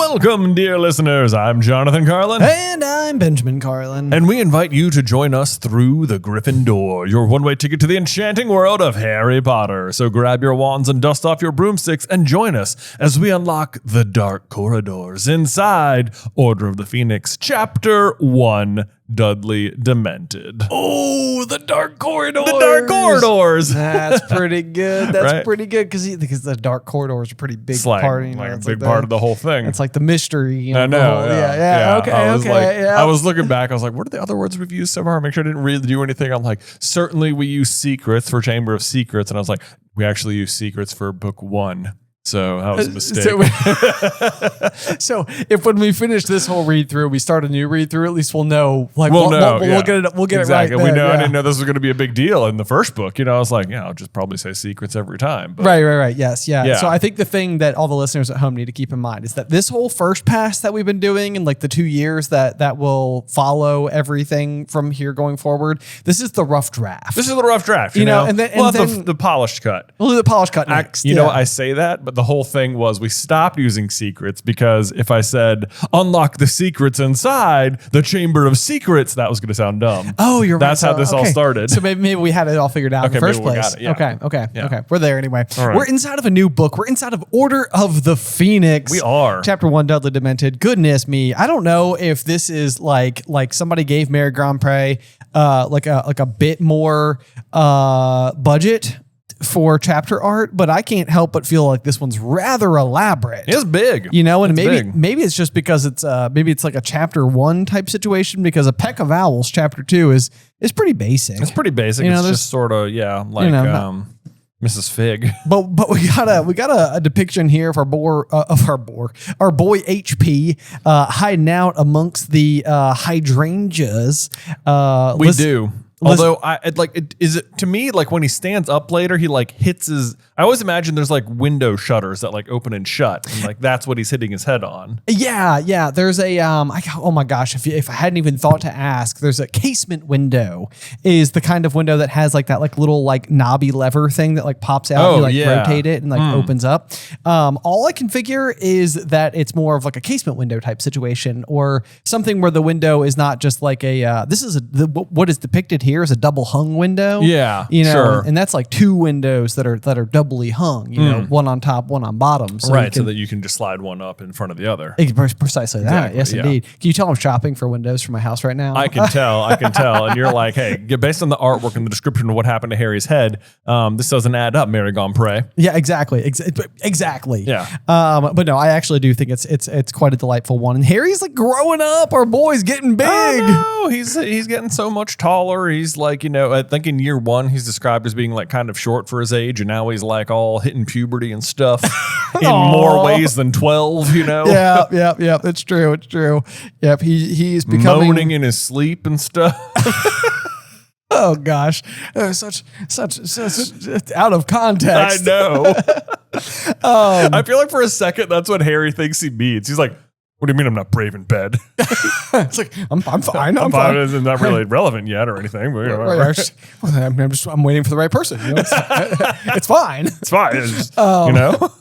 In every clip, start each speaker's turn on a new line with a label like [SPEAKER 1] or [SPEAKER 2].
[SPEAKER 1] Welcome, dear listeners. I'm Jonathan Carlin.
[SPEAKER 2] And I'm Benjamin Carlin.
[SPEAKER 1] And we invite you to join us through the Griffin Door, your one-way ticket to the enchanting world of Harry Potter. So grab your wands and dust off your broomsticks and join us as we unlock the dark corridors inside Order of the Phoenix, Chapter 1, Dudley Demented.
[SPEAKER 2] Oh, the dark corridors.
[SPEAKER 1] The dark corridors.
[SPEAKER 2] That's pretty good. That's
[SPEAKER 1] Right?
[SPEAKER 2] pretty good because the dark corridors are a pretty big
[SPEAKER 1] It's like,
[SPEAKER 2] part.
[SPEAKER 1] like a big part of the whole thing.
[SPEAKER 2] It's like the mystery. You
[SPEAKER 1] I know.
[SPEAKER 2] Yeah. Okay.
[SPEAKER 1] I was looking back. I was like, what are the other words we've used so far? Make sure I didn't really do anything. I'm like, certainly we use secrets for Chamber of Secrets. And I was like, we actually use secrets for book 1. So that was a mistake.
[SPEAKER 2] So if when we finish this whole read through, we start a new read through, at least we'll know. Like
[SPEAKER 1] we'll
[SPEAKER 2] get
[SPEAKER 1] exactly.
[SPEAKER 2] it right.
[SPEAKER 1] We know.
[SPEAKER 2] Yeah.
[SPEAKER 1] I didn't know this was going to be a big deal in the first book. You know, I was like, I'll just probably say secrets every time. But
[SPEAKER 2] Right. Yes. Yeah. So I think the thing that all the listeners at home need to keep in mind is that this whole first pass that we've been doing in like the 2 years that will follow everything from here going forward, this is the rough draft.
[SPEAKER 1] This is the rough draft. You know,
[SPEAKER 2] and then
[SPEAKER 1] the polished cut.
[SPEAKER 2] We'll do the polished cut next.
[SPEAKER 1] You know, I say that, but the whole thing was we stopped using secrets because if I said unlock the secrets inside the Chamber of Secrets, that was going to sound dumb.
[SPEAKER 2] Oh, you're right.
[SPEAKER 1] That's how this all started.
[SPEAKER 2] So maybe we had it all figured out in the first
[SPEAKER 1] maybe we
[SPEAKER 2] place.
[SPEAKER 1] got it, yeah.
[SPEAKER 2] Okay. We're there anyway.
[SPEAKER 1] All right.
[SPEAKER 2] We're inside of a new book. We're inside of Order of the Phoenix.
[SPEAKER 1] We are.
[SPEAKER 2] Chapter 1, Dudley Demented. Goodness me. I don't know if this is like somebody gave Mary Grand Prix like a bit more budget for chapter art, but I can't help but feel like this one's rather elaborate.
[SPEAKER 1] It's big.
[SPEAKER 2] You know, and
[SPEAKER 1] big.
[SPEAKER 2] maybe it's just because it's like a chapter 1 type situation, because a Peck of Owls chapter 2 is pretty basic.
[SPEAKER 1] It's pretty basic.
[SPEAKER 2] You know,
[SPEAKER 1] it's just sort of like Mrs. Fig.
[SPEAKER 2] But we got a depiction here of our boy HP hiding out amongst the hydrangeas.
[SPEAKER 1] We do. Although is it to me like when he stands up later, he like hits his. I always imagine there's like window shutters that like open and shut, and like that's what he's hitting his head on.
[SPEAKER 2] Yeah. There's a oh my gosh, if I hadn't even thought to ask, there's a casement window. Is the kind of window that has like that like little like knobby lever thing that like pops out. And you like rotate it and like opens up. All I can figure is that it's more of like a casement window type situation, or something where the window is not just like a. This is what is depicted here is a double hung window.
[SPEAKER 1] Yeah,
[SPEAKER 2] you know,
[SPEAKER 1] sure.
[SPEAKER 2] and that's like 2 windows that are doubly hung. You know, one on top, one on bottom. So
[SPEAKER 1] right, so that you can just slide one up in front of the other.
[SPEAKER 2] Precisely that. Yes, indeed. Can you tell I'm shopping for windows for my house right now?
[SPEAKER 1] I can tell. And you're like, hey, based on the artwork and the description of what happened to Harry's head, this doesn't add up, Mary Grand Prix.
[SPEAKER 2] Yeah, exactly. Exactly.
[SPEAKER 1] Yeah.
[SPEAKER 2] But no, I actually do think it's quite a delightful one. And Harry's like growing up. Our boy's getting big.
[SPEAKER 1] Oh, no. He's getting so much taller. He's like, you know, I think in year 1 he's described as being like kind of short for his age, and now he's like all hitting puberty and stuff in more ways than 12. You know.
[SPEAKER 2] Yeah. It's true. Yep. He's becoming
[SPEAKER 1] moaning in his sleep and stuff.
[SPEAKER 2] Oh gosh, such out of context.
[SPEAKER 1] I know. I feel like for a second that's what Harry thinks he means. He's like, what do you mean I'm not brave in bed?
[SPEAKER 2] It's like, I'm fine.
[SPEAKER 1] I'm fine. It's not really relevant yet or anything. But, you know,
[SPEAKER 2] I'm waiting for the right person. You know, it's fine.
[SPEAKER 1] It's fine. It's just, you know?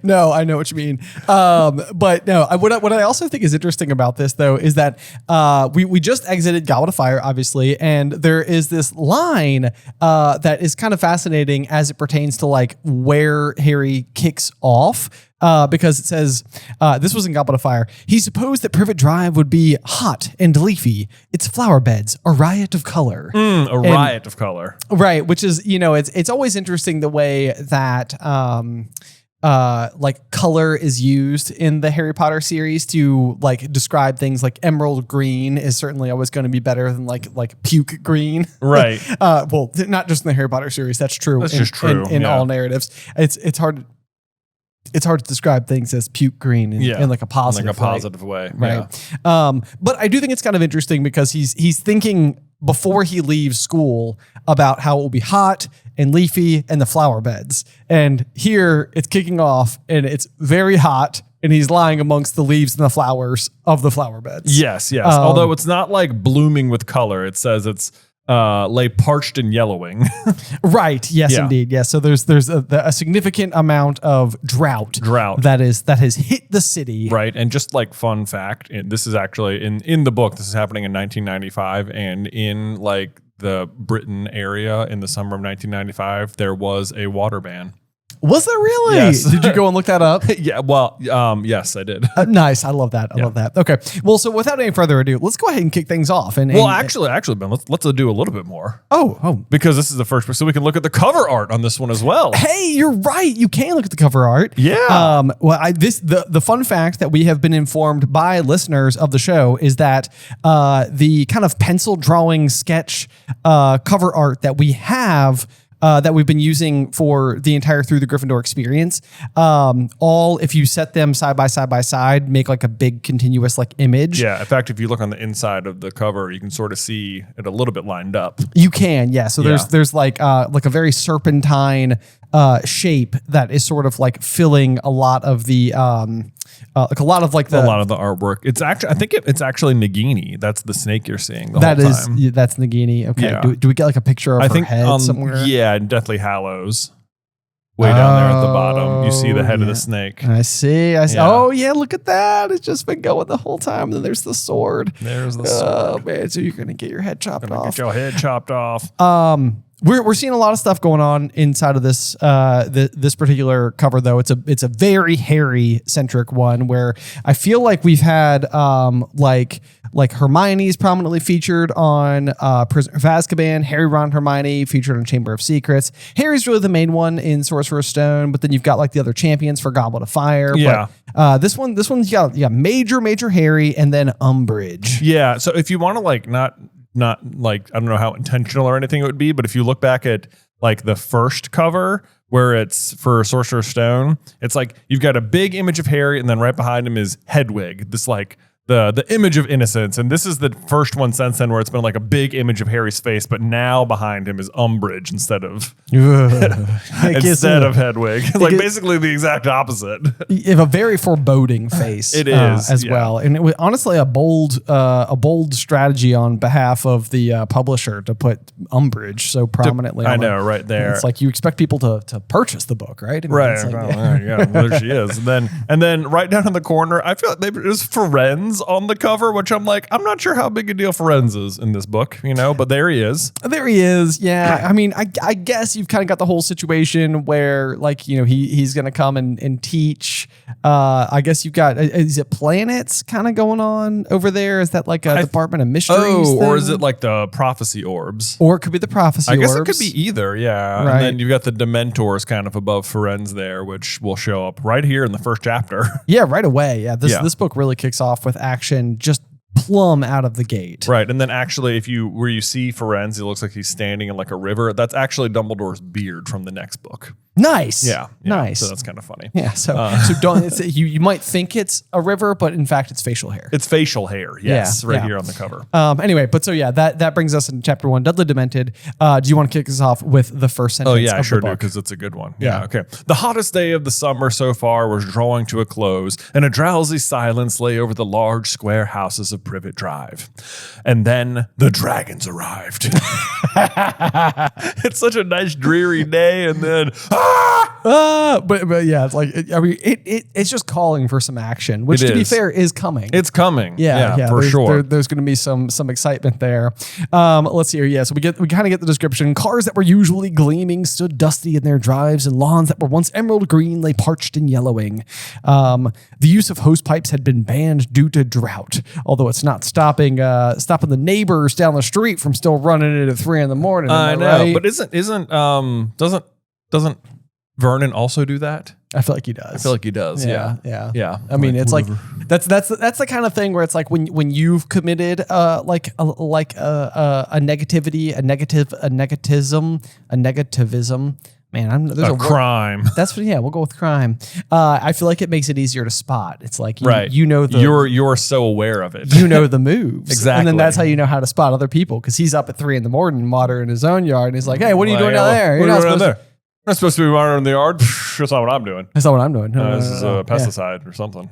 [SPEAKER 2] No, I know what you mean. But no, what I also think is interesting about this, though, is that we just exited Goblet of Fire, obviously, and there is this line that is kind of fascinating as it pertains to like where Harry kicks off. Because it says, this was in Goblet of Fire. He supposed that Privet Drive would be hot and leafy. Its flower beds, a riot of color.
[SPEAKER 1] Riot of color.
[SPEAKER 2] Right. Which is, you know, it's always interesting the way that, like color is used in the Harry Potter series to like describe things. Like emerald green is certainly always going to be better than like puke green.
[SPEAKER 1] Right.
[SPEAKER 2] Well, not just in the Harry Potter series. That's true.
[SPEAKER 1] That's just true.
[SPEAKER 2] In all narratives. It's hard to describe things as puke green in like a positive
[SPEAKER 1] way.
[SPEAKER 2] Right. Yeah. But I do think it's kind of interesting because he's thinking before he leaves school about how it will be hot and leafy and the flower beds. And here it's kicking off and it's very hot and he's lying amongst the leaves and the flowers of the flower beds.
[SPEAKER 1] Yes. Although it's not like blooming with color. It says it's lay parched and yellowing.
[SPEAKER 2] Right. Yes,
[SPEAKER 1] Yeah.
[SPEAKER 2] indeed. Yes. So there's a significant amount of drought that has hit the city.
[SPEAKER 1] Right. And just like fun fact, this is actually in the book, this is happening in 1995, and in like the Britain area in the summer of 1995, there was a water ban.
[SPEAKER 2] Was there really?
[SPEAKER 1] Yes.
[SPEAKER 2] Did you go and look that up?
[SPEAKER 1] Yeah. Well, yes, I did.
[SPEAKER 2] Nice. I love that. I love that. Okay. Well, so without any further ado, let's go ahead and kick things off.
[SPEAKER 1] Actually, Ben, let's do a little bit more.
[SPEAKER 2] Oh.
[SPEAKER 1] Because this is the first, so we can look at the cover art on this one as well.
[SPEAKER 2] Hey, you're right. You can look at the cover art.
[SPEAKER 1] Yeah.
[SPEAKER 2] The fun fact that we have been informed by listeners of the show is that the kind of pencil drawing sketch cover art that we have that we've been using for the entire Through the Griffin Door experience, if you set them side by side, make like a big continuous like image.
[SPEAKER 1] Yeah. In fact, if you look on the inside of the cover, you can sort of see it a little bit lined up.
[SPEAKER 2] You can, yeah. So there's like a very serpentine shape that is sort of like filling a lot of the a lot of the
[SPEAKER 1] artwork. It's actually, I think it's actually Nagini. That's the snake you're seeing the whole time.
[SPEAKER 2] That's Nagini. Okay.
[SPEAKER 1] Yeah.
[SPEAKER 2] Do we get like a picture of her head somewhere?
[SPEAKER 1] Yeah, in Deathly Hallows. Way down there at the bottom, you see the head of the snake.
[SPEAKER 2] I see.
[SPEAKER 1] Yeah.
[SPEAKER 2] Oh yeah, look at that. It's just been going the whole time. And then there's the sword.
[SPEAKER 1] There's the sword.
[SPEAKER 2] Oh man, so you're gonna get your head chopped off.
[SPEAKER 1] Get your head chopped off.
[SPEAKER 2] We're seeing a lot of stuff going on inside of this this particular cover, though. It's a very Harry centric one where I feel like we've had like Hermione's prominently featured on Prisoner of Azkaban, Harry, Ron, Hermione featured on Chamber of Secrets. Harry's really the main one in Sorcerer's Stone, but then you've got like the other champions for Goblet of Fire.
[SPEAKER 1] Yeah.
[SPEAKER 2] But, this one's got major Harry and then Umbridge.
[SPEAKER 1] Yeah. So if you want to like not like, I don't know how intentional or anything it would be, but if you look back at like the first cover where it's for Sorcerer's Stone, it's like you've got a big image of Harry and then right behind him is Hedwig, this like the image of innocence. And this is the first one since then where it's been like a big image of Harry's face, but now behind him is Umbridge instead of Hedwig. Like basically the exact opposite.
[SPEAKER 2] You have a very foreboding face.
[SPEAKER 1] It is
[SPEAKER 2] as well. And it was honestly a bold strategy on behalf of the publisher to put Umbridge so prominently
[SPEAKER 1] I know, right there.
[SPEAKER 2] It's like you expect people to purchase the book, right? I mean,
[SPEAKER 1] right.
[SPEAKER 2] Like,
[SPEAKER 1] Yeah, there she is. And then right down in the corner, I feel like there's Firenze on the cover, which I'm like, I'm not sure how big a deal Firenze is in this book, but there he is.
[SPEAKER 2] There he is. Yeah. I mean, I guess you've kind of got the whole situation where like, he's going to come and teach. I guess you've got, is it planets kind of going on over there? Is that like a Department of Mysteries thing?
[SPEAKER 1] Or is it like the prophecy orbs?
[SPEAKER 2] Or it could be the prophecy orbs.
[SPEAKER 1] I guess it could be either. Yeah. Right. And then you've got the Dementors kind of above Firenze there, which will show up right here in the first chapter.
[SPEAKER 2] Yeah. Right away. Yeah. This book really kicks off with action just plumb out of the gate.
[SPEAKER 1] Right. And then actually where you see Firenze, it looks like he's standing in like a river. That's actually Dumbledore's beard from the next book.
[SPEAKER 2] Nice.
[SPEAKER 1] Yeah.
[SPEAKER 2] Nice.
[SPEAKER 1] So that's kind of funny.
[SPEAKER 2] Yeah. So don't you might think it's a river, but in fact it's facial hair.
[SPEAKER 1] It's facial hair. Yes. Here on the cover.
[SPEAKER 2] Anyway, but so yeah, that brings us into chapter 1, Dudley Demented. Do you want to kick us off with the first sentence?
[SPEAKER 1] Oh yeah, I sure
[SPEAKER 2] do,
[SPEAKER 1] because it's a good one. Yeah. Okay. The hottest day of the summer so far was drawing to a close, and a drowsy silence lay over the large square houses of Privet Drive. And then the dragons arrived. It's such a nice dreary day, and then
[SPEAKER 2] but yeah, it's like it's just calling for some action, which to be fair is coming.
[SPEAKER 1] It's coming.
[SPEAKER 2] Yeah,
[SPEAKER 1] for sure.
[SPEAKER 2] There's going to be some excitement there. Let's see here. Yeah, so we kind of get the description. Cars that were usually gleaming stood dusty in their drives, and lawns that were once emerald green lay parched and yellowing. The use of hose pipes had been banned due to drought, although it's not stopping the neighbors down the street from still running it at 3 a.m. I
[SPEAKER 1] know,
[SPEAKER 2] right?
[SPEAKER 1] but doesn't Vernon also do that?
[SPEAKER 2] I feel like he does.
[SPEAKER 1] I feel like he does. Yeah.
[SPEAKER 2] I mean, it's like that's the kind of thing where it's like when you've committed a negativism. Man, there's a
[SPEAKER 1] crime.
[SPEAKER 2] That's what. Yeah, we'll go with crime. I feel like it makes it easier to spot. It's like
[SPEAKER 1] right. You're so aware of it.
[SPEAKER 2] You know the moves
[SPEAKER 1] exactly,
[SPEAKER 2] and then that's how you know how to spot other people because he's up at 3 a.m. watering his own yard, and he's like, "Hey, what are you doing down there?
[SPEAKER 1] You're not supposed to. I'm supposed to be watering the yard. That's not what I'm doing.
[SPEAKER 2] That's not what I'm doing.
[SPEAKER 1] This is a pesticide or something.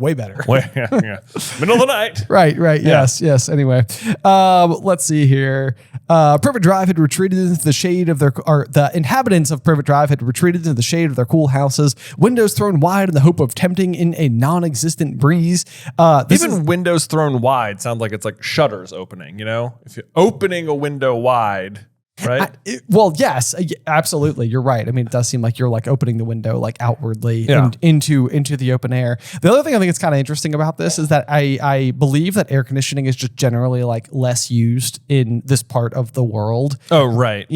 [SPEAKER 2] Way better.
[SPEAKER 1] Yeah. Middle of the night.
[SPEAKER 2] Right. Yeah. Yes. Anyway, let's see here. Privet Drive had retreated into the shade of the inhabitants of Privet Drive had retreated into the shade of their cool houses, windows thrown wide in the hope of tempting in a non-existent breeze.
[SPEAKER 1] Windows thrown wide sounds like it's like shutters opening, If you're opening a window wide, right?
[SPEAKER 2] Yes, absolutely. You're right. I mean, it does seem like you're like opening the window like outwardly into the open air. The other thing I think is kind of interesting about this is that I believe that air conditioning is just generally like less used in this part of the world.
[SPEAKER 1] Oh, right.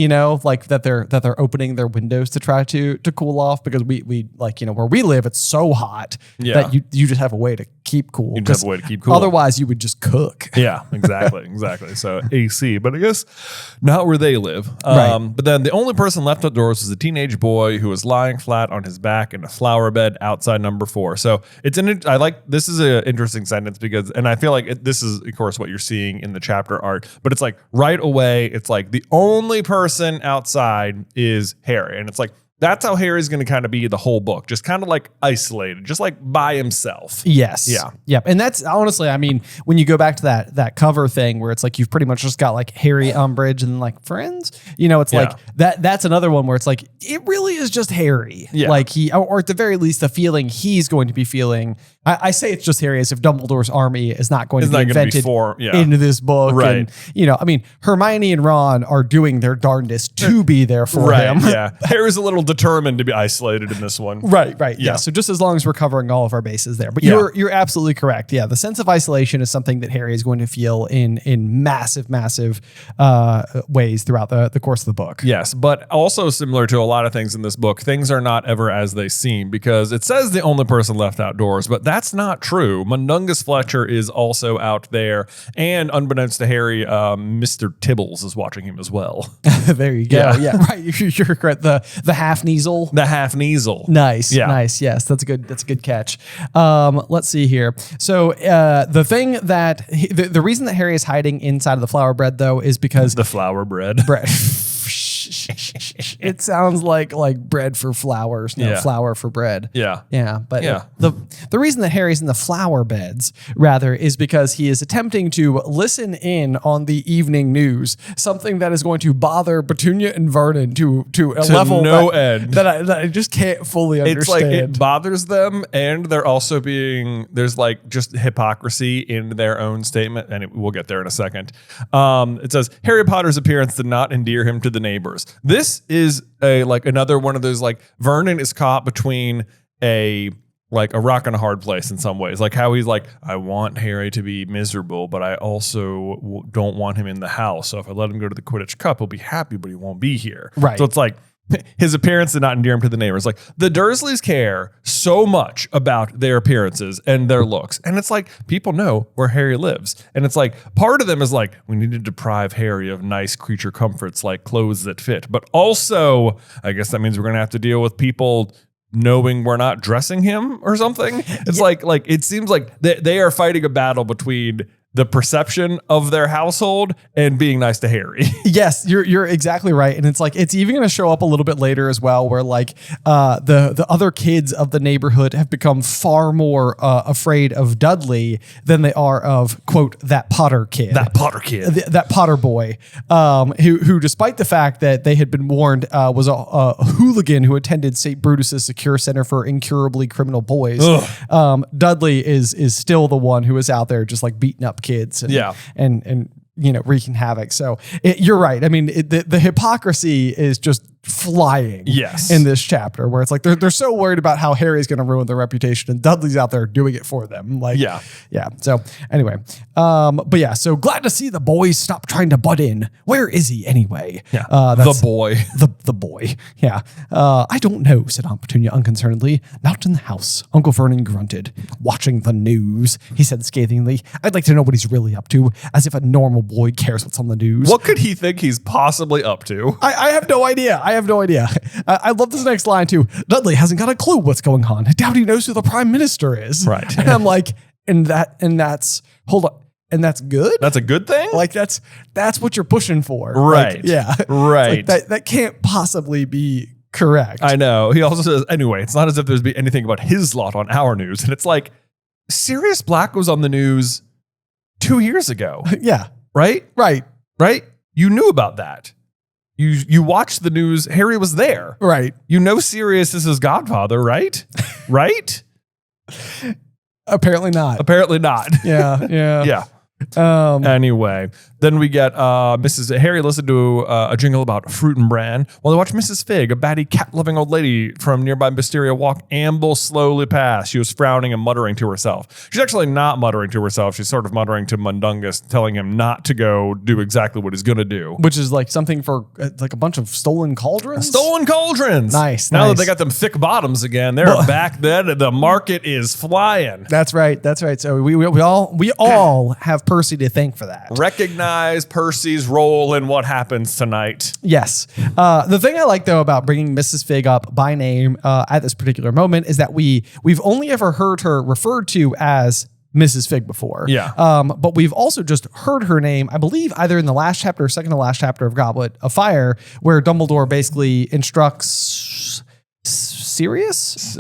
[SPEAKER 2] Like that they're opening their windows to try to cool off because we like, where we live, it's so hot that you just have a way to keep cool.
[SPEAKER 1] You just have a way to keep cool.
[SPEAKER 2] Otherwise you would just cook.
[SPEAKER 1] Yeah, exactly. So AC, but I guess not where they live.
[SPEAKER 2] Right.
[SPEAKER 1] But then the only person left outdoors was a teenage boy who was lying flat on his back in a flower bed outside number 4. So this is an interesting sentence because, and I feel like this is of course what you're seeing in the chapter art, but it's like right away, it's like the only person outside is Harry. And it's like, that's how Harry's going to kind of be the whole book, just kind of like isolated, just like by himself.
[SPEAKER 2] Yes.
[SPEAKER 1] Yeah.
[SPEAKER 2] Yep. And that's honestly, I mean, when you go back to that cover thing where it's like you've pretty much just got like Harry, Umbridge, and like friends, it's like that's another one where it's like it really is just Harry.
[SPEAKER 1] Yeah.
[SPEAKER 2] Like or at the very least, the feeling he's going to be feeling. I say it's just Harry as if Dumbledore's army is not going to be invented into this book.
[SPEAKER 1] Right.
[SPEAKER 2] And, I mean, Hermione and Ron are doing their darndest to be there for him.
[SPEAKER 1] Yeah. Harry's a little determined to be isolated in this one.
[SPEAKER 2] Right. Yeah. So just as long as we're covering all of our bases there. But you're absolutely correct. Yeah. The sense of isolation is something that Harry is going to feel in massive ways throughout the course of the book.
[SPEAKER 1] Yes. But also similar to a lot of things in this book, things are not ever as they seem because it says the only person left outdoors, but that's not true. Mundungus Fletcher is also out there. And unbeknownst to Harry, Mr. Tibbles is watching him as well.
[SPEAKER 2] There you go. Yeah. Right. You're correct. The half-Kneasel.
[SPEAKER 1] The half-Kneasel.
[SPEAKER 2] Nice. Yeah. Nice. Yes. That's a good catch. Let's see here. So the thing that the reason that Harry is hiding inside of the flower bread though is because
[SPEAKER 1] the flower bread.
[SPEAKER 2] It sounds like bread for flowers, flour for bread.
[SPEAKER 1] Yeah.
[SPEAKER 2] But the reason that Harry's in the flower beds rather is because he is attempting to listen in on the evening news, something that is going to bother Petunia and Vernon to a level
[SPEAKER 1] end
[SPEAKER 2] that I just can't fully understand.
[SPEAKER 1] It's like it bothers them, and they're also there's like just hypocrisy in their own statement, and we'll get there in a second. It says Harry Potter's appearance did not endear him to the neighbors. This is another one of those, like, Vernon is caught between a rock and a hard place in some ways. Like how he's like, I want Harry to be miserable, but I also don't want him in the house. So if I let him go to the Quidditch Cup, he'll be happy, but he won't be here.
[SPEAKER 2] Right.
[SPEAKER 1] So it's like his appearance did not endear him to the neighbors. Like the Dursleys care so much about their appearances and their looks. And it's like, people know where Harry lives. And it's like, part of them is like, we need to deprive Harry of nice creature comforts like clothes that fit. But also, I guess that means we're going to have to deal with people knowing we're not dressing him or something. It's like it seems like they are fighting a battle between the perception of their household and being nice to Harry.
[SPEAKER 2] Yes, you're exactly right. And it's like, it's even going to show up a little bit later as well, where like the other kids of the neighborhood have become far more afraid of Dudley than they are of, quote, that Potter kid.
[SPEAKER 1] That
[SPEAKER 2] Potter boy, who despite the fact that they had been warned, was a hooligan who attended St. Brutus's Secure Center for Incurably Criminal Boys. Dudley is still the one who is out there just like beating up kids and wreaking havoc. So you're right. I mean, the hypocrisy is just flying in this chapter, where it's like they're so worried about how Harry's going to ruin their reputation, and Dudley's out there doing it for them. So anyway, so glad to see the boys stop trying to butt in. Where is he anyway?
[SPEAKER 1] The boy.
[SPEAKER 2] The boy. Yeah. I don't know, said Aunt Petunia unconcernedly. Not in the house. Uncle Vernon grunted. Watching the news, he said scathingly. I'd like to know what he's really up to, as if a normal boy cares what's on the news.
[SPEAKER 1] What could he think he's possibly up to?
[SPEAKER 2] I have no idea. I love this next line too. Dudley hasn't got a clue what's going on. I doubt he knows who the prime minister is.
[SPEAKER 1] Right.
[SPEAKER 2] And I'm like, and that's good?
[SPEAKER 1] That's a good thing?
[SPEAKER 2] Like that's what you're pushing for.
[SPEAKER 1] Right.
[SPEAKER 2] Like, yeah.
[SPEAKER 1] Right.
[SPEAKER 2] Like that can't possibly be correct.
[SPEAKER 1] I know. He also says, anyway, it's not as if there's be anything about his lot on our news. And it's like, Sirius Black was on the news 2 years ago.
[SPEAKER 2] Yeah.
[SPEAKER 1] Right?
[SPEAKER 2] Right.
[SPEAKER 1] you knew about that. You watched the news. Harry was there.
[SPEAKER 2] Right.
[SPEAKER 1] You know Sirius is his godfather, right? Right?
[SPEAKER 2] Apparently not.
[SPEAKER 1] Apparently not.
[SPEAKER 2] Yeah. Yeah.
[SPEAKER 1] Yeah. Anyway, then we get Mrs. Harry listened to a jingle about fruit and bran while they watch Mrs. Fig, a batty cat-loving old lady from nearby Mysteria Walk, amble slowly past. She was frowning and muttering to herself. She's actually not muttering to herself. She's sort of muttering to Mundungus, telling him not to go do exactly what he's going to do.
[SPEAKER 2] Which is like something for like a bunch of stolen cauldrons?
[SPEAKER 1] Stolen cauldrons.
[SPEAKER 2] Nice.
[SPEAKER 1] Now that they got them thick bottoms again, they're back then. The market is flying.
[SPEAKER 2] That's right. That's right. So we all have Percy to thank for that.
[SPEAKER 1] Recognize Percy's role in what happens tonight.
[SPEAKER 2] Yes. The thing I like though about bringing Mrs. Fig up by name at this particular moment is that we've only ever heard her referred to as Mrs. Fig before.
[SPEAKER 1] Yeah.
[SPEAKER 2] But we've also just heard her name, I believe, either in the last chapter or second to last chapter of Goblet of Fire, where Dumbledore basically instructs Sirius?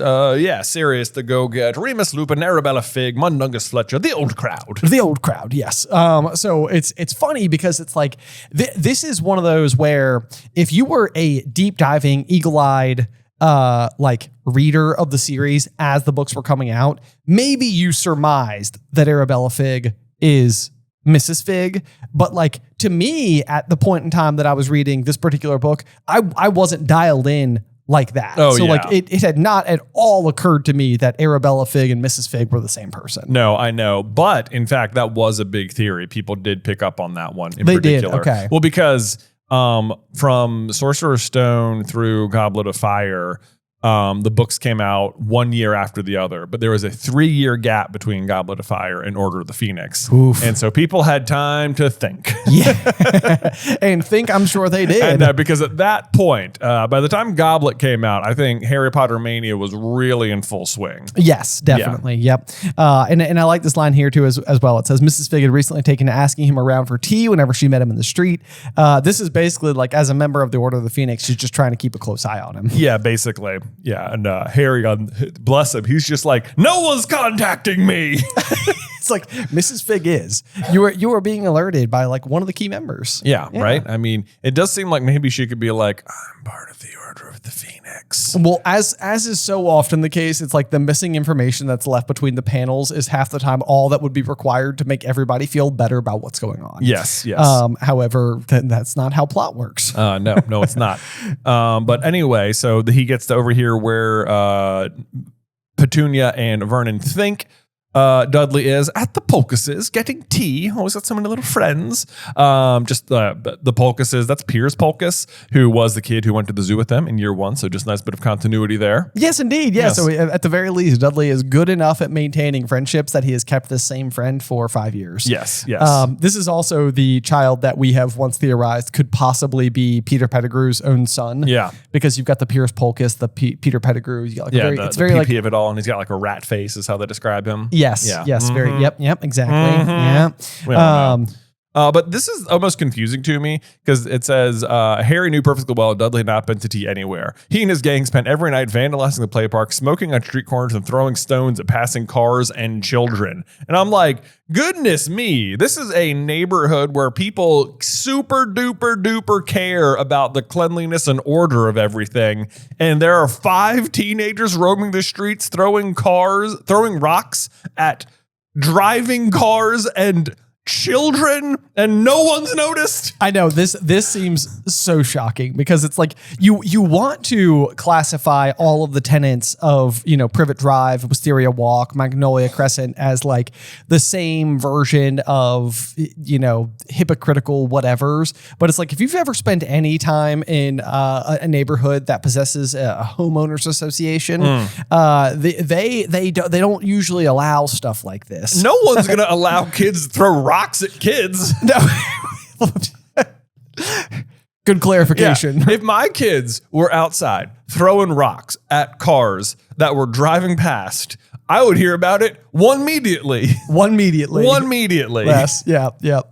[SPEAKER 1] Sirius to go get Remus Lupin, Arabella Fig, Mundungus Fletcher, the old crowd.
[SPEAKER 2] The old crowd, yes. So it's funny because it's like, this is one of those where if you were a deep diving, eagle-eyed, like reader of the series as the books were coming out, maybe you surmised that Arabella Fig is Mrs. Fig, but like to me at the point in time that I was reading this particular book, I wasn't dialed in like that.
[SPEAKER 1] Oh,
[SPEAKER 2] so
[SPEAKER 1] yeah.
[SPEAKER 2] like it had not at all occurred to me that Arabella Fig and Mrs. Fig were the same person.
[SPEAKER 1] No, I know. But in fact, that was a big theory. People did pick up on that one in
[SPEAKER 2] They
[SPEAKER 1] particular.
[SPEAKER 2] did, okay.
[SPEAKER 1] Well, because from Sorcerer's Stone through Goblet of Fire, the books came out 1 year after the other, but there was a 3-year gap between Goblet of Fire and Order of the Phoenix.
[SPEAKER 2] Oof.
[SPEAKER 1] And so people had time to think.
[SPEAKER 2] Yeah. And think I'm sure they did.
[SPEAKER 1] And because at that point, by the time Goblet came out, I think Harry Potter mania was really in full swing.
[SPEAKER 2] Yes, definitely. Yeah. Yep. And I like this line here too as well. It says Mrs. Fig had recently taken to asking him around for tea whenever she met him in the street. This is basically like as a member of the Order of the Phoenix, she's just trying to keep a close eye on him.
[SPEAKER 1] Yeah, basically. Yeah. And Harry, bless him, he's just like, no one's contacting me.
[SPEAKER 2] It's like Mrs. Fig is. You are being alerted by like one of the key members.
[SPEAKER 1] Yeah, right? I mean, it does seem like maybe she could be like, I'm part of the Order of the Phoenix.
[SPEAKER 2] Well, as is so often the case, it's like the missing information that's left between the panels is half the time all that would be required to make everybody feel better about what's going on.
[SPEAKER 1] Yes, yes.
[SPEAKER 2] However, that's not how plot works.
[SPEAKER 1] No, it's not. But anyway, so he gets to overhear where Petunia and Vernon think Dudley is at the Polkuses getting tea. Oh, he's got so many little friends. Just the Polkuses. That's Piers Polkus, who was the kid who went to the zoo with them in year 1. So just a nice bit of continuity there.
[SPEAKER 2] Yes, indeed. Yeah.
[SPEAKER 1] Yes.
[SPEAKER 2] So at the very least, Dudley is good enough at maintaining friendships that he has kept this same friend for 5 years.
[SPEAKER 1] Yes, yes.
[SPEAKER 2] This is also the child that we have once theorized could possibly be Peter Pettigrew's own son.
[SPEAKER 1] Yeah.
[SPEAKER 2] Because you've got the Piers Polkus, the Peter Pettigrew. You got like
[SPEAKER 1] it's very PP of it all, and he's got like a rat face, is how they describe him.
[SPEAKER 2] Yes.
[SPEAKER 1] Yeah.
[SPEAKER 2] Yes.
[SPEAKER 1] Mm-hmm.
[SPEAKER 2] Very. Yep. Exactly.
[SPEAKER 1] Mm-hmm.
[SPEAKER 2] Yeah.
[SPEAKER 1] But this is almost confusing to me because it says Harry knew perfectly well Dudley had not been to tea anywhere. He and his gang spent every night vandalizing the play park, smoking on street corners, and throwing stones at passing cars and children. And I'm like, goodness me, this is a neighborhood where people super duper duper care about the cleanliness and order of everything. And there are 5 teenagers roaming the streets, throwing rocks at driving cars and children, and no one's noticed.
[SPEAKER 2] I know this seems so shocking because it's like you want to classify all of the tenants of, Privet Drive, Wisteria Walk, Magnolia Crescent as like the same version of, hypocritical whatevers. But it's like if you've ever spent any time in a neighborhood that possesses a homeowners association, they don't usually allow stuff like this.
[SPEAKER 1] No one's gonna allow kids to throw rocks at kids.
[SPEAKER 2] No. Good clarification.
[SPEAKER 1] Yeah. If my kids were outside throwing rocks at cars that were driving past, I would hear about it one immediately.
[SPEAKER 2] One immediately.
[SPEAKER 1] One immediately.
[SPEAKER 2] Yes. Yeah. Yeah.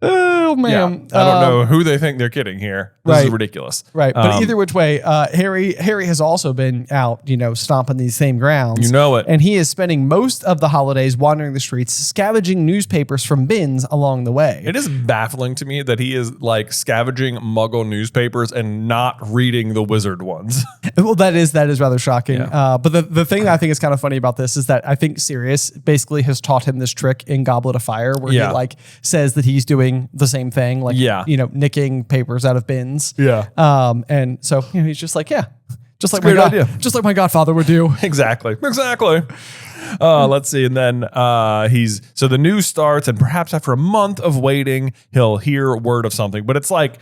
[SPEAKER 2] Oh man,
[SPEAKER 1] Yeah, I don't know who they think they're kidding here. This is ridiculous.
[SPEAKER 2] Right, but either which way, Harry has also been out, stomping these same grounds.
[SPEAKER 1] You know it.
[SPEAKER 2] And he is spending most of the holidays wandering the streets, scavenging newspapers from bins along the way.
[SPEAKER 1] It is baffling to me that he is like scavenging Muggle newspapers and not reading the wizard ones.
[SPEAKER 2] Well, that is rather shocking. Yeah. But the thing that I think is kind of funny about this is that I think Sirius basically has taught him this trick in Goblet of Fire, where he like says that he's doing the same thing, like nicking papers out of bins. Yeah. And so he's just like, just like my godfather would do.
[SPEAKER 1] Exactly. Let's see. And then so the news starts, and perhaps after a month of waiting, he'll hear word of something. But it's like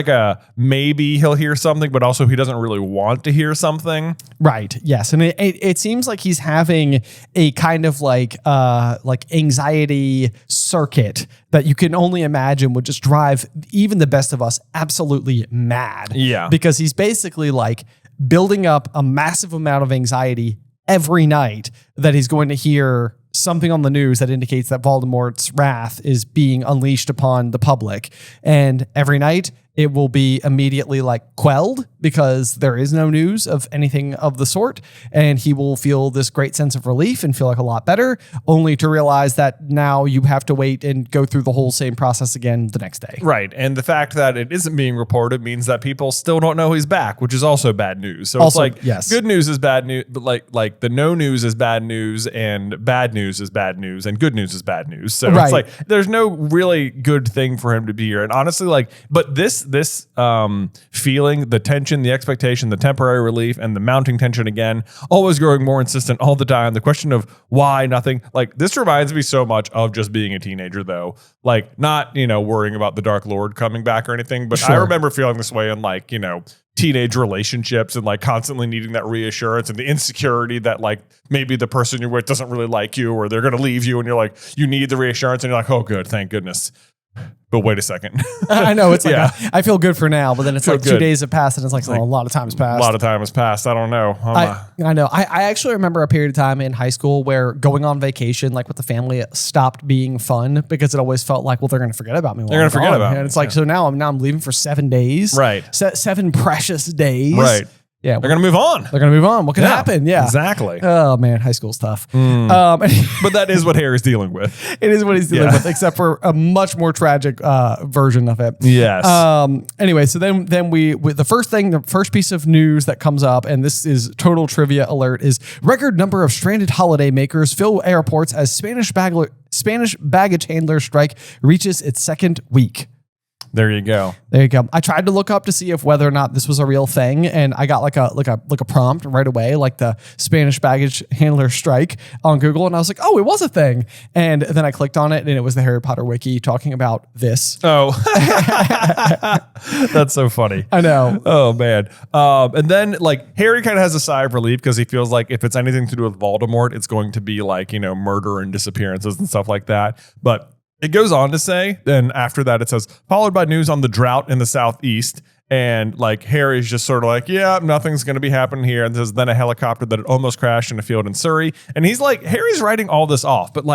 [SPEAKER 1] a maybe he'll hear something, but also he doesn't really want to hear something.
[SPEAKER 2] Right. Yes. And it seems like he's having a kind of like anxiety circuit that you can only imagine would just drive even the best of us absolutely mad.
[SPEAKER 1] Yeah.
[SPEAKER 2] Because he's basically like building up a massive amount of anxiety every night that he's going to hear something on the news that indicates that Voldemort's wrath is being unleashed upon the public. And every night it will be immediately like quelled because there is no news of anything of the sort. And he will feel this great sense of relief and feel like a lot better, only to realize that now you have to wait and go through the whole same process again the next day.
[SPEAKER 1] Right. And the fact that it isn't being reported means that people still don't know he's back, which is also bad news. So
[SPEAKER 2] also,
[SPEAKER 1] it's like,
[SPEAKER 2] yes,
[SPEAKER 1] good news is bad news, but like the no news is bad news, and bad news is bad news, and good news is bad news. So it's like, there's no really good thing for him to be here. And honestly, but this feeling, the tension, the expectation, the temporary relief, and the mounting tension again, always growing more insistent all the time. The question of why nothing, this reminds me so much of just being a teenager, though. Not, worrying about the Dark Lord coming back or anything, but sure. I remember feeling this way in teenage relationships and constantly needing that reassurance and the insecurity that maybe the person you're with doesn't really like you, or they're going to leave you, and you're you need the reassurance, and you're like, oh, good, thank goodness. But wait a second.
[SPEAKER 2] I know it's I feel good for now, but then it's 2 days have passed, and it's a lot of time has passed.
[SPEAKER 1] A lot of time has passed. I don't know.
[SPEAKER 2] I know. I actually remember a period of time in high school where going on vacation, with the family, stopped being fun because it always felt like, well, they're going to forget about me.
[SPEAKER 1] They're going to forget about me.
[SPEAKER 2] And it's so now I'm leaving for 7 days.
[SPEAKER 1] Right.
[SPEAKER 2] 7 precious days.
[SPEAKER 1] Right.
[SPEAKER 2] Yeah,
[SPEAKER 1] they're going to move on.
[SPEAKER 2] What could happen? Yeah,
[SPEAKER 1] exactly.
[SPEAKER 2] Oh man, high school's tough.
[SPEAKER 1] But that is what Harry's dealing with.
[SPEAKER 2] It is what he's dealing with, except for a much more tragic version of it.
[SPEAKER 1] Yes.
[SPEAKER 2] Anyway, so then the first piece of news that comes up, and this is total trivia alert, is record number of stranded holiday makers fill airports as Spanish baggage handler strike reaches its 2nd week.
[SPEAKER 1] There you go.
[SPEAKER 2] I tried to look up to see if whether or not this was a real thing, and I got a prompt right away, the Spanish baggage handler strike on Google, and I was like, oh, it was a thing. And then I clicked on it, and it was the Harry Potter wiki talking about this.
[SPEAKER 1] Oh, that's so funny.
[SPEAKER 2] I know.
[SPEAKER 1] Oh man. And then Harry kind of has a sigh of relief because he feels like if it's anything to do with Voldemort, it's going to be murder and disappearances and stuff like that. But it goes on to say, then after that, it says, followed by news on the drought in the southeast. And Harry's just sort of yeah, nothing's going to be happening here. And there's then a helicopter that had almost crashed in a field in Surrey. And he's Harry's writing all this off. But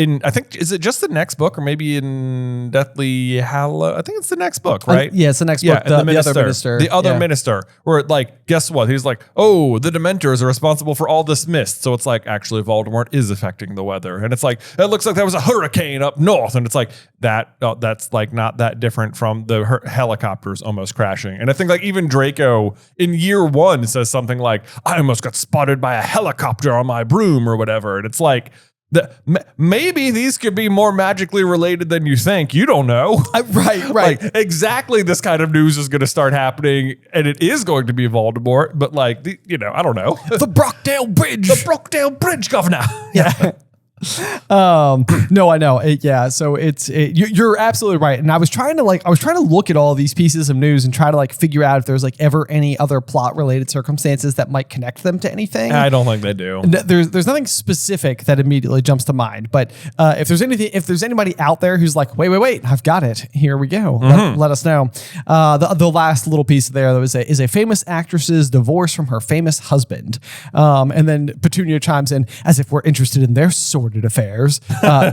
[SPEAKER 1] I think, is it just the next book, or maybe in Deathly Hallows? I think it's the next book, right?
[SPEAKER 2] Yeah, it's the next book. The other minister.
[SPEAKER 1] The other minister, where guess what? He's oh, the Dementors are responsible for all this mist. So it's actually Voldemort is affecting the weather. And it's it looks like there was a hurricane up north. And it's that's not that different from the helicopters almost crashing. And I think even Draco in year 1 says something I almost got spotted by a helicopter on my broom or whatever. And it's maybe these could be more magically related than you think. You don't know.
[SPEAKER 2] Right.
[SPEAKER 1] Exactly this kind of news is going to start happening, and it is going to be Voldemort, but I don't know.
[SPEAKER 2] The Brockdale Bridge.
[SPEAKER 1] The Brockdale Bridge, governor.
[SPEAKER 2] Yeah. No, I know. So you're absolutely right. And I was trying to look at all these pieces of news and try to figure out if there's ever any other plot related circumstances that might connect them to anything.
[SPEAKER 1] I don't think they do.
[SPEAKER 2] There's nothing specific that immediately jumps to mind. But if there's anybody out there who's wait, I've got it. Here we go.
[SPEAKER 1] Mm-hmm.
[SPEAKER 2] Let us know. The last little piece there though is a famous actress's divorce from her famous husband. And then Petunia chimes in as if we're interested in their sordid sordid affairs,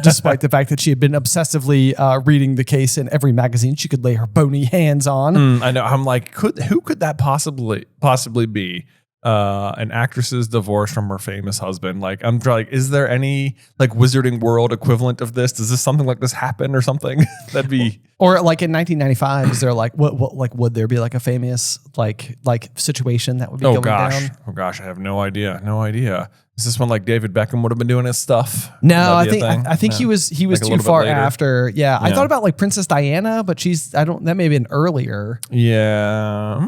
[SPEAKER 2] despite the fact that she had been obsessively reading the case in every magazine she could lay her bony hands on.
[SPEAKER 1] I know. I'm like, who could that possibly be? An actress's divorce from her famous husband. Like, I'm like, is there any like Wizarding World equivalent of this? Does this something like this happen or something? That'd be.
[SPEAKER 2] Or like in 1995, is there like what like would there be like a famous like situation that would be going down?
[SPEAKER 1] Oh gosh, I have no idea. No idea. Is this when like David Beckham would have been doing his stuff?
[SPEAKER 2] No, I think he was like too far after. Yeah, I
[SPEAKER 1] Yeah.
[SPEAKER 2] thought about like Princess Diana, but that may have been earlier.
[SPEAKER 1] Yeah.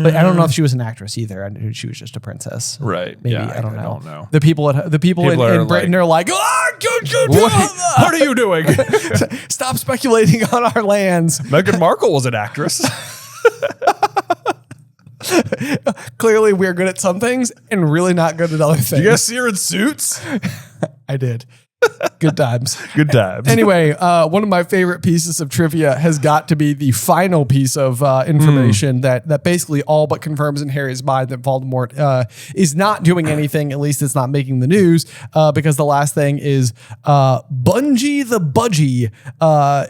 [SPEAKER 2] But I don't know if she was an actress either. I knew she was just a princess.
[SPEAKER 1] Right.
[SPEAKER 2] Maybe.
[SPEAKER 1] Yeah,
[SPEAKER 2] I don't know.
[SPEAKER 1] know.
[SPEAKER 2] The people in Britain are like,
[SPEAKER 1] What are you doing?
[SPEAKER 2] stop speculating on our lands.
[SPEAKER 1] Meghan Markle was an actress.
[SPEAKER 2] Clearly, we're good at some things and really not good at other things.
[SPEAKER 1] You guys see her in Suits?
[SPEAKER 2] I did. Good times.
[SPEAKER 1] Good times.
[SPEAKER 2] Anyway, one of my favorite pieces of trivia has got to be the final piece of information that basically all but confirms in Harry's mind that Voldemort is not doing anything. At least it's not making the news because the last thing is Bungie the Budgie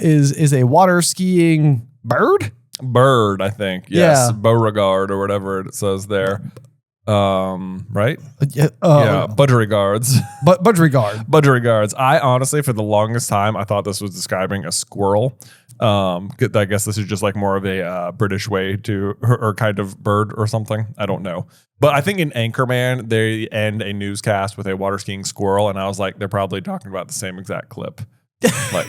[SPEAKER 2] is a water skiing bird.
[SPEAKER 1] Bird, I think. Yes.
[SPEAKER 2] Yeah.
[SPEAKER 1] Beauregard or whatever it says there. Right?
[SPEAKER 2] Yeah.
[SPEAKER 1] Budgerigards.
[SPEAKER 2] Budgerigard.
[SPEAKER 1] Budgerigards. I honestly, for the longest time, I thought this was describing a squirrel. I guess this is just like more of a British way to, or kind of bird or something. I don't know. But I think in Anchorman, they end a newscast with a water skiing squirrel. And I was like, they're probably talking about the same exact clip. Like...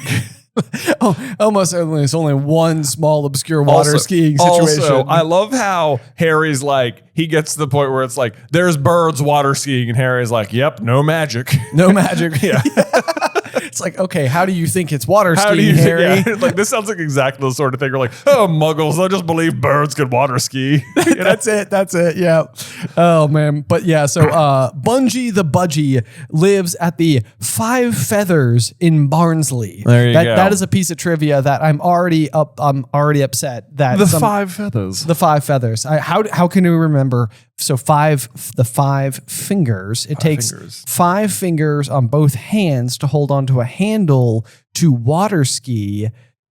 [SPEAKER 2] Almost certainly it's only one small obscure water skiing situation.
[SPEAKER 1] Also, I love how Harry's like, he gets to the point where it's like, there's birds water skiing, and Harry's like, yep, no magic.
[SPEAKER 2] No magic.
[SPEAKER 1] Yeah.
[SPEAKER 2] It's like, okay, how do you think it's water
[SPEAKER 1] How
[SPEAKER 2] skiing,
[SPEAKER 1] do you,
[SPEAKER 2] Harry?
[SPEAKER 1] yeah, like this sounds like exactly the sort of thing. We're like, oh, muggles, they'll just believe birds can water ski. You know?
[SPEAKER 2] That's it. Yeah. Oh man. But yeah, so Bungie the Budgie lives at the Five Feathers in Barnsley.
[SPEAKER 1] There you go.
[SPEAKER 2] That is a piece of trivia that I'm already upset that
[SPEAKER 1] The Five Feathers.
[SPEAKER 2] The Five Feathers. How can you remember? So the five fingers. It takes
[SPEAKER 1] fingers.
[SPEAKER 2] 5 fingers on both hands to hold onto a handle to water ski.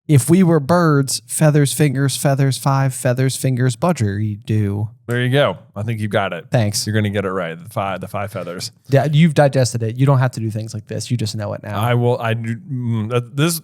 [SPEAKER 2] If we were birds, feathers, fingers, feathers, 5 feathers, fingers, budger. You do.
[SPEAKER 1] There you go. I think you've got it.
[SPEAKER 2] Thanks.
[SPEAKER 1] You're gonna get it right. The five feathers.
[SPEAKER 2] Yeah, you've digested it. You don't have to do things like this. You just know it now.
[SPEAKER 1] I will. I do.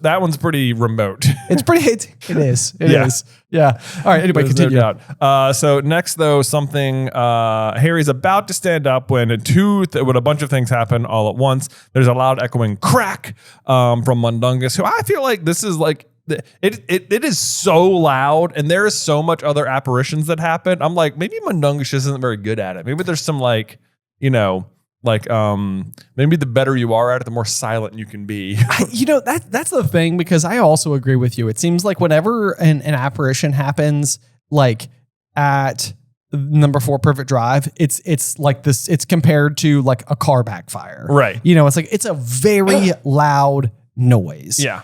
[SPEAKER 1] That one's pretty remote.
[SPEAKER 2] It's pretty. It is. It is. Yeah. All right. Anyway,
[SPEAKER 1] There's
[SPEAKER 2] continue.
[SPEAKER 1] no doubt. So next, though, something Harry's about to stand up when when a bunch of things happen all at once. There's a loud echoing crack from Mundungus, who I feel like this is like. It is so loud, and there is so much other apparitions that happen. I'm like, maybe Mundungus isn't very good at it. Maybe there's some like, maybe the better you are at it, the more silent you can be.
[SPEAKER 2] That's the thing, because I also agree with you. It seems like whenever an apparition happens, like at number 4 Perfect Drive, it's like this. It's compared to like a car backfire,
[SPEAKER 1] right?
[SPEAKER 2] It's like it's a very loud noise,
[SPEAKER 1] yeah,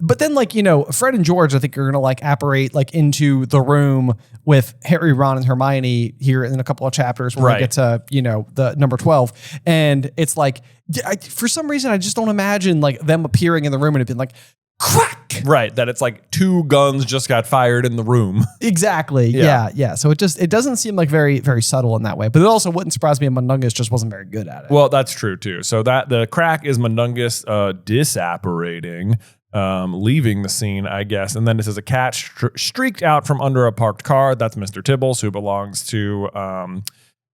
[SPEAKER 2] But then, Fred and George, I think, are going to apparate into the room with Harry, Ron, and Hermione here in a couple of chapters when we get to, the number 12. And it's like, for some reason, I just don't imagine them appearing in the room and it being like, crack.
[SPEAKER 1] Right. That it's like 2 guns just got fired in the room.
[SPEAKER 2] Exactly. Yeah. So it doesn't seem like very, very subtle in that way. But it also wouldn't surprise me if Mundungus just wasn't very good at it.
[SPEAKER 1] Well, that's true, too. So that the crack is Mundungus disapparating. Leaving the scene, I guess. And then this is a cat streaked out from under a parked car. That's Mr. Tibbles, who belongs to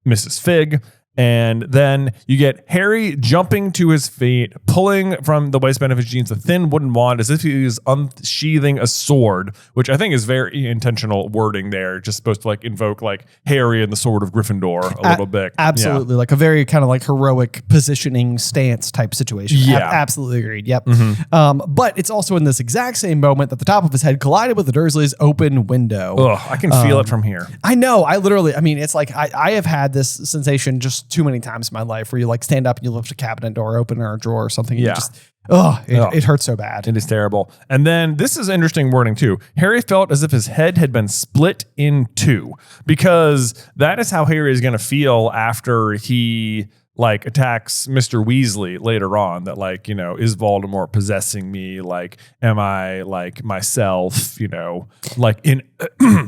[SPEAKER 1] Mrs. Figg. And then you get Harry jumping to his feet, pulling from the waistband of his jeans a thin wooden wand as if he was unsheathing a sword, which I think is very intentional wording there. Just supposed to invoke Harry and the sword of Gryffindor a little bit.
[SPEAKER 2] Absolutely. Yeah. Like a very kind of heroic positioning stance type situation.
[SPEAKER 1] Yeah.
[SPEAKER 2] Absolutely agreed. Yep. Mm-hmm. But it's also in this exact same moment that the top of his head collided with the Dursleys' open window.
[SPEAKER 1] Ugh, I can feel it from here.
[SPEAKER 2] I know. It's like I have had this sensation just too many times in my life where you stand up and you lift a cabinet door open or a drawer or something.
[SPEAKER 1] Yeah.
[SPEAKER 2] It hurts so bad.
[SPEAKER 1] It is terrible. And then this is interesting wording too. Harry felt as if his head had been split in 2, because that is how Harry is going to feel after he like attacks Mr. Weasley later on, that like, is Voldemort possessing me? Like, am I like myself, like in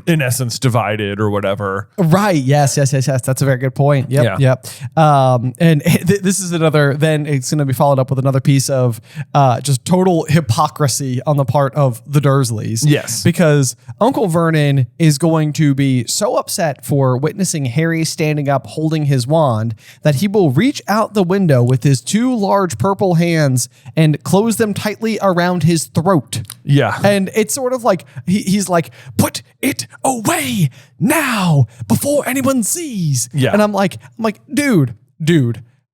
[SPEAKER 1] essence divided or whatever?
[SPEAKER 2] Right. Yes. That's a very good point. Yep.
[SPEAKER 1] Yeah.
[SPEAKER 2] And this is another, then it's going to be followed up with another piece of just total hypocrisy on the part of the Dursleys.
[SPEAKER 1] Yes.
[SPEAKER 2] Because Uncle Vernon is going to be so upset for witnessing Harry standing up holding his wand that he will reach out the window with his 2 large purple hands and close them tightly around his throat.
[SPEAKER 1] Yeah.
[SPEAKER 2] And it's sort of like, he's like, put it away now before anyone sees.
[SPEAKER 1] Yeah.
[SPEAKER 2] And I'm like, dude,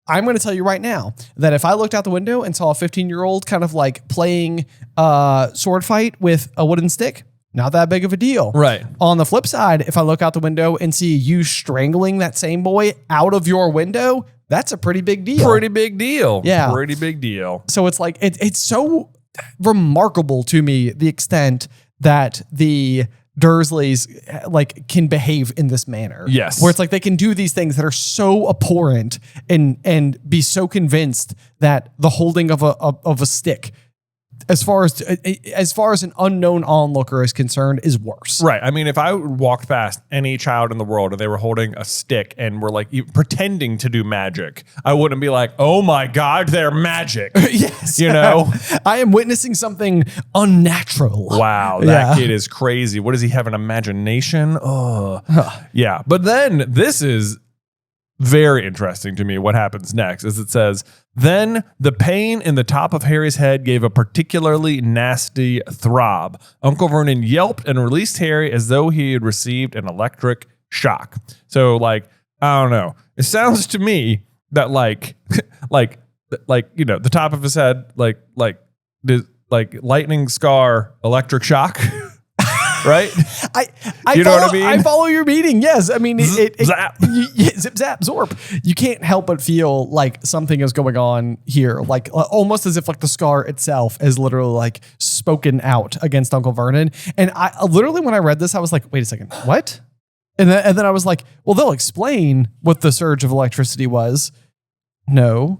[SPEAKER 2] I'm going to tell you right now that if I looked out the window and saw a 15-year-old kind of like playing sword fight with a wooden stick, not that big of a deal.
[SPEAKER 1] Right.
[SPEAKER 2] On the flip side, if I look out the window and see you strangling that same boy out of your window, that's a pretty big deal.
[SPEAKER 1] Pretty big deal.
[SPEAKER 2] Yeah.
[SPEAKER 1] Pretty big deal.
[SPEAKER 2] So it's like, it's so remarkable to me, the extent that the Dursleys like can behave in this manner.
[SPEAKER 1] Yes.
[SPEAKER 2] Where it's like they can do these things that are so abhorrent and be so convinced that the holding of a stick, as far as an unknown onlooker is concerned, is worse.
[SPEAKER 1] Right. I mean, if I walked past any child in the world and they were holding a stick and were like pretending to do magic, I wouldn't be like, oh my God, they're magic.
[SPEAKER 2] Yes. I am witnessing something unnatural.
[SPEAKER 1] Wow. That kid is crazy. What does he have, an imagination? Oh, yeah. But then this is very interesting to me. What happens next is it says, then the pain in the top of Harry's head gave a particularly nasty throb. Uncle Vernon yelped and released Harry as though he had received an electric shock. So like, I don't know. It sounds to me that like the top of his head, like lightning scar, electric shock. Right?
[SPEAKER 2] I
[SPEAKER 1] know what I mean?
[SPEAKER 2] I follow your meaning. Yes. I mean,
[SPEAKER 1] Zap.
[SPEAKER 2] Zip, zap, zorp. You can't help but feel like something is going on here. Like almost as if like the scar itself is literally like spoken out against Uncle Vernon. And I literally, when I read this, I was like, wait a second, what? And then I was like, well, they'll explain what the surge of electricity was. No.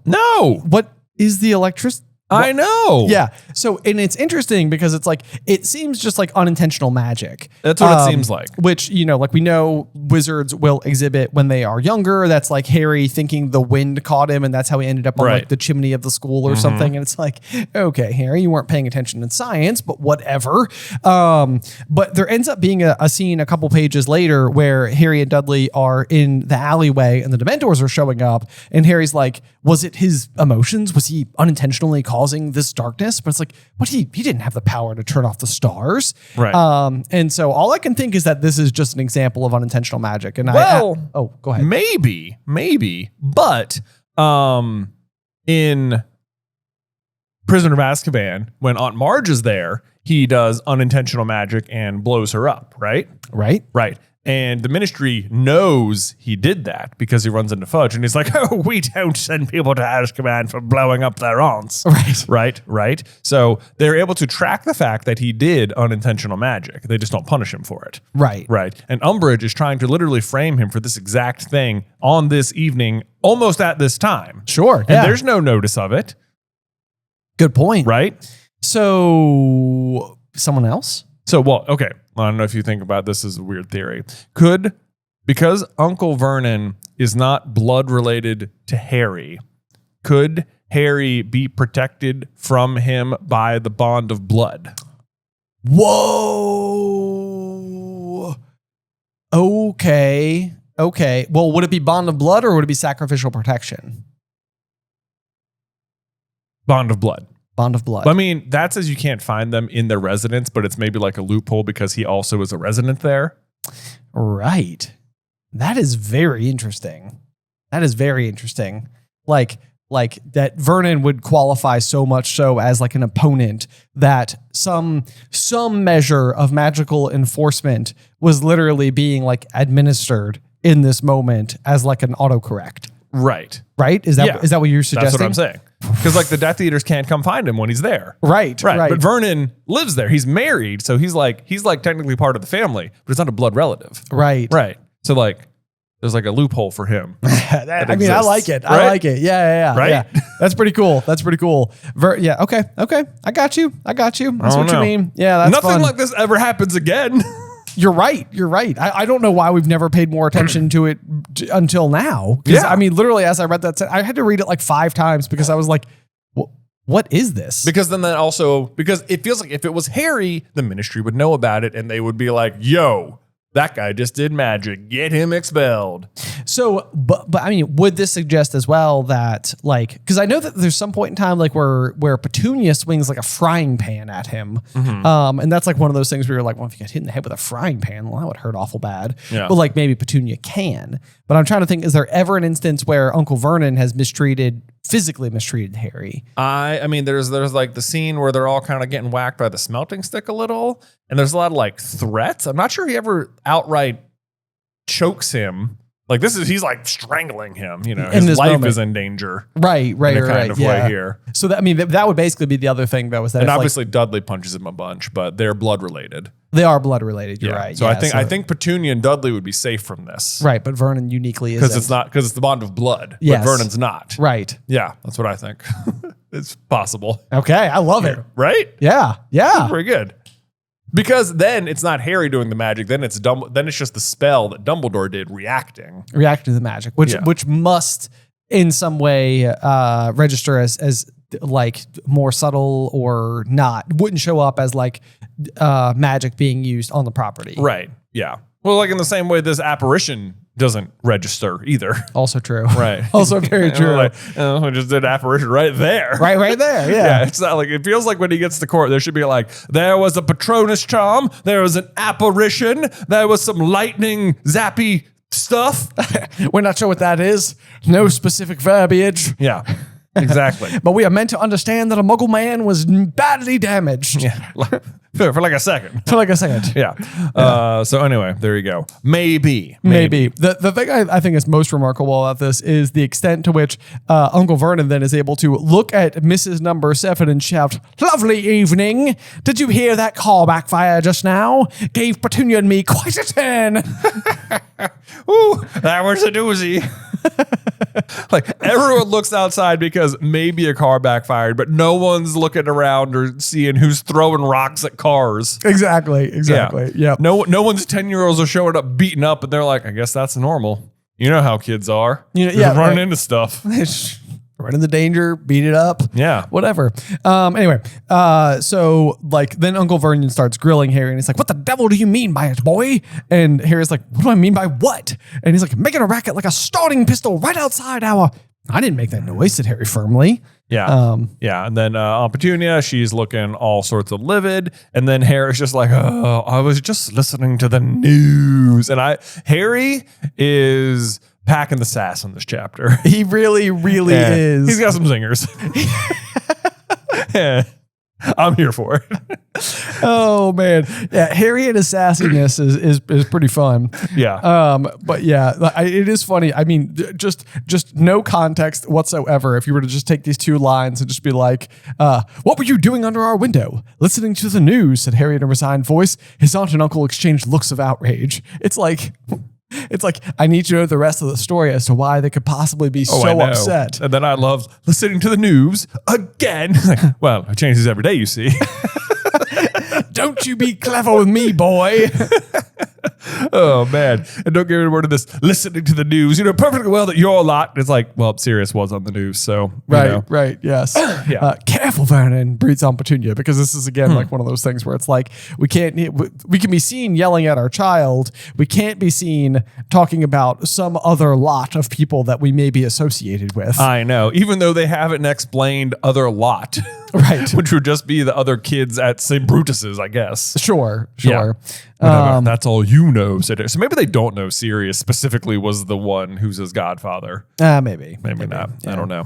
[SPEAKER 2] What is the electricity?
[SPEAKER 1] I know.
[SPEAKER 2] Yeah. So, and it's interesting because it's like, it seems just like unintentional magic.
[SPEAKER 1] That's what it seems like.
[SPEAKER 2] Which, like we know wizards will exhibit when they are younger. That's like Harry thinking the wind caught him and that's how he ended up on like the chimney of the school or something. And it's like, okay, Harry, you weren't paying attention in science, but whatever. But there ends up being a scene a couple pages later where Harry and Dudley are in the alleyway and the Dementors are showing up. And Harry's like, was it his emotions? Was he unintentionally causing this darkness? But it's like, but he didn't have the power to turn off the stars.
[SPEAKER 1] Right.
[SPEAKER 2] And so all I can think is that this is just an example of unintentional magic. And go ahead.
[SPEAKER 1] Maybe, but in Prisoner of Azkaban, when Aunt Marge is there, he does unintentional magic and blows her up, right? Right. And the Ministry knows he did that because he runs into Fudge and he's like, oh, we don't send people to Azkaban for blowing up their aunts. Right. So they're able to track the fact that he did unintentional magic. They just don't punish him for it.
[SPEAKER 2] Right.
[SPEAKER 1] And Umbridge is trying to literally frame him for this exact thing on this evening, almost at this time.
[SPEAKER 2] Sure.
[SPEAKER 1] And there's no notice of it.
[SPEAKER 2] Good point.
[SPEAKER 1] Right.
[SPEAKER 2] So someone else?
[SPEAKER 1] So, well, okay. I don't know if you think about this as a weird theory. Because Uncle Vernon is not blood related to Harry, could Harry be protected from him by the bond of blood?
[SPEAKER 2] Whoa. Okay. Well, would it be bond of blood or would it be sacrificial protection?
[SPEAKER 1] Bond of blood.
[SPEAKER 2] Bond of blood.
[SPEAKER 1] I mean, that says you can't find them in their residence, but it's maybe like a loophole because he also is a resident there.
[SPEAKER 2] Right. That is very interesting. Like that Vernon would qualify so much so as like an opponent that some measure of magical enforcement was literally being like administered in this moment as like an autocorrect.
[SPEAKER 1] Right.
[SPEAKER 2] Is that what you're suggesting?
[SPEAKER 1] That's what I'm saying. Because like the Death Eaters can't come find him when he's there.
[SPEAKER 2] Right.
[SPEAKER 1] But Vernon lives there. He's married, so he's like technically part of the family, but it's not a blood relative.
[SPEAKER 2] Right.
[SPEAKER 1] So like, there's like a loophole for him.
[SPEAKER 2] I mean, I like it.
[SPEAKER 1] Right?
[SPEAKER 2] I like it. Yeah.
[SPEAKER 1] Right?
[SPEAKER 2] Yeah. That's pretty cool. Yeah. Okay. I got you. That's what you mean. Yeah. That's
[SPEAKER 1] Nothing
[SPEAKER 2] fun.
[SPEAKER 1] like this ever happens again.
[SPEAKER 2] You're right. I don't know why we've never paid more attention to it until now.
[SPEAKER 1] Yeah.
[SPEAKER 2] I mean, literally, as I read that, I had to read it like 5 times because I was like, what is this?
[SPEAKER 1] Because it feels like if it was Harry, the ministry would know about it and they would be like, yo, that guy just did magic. Get him expelled.
[SPEAKER 2] So, but I mean, would this suggest as well that like, because I know that there's some point in time like where Petunia swings like a frying pan at him, and that's like one of those things where you're like, well, if you got hit in the head with a frying pan, well, that would hurt awful bad.
[SPEAKER 1] Yeah.
[SPEAKER 2] But like maybe Petunia can. But I'm trying to think: is there ever an instance where Uncle Vernon has physically mistreated Harry?
[SPEAKER 1] I mean, there's like the scene where they're all kind of getting whacked by the smelting stick a little, and there's a lot of like threats. I'm not sure he ever outright chokes him. Like he's like strangling him. You know, his life is in danger.
[SPEAKER 2] Right.
[SPEAKER 1] In a kind of way here.
[SPEAKER 2] So that, I mean, that would basically be the other thing that was that.
[SPEAKER 1] And obviously Dudley punches him a bunch, but they're blood related.
[SPEAKER 2] They are blood related. You're right.
[SPEAKER 1] So I think Petunia and Dudley would be safe from this.
[SPEAKER 2] Right, but Vernon uniquely is
[SPEAKER 1] because it's the bond of blood.
[SPEAKER 2] Yes.
[SPEAKER 1] But Vernon's not.
[SPEAKER 2] Right.
[SPEAKER 1] Yeah, that's what I think. It's possible.
[SPEAKER 2] Okay, I love it.
[SPEAKER 1] Right?
[SPEAKER 2] Yeah.
[SPEAKER 1] Very good. Because then it's not Harry doing the magic. Then it's just the spell that Dumbledore did reacting
[SPEAKER 2] to the magic, which must in some way register as like more subtle or not. Wouldn't show up as like magic being used on the property.
[SPEAKER 1] Right. Yeah. Well, like in the same way, this apparition doesn't register either.
[SPEAKER 2] Also true.
[SPEAKER 1] Right.
[SPEAKER 2] Also very true.
[SPEAKER 1] Like, we just did apparition right there.
[SPEAKER 2] Right there. Yeah.
[SPEAKER 1] It's not like, it feels like when he gets to court, there should be like, there was a Patronus charm, there was an apparition, there was some lightning zappy stuff.
[SPEAKER 2] We're not sure what that is. No specific verbiage.
[SPEAKER 1] Yeah. Exactly.
[SPEAKER 2] But we are meant to understand that a Muggle man was badly damaged.
[SPEAKER 1] Yeah. For like a second.
[SPEAKER 2] Yeah.
[SPEAKER 1] So anyway, there you go. Maybe.
[SPEAKER 2] The thing I think is most remarkable about this is the extent to which Uncle Vernon then is able to look at Mrs. Number 7 and shout, "Lovely evening. Did you hear that call backfire just now? Gave Petunia and me quite a turn."
[SPEAKER 1] Ooh, that was a doozy. Like everyone looks outside because maybe a car backfired, but no one's looking around or seeing who's throwing rocks at cars.
[SPEAKER 2] Exactly. Yeah.
[SPEAKER 1] No one's 10-year-olds are showing up beaten up, and they're like, I guess that's normal. You know how kids are. Running into stuff.
[SPEAKER 2] Run in the danger, beat it up.
[SPEAKER 1] Yeah.
[SPEAKER 2] Whatever. Anyway, so like then Uncle Vernon starts grilling Harry and he's like, "What the devil do you mean by it, boy?" And Harry's like, "What do I mean by what?" And he's like, "Making a racket like a starting pistol right outside our..." "I didn't make that noise," said Harry firmly.
[SPEAKER 1] Yeah. And then Aunt Petunia, she's looking all sorts of livid. And then Harry's just like, "Oh, I was just listening to the news." And Harry is packing the sass in this chapter.
[SPEAKER 2] He really is.
[SPEAKER 1] He's got some zingers. Yeah. I'm here for it.
[SPEAKER 2] Oh man, yeah. Harry and his sassiness is pretty fun.
[SPEAKER 1] Yeah.
[SPEAKER 2] But yeah, it is funny. I mean, just no context whatsoever. If you were to just take these 2 lines and just be like, "What were you doing under our window?" "Listening to the news," said Harry in a resigned voice. His aunt and uncle exchanged looks of outrage. It's like, I need to know the rest of the story as to why they could possibly be so upset.
[SPEAKER 1] And then I loved listening to the news again. Like, well, I change these every day, you see.
[SPEAKER 2] Don't you be clever with me, boy.
[SPEAKER 1] Oh, man. And don't get any word of this listening to the news. You know perfectly well that your lot. It's like, well, Sirius was on the news, so.
[SPEAKER 2] Right, yes.
[SPEAKER 1] Yeah.
[SPEAKER 2] Careful, Vernon, breathes on Petunia, because this is, again, like one of those things where it's like, we can be seen yelling at our child. We can't be seen talking about some other lot of people that we may be associated with.
[SPEAKER 1] I know. Even though they haven't explained other lot.
[SPEAKER 2] Right.
[SPEAKER 1] Which would just be the other kids at St. Brutus's, I guess.
[SPEAKER 2] Sure.
[SPEAKER 1] Yeah. That's all you know. So maybe they don't know Sirius specifically was the one who's his godfather.
[SPEAKER 2] Maybe
[SPEAKER 1] not.
[SPEAKER 2] Yeah.
[SPEAKER 1] I don't know.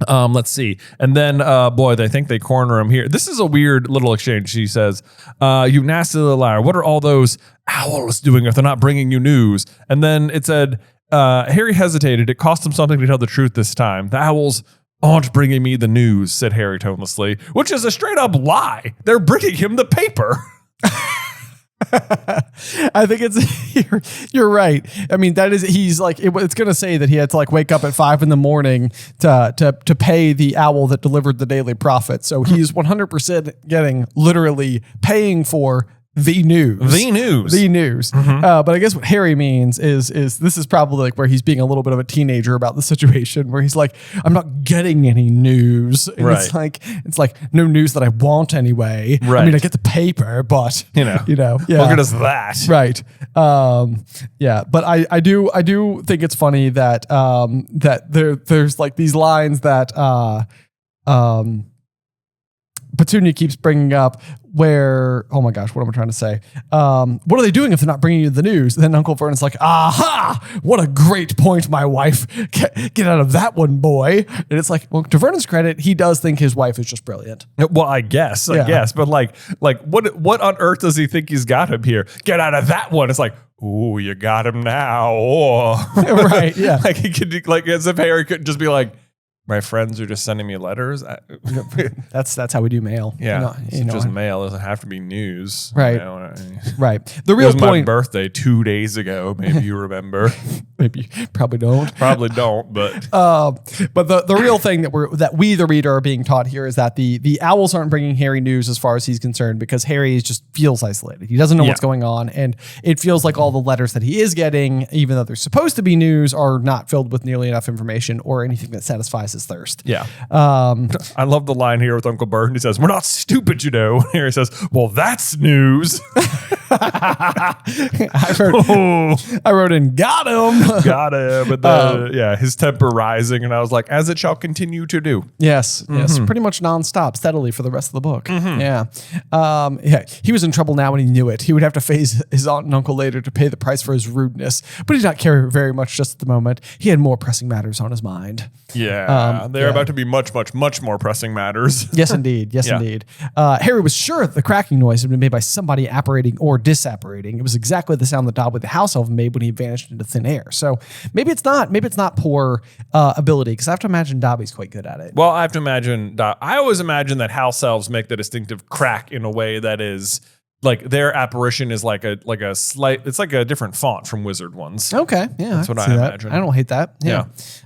[SPEAKER 1] Let's see. And then, boy, they think they corner him here. This is a weird little exchange. She says, "You nasty little liar. What are all those owls doing if they're not bringing you news?" And then it said, Harry hesitated. It cost him something to tell the truth this time. "The owls aren't bringing me the news," said Harry tonelessly, which is a straight up lie. They're bringing him the paper.
[SPEAKER 2] I think you're right. I mean, he's like, it's going to say that he had to like wake up at 5 a.m. to pay the owl that delivered the Daily Prophet. So he's 100% getting literally paying for the news. But I guess what Harry means is this is probably like where he's being a little bit of a teenager about the situation, where he's like, I'm not getting any news. And it's like no news that I want anyway. Right. I mean, I get the paper, but yeah.
[SPEAKER 1] Look at us that.
[SPEAKER 2] Right. Yeah. But I do think it's funny that there's like these lines that Petunia keeps bringing up where, oh my gosh, what am I trying to say? What are they doing if they're not bringing you the news? And then Uncle Vernon's like, aha, what a great point, my wife. Get out of that one, boy. And it's like, well, to Vernon's credit, he does think his wife is just brilliant.
[SPEAKER 1] Well, I guess. But like what on earth does he think he's got him here? Get out of that one. It's like, ooh, you got him now. Oh.
[SPEAKER 2] Right, yeah.
[SPEAKER 1] Like he could, like, as if Harry could just be like, my friends are just sending me letters.
[SPEAKER 2] That's how we do mail.
[SPEAKER 1] Yeah, it's just mail. It doesn't have to be news.
[SPEAKER 2] Right. Right. The real point.
[SPEAKER 1] My birthday 2 days ago. Maybe you remember.
[SPEAKER 2] Maybe probably don't.
[SPEAKER 1] Probably don't. But
[SPEAKER 2] the real thing that we the reader are being taught here is that the owls aren't bringing Harry news as far as he's concerned, because Harry just feels isolated. He doesn't know what's going on, and it feels like all the letters that he is getting, even though they're supposed to be news, are not filled with nearly enough information or anything that satisfies his thirst.
[SPEAKER 1] Yeah. I love the line here with Uncle Bert. He says, we're not stupid, you know. And Harry says, well, that's news.
[SPEAKER 2] I wrote in, got him.
[SPEAKER 1] Got him. But his temper rising. And I was like, as it shall continue to do.
[SPEAKER 2] Yes. Yes. Pretty much nonstop, steadily for the rest of the book. Yeah. He was in trouble now and he knew it. He would have to face his aunt and uncle later to pay the price for his rudeness, but he did not care very much just at the moment. He had more pressing matters on his mind.
[SPEAKER 1] Yeah. They're about to be much, much, much more pressing matters.
[SPEAKER 2] Yes, indeed. Yes, indeed. Harry was sure that the cracking noise had been made by somebody apparating or disapparating. It was exactly the sound that Dudley the house elf made when he vanished into thin air. So maybe it's not poor ability, because I have to imagine Dobby's quite good at it.
[SPEAKER 1] Well, I have to imagine, I always imagine that house elves make the distinctive crack in a way that is like their apparition is like a slight, it's like a different font from wizard ones.
[SPEAKER 2] Okay. Yeah.
[SPEAKER 1] That's what I imagine.
[SPEAKER 2] I don't hate that. Yeah.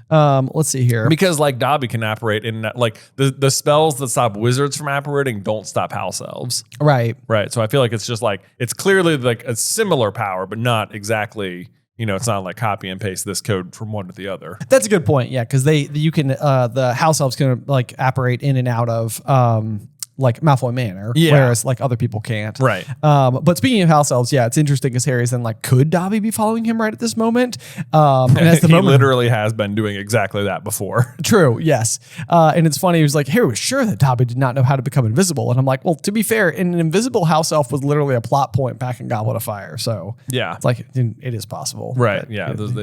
[SPEAKER 2] Let's see here.
[SPEAKER 1] Because like Dobby can apparate in like the spells that stop wizards from apparating don't stop house elves.
[SPEAKER 2] Right.
[SPEAKER 1] Right. So I feel like it's just like, it's clearly like a similar power, but not exactly, it's not like copy and paste this code from one to the other.
[SPEAKER 2] That's a good point. Yeah. Cause you can, the house elves can like apparate in and out of, like Malfoy Manor, whereas like other people can't.
[SPEAKER 1] Right.
[SPEAKER 2] But speaking of house elves, it's interesting because Harry's then like, could Dobby be following him right at this moment? And as the moment
[SPEAKER 1] literally has been doing exactly that before.
[SPEAKER 2] True. Yes. And it's funny. He was like, Harry was sure that Dobby did not know how to become invisible. And I'm like, well, to be fair, an invisible house elf was literally a plot point back in Goblet of Fire. So
[SPEAKER 1] yeah,
[SPEAKER 2] it's like, it is possible.
[SPEAKER 1] Right. Yeah. It was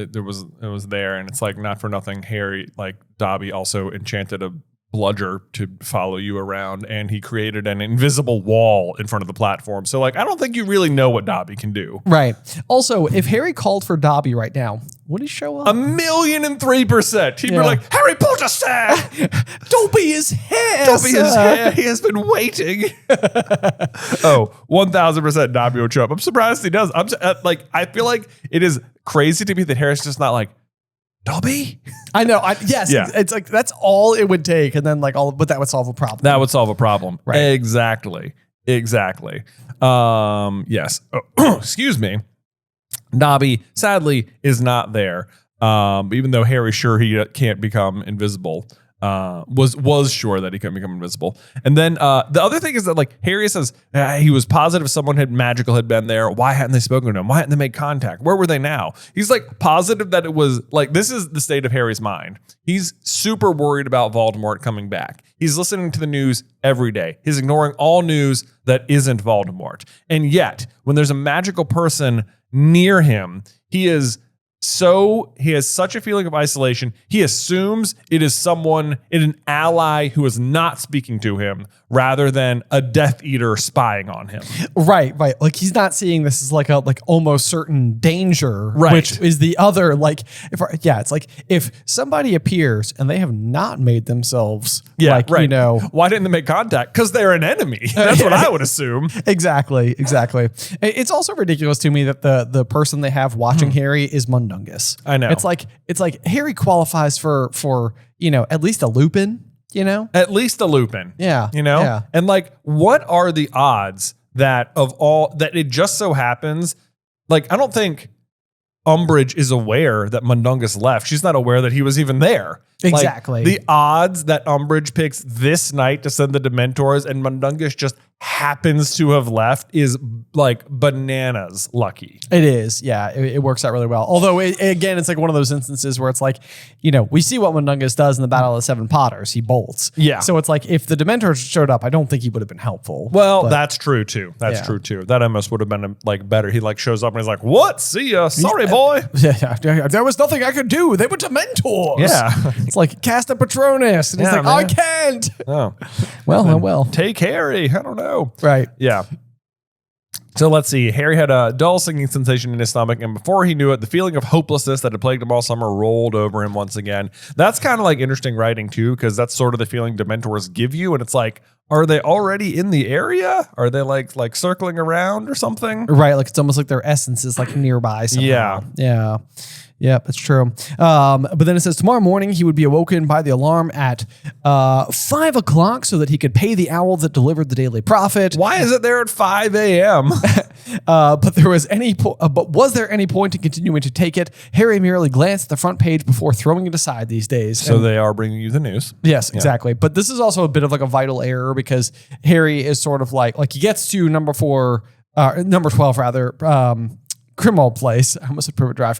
[SPEAKER 1] there. And it's like, not for nothing, Harry, like Dobby also enchanted a bludger to follow you around, and he created an invisible wall in front of the platform. So like, I don't think you really know what Dobby can do.
[SPEAKER 2] Right. Also, if Harry called for Dobby right now, would he show up?
[SPEAKER 1] 1,003%. He'd be like, Harry Potter, sir!
[SPEAKER 2] Dobby is here!
[SPEAKER 1] Dobby is here. He has been waiting. 1,000% Dobby would show up. I'm surprised he does. I feel like it is crazy to me that Harry's just not like, Dobby?
[SPEAKER 2] I know. Yes. Yeah. It's like, that's all it would take. And then but that would solve a problem.
[SPEAKER 1] That would solve a problem.
[SPEAKER 2] Right.
[SPEAKER 1] Exactly. Yes. Excuse me. Dobby, sadly, is not there. Even though Harry's sure he can't become invisible. Was sure that he couldn't become invisible. And then the other thing is that like Harry says he was positive someone had been there. Why hadn't they spoken to him? Why hadn't they made contact? Where were they now? He's like positive that it was like, this is the state of Harry's mind. He's super worried about Voldemort coming back. He's listening to the news every day. He's ignoring all news that isn't Voldemort. And yet when there's a magical person near him, he is he has such a feeling of isolation. He assumes it is an ally who is not speaking to him rather than a Death Eater spying on him.
[SPEAKER 2] Right. Like he's not seeing this as like almost certain danger,
[SPEAKER 1] right.
[SPEAKER 2] Which is the other, like, it's like if somebody appears and they have not made themselves, why
[SPEAKER 1] didn't they make contact? Because they're an enemy. That's what I would assume.
[SPEAKER 2] Exactly. It's also ridiculous to me that the person they have watching Harry is Mundungus.
[SPEAKER 1] I know.
[SPEAKER 2] It's like Harry qualifies for at least a Lupin.
[SPEAKER 1] At least a Lupin.
[SPEAKER 2] Yeah.
[SPEAKER 1] Yeah. And like, what are the odds that it just so happens? Like, I don't think Umbridge is aware that Mundungus left. She's not aware that he was even there.
[SPEAKER 2] Exactly.
[SPEAKER 1] Like, the odds that Umbridge picks this night to send the Dementors and Mundungus just happens to have left is like bananas lucky.
[SPEAKER 2] It is. Yeah, it works out really well. Although, again, it's like one of those instances where it's like, we see what Mundungus does in the Battle of the Seven Potters. He bolts.
[SPEAKER 1] Yeah.
[SPEAKER 2] So it's like if the Dementors showed up, I don't think he would have been helpful.
[SPEAKER 1] Well, that's true too. That's true too. That almost would have been like better. He like shows up and he's like, "What? See ya. Sorry, boy."
[SPEAKER 2] Yeah. There was nothing I could do. They were Dementors.
[SPEAKER 1] Yeah.
[SPEAKER 2] It's like cast a Patronus, and he's like, man. I can't.
[SPEAKER 1] Oh.
[SPEAKER 2] Well.
[SPEAKER 1] Take Harry. I don't know.
[SPEAKER 2] Right.
[SPEAKER 1] Yeah. So let's see. Harry had a dull sinking sensation in his stomach, and before he knew it, the feeling of hopelessness that had plagued him all summer rolled over him once again. That's kind of like interesting writing too, because that's sort of the feeling Dementors give you, and it's like, are they already in the area? Are they like circling around or something?
[SPEAKER 2] Right. Like it's almost like their essence is like nearby somehow. Yeah. Yeah, that's true. But then it says tomorrow morning he would be awoken by the alarm at 5 o'clock so that he could pay the owl that delivered the Daily Prophet.
[SPEAKER 1] Why is it there at 5 a.m.?
[SPEAKER 2] But was there any point in continuing to take it? Harry merely glanced at the front page before throwing it aside these days.
[SPEAKER 1] So they are bringing you the news.
[SPEAKER 2] Yes, exactly. But this is also a bit of like a vital error because Harry is sort of like he gets to number 12 rather. Grimmauld Place. I almost said Privet Drive.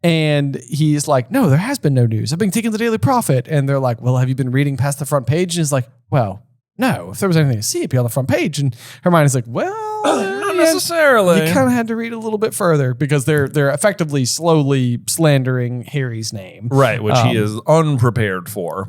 [SPEAKER 2] And he's like, no, there has been no news. I've been taking the Daily Prophet. And they're like, well, have you been reading past the front page? And he's like, well, no. If there was anything to see, it'd be on the front page. And Hermione's like, well,
[SPEAKER 1] not necessarily.
[SPEAKER 2] You kind of had to read a little bit further because they're effectively slowly slandering Harry's name.
[SPEAKER 1] Right, which he is unprepared for,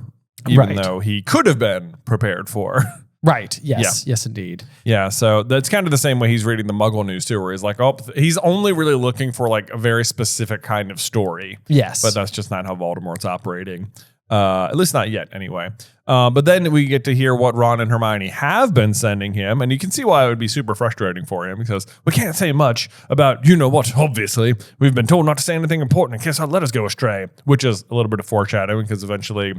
[SPEAKER 1] even though he could have been prepared for.
[SPEAKER 2] Right. Yes. Yeah. Yes, indeed.
[SPEAKER 1] Yeah. So that's kind of the same way he's reading the Muggle news too, where he's like, oh, he's only really looking for like a very specific kind of story.
[SPEAKER 2] Yes.
[SPEAKER 1] But that's just not how Voldemort's operating. At least not yet, anyway. But then we get to hear what Ron and Hermione have been sending him, and you can see why it would be super frustrating for him because we can't say much about what. Obviously, we've been told not to say anything important in case our letters go astray, which is a little bit of foreshadowing because eventually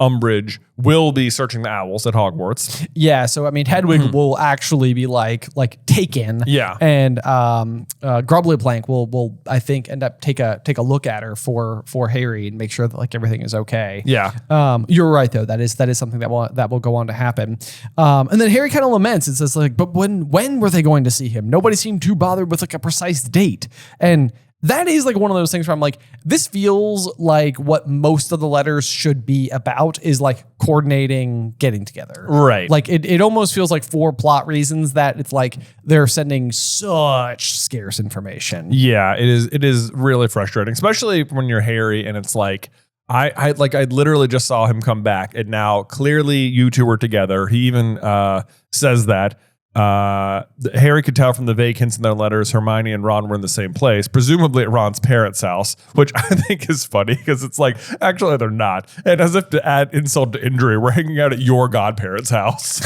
[SPEAKER 1] Umbridge will be searching the owls at Hogwarts.
[SPEAKER 2] Yeah, so I mean, Hedwig will actually be like taken.
[SPEAKER 1] Yeah,
[SPEAKER 2] and Grubbly Plank will I think end up take a look at her for Harry and make sure that like everything is okay.
[SPEAKER 1] Yeah,
[SPEAKER 2] you're right though. That is something that will go on to happen. And then Harry kind of laments. It says like, but when were they going to see him? Nobody seemed too bothered with like a precise date. And that is like one of those things where I'm like, this feels like what most of the letters should be about is like coordinating getting together.
[SPEAKER 1] Right.
[SPEAKER 2] Like it almost feels like for plot reasons that it's like they're sending such scarce information.
[SPEAKER 1] Yeah, it is really frustrating, especially when you're Harry and it's like, I literally just saw him come back and now clearly you two were together. He even says that. Harry could tell from the vague hints in their letters Hermione and Ron were in the same place, presumably at Ron's parents' house, which I think is funny because it's like, actually they're not. And as if to add insult to injury, we're hanging out at your godparents' house.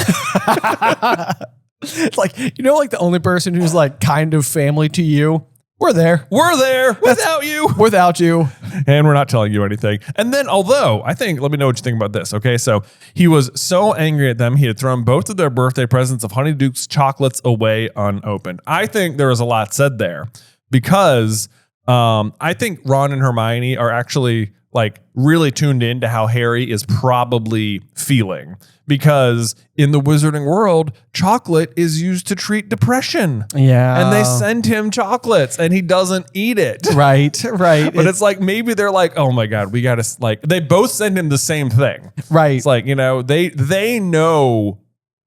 [SPEAKER 2] It's like, like the only person who's like kind of family to you. We're there without you.
[SPEAKER 1] And we're not telling you anything. And then, let me know what you think about this. Okay. So he was so angry at them. He had thrown both of their birthday presents of Honeyduke's chocolates away unopened. I think there was a lot said there because I think Ron and Hermione are actually like really tuned in to how Harry is probably feeling because in the wizarding world, chocolate is used to treat depression.
[SPEAKER 2] Yeah.
[SPEAKER 1] And they send him chocolates and he doesn't eat it.
[SPEAKER 2] Right.
[SPEAKER 1] But it's like, maybe they're like, oh my God, we got to like, they both send him the same thing.
[SPEAKER 2] Right.
[SPEAKER 1] It's like, they know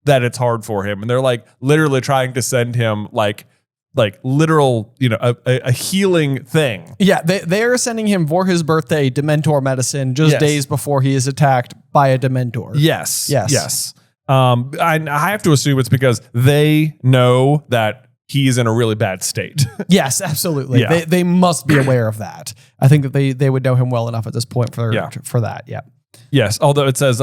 [SPEAKER 1] that it's hard for him and they're like literally trying to send him like like literal, a healing thing.
[SPEAKER 2] Yeah, they are sending him for his birthday Dementor medicine just days before he is attacked by a Dementor.
[SPEAKER 1] Yes. I have to assume it's because they know that he's in a really bad state.
[SPEAKER 2] Yes, absolutely.
[SPEAKER 1] Yeah.
[SPEAKER 2] They must be aware of that. I think that they would know him well enough at this point for that. Yeah.
[SPEAKER 1] Yes, although it says,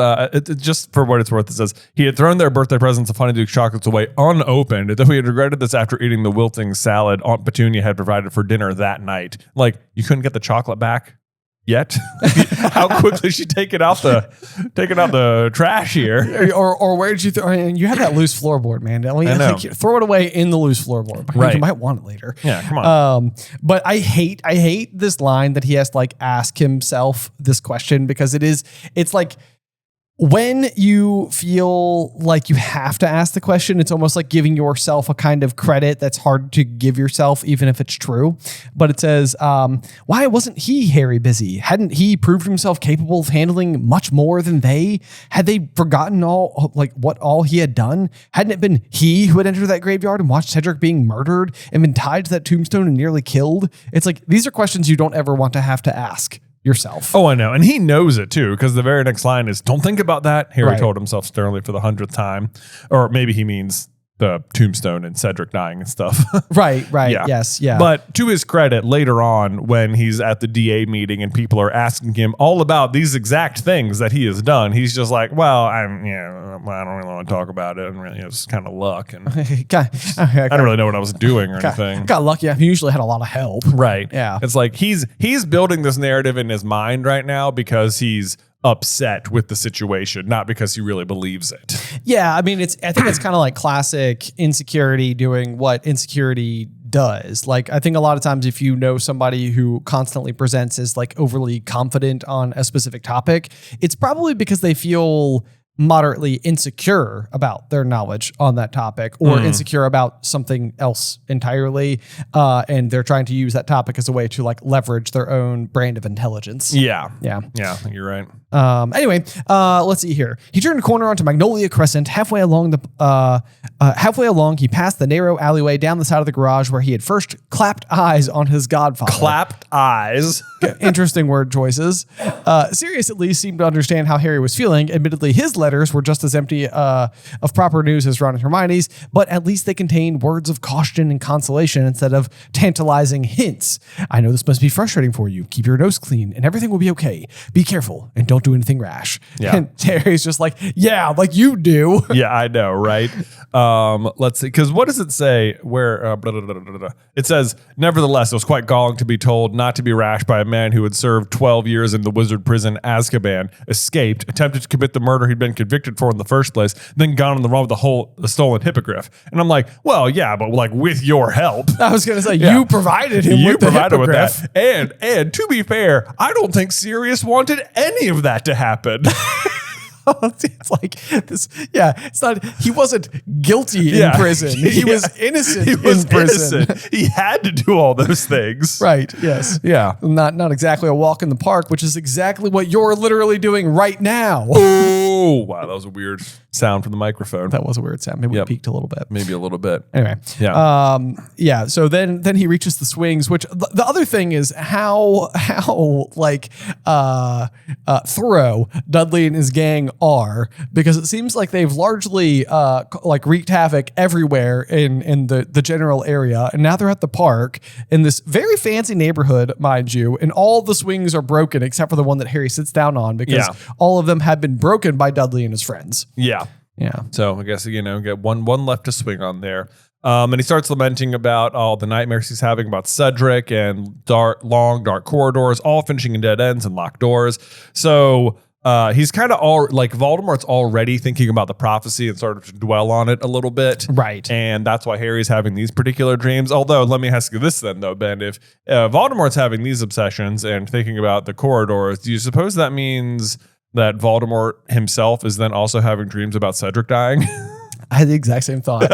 [SPEAKER 1] just for what it's worth, it says, he had thrown their birthday presents of Honeydew chocolates away unopened, though he had regretted this after eating the wilting salad Aunt Petunia had provided for dinner that night. Like, you couldn't get the chocolate back yet? How quickly she taking out the trash here?
[SPEAKER 2] Or where did you throw? You have that loose floorboard, man. I know. Throw it away in the loose floorboard.
[SPEAKER 1] Right.
[SPEAKER 2] You might want it later.
[SPEAKER 1] Yeah, come on.
[SPEAKER 2] But I hate this line that he has to like ask himself this question, because it's like, when you feel like you have to ask the question, it's almost like giving yourself a kind of credit that's hard to give yourself, even if it's true. But it says, why wasn't he Harry busy? Hadn't he proved himself capable of handling much more than they? Had they forgotten what all he had done? Hadn't it been he who had entered that graveyard and watched Cedric being murdered and been tied to that tombstone and nearly killed? It's like, these are questions you don't ever want to have to ask yourself.
[SPEAKER 1] Oh, I know. And he knows it too, because the very next line is, don't think about that. Harry told himself sternly for the 100th time. Or maybe he means the tombstone and Cedric dying and stuff.
[SPEAKER 2] Right.
[SPEAKER 1] Yeah.
[SPEAKER 2] Yes. Yeah.
[SPEAKER 1] But to his credit, later on, when he's at the DA meeting and people are asking him all about these exact things that he has done, he's just like, well, I don't really want to talk about it. And really, it's kind of luck. And I don't really know what I was doing or anything.
[SPEAKER 2] Got lucky. I usually had a lot of help.
[SPEAKER 1] Right.
[SPEAKER 2] Yeah.
[SPEAKER 1] It's like he's building this narrative in his mind right now because he's upset with the situation, not because he really believes it.
[SPEAKER 2] Yeah, I mean, I think it's kind of like classic insecurity doing what insecurity does. Like, I think a lot of times if you know somebody who constantly presents as like overly confident on a specific topic, it's probably because they feel moderately insecure about their knowledge on that topic, or insecure about something else entirely. And they're trying to use that topic as a way to like leverage their own brand of intelligence.
[SPEAKER 1] Yeah.
[SPEAKER 2] Yeah.
[SPEAKER 1] Yeah, I think you're right.
[SPEAKER 2] Anyway, let's see here. He turned a corner onto Magnolia Crescent. Halfway along, he passed the narrow alleyway down the side of the garage where he had first clapped eyes on his godfather.
[SPEAKER 1] Clapped eyes.
[SPEAKER 2] Interesting word choices. Sirius at least seemed to understand how Harry was feeling. Admittedly, his letters were just as empty of proper news as Ron and Hermione's, but at least they contained words of caution and consolation instead of tantalizing hints. I know this must be frustrating for you. Keep your nose clean and everything will be okay. Be careful and don't do anything rash.
[SPEAKER 1] Yeah.
[SPEAKER 2] And Harry's just like, yeah, like you do.
[SPEAKER 1] Yeah, I know, right? Let's see, because what does it say? Where it says, nevertheless, it was quite galling to be told not to be rash by a man who had served 12 years in the wizard prison Azkaban, escaped, attempted to commit the murder he'd been convicted for in the first place, then gone on the run with the stolen hippogriff. And I'm like, well, yeah, but like with your help.
[SPEAKER 2] I was going to say, you provided him with the hippogriff.
[SPEAKER 1] With that. And to be fair, I don't think Sirius wanted any of that to happen.
[SPEAKER 2] It's like this. Yeah, it's not. He wasn't guilty in prison. He was innocent.
[SPEAKER 1] He was
[SPEAKER 2] in prison.
[SPEAKER 1] innocent. He had to do all those things.
[SPEAKER 2] Right. Yes.
[SPEAKER 1] Yeah.
[SPEAKER 2] Not exactly a walk in the park, which is exactly what you're literally doing right now.
[SPEAKER 1] Oh wow, that was a weird sound from the microphone.
[SPEAKER 2] That was a weird sound. Maybe we peaked a little bit.
[SPEAKER 1] Maybe a little bit.
[SPEAKER 2] Anyway.
[SPEAKER 1] Yeah.
[SPEAKER 2] Yeah. So then he reaches the swings, which the other thing is how like thorough Dudley and his gang are, because it seems like they've largely like wreaked havoc everywhere in the general area, and now they're at the park in this very fancy neighborhood, mind you, and all the swings are broken except for the one that Harry sits down on, because all of them have been broken by Dudley and his friends.
[SPEAKER 1] Yeah. So I guess, get one left to swing on there. And he starts lamenting about all the nightmares he's having about Cedric and long dark corridors, all finishing in dead ends and locked doors. So he's kind of like Voldemort's already thinking about the prophecy and started to dwell on it a little bit.
[SPEAKER 2] Right.
[SPEAKER 1] And that's why Harry's having these particular dreams. Although, let me ask you this then, though, Ben, if Voldemort's having these obsessions and thinking about the corridors, do you suppose that means that Voldemort himself is then also having dreams about Cedric dying?
[SPEAKER 2] I had the exact same thought. And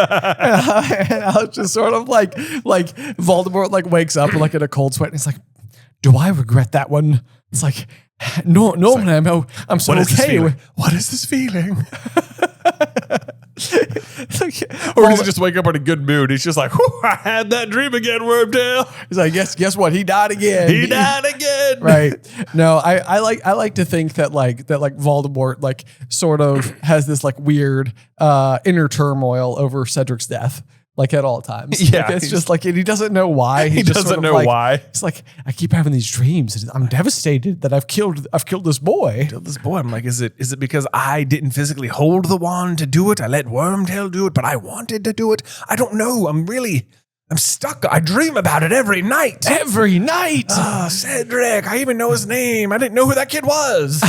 [SPEAKER 2] I was just sort of like Voldemort like wakes up like in a cold sweat and he's like, do I regret that one? It's like, no, I'm so okay.
[SPEAKER 1] What is this feeling? Or does he just wake up in a good mood? He's just like, whew, I had that dream again, Wormtail.
[SPEAKER 2] He's like, guess what? He died again.
[SPEAKER 1] He died again.
[SPEAKER 2] Right. No, I like to think that Voldemort like sort of has this like weird inner turmoil over Cedric's death. Like at all times.
[SPEAKER 1] Yeah.
[SPEAKER 2] Like, it's just like, and he doesn't know why.
[SPEAKER 1] He
[SPEAKER 2] just
[SPEAKER 1] doesn't
[SPEAKER 2] sort of
[SPEAKER 1] know
[SPEAKER 2] like,
[SPEAKER 1] why.
[SPEAKER 2] It's like, I keep having these dreams and I'm devastated that I've killed this boy.
[SPEAKER 1] This boy, I'm like, is it because I didn't physically hold the wand to do it? I let Wormtail do it, but I wanted to do it. I don't know. I'm stuck. I dream about it every night.
[SPEAKER 2] Every night.
[SPEAKER 1] Oh, Cedric. I even know his name. I didn't know who that kid was.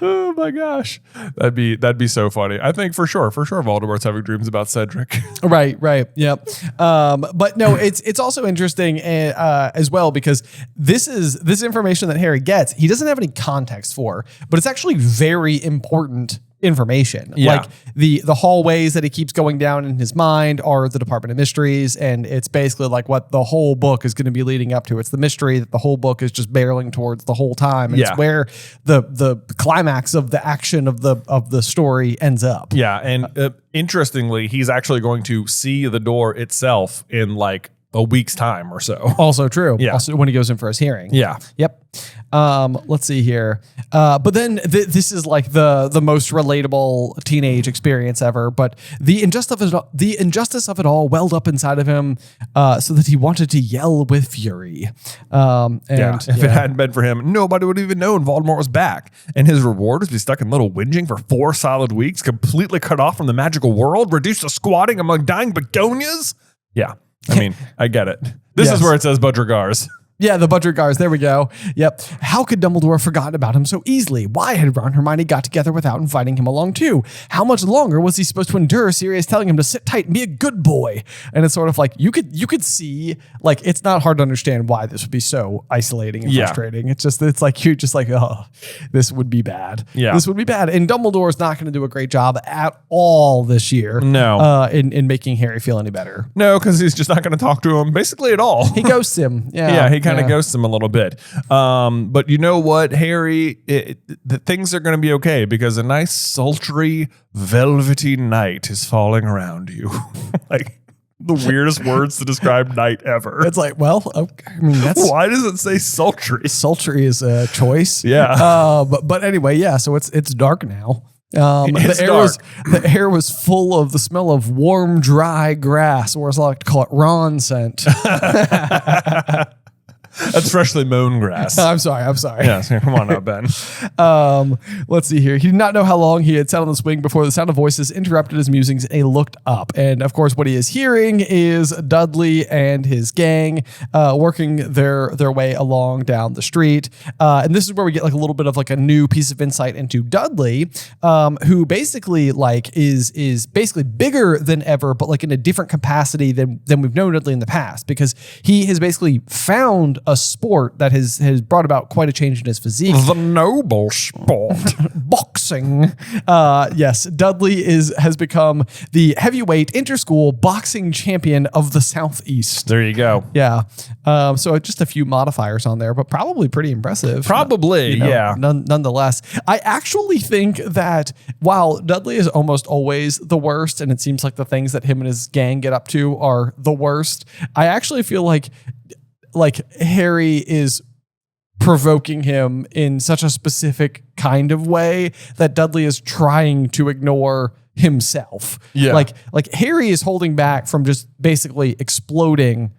[SPEAKER 1] Oh my gosh. That'd be so funny. I think for sure Voldemort's having dreams about Cedric.
[SPEAKER 2] Right. Yep. But no, it's also interesting as well because this information that Harry gets, he doesn't have any context for, but it's actually very important information.
[SPEAKER 1] Yeah.
[SPEAKER 2] Like the hallways that he keeps going down in his mind are the Department of Mysteries, and it's basically like what the whole book is going to be leading up to. It's the mystery that the whole book is just barreling towards the whole time. And it's where the climax of the action of the story ends up.
[SPEAKER 1] Yeah, and interestingly, he's actually going to see the door itself in like a week's time or so.
[SPEAKER 2] Also true.
[SPEAKER 1] Yeah.
[SPEAKER 2] Also when he goes in for his hearing.
[SPEAKER 1] Yeah.
[SPEAKER 2] Yep. Let's see here. But then this is like the most relatable teenage experience ever. But the injustice of it all welled up inside of him, so that he wanted to yell with fury.
[SPEAKER 1] If it hadn't been for him, nobody would have even known Voldemort was back. And his reward was to be stuck in little whinging for 4 solid weeks, completely cut off from the magical world, reduced to squatting among dying begonias. Yeah. I mean, I get it. This is where it says Budrigars.
[SPEAKER 2] Yeah, the Budrigars. There we go. Yep. How could Dumbledore have forgotten about him so easily? Why had Ron and Hermione got together without inviting him along too? How much longer was he supposed to endure Sirius telling him to sit tight and be a good boy? And it's sort of like you could see, like, it's not hard to understand why this would be so isolating and frustrating. It's like you're just like, oh, this would be bad.
[SPEAKER 1] Yeah,
[SPEAKER 2] this would be bad. And Dumbledore's not going to do a great job at all this year.
[SPEAKER 1] No,
[SPEAKER 2] in making Harry feel any better.
[SPEAKER 1] No, because he's just not going to talk to him basically at all.
[SPEAKER 2] He ghosts him.
[SPEAKER 1] Yeah, he kind of ghosts him a little bit. But you know what, Harry, the things are going to be okay because a nice sultry velvety night is falling around you. Like the weirdest words to describe night ever.
[SPEAKER 2] It's like, well, okay, I mean,
[SPEAKER 1] why does it say sultry?
[SPEAKER 2] Sultry is a choice.
[SPEAKER 1] Yeah.
[SPEAKER 2] But anyway, yeah. So it's dark now. The air was full of the smell of warm, dry grass, or as I like to call it, Ron scent.
[SPEAKER 1] That's freshly mown grass.
[SPEAKER 2] I'm sorry.
[SPEAKER 1] Yeah, come on now, Ben.
[SPEAKER 2] Let's see here. He did not know how long he had sat on the swing before the sound of voices interrupted his musings, and he looked up. And of course, what he is hearing is Dudley and his gang working their way along down the street. And this is where we get like a little bit of like a new piece of insight into Dudley, who basically like is basically bigger than ever, but like in a different capacity than we've known Dudley in the past, because he has basically found a sport that has brought about quite a change in his physique.
[SPEAKER 1] The noble sport.
[SPEAKER 2] Boxing. Yes, Dudley has become the heavyweight interschool boxing champion of the Southeast.
[SPEAKER 1] There you go.
[SPEAKER 2] Yeah. So just a few modifiers on there, but probably pretty impressive.
[SPEAKER 1] Probably, yeah.
[SPEAKER 2] Nonetheless, I actually think that while Dudley is almost always the worst, and it seems like the things that him and his gang get up to are the worst, I actually feel like Harry is provoking him in such a specific kind of way that Dudley is trying to ignore himself.
[SPEAKER 1] Yeah.
[SPEAKER 2] Like Harry is holding back from just basically exploding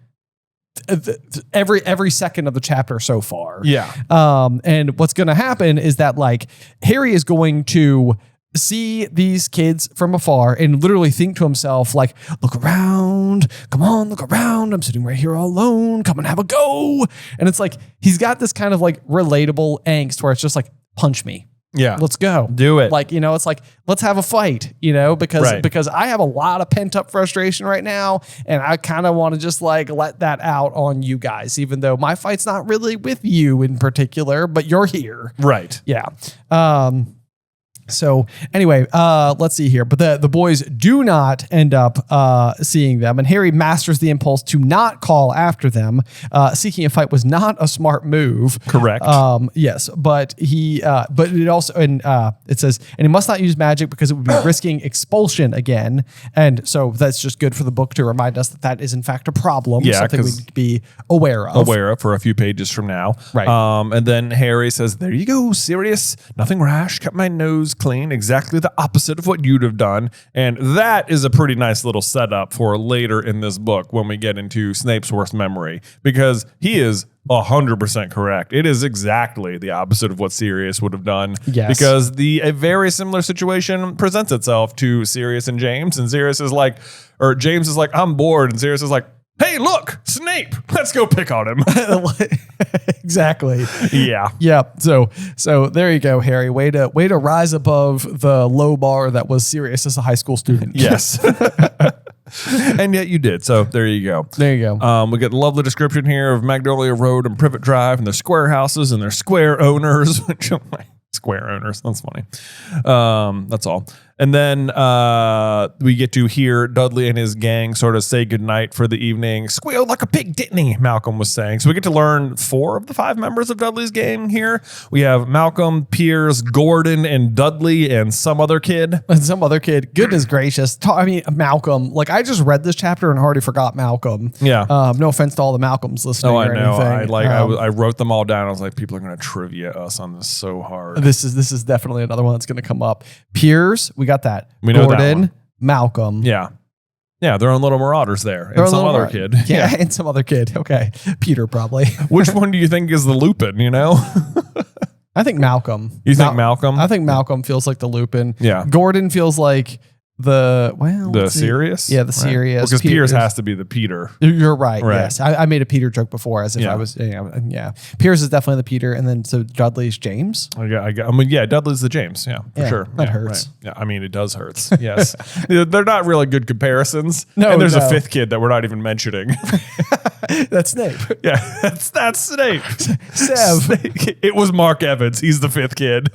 [SPEAKER 2] every second of the chapter so far.
[SPEAKER 1] Yeah.
[SPEAKER 2] And what's going to happen is that like Harry is going to see these kids from afar and literally think to himself, like, look around, come on, look around. I'm sitting right here all alone. Come and have a go. And it's like, he's got this kind of like relatable angst where it's just like, punch me.
[SPEAKER 1] Yeah.
[SPEAKER 2] Let's go.
[SPEAKER 1] Do it.
[SPEAKER 2] Like, it's like, let's have a fight, because I have a lot of pent up frustration right now. And I kind of want to just like let that out on you guys, even though my fight's not really with you in particular, but you're here.
[SPEAKER 1] Right.
[SPEAKER 2] Yeah. So anyway, let's see here. But the boys do not end up seeing them, and Harry masters the impulse to not call after them. Seeking a fight was not a smart move.
[SPEAKER 1] Correct.
[SPEAKER 2] Yes, but it also, and it says, and he must not use magic because it would be risking expulsion again. And so that's just good for the book to remind us that is in fact a problem.
[SPEAKER 1] Yeah,
[SPEAKER 2] something we need to be aware of.
[SPEAKER 1] For a few pages from now.
[SPEAKER 2] Right.
[SPEAKER 1] And then Harry says, there you go, Sirius. Nothing rash. Kept my nose clean. Exactly the opposite of what you'd have done. And that is a pretty nice little setup for later in this book when we get into Snape's worst memory, because he is 100% correct. It is exactly the opposite of what Sirius would have done.
[SPEAKER 2] Yes.
[SPEAKER 1] Because a very similar situation presents itself to Sirius and James. And James is like, I'm bored. And Sirius is like, hey, look, Snape, let's go pick on him.
[SPEAKER 2] Exactly.
[SPEAKER 1] Yeah.
[SPEAKER 2] Yeah. So there you go, Harry. Way to rise above the low bar that was Sirius as a high school student.
[SPEAKER 1] Yes. And yet you did. So there you go.
[SPEAKER 2] There you go.
[SPEAKER 1] We get a lovely description here of Magnolia Road and Privet Drive and their square houses and their square owners. Which I'm like, square owners. That's funny. That's all. And then we get to hear Dudley and his gang sort of say goodnight for the evening. Squealed like a pig, didn't he? Malcolm was saying. So we get to learn 4 of the 5 members of Dudley's gang here. We have Malcolm, Piers, Gordon, and Dudley, and some other kid.
[SPEAKER 2] And some other kid. Goodness gracious. Malcolm. Like, I just read this chapter and already forgot Malcolm.
[SPEAKER 1] Yeah.
[SPEAKER 2] No offense to all the Malcolms listening.
[SPEAKER 1] Oh, I
[SPEAKER 2] or
[SPEAKER 1] know.
[SPEAKER 2] anything.
[SPEAKER 1] I wrote them all down. I was like, people are going to trivia us on this so hard.
[SPEAKER 2] This is definitely another one that's going to come up. Piers, we got that.
[SPEAKER 1] We know
[SPEAKER 2] Gordon,
[SPEAKER 1] that one.
[SPEAKER 2] Malcolm.
[SPEAKER 1] Yeah. Yeah, their own little marauders there. And some other kid.
[SPEAKER 2] Yeah, and some other kid. Okay. Peter, probably.
[SPEAKER 1] Which one do you think is the Lupin, you know?
[SPEAKER 2] I think Malcolm.
[SPEAKER 1] You think Malcolm?
[SPEAKER 2] I think Malcolm feels like the Lupin.
[SPEAKER 1] Yeah.
[SPEAKER 2] Gordon feels like the
[SPEAKER 1] Sirius?
[SPEAKER 2] Yeah, the Sirius.
[SPEAKER 1] Because Piers has to be the Peter.
[SPEAKER 2] You're right. Yes. I made a Peter joke before as if I was, yeah. Piers is definitely the Peter. And then so Dudley's James.
[SPEAKER 1] Dudley's the James. Yeah, for sure.
[SPEAKER 2] That hurts.
[SPEAKER 1] Right. Yeah, I mean, it does hurt. Yes. They're not really good comparisons.
[SPEAKER 2] No,
[SPEAKER 1] and there's a 5th kid that we're not even mentioning.
[SPEAKER 2] That's Snape.
[SPEAKER 1] Yeah, that's Snape.
[SPEAKER 2] Sev.
[SPEAKER 1] It was Mark Evans. He's the 5th kid.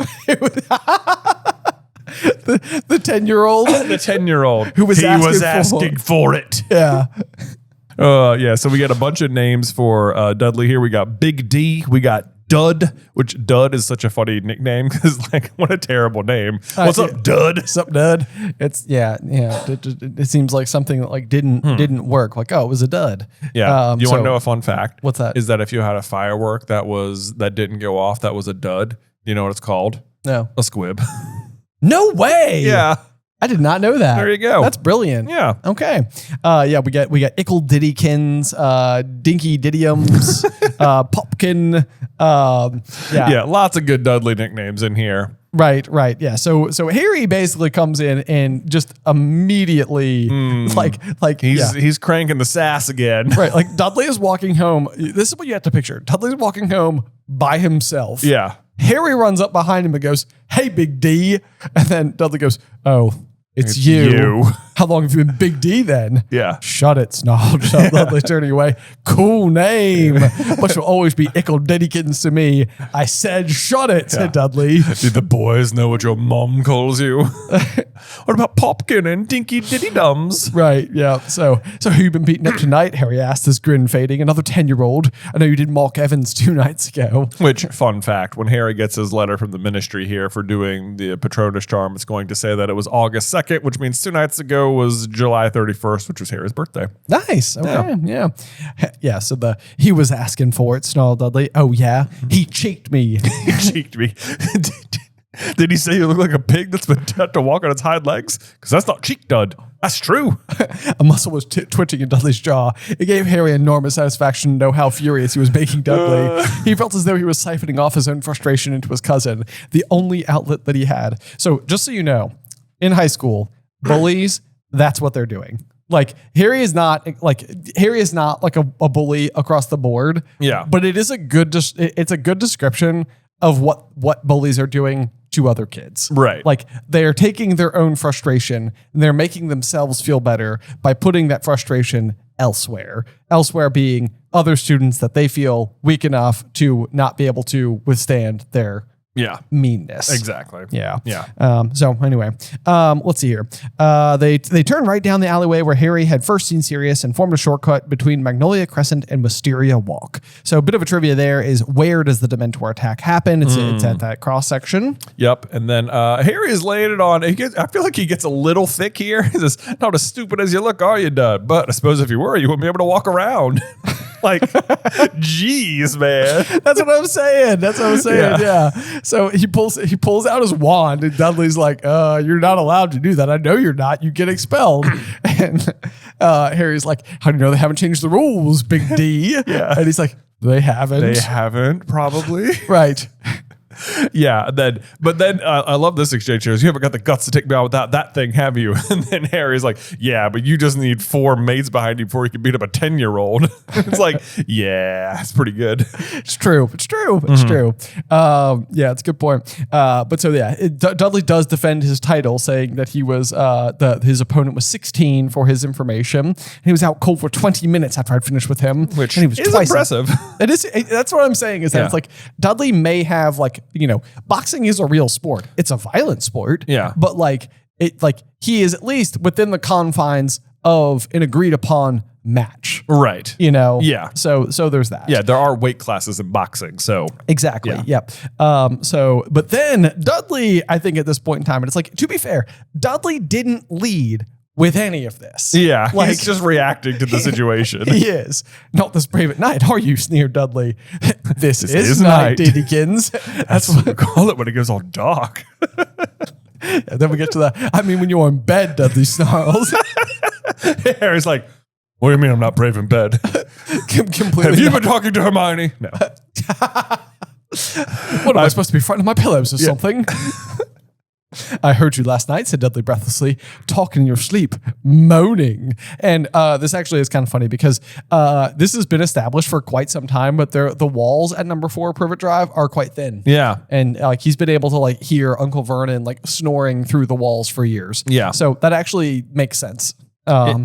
[SPEAKER 2] The 10-year-old?
[SPEAKER 1] The 10-year-old.
[SPEAKER 2] Who was
[SPEAKER 1] asking for it.
[SPEAKER 2] Yeah.
[SPEAKER 1] So we got a bunch of names for Dudley here. We got Big D. We got Dud, which Dud is such a funny nickname because, like, what a terrible name. What's up, Dud?
[SPEAKER 2] What's up, Dud? It's It seems like something that like didn't work. Like, oh, it was a dud.
[SPEAKER 1] Yeah. You want to know a fun fact?
[SPEAKER 2] What's that?
[SPEAKER 1] Is that if you had a firework that didn't go off, that was a dud. You know what it's called?
[SPEAKER 2] No.
[SPEAKER 1] A squib.
[SPEAKER 2] No way.
[SPEAKER 1] Yeah.
[SPEAKER 2] I did not know that.
[SPEAKER 1] There you go.
[SPEAKER 2] That's brilliant.
[SPEAKER 1] Yeah.
[SPEAKER 2] Okay. We got Ickle Diddykins, Dinky Didyums, Popkin.
[SPEAKER 1] Lots of good Dudley nicknames in here.
[SPEAKER 2] Right. Yeah. So Harry basically comes in and just immediately
[SPEAKER 1] he's cranking the sass again.
[SPEAKER 2] Right. Like Dudley is walking home. This is what you have to picture. Dudley's walking home by himself.
[SPEAKER 1] Yeah.
[SPEAKER 2] Harry runs up behind him and goes, "Hey, Big D." And then Dudley goes, "Oh, it's you. How long have you been Big D then?"
[SPEAKER 1] Yeah.
[SPEAKER 2] "Shut it," snarled Dudley, turning away. "Cool name, but you'll always be Ickle Diddykins to me." "I said shut it," said Dudley.
[SPEAKER 1] "Did the boys know what your mom calls you?" "What about Popkin and Dinky Diddy Dums?"
[SPEAKER 2] Right, yeah. So who you been beating up tonight? Harry asked, his grin fading. "Another 10-year-old. I know you did Mark Evans 2 nights ago."
[SPEAKER 1] Which, fun fact, when Harry gets his letter from the ministry here for doing the Patronus charm, it's going to say that it was August 2nd, which means 2 nights ago was July 31st, which was Harry's birthday.
[SPEAKER 2] Nice. Okay. Yeah. Yeah. So he was asking for it, snarled Dudley. "Oh yeah, he cheeked me."
[SPEAKER 1] He cheeked me. Did he say you look like a pig that's been taught to walk on its hind legs? Because that's not cheek, Dud. That's true.
[SPEAKER 2] A muscle was twitching in Dudley's jaw. It gave Harry enormous satisfaction to know how furious he was making Dudley. He felt as though he was siphoning off his own frustration into his cousin, the only outlet that he had. So just so you know, in high school, bullies, that's what they're doing. Like Harry is not like a bully across the board.
[SPEAKER 1] Yeah.
[SPEAKER 2] But it is it's a good description of what bullies are doing to other kids.
[SPEAKER 1] Right.
[SPEAKER 2] Like they are taking their own frustration and they're making themselves feel better by putting that frustration elsewhere. Elsewhere being other students that they feel weak enough to not be able to withstand their
[SPEAKER 1] Yeah.
[SPEAKER 2] meanness.
[SPEAKER 1] Exactly.
[SPEAKER 2] Yeah.
[SPEAKER 1] Yeah.
[SPEAKER 2] So anyway, let's see here. They turn right down the alleyway where Harry had first seen Sirius and formed a shortcut between Magnolia Crescent and Wisteria Walk. So a bit of a trivia there is, where does the Dementor attack happen? It's at that cross section.
[SPEAKER 1] Yep. And then Harry is laying it on. I feel like he gets a little thick here. He says, "Not as stupid as you look, are you, Dud? But I suppose if you were, you wouldn't be able to walk around." Like, geez, man.
[SPEAKER 2] That's what I'm saying. Yeah. So he pulls out his wand, and Dudley's like, "You're not allowed to do that. I know you're not. You get expelled." And Harry's like, "How do you know they haven't changed the rules, Big D?"
[SPEAKER 1] Yeah.
[SPEAKER 2] And he's like, "They haven't.
[SPEAKER 1] They haven't, probably."
[SPEAKER 2] Right.
[SPEAKER 1] Yeah. But then I love this exchange here. You haven't got the guts to take me out without that thing, have you? And then Harry's like, "Yeah, but you just need 4 mates behind you before you can beat up a 10-year-old. It's like, yeah, it's pretty good.
[SPEAKER 2] It's true. It's true. Yeah, it's a good point. But so yeah, Dudley does defend his title, saying that he was his opponent was 16 for his information. And he was out cold for 20 minutes after I'd finished with him,
[SPEAKER 1] Which
[SPEAKER 2] and he was
[SPEAKER 1] is
[SPEAKER 2] twice
[SPEAKER 1] impressive.
[SPEAKER 2] It is. That's what I'm saying. Is that
[SPEAKER 1] Yeah.
[SPEAKER 2] it's like Dudley may have, like, boxing is a real sport. It's a violent sport.
[SPEAKER 1] Yeah.
[SPEAKER 2] But he is at least within the confines of an agreed upon match.
[SPEAKER 1] Right. Yeah.
[SPEAKER 2] So there's that.
[SPEAKER 1] Yeah, there are weight classes in boxing, so
[SPEAKER 2] Exactly.
[SPEAKER 1] Yeah.
[SPEAKER 2] Yep. But then Dudley, I think at this point in time, and it's like, to be fair, Dudley didn't lead with any of this.
[SPEAKER 1] yeah,
[SPEAKER 2] Like,
[SPEAKER 1] he's just reacting to the situation.
[SPEAKER 2] he is. "Not this brave at night, are you?" sneered Dudley. This is
[SPEAKER 1] night.
[SPEAKER 2] night, Diddykins.
[SPEAKER 1] That's what we call it when it goes all dark.
[SPEAKER 2] And then we get to when you're in bed, Dudley snarls.
[SPEAKER 1] Harry's like, "What do you mean I'm not brave in bed?
[SPEAKER 2] Completely.
[SPEAKER 1] Have you been talking to Hermione?" No.
[SPEAKER 2] What am I supposed to be frightened of my pillows or something? "I heard you last night," said Dudley breathlessly, "talking in your sleep, moaning." And this actually is kind of funny because this has been established for quite some time, but the walls at number 4 Privet Drive are quite thin.
[SPEAKER 1] Yeah.
[SPEAKER 2] And he's been able to hear Uncle Vernon snoring through the walls for years.
[SPEAKER 1] Yeah.
[SPEAKER 2] So that actually makes sense.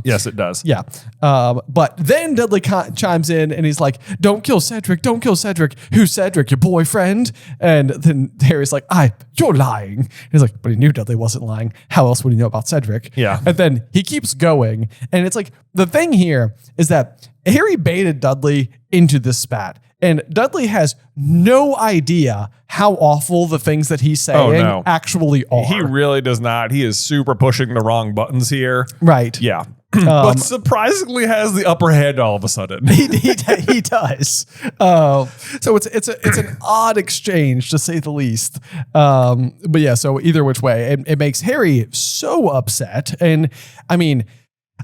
[SPEAKER 1] Yes, it does.
[SPEAKER 2] Yeah. But then Dudley chimes in and he's like, "Don't kill Cedric. Don't kill Cedric." "Who's Cedric? Your boyfriend?" And then Harry's like, "You're lying." And he's like, but he knew Dudley wasn't lying. How else would he know about Cedric?
[SPEAKER 1] Yeah.
[SPEAKER 2] And then he keeps going. And it's like, the thing here is that Harry baited Dudley into this spat. And Dudley has no idea how awful the things that he's saying actually are.
[SPEAKER 1] He really does not. He is super pushing the wrong buttons here.
[SPEAKER 2] Right.
[SPEAKER 1] Yeah. But surprisingly has the upper hand all of a sudden.
[SPEAKER 2] He does. So it's an odd exchange, to say the least. But yeah, so either which way, it makes Harry so upset. And I mean,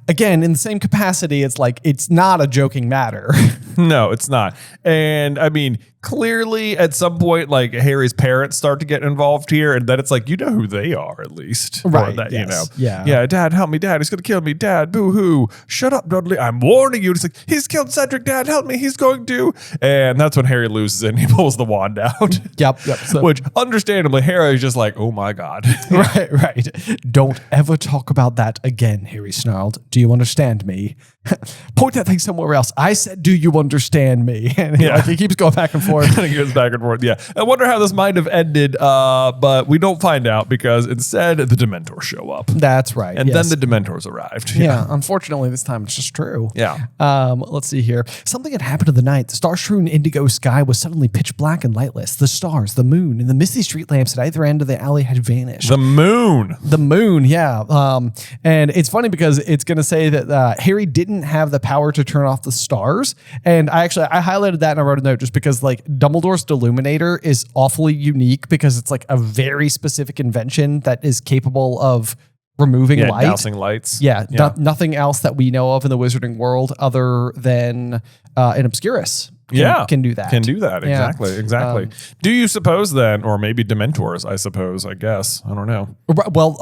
[SPEAKER 2] again, in the same capacity, it's like, it's not a joking matter.
[SPEAKER 1] No, it's not. And I mean, clearly at some point, Harry's parents start to get involved here, and then it's like, you know who they are, at least.
[SPEAKER 2] Right.
[SPEAKER 1] Or that,
[SPEAKER 2] Yes.
[SPEAKER 1] Yeah.
[SPEAKER 2] Yeah.
[SPEAKER 1] "Dad, help me. Dad, he's going to kill me. Dad, boo-hoo. Shut up, Dudley. I'm warning you." It's like, "He's killed Cedric. Dad, help me. He's going to." And that's when Harry loses it and he pulls the wand out.
[SPEAKER 2] Yep. So,
[SPEAKER 1] Which, understandably, Harry's just like, "Oh my God."
[SPEAKER 2] Right. "Don't ever talk about that again," Harry snarled. "Do you understand me?" "Point that thing somewhere else. I said, do you understand me?" And he keeps going back and forth.
[SPEAKER 1] And it goes back and forth. Yeah. I wonder how this might have ended, but we don't find out because instead the Dementors show up.
[SPEAKER 2] That's right.
[SPEAKER 1] And
[SPEAKER 2] yes.
[SPEAKER 1] then the Dementors arrived.
[SPEAKER 2] Yeah, unfortunately this time it's just true.
[SPEAKER 1] Yeah.
[SPEAKER 2] Let's see here. Something had happened in the night. The star-strewn indigo sky was suddenly pitch black and lightless. The stars, the moon, and the misty street lamps at either end of the alley had vanished.
[SPEAKER 1] The moon,
[SPEAKER 2] yeah. And it's funny because it's going to say that Harry didn't have the power to turn off the stars. And I highlighted that and I wrote a note just because Dumbledore's Deluminator is awfully unique because it's a very specific invention that is capable of removing light.
[SPEAKER 1] Dousing lights.
[SPEAKER 2] Yeah. Nothing else that we know of in the wizarding world other than an Obscurus can do that.
[SPEAKER 1] Can do that.
[SPEAKER 2] Yeah.
[SPEAKER 1] Exactly. Do you suppose then, or maybe Dementors, I guess. I don't know.
[SPEAKER 2] Well,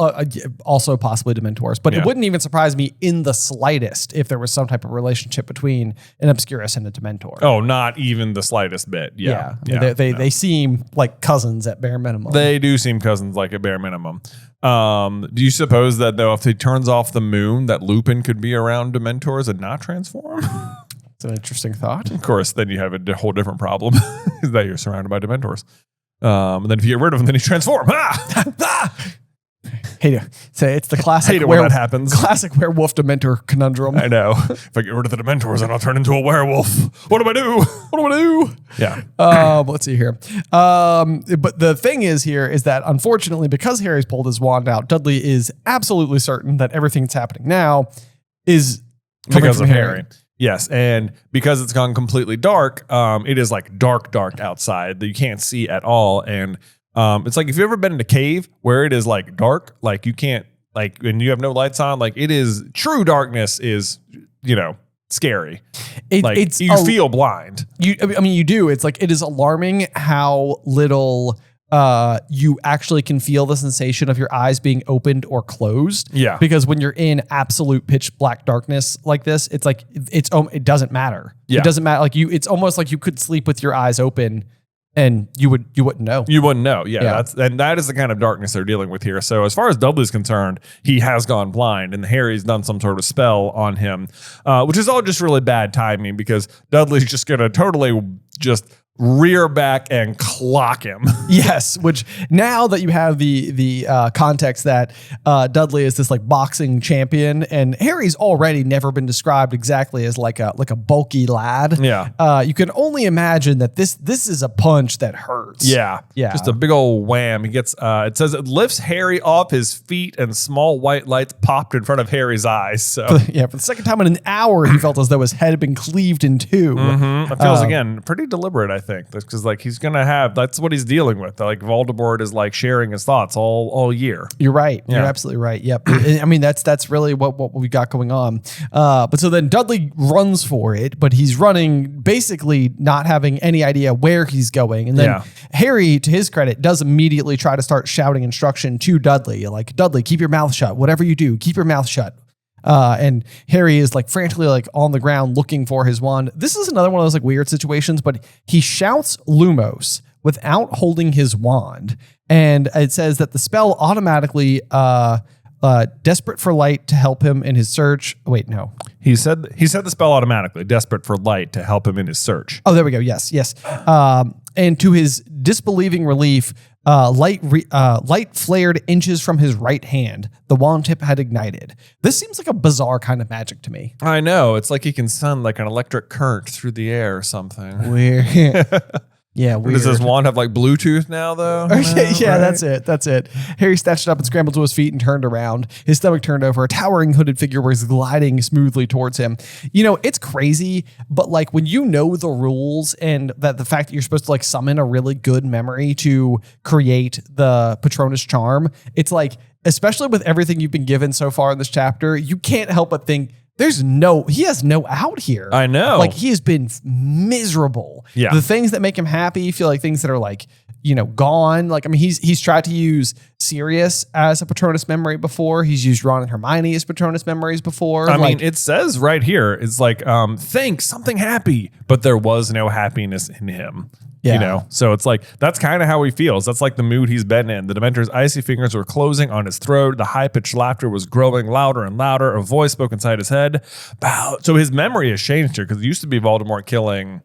[SPEAKER 2] also possibly Dementors, but it wouldn't even surprise me in the slightest if there was some type of relationship between an Obscurus and a Dementor.
[SPEAKER 1] Oh, not even the slightest bit. Yeah.
[SPEAKER 2] They seem like cousins at bare minimum.
[SPEAKER 1] They do seem cousins at bare minimum. Do you suppose that though, if he turns off the moon, that Lupin could be around Dementors and not transform?
[SPEAKER 2] It's an interesting thought.
[SPEAKER 1] Of course, then you have a whole different problem that you're surrounded by Dementors. And then if you get rid of him, then he transforms. Ah!
[SPEAKER 2] Hey, so it's the classic
[SPEAKER 1] Hate it when that happens.
[SPEAKER 2] Classic werewolf Dementor conundrum.
[SPEAKER 1] I know. If I get rid of the Dementors, then I'll turn into a werewolf. What do I do?
[SPEAKER 2] What do I do?
[SPEAKER 1] Yeah.
[SPEAKER 2] Let's see here. But the thing is that unfortunately, because Harry's pulled his wand out, Dudley is absolutely certain that everything that's happening now is coming
[SPEAKER 1] Because
[SPEAKER 2] from
[SPEAKER 1] of
[SPEAKER 2] Harry.
[SPEAKER 1] Harry. Yes, and because it's gone completely dark, it is like dark outside that you can't see at all. And it's like if you've ever been in a cave where it is like dark, like you can't, like when you have no lights on, like it is true darkness is, scary.
[SPEAKER 2] It's
[SPEAKER 1] you feel blind.
[SPEAKER 2] You do. It's like it is alarming how little you actually can feel the sensation of your eyes being opened or closed.
[SPEAKER 1] Yeah.
[SPEAKER 2] Because when you're in absolute pitch black darkness like this, it's like it doesn't matter.
[SPEAKER 1] Yeah.
[SPEAKER 2] It doesn't matter. Like it's almost like you could sleep with your eyes open and you wouldn't know.
[SPEAKER 1] You wouldn't know. Yeah. That is the kind of darkness they're dealing with here. So as far as Dudley's concerned, he has gone blind and Harry's done some sort of spell on him, which is all just really bad timing because Dudley's just going to totally just rear back and clock him.
[SPEAKER 2] Yes, which now that you have the context that Dudley is this like boxing champion and Harry's already never been described exactly as like a bulky lad.
[SPEAKER 1] Yeah.
[SPEAKER 2] You can only imagine that this is a punch that hurts.
[SPEAKER 1] Yeah. Just a big old wham. He gets it says it lifts Harry off his feet and small white lights popped in front of Harry's eyes. So
[SPEAKER 2] for the second time in an hour, he felt as though his head had been cleaved in two.
[SPEAKER 1] Mm-hmm. It feels again pretty deliberate, I think. Because like he's gonna have that's what he's dealing with. Like Voldemort is like sharing his thoughts all year.
[SPEAKER 2] You're right.
[SPEAKER 1] Yeah.
[SPEAKER 2] You're absolutely right. Yep. I mean that's really what we got going on. But so then Dudley runs for it, but he's running basically not having any idea where he's going. And then Harry, to his credit, does immediately try to start shouting instruction to Dudley, like Dudley, keep your mouth shut. Whatever you do, keep your mouth shut. And Harry is like frantically like on the ground looking for his wand. This is another one of those like weird situations, but he shouts Lumos without holding his wand. And it says that the spell automatically, desperate for light to help him in his search. Wait, no.
[SPEAKER 1] He said the spell automatically, desperate for light to help him in his search.
[SPEAKER 2] Oh, there we go. Yes. And to his disbelieving relief, light flared inches from his right hand. The wand tip had ignited. This seems like a bizarre kind of magic to me.
[SPEAKER 1] I know. It's like he can send like an electric current through the air or something.
[SPEAKER 2] Weird. Yeah, weird.
[SPEAKER 1] Does his wand have like Bluetooth now, though?
[SPEAKER 2] Yeah, right? That's it. Harry snatched up and scrambled to his feet and turned around. His stomach turned over. A towering hooded figure was gliding smoothly towards him. It's crazy, but like when you know the rules and that the fact that you're supposed to like summon a really good memory to create the Patronus charm, it's like, especially with everything you've been given so far in this chapter, you can't help but think, he has no out here.
[SPEAKER 1] I know.
[SPEAKER 2] Like he has been miserable.
[SPEAKER 1] Yeah.
[SPEAKER 2] The things that make him happy feel like things that are like, gone. Like, I mean, he's tried to use Sirius as a Patronus memory before. He's used Ron and Hermione as Patronus memories before.
[SPEAKER 1] I mean, it says right here, it's like, think something happy, but there was no happiness in him.
[SPEAKER 2] Yeah.
[SPEAKER 1] So it's like, that's kind of how he feels. That's like the mood he's been in. The Dementor's icy fingers were closing on his throat. The high-pitched laughter was growing louder and louder. A voice spoke inside his head. So his memory has changed here because it used to be Voldemort killing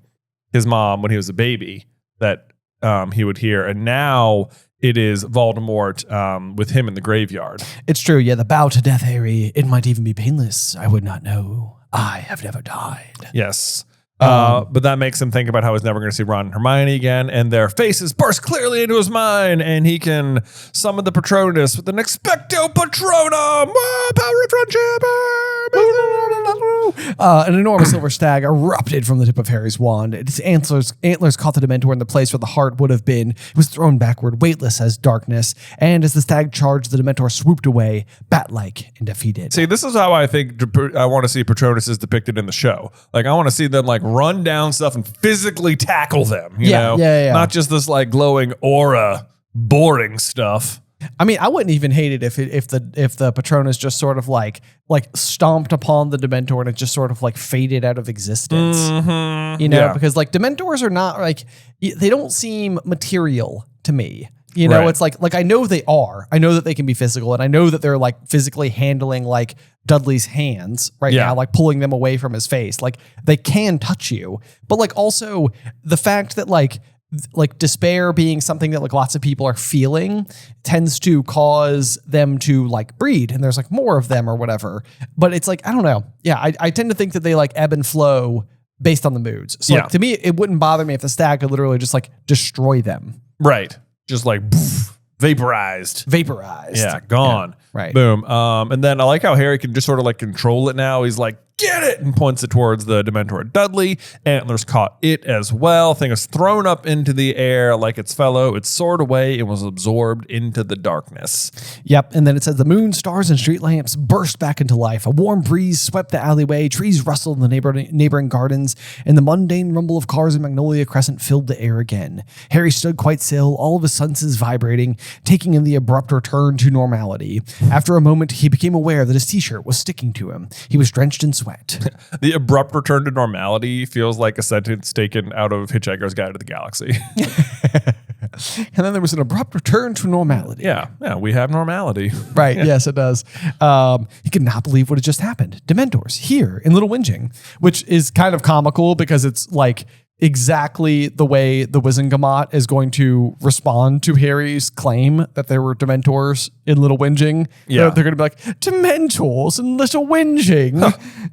[SPEAKER 1] his mom when he was a baby that he would hear. And now it is Voldemort with him in the graveyard.
[SPEAKER 2] It's true. Yeah, the bow to death, Harry. It might even be painless. I would not know. I have never died.
[SPEAKER 1] Yes. But that makes him think about how he's never going to see Ron and Hermione again, and their faces burst clearly into his mind, and he can summon the Patronus with an Expecto Patronum! Power of friendship!
[SPEAKER 2] An enormous silver stag erupted from the tip of Harry's wand. Its antlers caught the Dementor in the place where the heart would have been. It was thrown backward, weightless as darkness, and as the stag charged, the Dementor swooped away, bat-like and defeated.
[SPEAKER 1] See, this is how I think I want to see Patronus is depicted in the show. Like, I want to see them, like, run down stuff and physically tackle them, you know?
[SPEAKER 2] Yeah.
[SPEAKER 1] Not just this, like, glowing aura, boring stuff.
[SPEAKER 2] I mean, I wouldn't even hate it if the Patronus just sort of like stomped upon the Dementor and it just sort of like faded out of existence.
[SPEAKER 1] Mm-hmm.
[SPEAKER 2] Because like Dementors are not like, they don't seem material to me.
[SPEAKER 1] Right.
[SPEAKER 2] It's like I know they are. I know that they can be physical, and I know that they're like physically handling like Dudley's hands right now, like pulling them away from his face. Like they can touch you, but like also the fact that like like despair being something that like lots of people are feeling tends to cause them to like breed, and there's like more of them or whatever. But it's like, I don't know. Yeah. I tend to think that they like ebb and flow based on the moods. So like, to me, it wouldn't bother me if the stag could literally just like destroy them.
[SPEAKER 1] Right. Just like poof, vaporized. Yeah. Gone.
[SPEAKER 2] Yeah, right.
[SPEAKER 1] Boom. And then I like how Harry can just sort of like control it now. He's like, get it, and points it towards the Dementor Dudley. Antlers caught it as well. Thing is thrown up into the air like its fellow. It soared away and was absorbed into the darkness.
[SPEAKER 2] Yep. And then it says the moon, stars, and street lamps burst back into life. A warm breeze swept the alleyway. Trees rustled in the neighboring gardens, and the mundane rumble of cars in Magnolia Crescent filled the air again. Harry stood quite still, all of his senses vibrating, taking in the abrupt return to normality. After a moment, he became aware that his t-shirt was sticking to him. He was drenched in sweat.
[SPEAKER 1] The abrupt return to normality feels like a sentence taken out of Hitchhiker's Guide to the Galaxy.
[SPEAKER 2] And then there was an abrupt return to normality.
[SPEAKER 1] Yeah, we have normality.
[SPEAKER 2] Right, yes, it does. He could not believe what had just happened. Dementors here in Little Whinging, which is kind of comical because it's like exactly the way the Wizengamot is going to respond to Harry's claim that there were Dementors in Little Whinging.
[SPEAKER 1] Yeah.
[SPEAKER 2] They're going to be like, Dementors in Little Whinging?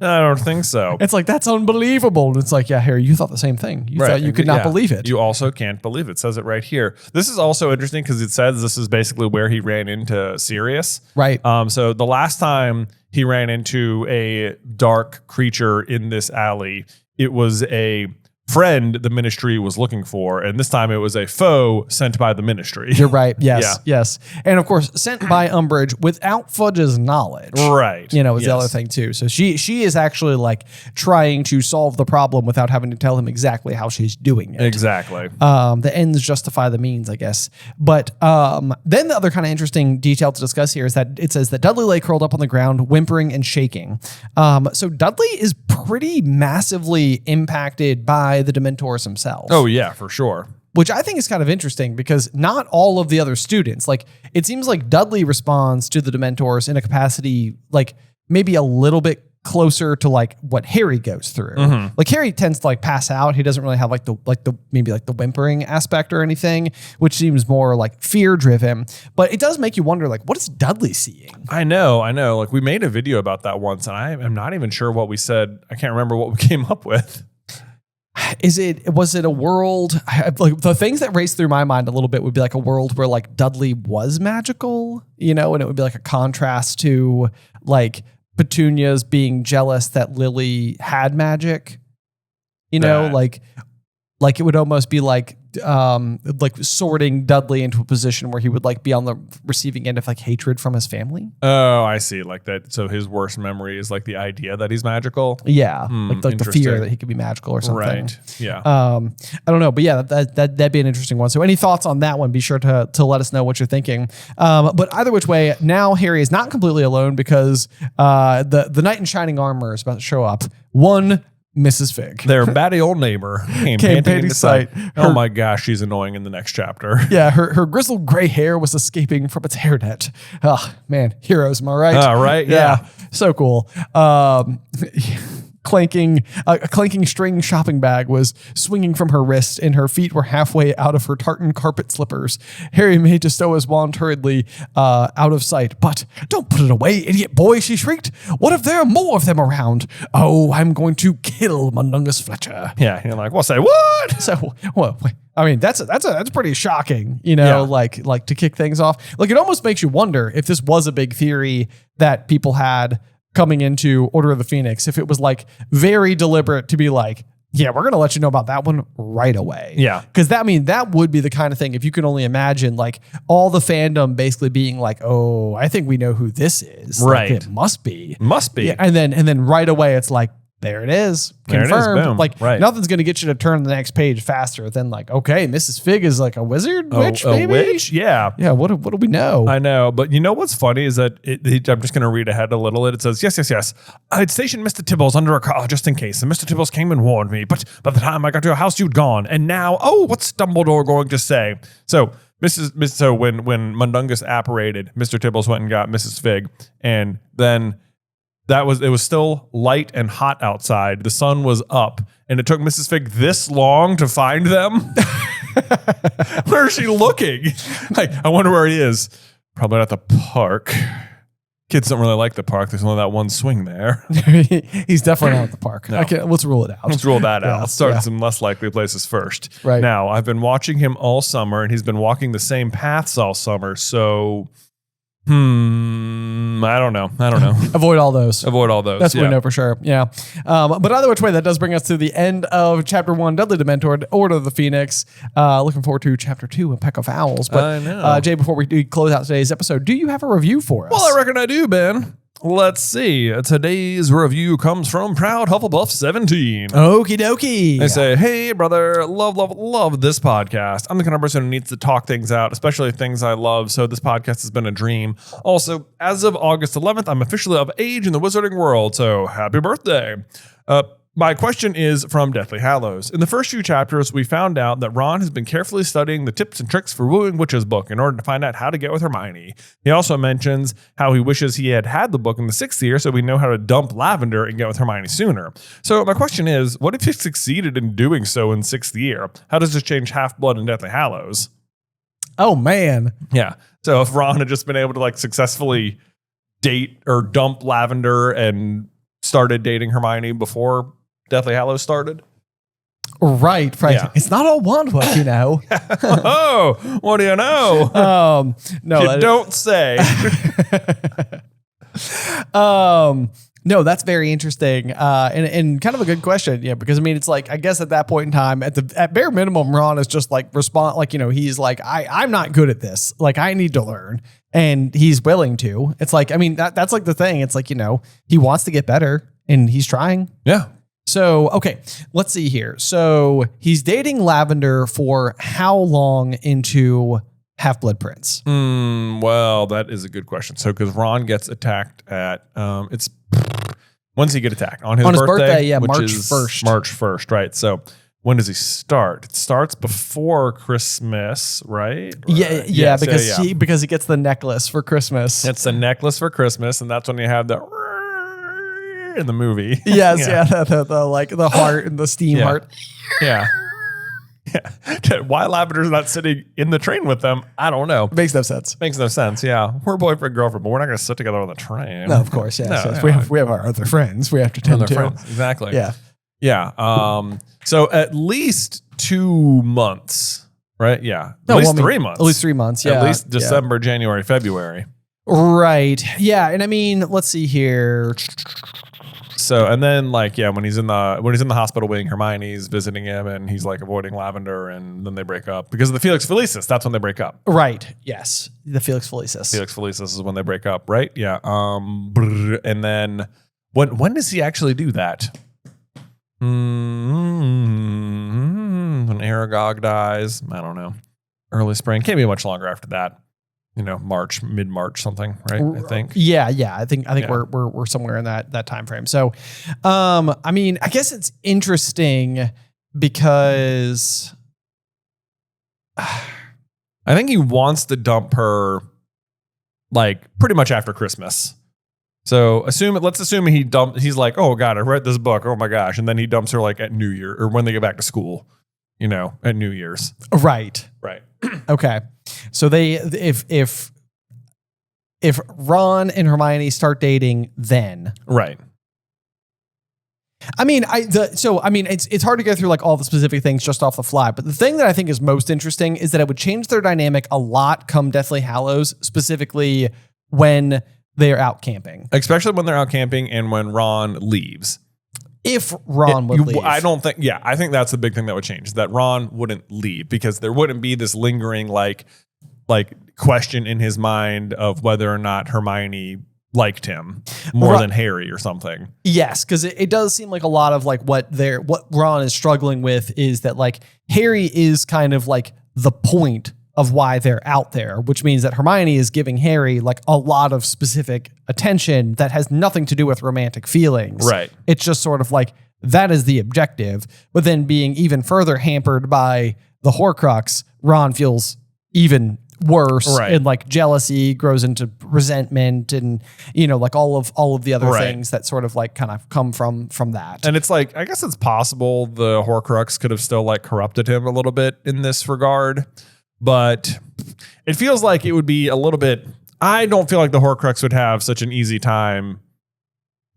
[SPEAKER 1] I don't think so.
[SPEAKER 2] It's like, that's unbelievable. And it's like, yeah, Harry, you thought the same thing. You thought you could not believe it.
[SPEAKER 1] You also can't believe it. It says it right here. This is also interesting because it says this is basically where he ran into Sirius.
[SPEAKER 2] Right.
[SPEAKER 1] So the last time he ran into a dark creature in this alley, it was a friend the Ministry was looking for, and this time it was a foe sent by the Ministry.
[SPEAKER 2] You're right. Yes, yes. And of course, sent by Umbridge without Fudge's knowledge.
[SPEAKER 1] Right.
[SPEAKER 2] You know, is the other thing too. So she is actually like trying to solve the problem without having to tell him exactly how she's doing it.
[SPEAKER 1] Exactly.
[SPEAKER 2] The ends justify the means, I guess. But then the other kind of interesting detail to discuss here is that it says that Dudley lay curled up on the ground, whimpering and shaking. So Dudley is pretty massively impacted by the Dementors themselves.
[SPEAKER 1] Oh, yeah, for sure.
[SPEAKER 2] Which I think is kind of interesting because not all of the other students, like it seems like Dudley responds to the Dementors in a capacity like maybe a little bit closer to like what Harry goes through. Mm-hmm. Like Harry tends to like pass out. He doesn't really have like the maybe like the whimpering aspect or anything, which seems more like fear driven. But it does make you wonder, like, what is Dudley seeing? I know. Like we made a video about that once, and I am not even sure what we said. I can't remember what we came up with. Was it a world? Like the things that race through my mind a little bit would be like a world where like Dudley was magical, you know, and it would be like a contrast to like Petunia's being jealous that Lily had magic, you know, like it would almost be like sorting Dudley into a position where he would like be on the receiving end of like hatred from his family. Oh,
[SPEAKER 1] I see. Like that. So his worst memory is like the idea that he's magical.
[SPEAKER 2] Yeah. Like the fear that he could be magical or something.
[SPEAKER 1] Right. Yeah.
[SPEAKER 2] I don't know, but yeah, that'd be an interesting one. So any thoughts on that one, be sure to let us know what you're thinking. But either which way, now Harry is not completely alone because the knight in shining armor is about to show up. One Mrs. Fig.
[SPEAKER 1] Their batty old neighbor came panting into sight. Oh my gosh, she's annoying in the next chapter.
[SPEAKER 2] Yeah, her grizzled gray hair was escaping from its hairnet. Oh, man, heroes, am I right?
[SPEAKER 1] Right? Yeah.
[SPEAKER 2] So cool. A clanking string shopping bag was swinging from her wrist, and her feet were halfway out of her tartan carpet slippers. Harry made to stow his wand hurriedly out of sight. But don't put it away, idiot boy, she shrieked. What if there are more of them around? Oh, I'm going to kill Mundungus Fletcher.
[SPEAKER 1] Yeah, you're like, well, say what?
[SPEAKER 2] So, well, I mean, that's pretty shocking, you know, like to kick things off. Like it almost makes you wonder if this was a big theory that people had coming into Order of the Phoenix, if it was like very deliberate to be like, yeah, we're going to let you know about that one right away.
[SPEAKER 1] Yeah.
[SPEAKER 2] Because that would be the kind of thing, if you can only imagine like all the fandom basically being like, oh, I think we know who this is.
[SPEAKER 1] Right.
[SPEAKER 2] Like, it must be.
[SPEAKER 1] Yeah,
[SPEAKER 2] and then right away it's like, there it is. Confirmed.
[SPEAKER 1] There it is. Boom.
[SPEAKER 2] Like nothing's going to get you to turn the next page faster than like, okay, Mrs. Fig is like a wizard, witch, maybe?
[SPEAKER 1] A witch? Yeah.
[SPEAKER 2] Yeah. What do we know?
[SPEAKER 1] I know. But you know what's funny is that I'm just going to read ahead a little. It says, yes. I'd stationed Mr. Tibbles under a car just in case. And Mr. Tibbles came and warned me. But by the time I got to your house, you'd gone. And now, what's Dumbledore going to say? So when Mundungus apparated, Mr. Tibbles went and got Mrs. Fig. And then it was still light and hot outside. The sun was up, and it took Mrs. Fig this long to find them. Where is she looking? Like, I wonder where he is. Probably at the park. Kids don't really like the park. There's only that one swing there.
[SPEAKER 2] He's definitely not at the park.
[SPEAKER 1] No.
[SPEAKER 2] Okay, let's rule it out.
[SPEAKER 1] Let's rule that out. Let's start
[SPEAKER 2] yeah.
[SPEAKER 1] in some less likely places first.
[SPEAKER 2] Right.
[SPEAKER 1] Now, I've been watching him all summer, and he's been walking the same paths all summer. So, I don't know.
[SPEAKER 2] Avoid all those.
[SPEAKER 1] Avoid all those.
[SPEAKER 2] That's what we know for sure. Yeah. But either which way, that does bring us to the end of chapter 1, Dudley Demented, Order of the Phoenix. Looking forward to chapter 2, A Peck of Owls. But
[SPEAKER 1] I know.
[SPEAKER 2] Jay, before we close out today's episode, do you have a review for us?
[SPEAKER 1] Well, I reckon I do, Ben. Let's see. Today's review comes from Proud Hufflepuff 17.
[SPEAKER 2] Okie dokie.
[SPEAKER 1] They say, hey, brother, love this podcast. I'm the kind of person who needs to talk things out, especially things I love, so this podcast has been a dream. Also, as of August 11th, I'm officially of age in the wizarding world, so happy birthday. My question is from Deathly Hallows. In the first few chapters, we found out that Ron has been carefully studying the Tips and Tricks for Wooing Witches book in order to find out how to get with Hermione. He also mentions how he wishes he had the book in the 6th year so we know how to dump Lavender and get with Hermione sooner. So my question is, what if he succeeded in doing so in 6th year? How does this change Half-Blood and Deathly Hallows?
[SPEAKER 2] Oh, man.
[SPEAKER 1] Yeah. So if Ron had just been able to like successfully date or dump Lavender and started dating Hermione before Deathly Hallows started.
[SPEAKER 2] Right.
[SPEAKER 1] Yeah.
[SPEAKER 2] It's not all wand work, you know.
[SPEAKER 1] Oh, what do you know?
[SPEAKER 2] No,
[SPEAKER 1] you don't say.
[SPEAKER 2] No, that's very interesting, and kind of a good question, yeah. Because I mean, it's like I guess at that point in time, at bare minimum, Ron is just like he's like I'm not good at this, like I need to learn, and he's willing to. It's like I mean that's like the thing. It's like he wants to get better and he's trying.
[SPEAKER 1] Yeah.
[SPEAKER 2] So okay, let's see here. So he's dating Lavender for how long into Half-Blood Prince?
[SPEAKER 1] Well, that is a good question. So because Ron gets attacked at it's. When's he get attacked? On his birthday?
[SPEAKER 2] Yeah,
[SPEAKER 1] which
[SPEAKER 2] March
[SPEAKER 1] is
[SPEAKER 2] 1st.
[SPEAKER 1] March 1st, right? So when does he start? It starts before Christmas, right?
[SPEAKER 2] Yeah, because he gets the necklace for Christmas.
[SPEAKER 1] It's a necklace for Christmas, and that's when you have the in the movie.
[SPEAKER 2] Yes, the like the heart and the steam heart.
[SPEAKER 1] Yeah. Yeah. Why Lavender's not sitting in the train with them, I don't know.
[SPEAKER 2] Makes no sense.
[SPEAKER 1] Makes no sense. Yeah. We're boyfriend, girlfriend, but we're not going to sit together on the train.
[SPEAKER 2] No, of course. Yeah.
[SPEAKER 1] No,
[SPEAKER 2] we have our other friends we have to tend to.
[SPEAKER 1] Friends. Exactly.
[SPEAKER 2] Yeah.
[SPEAKER 1] Yeah. So at least 2 months, right? Yeah. At least 3 months.
[SPEAKER 2] At least 3 months. Yeah.
[SPEAKER 1] At least December, January, February.
[SPEAKER 2] Right. Yeah. And I mean, let's see here.
[SPEAKER 1] So, and then when he's in the hospital wing, Hermione's visiting him and he's like avoiding Lavender, and then they break up because of the Felix Felicis. That's when they break up.
[SPEAKER 2] Right. Yes. The Felix Felicis.
[SPEAKER 1] Felix Felicis is when they break up, right? Yeah. And then when does he actually do that? When Aragog dies, I don't know. Early spring. Can't be much longer after that. March, mid-March, something, right? I think.
[SPEAKER 2] Yeah. I think we're somewhere in that time frame. So, I mean, I guess it's interesting because
[SPEAKER 1] I think he wants to dump her, like pretty much after Christmas. So let's assume he's like, oh God, I read this book. Oh my gosh. And then he dumps her like at New Year or when they get back to school, at New Year's.
[SPEAKER 2] Right.
[SPEAKER 1] Right.
[SPEAKER 2] Okay. So if Ron and Hermione start dating then.
[SPEAKER 1] Right.
[SPEAKER 2] I mean, it's hard to go through like all the specific things just off the fly, but the thing that I think is most interesting is that it would change their dynamic a lot come Deathly Hallows, specifically when they're out camping.
[SPEAKER 1] Especially when they're out camping and when Ron leaves.
[SPEAKER 2] If Ron would leave.
[SPEAKER 1] I think that's the big thing that would change, is that Ron wouldn't leave because there wouldn't be this lingering like question in his mind of whether or not Hermione liked him more than Harry or something.
[SPEAKER 2] Yes, because it does seem like a lot of like what Ron is struggling with is that like Harry is kind of like the point of why they're out there, which means that Hermione is giving Harry like a lot of specific attention that has nothing to do with romantic feelings.
[SPEAKER 1] Right.
[SPEAKER 2] It's just sort of like that is the objective, but then being even further hampered by the Horcrux, Ron feels even worse,
[SPEAKER 1] Right.
[SPEAKER 2] and like jealousy grows into resentment, and like all of the other things that sort of like kind of come from that.
[SPEAKER 1] And it's like, I guess it's possible the Horcrux could have still like corrupted him a little bit in this regard, but it feels like it would be a little bit. I don't feel like the Horcrux would have such an easy time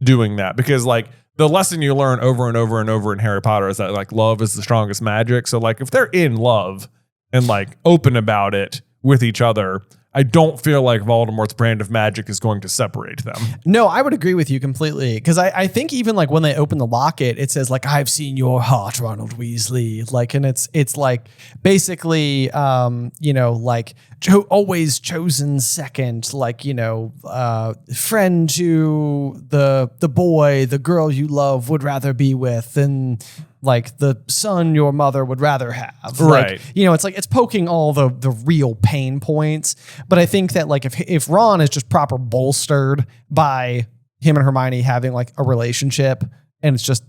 [SPEAKER 1] doing that, because like the lesson you learn over and over and over in Harry Potter is that like love is the strongest magic. So like if they're in love and like open about it with each other, I don't feel like Voldemort's brand of magic is going to separate them.
[SPEAKER 2] No, I would agree with you completely, because I think even like when they open the locket, it says like, "I've seen your heart, Ronald Weasley." Like, and it's like basically, like always chosen second, like, friend to the boy, the girl you love would rather be with, and like the son your mother would rather have.
[SPEAKER 1] Right.
[SPEAKER 2] Like, it's like it's poking all the real pain points. But I think that like if Ron is just proper bolstered by him and Hermione having like a relationship, and it's just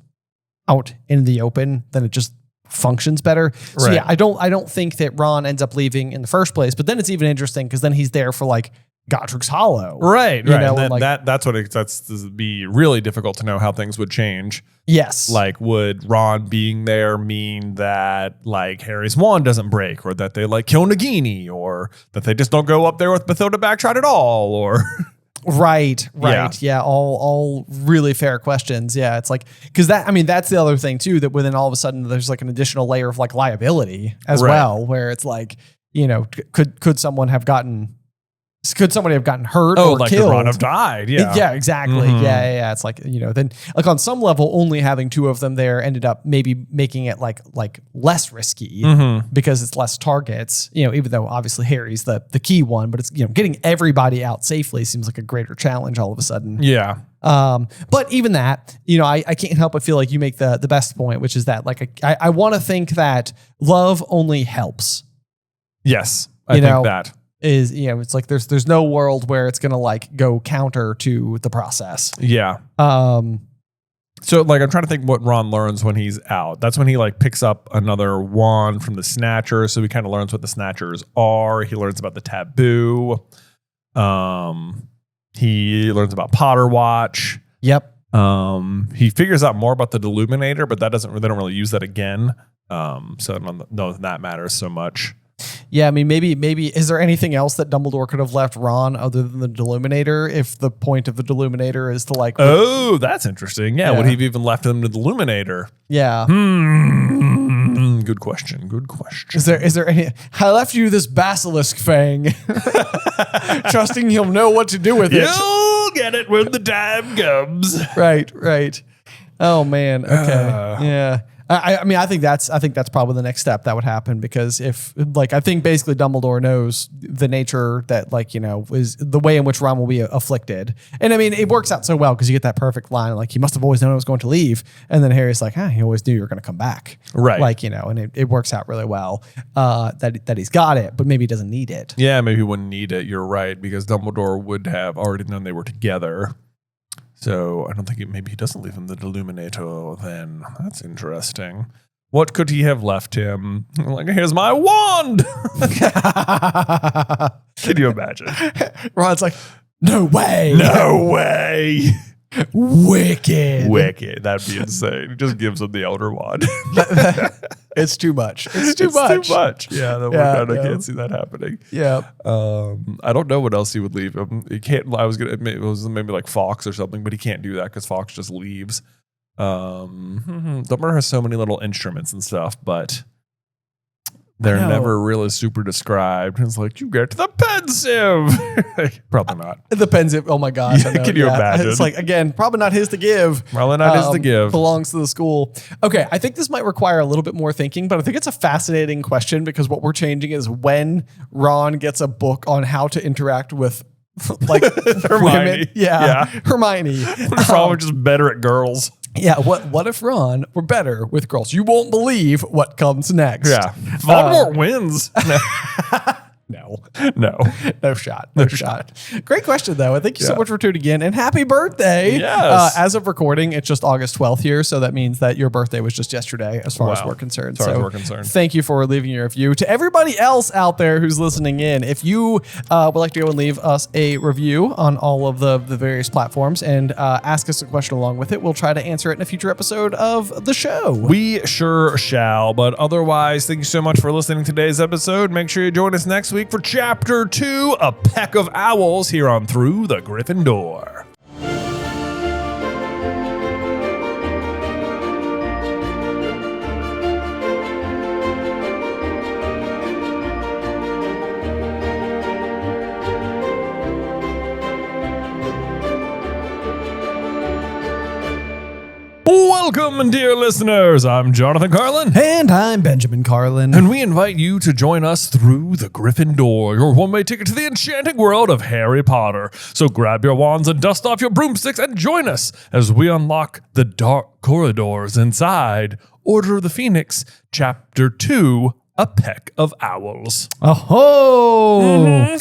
[SPEAKER 2] out in the open, then it just functions better. So
[SPEAKER 1] Right.
[SPEAKER 2] yeah, I don't think that Ron ends up leaving in the first place. But then it's even interesting because then he's there for like Godric's Hollow.
[SPEAKER 1] Right.
[SPEAKER 2] You
[SPEAKER 1] Right.
[SPEAKER 2] know,
[SPEAKER 1] And then
[SPEAKER 2] like-
[SPEAKER 1] that's be really difficult to know how things would change.
[SPEAKER 2] Yes.
[SPEAKER 1] Like, would Ron being there mean that like Harry's wand doesn't break, or that they like kill Nagini, or that they just don't go up there with Bathilda Backshot at all, or
[SPEAKER 2] Right. Yeah. All really fair questions. Yeah. It's like, cause that's the other thing too, that within all of a sudden there's like an additional layer of like liability as
[SPEAKER 1] Right.
[SPEAKER 2] well, where it's like, could somebody have gotten hurt
[SPEAKER 1] oh,
[SPEAKER 2] or
[SPEAKER 1] like
[SPEAKER 2] killed?
[SPEAKER 1] could Ron have died? Yeah.
[SPEAKER 2] Yeah, exactly.
[SPEAKER 1] Mhm.
[SPEAKER 2] Yeah. It's like, then like on some level, only having two of them there ended up maybe making it like less risky because it's less targets, even though obviously Harry's the key one, but it's, getting everybody out safely seems like a greater challenge all of a sudden.
[SPEAKER 1] Yeah.
[SPEAKER 2] But even that, I can't help but feel like you make the best point, which is that like, I want to think that love only helps.
[SPEAKER 1] Yes. I think that.
[SPEAKER 2] Is it's like there's no world where it's gonna like go counter to the process.
[SPEAKER 1] Yeah. So like I'm trying to think what Ron learns when he's out. That's when he like picks up another wand from the Snatcher. So he kind of learns what the Snatchers are. He learns about the taboo. He learns about Potter Watch.
[SPEAKER 2] Yep.
[SPEAKER 1] He figures out more about the Deluminator, but they don't really use that again. So I don't know if that matters so much.
[SPEAKER 2] Yeah, I mean, maybe is there anything else that Dumbledore could have left Ron other than the Deluminator? If the point of the Deluminator is to like,
[SPEAKER 1] oh, that's interesting. Yeah,
[SPEAKER 2] Yeah.
[SPEAKER 1] would he have even left him to the Deluminator?
[SPEAKER 2] yeah.
[SPEAKER 1] Good question.
[SPEAKER 2] Is there any? I left you this basilisk fang, trusting he'll know what to do with it.
[SPEAKER 1] You'll get it when the time comes.
[SPEAKER 2] Right. Oh man. Okay. Yeah. I think that's probably the next step that would happen, because if like I think basically Dumbledore knows the nature that like is the way in which Ron will be afflicted, and I mean it works out so well because you get that perfect line like he must have always known I was going to leave, and then Harry's like he always knew you were going to come back,
[SPEAKER 1] Right.
[SPEAKER 2] like and it works out really well that he's got it, but maybe he doesn't need it.
[SPEAKER 1] Yeah, maybe he wouldn't need it. You're right, because Dumbledore would have already known they were together. So I don't think maybe he doesn't leave him the Deluminator then. That's interesting. What could he have left him? Like, here's my wand. Can you imagine?
[SPEAKER 2] Ron's like, no way,
[SPEAKER 1] No way.
[SPEAKER 2] wicked.
[SPEAKER 1] That'd be insane. He just gives him the Elder Wand.
[SPEAKER 2] It's too much. It's too much.
[SPEAKER 1] Yeah, I can't see that happening.
[SPEAKER 2] Yeah.
[SPEAKER 1] I don't know what else he would leave him. He can't. I was gonna admit it was maybe like Fawkes or something, but he can't do that because Fawkes just leaves. Dumbledore has so many little instruments and stuff, but they're never really super described. It's like, you get the pensive. Probably not.
[SPEAKER 2] The pensive. Oh my gosh. I know.
[SPEAKER 1] Can you imagine?
[SPEAKER 2] It's like, again, probably not his to give.
[SPEAKER 1] Probably not his to give.
[SPEAKER 2] Belongs to the school. Okay. I think this might require a little bit more thinking, but I think it's a fascinating question, because what we're changing is when Ron gets a book on how to interact with like
[SPEAKER 1] Hermione.
[SPEAKER 2] women. Yeah. Hermione.
[SPEAKER 1] Probably just better at girls.
[SPEAKER 2] Yeah. What if Ron were better with girls? You won't believe what comes next.
[SPEAKER 1] Yeah. Voldemort wins.
[SPEAKER 2] No. No shot. No shot. Great question, though. Thank you so much for tuning in, and happy birthday.
[SPEAKER 1] Yes.
[SPEAKER 2] As of recording, it's just August 12th here, so that means that your birthday was just yesterday as far as we're concerned. Thank you for leaving your review. To everybody else out there who's listening in, if you would like to go and leave us a review on all of the various platforms and ask us a question along with it, we'll try to answer it in a future episode of the show.
[SPEAKER 1] We sure shall. But otherwise, thank you so much for listening to today's episode. Make sure you join us next week for Chapter 2, A Peck of Owls, here on Through the Griffin Door. Welcome, dear listeners. I'm Jonathan Carlin.
[SPEAKER 2] And I'm Benjamin Carlin.
[SPEAKER 1] And we invite you to join us through the Griffin Door, your one-way ticket to the enchanting world of Harry Potter. So grab your wands and dust off your broomsticks and join us as we unlock the dark corridors inside Order of the Phoenix, Chapter 2, A Peck of Owls.
[SPEAKER 2] Oh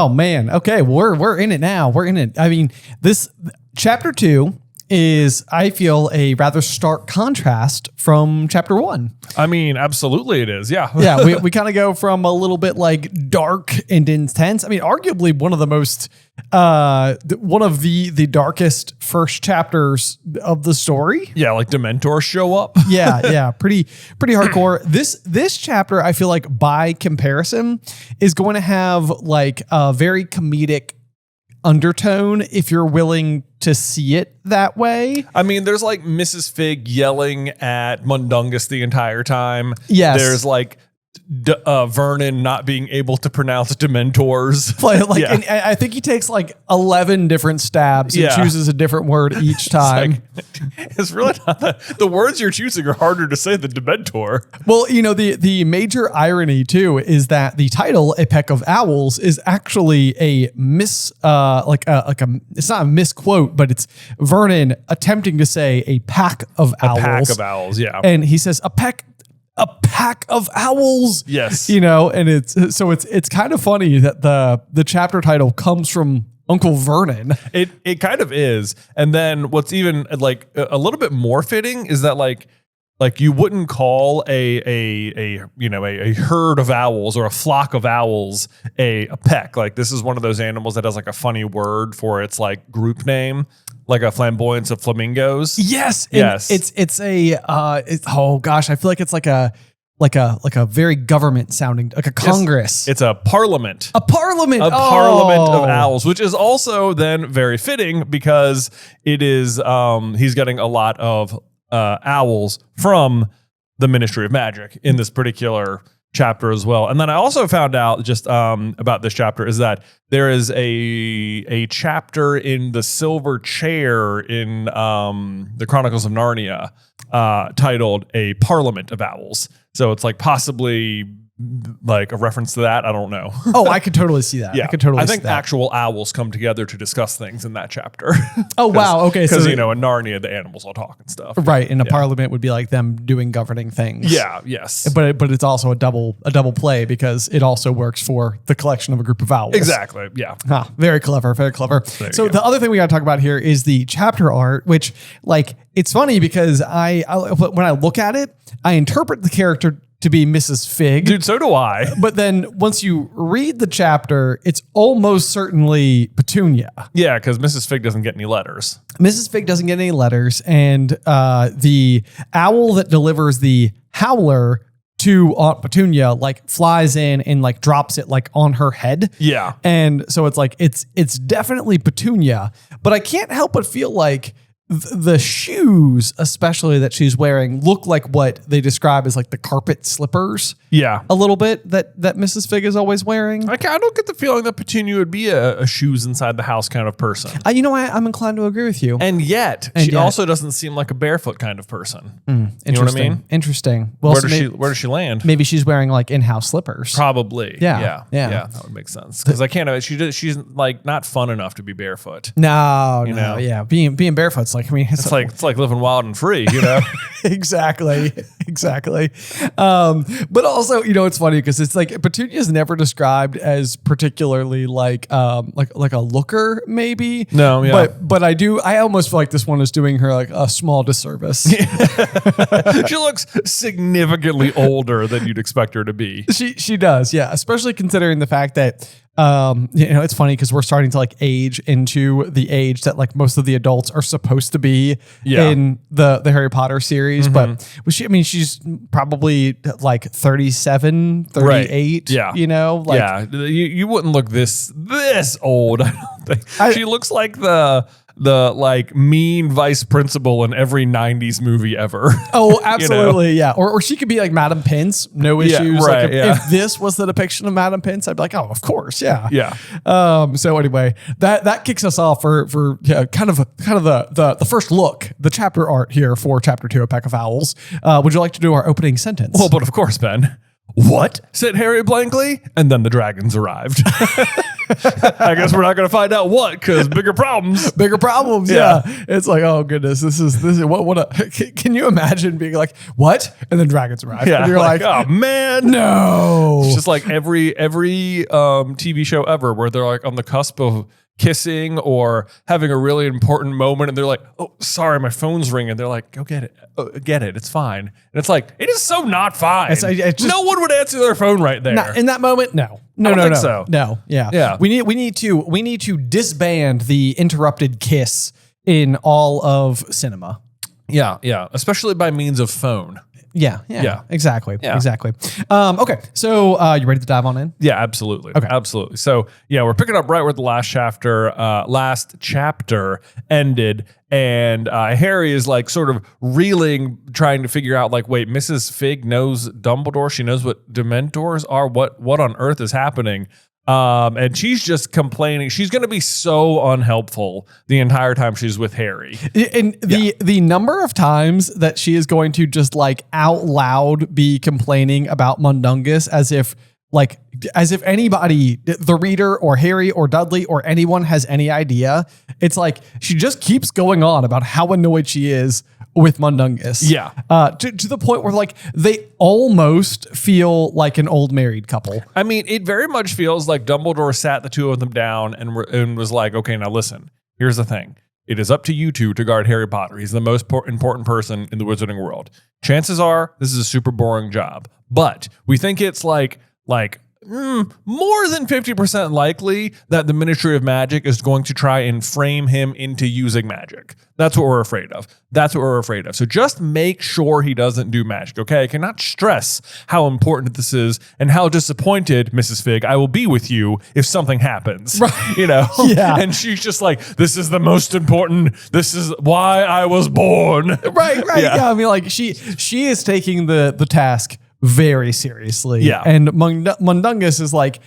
[SPEAKER 2] man. Okay, we're in it now. We're in it. I mean, this Chapter 2 is, I feel, a rather stark contrast from Chapter 1.
[SPEAKER 1] I mean, absolutely it is, yeah.
[SPEAKER 2] Yeah, we kind of go from a little bit like dark and intense. I mean, arguably one of the most, one of the darkest first chapters of the story.
[SPEAKER 1] Yeah, like Dementors show up.
[SPEAKER 2] Yeah, pretty hardcore. This chapter, I feel like by comparison, is going to have like a very comedic undertone if you're willing to see it that way.
[SPEAKER 1] I mean, there's like Mrs. Fig yelling at Mundungus the entire time.
[SPEAKER 2] Yes.
[SPEAKER 1] There's like Vernon not being able to pronounce Dementors.
[SPEAKER 2] And I think he takes like 11 different stabs and chooses a different word each time.
[SPEAKER 1] It's really not the words you're choosing are harder to say than Dementor.
[SPEAKER 2] Well, you know, the major irony too is that the title "A Peck of Owls" is actually a it's not a misquote, but it's Vernon attempting to say a pack of owls.
[SPEAKER 1] A pack of owls, yeah.
[SPEAKER 2] And he says a pack of owls.
[SPEAKER 1] Yes.
[SPEAKER 2] You know, and it's kind of funny that the chapter title comes from Uncle Vernon.
[SPEAKER 1] It kind of is. And then what's even like a little bit more fitting is that like you wouldn't call a herd of owls or a flock of owls a peck. Like this is one of those animals that has like a funny word for its like group name, like a flamboyance of flamingos.
[SPEAKER 2] Yes.
[SPEAKER 1] Yes.
[SPEAKER 2] Oh gosh, I feel like it's like a very government sounding, like a Congress.
[SPEAKER 1] It's a parliament.
[SPEAKER 2] A parliament.
[SPEAKER 1] Parliament of owls, which is also then very fitting because it is he's getting a lot of owls from the Ministry of Magic in this particular chapter as well. And then I also found out just about this chapter is that there is a chapter in the Silver Chair in the Chronicles of Narnia titled A Parliament of Owls. So it's like possibly like a reference to that. I don't know.
[SPEAKER 2] Oh, I could totally see that.
[SPEAKER 1] Yeah.
[SPEAKER 2] I
[SPEAKER 1] think actual owls come together to discuss things in that chapter.
[SPEAKER 2] Oh, wow. Okay.
[SPEAKER 1] Because, in Narnia, the animals all talk and stuff.
[SPEAKER 2] Right. And a parliament would be like them doing governing things.
[SPEAKER 1] Yeah. Yes.
[SPEAKER 2] But it's also a double play because it also works for the collection of a group of owls.
[SPEAKER 1] Exactly. Yeah.
[SPEAKER 2] Very clever. Very clever. So the other thing we got to talk about here is the chapter art, which like, it's funny because when I look at it, I interpret the character to be Mrs. Fig.
[SPEAKER 1] Dude, so do I.
[SPEAKER 2] But then once you read the chapter, it's almost certainly Petunia.
[SPEAKER 1] Yeah, because Mrs. Fig doesn't get any letters.
[SPEAKER 2] Mrs. Fig doesn't get any letters. And the owl that delivers the howler to Aunt Petunia like flies in and like drops it like on her head.
[SPEAKER 1] Yeah.
[SPEAKER 2] And so it's like, it's definitely Petunia. But I can't help but feel like the shoes, especially that she's wearing, look like what they describe as like the carpet slippers.
[SPEAKER 1] Yeah.
[SPEAKER 2] A little bit that Mrs. Fig is always wearing.
[SPEAKER 1] I don't get the feeling that Petunia would be a shoes inside the house kind of person.
[SPEAKER 2] I'm inclined to agree with you.
[SPEAKER 1] And yet, she also doesn't seem like a barefoot kind of person.
[SPEAKER 2] Interesting.
[SPEAKER 1] You know what I mean?
[SPEAKER 2] Interesting. Well,
[SPEAKER 1] where does she land?
[SPEAKER 2] Maybe she's wearing like in-house slippers.
[SPEAKER 1] Probably.
[SPEAKER 2] Yeah.
[SPEAKER 1] That would make sense. Because I can't. She's like not fun enough to be barefoot.
[SPEAKER 2] No.
[SPEAKER 1] Yeah.
[SPEAKER 2] Being barefoot's like, I mean,
[SPEAKER 1] it's like living wild and free,
[SPEAKER 2] Exactly. Exactly. But also, it's funny because it's like Petunia's never described as particularly like a looker, maybe.
[SPEAKER 1] No, yeah.
[SPEAKER 2] But I almost feel like this one is doing her like a small disservice.
[SPEAKER 1] She looks significantly older than you'd expect her to be.
[SPEAKER 2] She does, yeah. Especially considering the fact that it's funny because we're starting to like age into the age that like most of the adults are supposed to be in the Harry Potter series. But she's probably like 37, 38. Right.
[SPEAKER 1] Yeah. You wouldn't look this old, I don't think. She looks like the like mean vice principal in every 90s movie ever.
[SPEAKER 2] Oh, absolutely. Yeah. Or she could be like Madam Pince. No issues.
[SPEAKER 1] Right,
[SPEAKER 2] like if this was the depiction of Madam Pince, I'd be like, oh, of course. Yeah.
[SPEAKER 1] Yeah.
[SPEAKER 2] So anyway, that kicks us off for kind of the first look, the chapter art here for chapter 2 of Peck of Owls. Would you like to do our opening sentence?
[SPEAKER 1] Well, but of course, Ben. What? Said Harry blankly, and then the dragons arrived. I guess we're not going to find out what, because bigger problems.
[SPEAKER 2] Bigger problems, yeah. It's like, oh goodness, this is what can you imagine being like, what? And then dragons arrive.
[SPEAKER 1] Yeah,
[SPEAKER 2] and you're like,
[SPEAKER 1] oh man,
[SPEAKER 2] no.
[SPEAKER 1] It's just like every TV show ever where they're like on the cusp of kissing or having a really important moment, and they're like, oh, sorry, my phone's ringing. They're like, go get it. Get it. It's fine. And it's like, it is so not fine. No one would answer their phone right there.
[SPEAKER 2] In that moment, no.
[SPEAKER 1] I don't think so.
[SPEAKER 2] No. Yeah. We need to disband the interrupted kiss in all of cinema.
[SPEAKER 1] Yeah. Especially by means of phone.
[SPEAKER 2] Yeah. Exactly.
[SPEAKER 1] Yeah.
[SPEAKER 2] Exactly. Okay. So you ready to dive on in?
[SPEAKER 1] Yeah, absolutely.
[SPEAKER 2] Okay.
[SPEAKER 1] Absolutely. So yeah, we're picking up right where the last chapter ended. And Harry is like sort of reeling, trying to figure out like, wait, Mrs. Fig knows Dumbledore. She knows what Dementors are. What on earth is happening? And she's just complaining. She's going to be so unhelpful the entire time she's with Harry.
[SPEAKER 2] And the number of times that she is going to just like out loud be complaining about Mundungus as if anybody, the reader or Harry or Dudley or anyone has any idea. It's like she just keeps going on about how annoyed she is with Mundungus.
[SPEAKER 1] Yeah.
[SPEAKER 2] To the point where like they almost feel like an old married couple.
[SPEAKER 1] I mean, it very much feels like Dumbledore sat the two of them down and was like, okay, now listen, here's the thing. It is up to you two to guard Harry Potter. He's the most important person in the wizarding world. Chances are this is a super boring job, but we think it's like more than 50% likely that the Ministry of Magic is going to try and frame him into using magic. That's what we're afraid of. So just make sure he doesn't do magic, okay? I cannot stress how important this is and how disappointed, Mrs. Fig, I will be with you if something happens.
[SPEAKER 2] Right.
[SPEAKER 1] Yeah. And she's just like, this is the most important. This is why I was born.
[SPEAKER 2] Right. Yeah. I mean, like she is taking the task very seriously.
[SPEAKER 1] Yeah.
[SPEAKER 2] And Mundungus is like,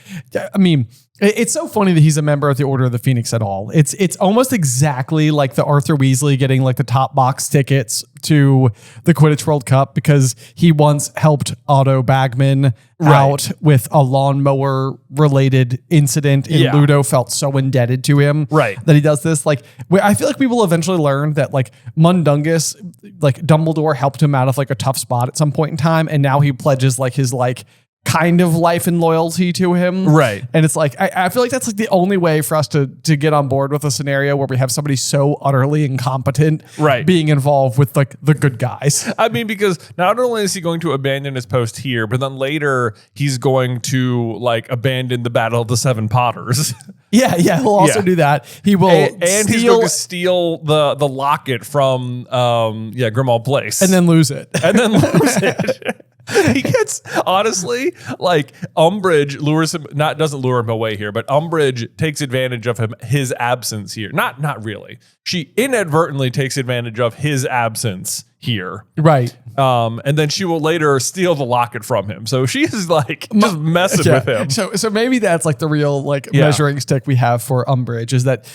[SPEAKER 2] I mean, it's so funny that he's a member of the Order of the Phoenix at all. It's almost exactly like the Arthur Weasley getting like the top box tickets to the Quidditch World Cup because he once helped Otto Bagman out with a lawnmower related incident and Ludo felt so indebted to him that he does this. Like, I feel like we will eventually learn that like Mundungus, like Dumbledore helped him out of like a tough spot at some point in time. And now he pledges like his like kind of life and loyalty to him.
[SPEAKER 1] Right.
[SPEAKER 2] And it's like, I feel like that's like the only way for us to get on board with a scenario where we have somebody so utterly incompetent being involved with like the good guys.
[SPEAKER 1] I mean, because not only is he going to abandon his post here, but then later he's going to like abandon the Battle of the Seven Potters.
[SPEAKER 2] Yeah, he'll also do that. He will
[SPEAKER 1] and he's going to steal the locket from Grimmauld Place.
[SPEAKER 2] And then lose it.
[SPEAKER 1] He gets, honestly, like Umbridge lures him, doesn't lure him away here, but Umbridge takes advantage of his absence here. Not really. She inadvertently takes advantage of his absence here.
[SPEAKER 2] Right.
[SPEAKER 1] And then she will later steal the locket from him. So she is like just messing with him.
[SPEAKER 2] So maybe that's like the real like measuring stick we have for Umbridge is that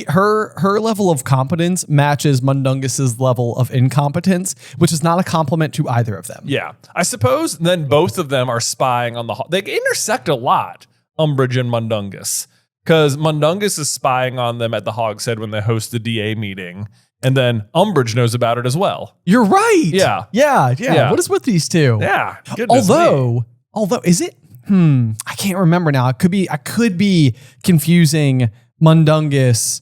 [SPEAKER 2] her level of competence matches Mundungus's level of incompetence, which is not a compliment to either of them.
[SPEAKER 1] Yeah. I suppose then both of them are spying on they intersect a lot, Umbridge and Mundungus. Because Mundungus is spying on them at the Hogshead when they host the DA meeting. And then Umbridge knows about it as well.
[SPEAKER 2] You're right.
[SPEAKER 1] Yeah.
[SPEAKER 2] Yeah. What is with these two?
[SPEAKER 1] Yeah. Goodness me.
[SPEAKER 2] Although, is it? I can't remember now. I could be confusing Mundungus.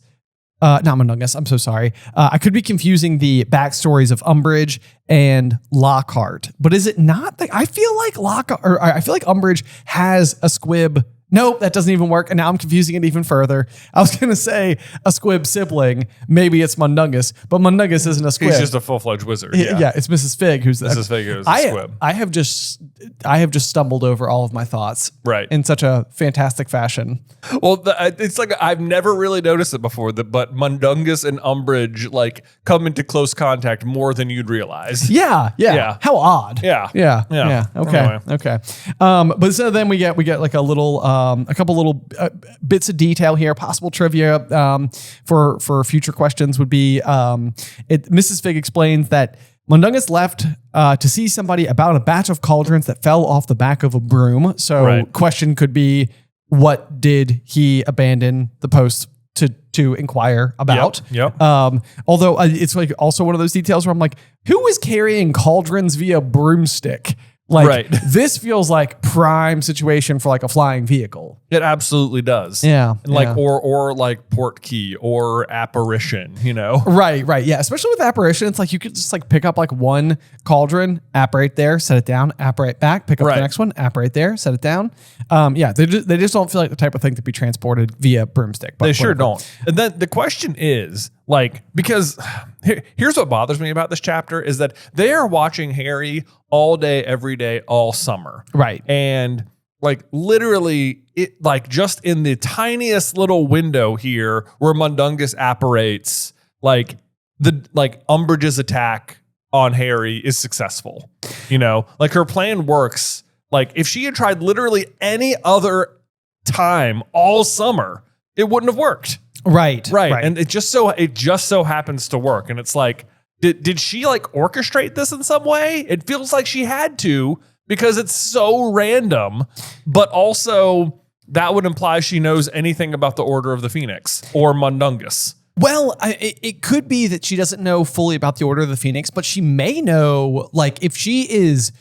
[SPEAKER 2] Not Mundungus. I'm so sorry. I could be confusing the backstories of Umbridge and Lockhart. But is it not? I feel like Umbridge has a squib. Nope, that doesn't even work. And now I'm confusing it even further. I was going to say a squib sibling. Maybe it's Mundungus, but Mundungus isn't a squib.
[SPEAKER 1] He's just a full-fledged wizard.
[SPEAKER 2] Yeah, it's Mrs. Fig who's
[SPEAKER 1] Mrs. Fig who's a squib.
[SPEAKER 2] I have just stumbled over all of my thoughts in such a fantastic fashion.
[SPEAKER 1] Well, it's like I've never really noticed it before, but Mundungus and Umbridge like come into close contact more than you'd realize.
[SPEAKER 2] Yeah. How odd.
[SPEAKER 1] Yeah.
[SPEAKER 2] Okay.
[SPEAKER 1] Anyway.
[SPEAKER 2] Okay. But so then we get like a couple little bits of detail here. Possible trivia for future questions would be Mrs. Fig explains that Mundungus left to see somebody about a batch of cauldrons that fell off the back of a broom. So question could be, what did he abandon the post to inquire about?
[SPEAKER 1] Yep.
[SPEAKER 2] Although it's like also one of those details where I'm like, who is carrying cauldrons via broomstick? Like this feels like prime situation for like a flying vehicle.
[SPEAKER 1] It absolutely does.
[SPEAKER 2] Yeah.
[SPEAKER 1] Or like port key or apparition, you know?
[SPEAKER 2] Right. Yeah. Especially with apparition, it's like you could just like pick up like one cauldron, apparate there, set it down, apparate back, pick up the next one, apparate there, set it down. They just don't feel like the type of thing to be transported via broomstick. But
[SPEAKER 1] they sure don't. And then the question is, like, because here's what bothers me about this chapter is that they are watching Harry all day, every day, all summer.
[SPEAKER 2] Right.
[SPEAKER 1] And like literally it like just in the tiniest little window here where Mundungus apparates, like Umbridge's attack on Harry is successful. You know, like her plan works. Like if she had tried literally any other time all summer, it wouldn't have worked.
[SPEAKER 2] Right.
[SPEAKER 1] And it just so happens to work. And it's like, did she like orchestrate this in some way? It feels like she had to because it's so random, but also that would imply she knows anything about the Order of the Phoenix or Mundungus.
[SPEAKER 2] Well, it could be that she doesn't know fully about the Order of the Phoenix, but she may know, like, if she is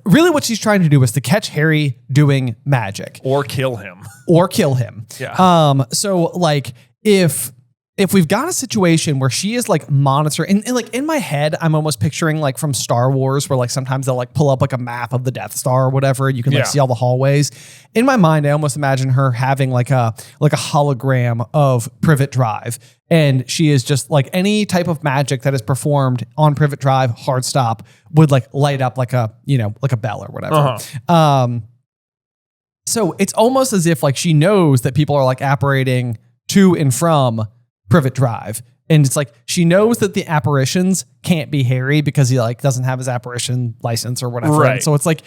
[SPEAKER 2] really what she's trying to do is to catch Harry doing magic
[SPEAKER 1] or kill him.
[SPEAKER 2] Yeah. So like if we've got a situation where she is like monitoring, and like in my head, I'm almost picturing like from Star Wars where like sometimes they'll like pull up like a map of the Death Star or whatever. And you can like see all the hallways. In my mind, I almost imagine her having like a hologram of Privet Drive. And she is just like any type of magic that is performed on Privet Drive, hard stop, would like light up like a bell or whatever. So it's almost as if like she knows that people are like apparating to and from Privet Drive. And it's like she knows that the apparitions can't be Harry because he like doesn't have his apparition license or whatever.
[SPEAKER 1] Right.
[SPEAKER 2] And so it's like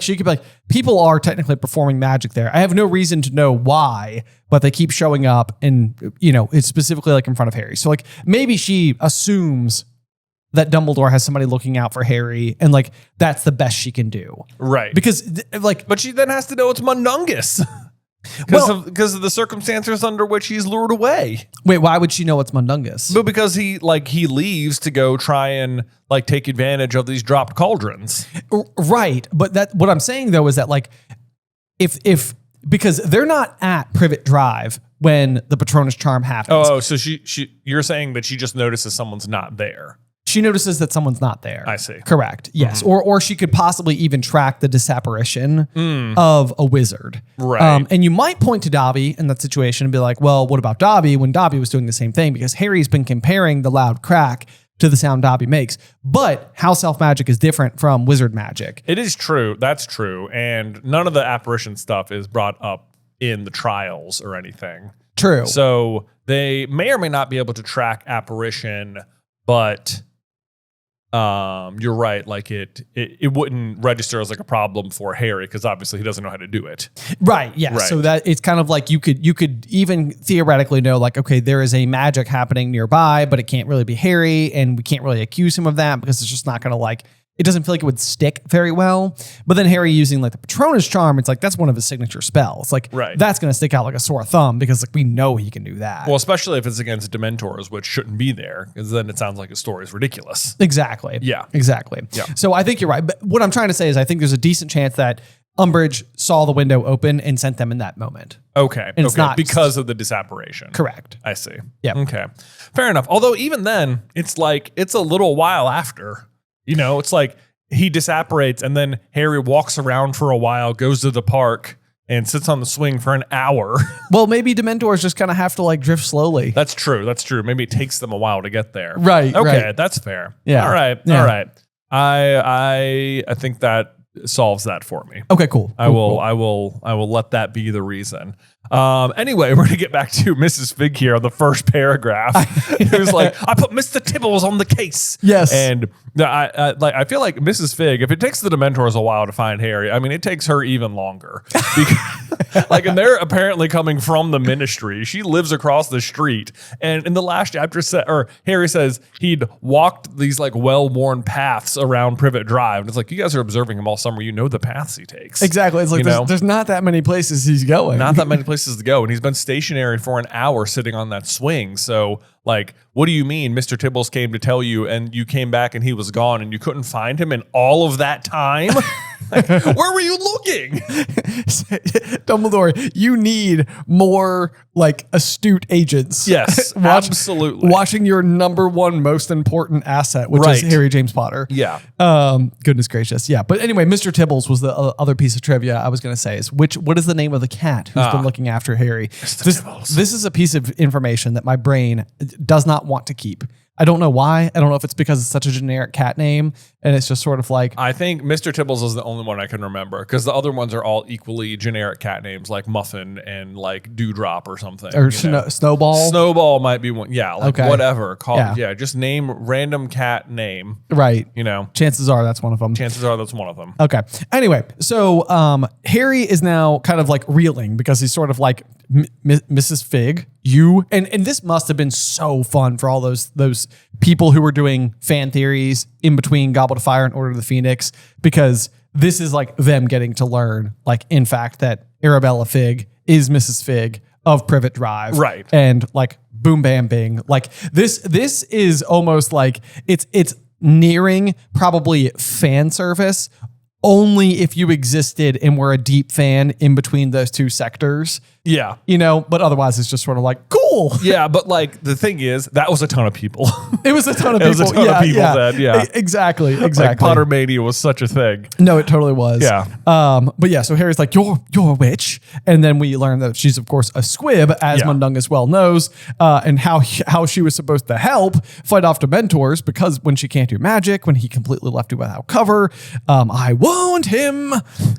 [SPEAKER 2] she could be like, people are technically performing magic there. I have no reason to know why, but they keep showing up, and you know, it's specifically like in front of Harry. So like maybe she assumes that Dumbledore has somebody looking out for Harry, and like that's the best she can do.
[SPEAKER 1] Right.
[SPEAKER 2] Because
[SPEAKER 1] but she then has to know it's Mundungus. Because of the circumstances under which he's lured away.
[SPEAKER 2] Wait, why would she know it's Mundungus?
[SPEAKER 1] But because he leaves to go try and like take advantage of these dropped cauldrons.
[SPEAKER 2] Right. But what I'm saying though is that like if because they're not at Privet Drive when the Patronus charm happens.
[SPEAKER 1] Oh, so you're saying that she just notices someone's not there.
[SPEAKER 2] She notices that someone's not there.
[SPEAKER 1] I see.
[SPEAKER 2] Correct. Yes. Mm-hmm. Or she could possibly even track the disapparition of a wizard.
[SPEAKER 1] Right.
[SPEAKER 2] And you might point to Dobby in that situation and be like, well, what about Dobby when Dobby was doing the same thing? Because Harry's been comparing the loud crack to the sound Dobby makes. But house elf magic is different from wizard magic.
[SPEAKER 1] It is true. That's true. And none of the apparition stuff is brought up in the trials or anything.
[SPEAKER 2] True.
[SPEAKER 1] So they may or may not be able to track apparition, but you're right. Like it wouldn't register as like a problem for Harry because obviously he doesn't know how to do it.
[SPEAKER 2] Right. Yeah. Right. So that it's kind of like you could even theoretically know like, okay, there is a magic happening nearby, but it can't really be Harry, and we can't really accuse him of that because it's just not going to like it doesn't feel like it would stick very well. But then Harry using like the Patronus charm, it's like that's one of his signature spells. Like that's going to stick out like a sore thumb because like we know he can do that.
[SPEAKER 1] Well, especially if it's against Dementors, which shouldn't be there, because then it sounds like his story is ridiculous.
[SPEAKER 2] Exactly.
[SPEAKER 1] Yeah.
[SPEAKER 2] Exactly. Yeah. So I think you're right. But what I'm trying to say is I think there's a decent chance that Umbridge saw the window open and sent them in that moment.
[SPEAKER 1] Okay.
[SPEAKER 2] And it's not
[SPEAKER 1] because of the disapparation.
[SPEAKER 2] Correct.
[SPEAKER 1] I see.
[SPEAKER 2] Yeah.
[SPEAKER 1] Okay. Fair enough. Although even then, it's like it's a little while after. You know, it's like he disapparates and then Harry walks around for a while, goes to the park and sits on the swing for an hour.
[SPEAKER 2] Well, maybe Dementors just kind of have to like drift slowly.
[SPEAKER 1] That's true. That's true. Maybe it takes them a while to get there.
[SPEAKER 2] Right.
[SPEAKER 1] Okay.
[SPEAKER 2] Right.
[SPEAKER 1] That's fair.
[SPEAKER 2] Yeah.
[SPEAKER 1] All right.
[SPEAKER 2] Yeah.
[SPEAKER 1] All right. I think that solves that for me.
[SPEAKER 2] Okay, cool.
[SPEAKER 1] I will let that be the reason. Anyway, we're gonna get back to Mrs. Fig here on the first paragraph. It was like, I put Mr. Tibbles on the case.
[SPEAKER 2] Yes.
[SPEAKER 1] And I feel like Mrs. Fig, if it takes the Dementors a while to find Harry, I mean, it takes her even longer. Like, and they're apparently coming from the Ministry. She lives across the street. And in the last chapter, Harry says he'd walked these like well-worn paths around Privet Drive. And it's like, you guys are observing him all summer. You know the paths he takes.
[SPEAKER 2] Exactly. It's like there's not that many places he's going.
[SPEAKER 1] Not that many places to go. And he's been stationary for an hour sitting on that swing. So, like, what do you mean Mr. Tibbles came to tell you and you came back and he was gone and you couldn't find him in all of that time? Like, where were you looking?
[SPEAKER 2] Dumbledore, you need more like astute agents.
[SPEAKER 1] Yes, absolutely.
[SPEAKER 2] Watching your number one most important asset, which is Harry James Potter.
[SPEAKER 1] Yeah.
[SPEAKER 2] Goodness gracious. Yeah. But anyway, Mr. Tibbles was the other piece of trivia I was going to say is what is the name of the cat who's been looking after Harry? This is a piece of information that my brain does not want to keep. I don't know why. I don't know if it's because it's such a generic cat name and it's just sort of like...
[SPEAKER 1] I think Mr. Tibbles is the only one I can remember because the other ones are all equally generic cat names like Muffin and like Dewdrop or something.
[SPEAKER 2] Or Snowball.
[SPEAKER 1] Snowball might be one. Yeah, like whatever.
[SPEAKER 2] Yeah.
[SPEAKER 1] Just name random cat name.
[SPEAKER 2] Right.
[SPEAKER 1] You know.
[SPEAKER 2] Chances are that's one of them. Okay. Anyway, so Harry is now kind of like reeling because he's sort of like, Mrs. Fig, you... And this must have been so fun for all those people who were doing fan theories in between Goblet of Fire and Order of the Phoenix, because this is like them getting to learn, like, in fact, that Arabella Fig is Mrs. Fig of Privet Drive.
[SPEAKER 1] Right.
[SPEAKER 2] And like, boom, bam, bing. Like, this is almost like it's nearing probably fan service only if you existed and were a deep fan in between those two sectors.
[SPEAKER 1] Yeah.
[SPEAKER 2] You know, but otherwise it's just sort of like, cool.
[SPEAKER 1] Yeah, but like the thing is, that was a ton of people.
[SPEAKER 2] It was a ton of people.
[SPEAKER 1] It was a ton of people then, yeah.
[SPEAKER 2] Exactly.
[SPEAKER 1] Like Pottermania was such a thing.
[SPEAKER 2] No, it totally was.
[SPEAKER 1] Yeah.
[SPEAKER 2] But yeah, so Harry's like, you're a witch. And then we learn that she's, of course, a squib, as Mundungus well knows, and how she was supposed to help fight off Dementors because when she can't do magic, when he completely left her without cover, I want him.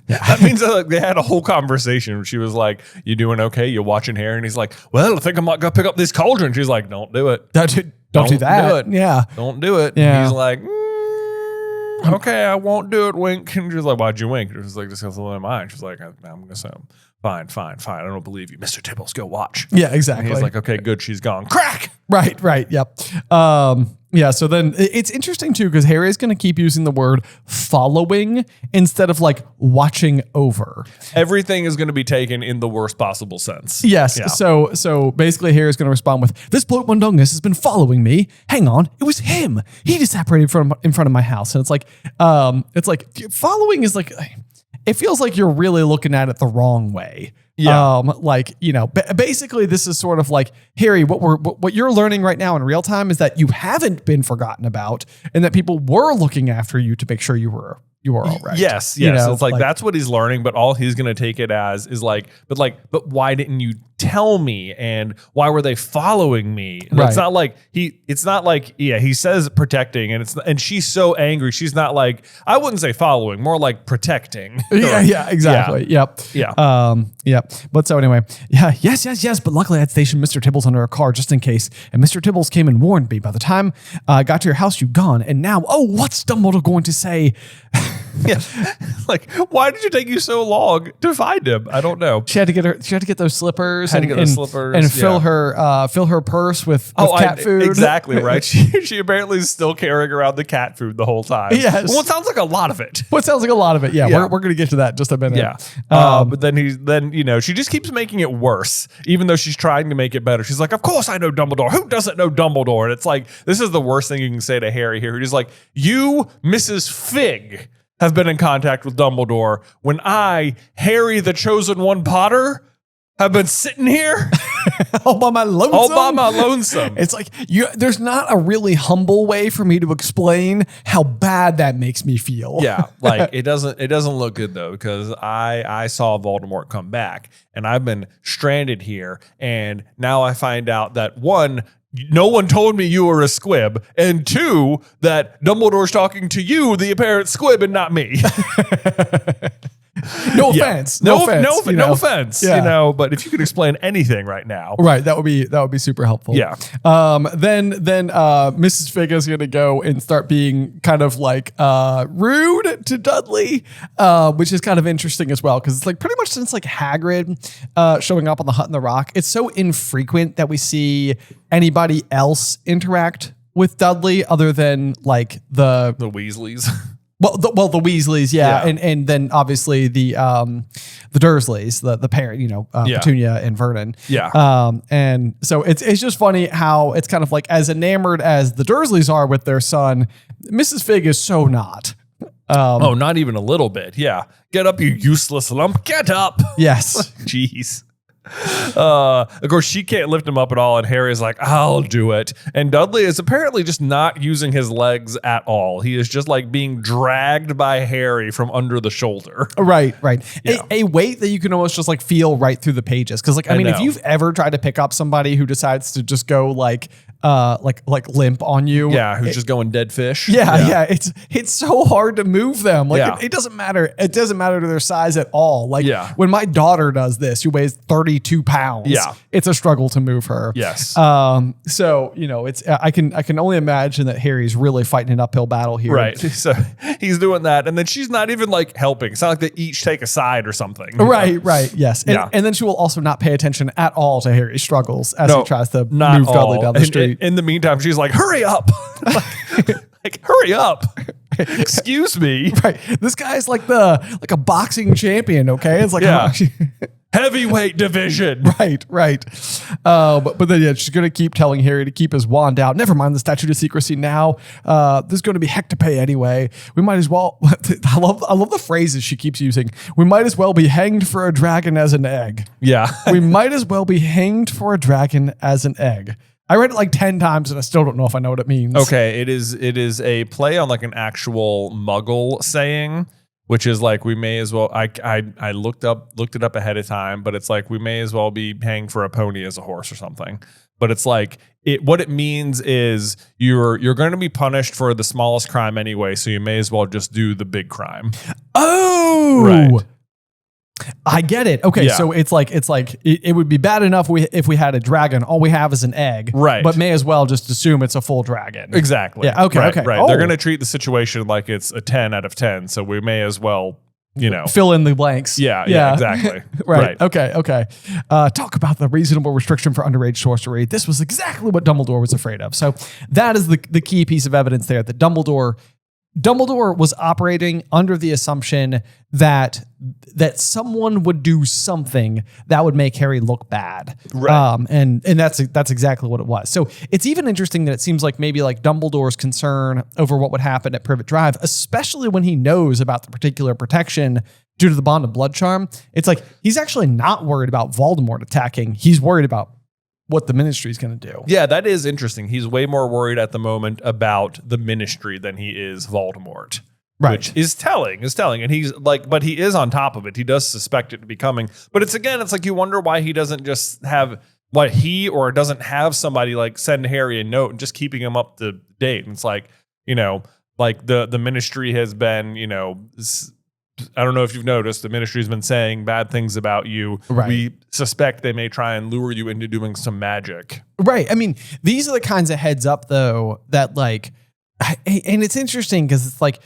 [SPEAKER 1] That means they had a whole conversation. She was like, you doing okay? You watching Harry? And he's like, well, I think I might go pick up this cauldron. She's like, don't do it.
[SPEAKER 2] Don't do that.
[SPEAKER 1] Do it.
[SPEAKER 2] Yeah.
[SPEAKER 1] Don't do it.
[SPEAKER 2] Yeah.
[SPEAKER 1] And he's like, okay, I won't do it, wink. And she's like, why'd you wink? She was like, just because of my mind. She's like, I'm going to say, fine. I don't believe you. Mr. Tibbles, go watch.
[SPEAKER 2] Yeah, exactly.
[SPEAKER 1] And he's like, okay, good. She's gone. Crack!
[SPEAKER 2] Right. Yep. Yeah, so then it's interesting too, because Harry is going to keep using the word following instead of like watching over.
[SPEAKER 1] Everything is going to be taken in the worst possible sense.
[SPEAKER 2] Yes. Yeah. So basically Harry is going to respond with, this bloke Mundungus has been following me. Hang on. It was him. He disapparated in front of my house. And it's like following is like, it feels like you're really looking at it the wrong way. Yeah. Like, you know, basically this is sort of like, Harry, what you're learning right now in real time is that you haven't been forgotten about and that people were looking after you to make sure you were all right.
[SPEAKER 1] Yes.
[SPEAKER 2] You know,
[SPEAKER 1] it's like that's what he's learning, but all he's going to take it as is like, but why didn't you tell me? And why were they following me? And
[SPEAKER 2] right.
[SPEAKER 1] It's not like he says protecting and she's so angry. She's not like, I wouldn't say following, more like protecting.
[SPEAKER 2] Yeah, exactly.
[SPEAKER 1] Yeah.
[SPEAKER 2] Yep. Yep. But so anyway, yes. But luckily I'd stationed Mr. Tibbles under a car just in case. And Mr. Tibbles came and warned me. By the time I got to your house, you'd gone. And now, what's Dumbledore going to say?
[SPEAKER 1] Yeah. Like, why did it take you so long to find him? I don't know.
[SPEAKER 2] She had to get those slippers.
[SPEAKER 1] Had to get those slippers
[SPEAKER 2] and fill her purse with cat food.
[SPEAKER 1] Exactly right. She apparently is still carrying around the cat food the whole time.
[SPEAKER 2] Yes.
[SPEAKER 1] Well, it sounds like a lot of it.
[SPEAKER 2] What sounds like a lot of it. Yeah. We're gonna get to that in just a minute.
[SPEAKER 1] Yeah. But then she just keeps making it worse, even though she's trying to make it better. She's like, of course I know Dumbledore. Who doesn't know Dumbledore? And it's like, this is the worst thing you can say to Harry here. He's like, you, Mrs. Fig, have been in contact with Dumbledore when I, Harry the Chosen One Potter, have been sitting here
[SPEAKER 2] all by my lonesome.
[SPEAKER 1] All by my lonesome.
[SPEAKER 2] It's like there's not a really humble way for me to explain how bad that makes me feel.
[SPEAKER 1] Yeah, like it doesn't look good though, because I saw Voldemort come back and I've been stranded here, and now I find out that one, no one told me you were a squib, and two, that Dumbledore's talking to you, the apparent squib, and not me.
[SPEAKER 2] No offense.
[SPEAKER 1] No offense.
[SPEAKER 2] Yeah.
[SPEAKER 1] But if you could explain anything right now.
[SPEAKER 2] Right. That would be super helpful.
[SPEAKER 1] Yeah.
[SPEAKER 2] Then Mrs. Fig is going to go and start being kind of like rude to Dudley, which is kind of interesting as well. Cause it's like pretty much since like Hagrid showing up on the Hut in the Rock, it's so infrequent that we see anybody else interact with Dudley other than like the
[SPEAKER 1] Weasleys.
[SPEAKER 2] Well, the Weasleys, yeah. And then obviously the Dursleys, the parent, Petunia and Vernon.
[SPEAKER 1] Yeah.
[SPEAKER 2] And so it's just funny how it's kind of like as enamored as the Dursleys are with their son, Mrs. Fig is so not.
[SPEAKER 1] Not even a little bit. Yeah. Get up, you useless lump. Get up.
[SPEAKER 2] Yes.
[SPEAKER 1] Jeez. Of course, she can't lift him up at all, and Harry's like, I'll do it. And Dudley is apparently just not using his legs at all. He is just like being dragged by Harry from under the shoulder.
[SPEAKER 2] Right.
[SPEAKER 1] Yeah.
[SPEAKER 2] A weight that you can almost just like feel right through the pages. Because like, I mean, if you've ever tried to pick up somebody who decides to just go like limp on you.
[SPEAKER 1] Yeah, who's just going dead fish.
[SPEAKER 2] Yeah. It's so hard to move them. Like
[SPEAKER 1] it
[SPEAKER 2] doesn't matter. It doesn't matter to their size at all. Like when my daughter does this, who weighs 32 pounds.
[SPEAKER 1] Yeah.
[SPEAKER 2] It's a struggle to move her.
[SPEAKER 1] Yes.
[SPEAKER 2] So, it's I can only imagine that Harry's really fighting an uphill battle here.
[SPEAKER 1] Right. So he's doing that, and then she's not even like helping. It's not like they each take a side or something.
[SPEAKER 2] Right. Yes. And then she will also not pay attention at all to Harry's struggles as he tries to move Dudley down the street.
[SPEAKER 1] In the meantime, she's like, hurry up. like, hurry up. Excuse me.
[SPEAKER 2] Right. This guy's like a boxing champion, okay? It's like
[SPEAKER 1] heavyweight division.
[SPEAKER 2] Right. But then she's gonna keep telling Harry to keep his wand out. Never mind the statute of secrecy now. There's gonna be heck to pay anyway. We might as well I love the phrases she keeps using. We might as well be hanged for a dragon as an egg.
[SPEAKER 1] Yeah.
[SPEAKER 2] We might as well be hanged for a dragon as an egg. I read it like 10 times and I still don't know if I know what it means.
[SPEAKER 1] Okay, it is a play on like an actual Muggle saying, which is like we may as well. I looked it up ahead of time, but it's like we may as well be paying for a pony as a horse or something. But it's like what it means is you're going to be punished for the smallest crime anyway, so you may as well just do the big crime.
[SPEAKER 2] Oh,
[SPEAKER 1] right.
[SPEAKER 2] I get it. Okay, so it's like it would be bad enough if we had a dragon. All we have is an egg,
[SPEAKER 1] right?
[SPEAKER 2] But may as well just assume it's a full dragon.
[SPEAKER 1] Exactly.
[SPEAKER 2] Yeah. Okay.
[SPEAKER 1] Right,
[SPEAKER 2] okay.
[SPEAKER 1] Right.
[SPEAKER 2] Oh.
[SPEAKER 1] They're going to treat the situation like it's a 10 out of 10. So we may as well,
[SPEAKER 2] fill in the blanks.
[SPEAKER 1] Yeah. Exactly.
[SPEAKER 2] Right. Okay. Talk about the reasonable restriction for underage sorcery. This was exactly what Dumbledore was afraid of. So that is the key piece of evidence there that Dumbledore was operating under the assumption that someone would do something that would make Harry look bad.
[SPEAKER 1] Right.
[SPEAKER 2] And that's exactly what it was. So it's even interesting that it seems like maybe like Dumbledore's concern over what would happen at Privet Drive, especially when he knows about the particular protection due to the bond of blood charm. It's like he's actually not worried about Voldemort attacking. He's worried about what the ministry is going to do.
[SPEAKER 1] Yeah, that is interesting. He's way more worried at the moment about the ministry than he is Voldemort.
[SPEAKER 2] Right.
[SPEAKER 1] Which is telling. And he's like, but he is on top of it. He does suspect it to be coming. But it's like you wonder why he doesn't just have doesn't have somebody like send Harry a note and just keeping him up to date. And it's like, like the ministry has been, I don't know if you've noticed, the ministry's been saying bad things about you.
[SPEAKER 2] Right.
[SPEAKER 1] We suspect they may try and lure you into doing some magic.
[SPEAKER 2] Right. I mean, these are the kinds of heads up, though, that like, and it's interesting because it's like,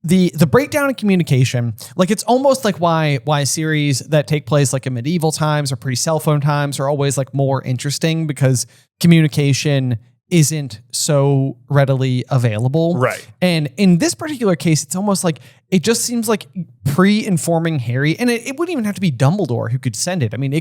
[SPEAKER 2] the breakdown in communication, like it's almost like why series that take place like in medieval times or pre-cell phone times are always like more interesting, because communication isn't so readily available.
[SPEAKER 1] Right.
[SPEAKER 2] And in this particular case, it's almost like it just seems like pre-informing Harry, and it wouldn't even have to be Dumbledore who could send it. I mean,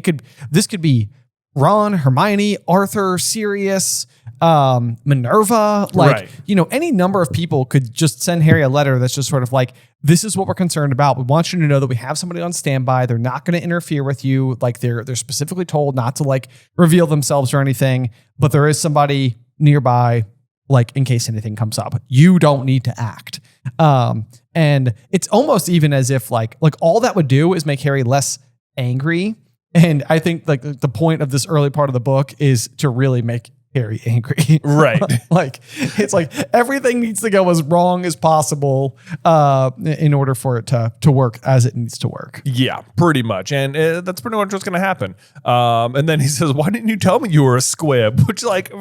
[SPEAKER 2] this could be Ron, Hermione, Arthur, Sirius, Minerva, like, any number of people could just send Harry a letter that's just sort of like, this is what we're concerned about. We want you to know that we have somebody on standby. They're not going to interfere with you. Like they're specifically told not to like reveal themselves or anything, but there is somebody nearby, like in case anything comes up. You don't need to act. And it's almost even as if like all that would do is make Harry less angry. And I think like the point of this early part of the book is to really make Harry angry.
[SPEAKER 1] Right.
[SPEAKER 2] Like it's like everything needs to go as wrong as possible in order for it to work as it needs to work.
[SPEAKER 1] Yeah, pretty much. And that's pretty much what's going to happen. And then he says, why didn't you tell me you were a squib? Which like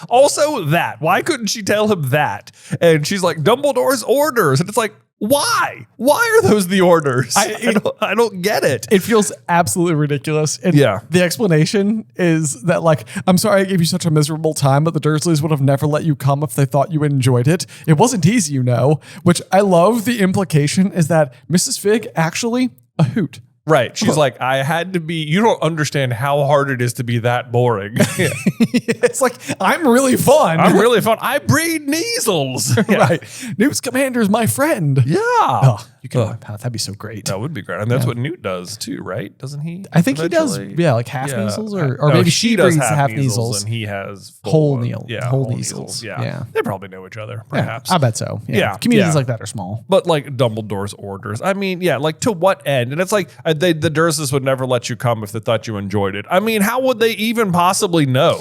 [SPEAKER 1] also that, why couldn't she tell him that? And she's like, Dumbledore's orders. And it's like, why? Why are those the orders? I don't get it.
[SPEAKER 2] It feels absolutely ridiculous. And
[SPEAKER 1] yeah.
[SPEAKER 2] The explanation is that like, I'm sorry I gave you such a miserable time, but the Dursleys would have never let you come if they thought you enjoyed it. It wasn't easy, you know, which I love. The implication is that Mrs. Fig actually a hoot.
[SPEAKER 1] Right. She's like, I had to be, you don't understand how hard it is to be that boring. Yeah.
[SPEAKER 2] It's like, I'm really fun.
[SPEAKER 1] I breed measles. Yeah.
[SPEAKER 2] Right. Newt Scamander's my friend.
[SPEAKER 1] Yeah.
[SPEAKER 2] Oh, you can my path. That'd be so great.
[SPEAKER 1] That would be great. And that's what Newt does too, right? Doesn't he?
[SPEAKER 2] I think he does. Yeah. Like half measles or
[SPEAKER 1] no,
[SPEAKER 2] maybe she
[SPEAKER 1] does
[SPEAKER 2] breeds half measles.
[SPEAKER 1] And he has
[SPEAKER 2] whole measles.
[SPEAKER 1] Yeah.
[SPEAKER 2] Whole measles.
[SPEAKER 1] Yeah. They probably know each other, perhaps.
[SPEAKER 2] Yeah, I bet so. Yeah. Communities like that are small.
[SPEAKER 1] But like Dumbledore's orders. I mean, yeah, like to what end? And it's like the Dursleys would never let you come if they thought you enjoyed it. I mean, how would they even possibly know?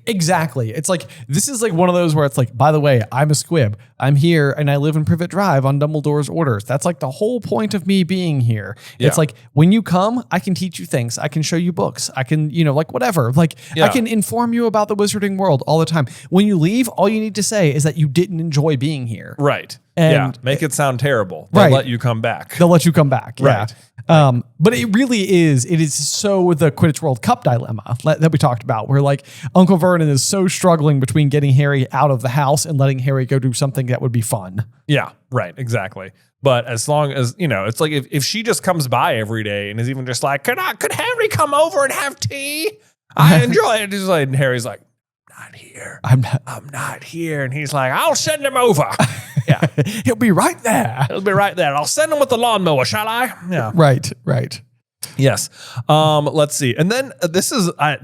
[SPEAKER 2] Exactly. It's like, this is like one of those where it's like, by the way, I'm a squib. I'm here and I live in Privet Drive on Dumbledore's orders. That's like the whole point of me being here. Yeah. It's like, when you come, I can teach you things. I can show you books. I can, like whatever. Like I can inform you about the wizarding world all the time. When you leave, all you need to say is that you didn't enjoy being here.
[SPEAKER 1] Right.
[SPEAKER 2] And
[SPEAKER 1] make it sound terrible. They'll let you come back.
[SPEAKER 2] They'll let you come back.
[SPEAKER 1] Right.
[SPEAKER 2] Yeah. But it is so the Quidditch World Cup dilemma that we talked about, where like Uncle Vernon is so struggling between getting Harry out of the house and letting Harry go do something that would be fun.
[SPEAKER 1] Yeah, right. Exactly. But as long as, it's like if she just comes by every day and is even just like, could Harry come over and have tea? I enjoy it. He's like, and Harry's like, not here. I'm not here. And he's like, I'll send him over. Yeah.
[SPEAKER 2] He'll be right there.
[SPEAKER 1] I'll send him with the lawnmower, shall I? Yeah.
[SPEAKER 2] Right.
[SPEAKER 1] Yes. Let's see. And then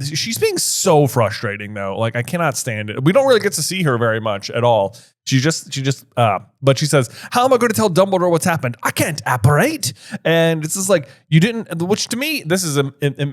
[SPEAKER 1] she's being so frustrating though. Like I cannot stand it. We don't really get to see her very much at all. But she says, how am I going to tell Dumbledore what's happened? I can't apparate. And it's just like, you didn't, which to me, this is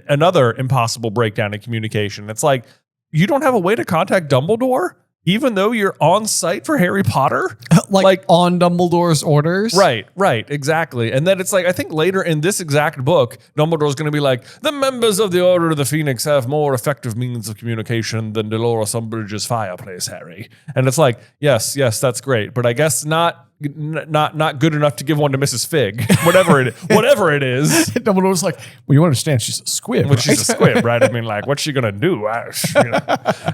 [SPEAKER 1] another impossible breakdown in communication. It's like, you don't have a way to contact Dumbledore, even though you're on site for Harry Potter?
[SPEAKER 2] like on Dumbledore's orders?
[SPEAKER 1] Right, exactly. And then it's like, I think later in this exact book, Dumbledore's going to be like, the members of the Order of the Phoenix have more effective means of communication than Dolores Umbridge's fireplace, Harry. And it's like, yes, that's great. But I guess not good enough to give one to Mrs. Fig, whatever it is.
[SPEAKER 2] Dumbledore's like, well, you understand she's a squib,
[SPEAKER 1] right? She's a squib, right? I mean, like, what's she gonna do?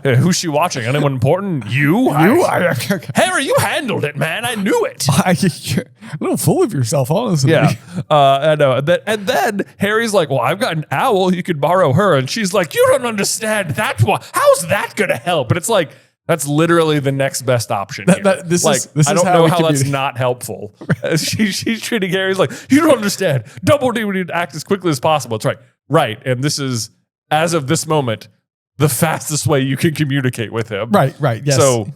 [SPEAKER 1] Who's she watching? Anyone important? You? Harry, you handled it, man. I knew it.
[SPEAKER 2] You're a little full of yourself, honestly.
[SPEAKER 1] Yeah, I know. And then Harry's like, well, I've got an owl. You could borrow her. And she's like, you don't understand that. How's that gonna help? And it's like, that's literally the next best option.
[SPEAKER 2] I don't
[SPEAKER 1] know how that's not helpful. She's treating Harry's like, you don't understand. Dumbledore would need to act as quickly as possible. It's right. And this is, as of this moment, the fastest way you can communicate with him.
[SPEAKER 2] Right. Yes.
[SPEAKER 1] So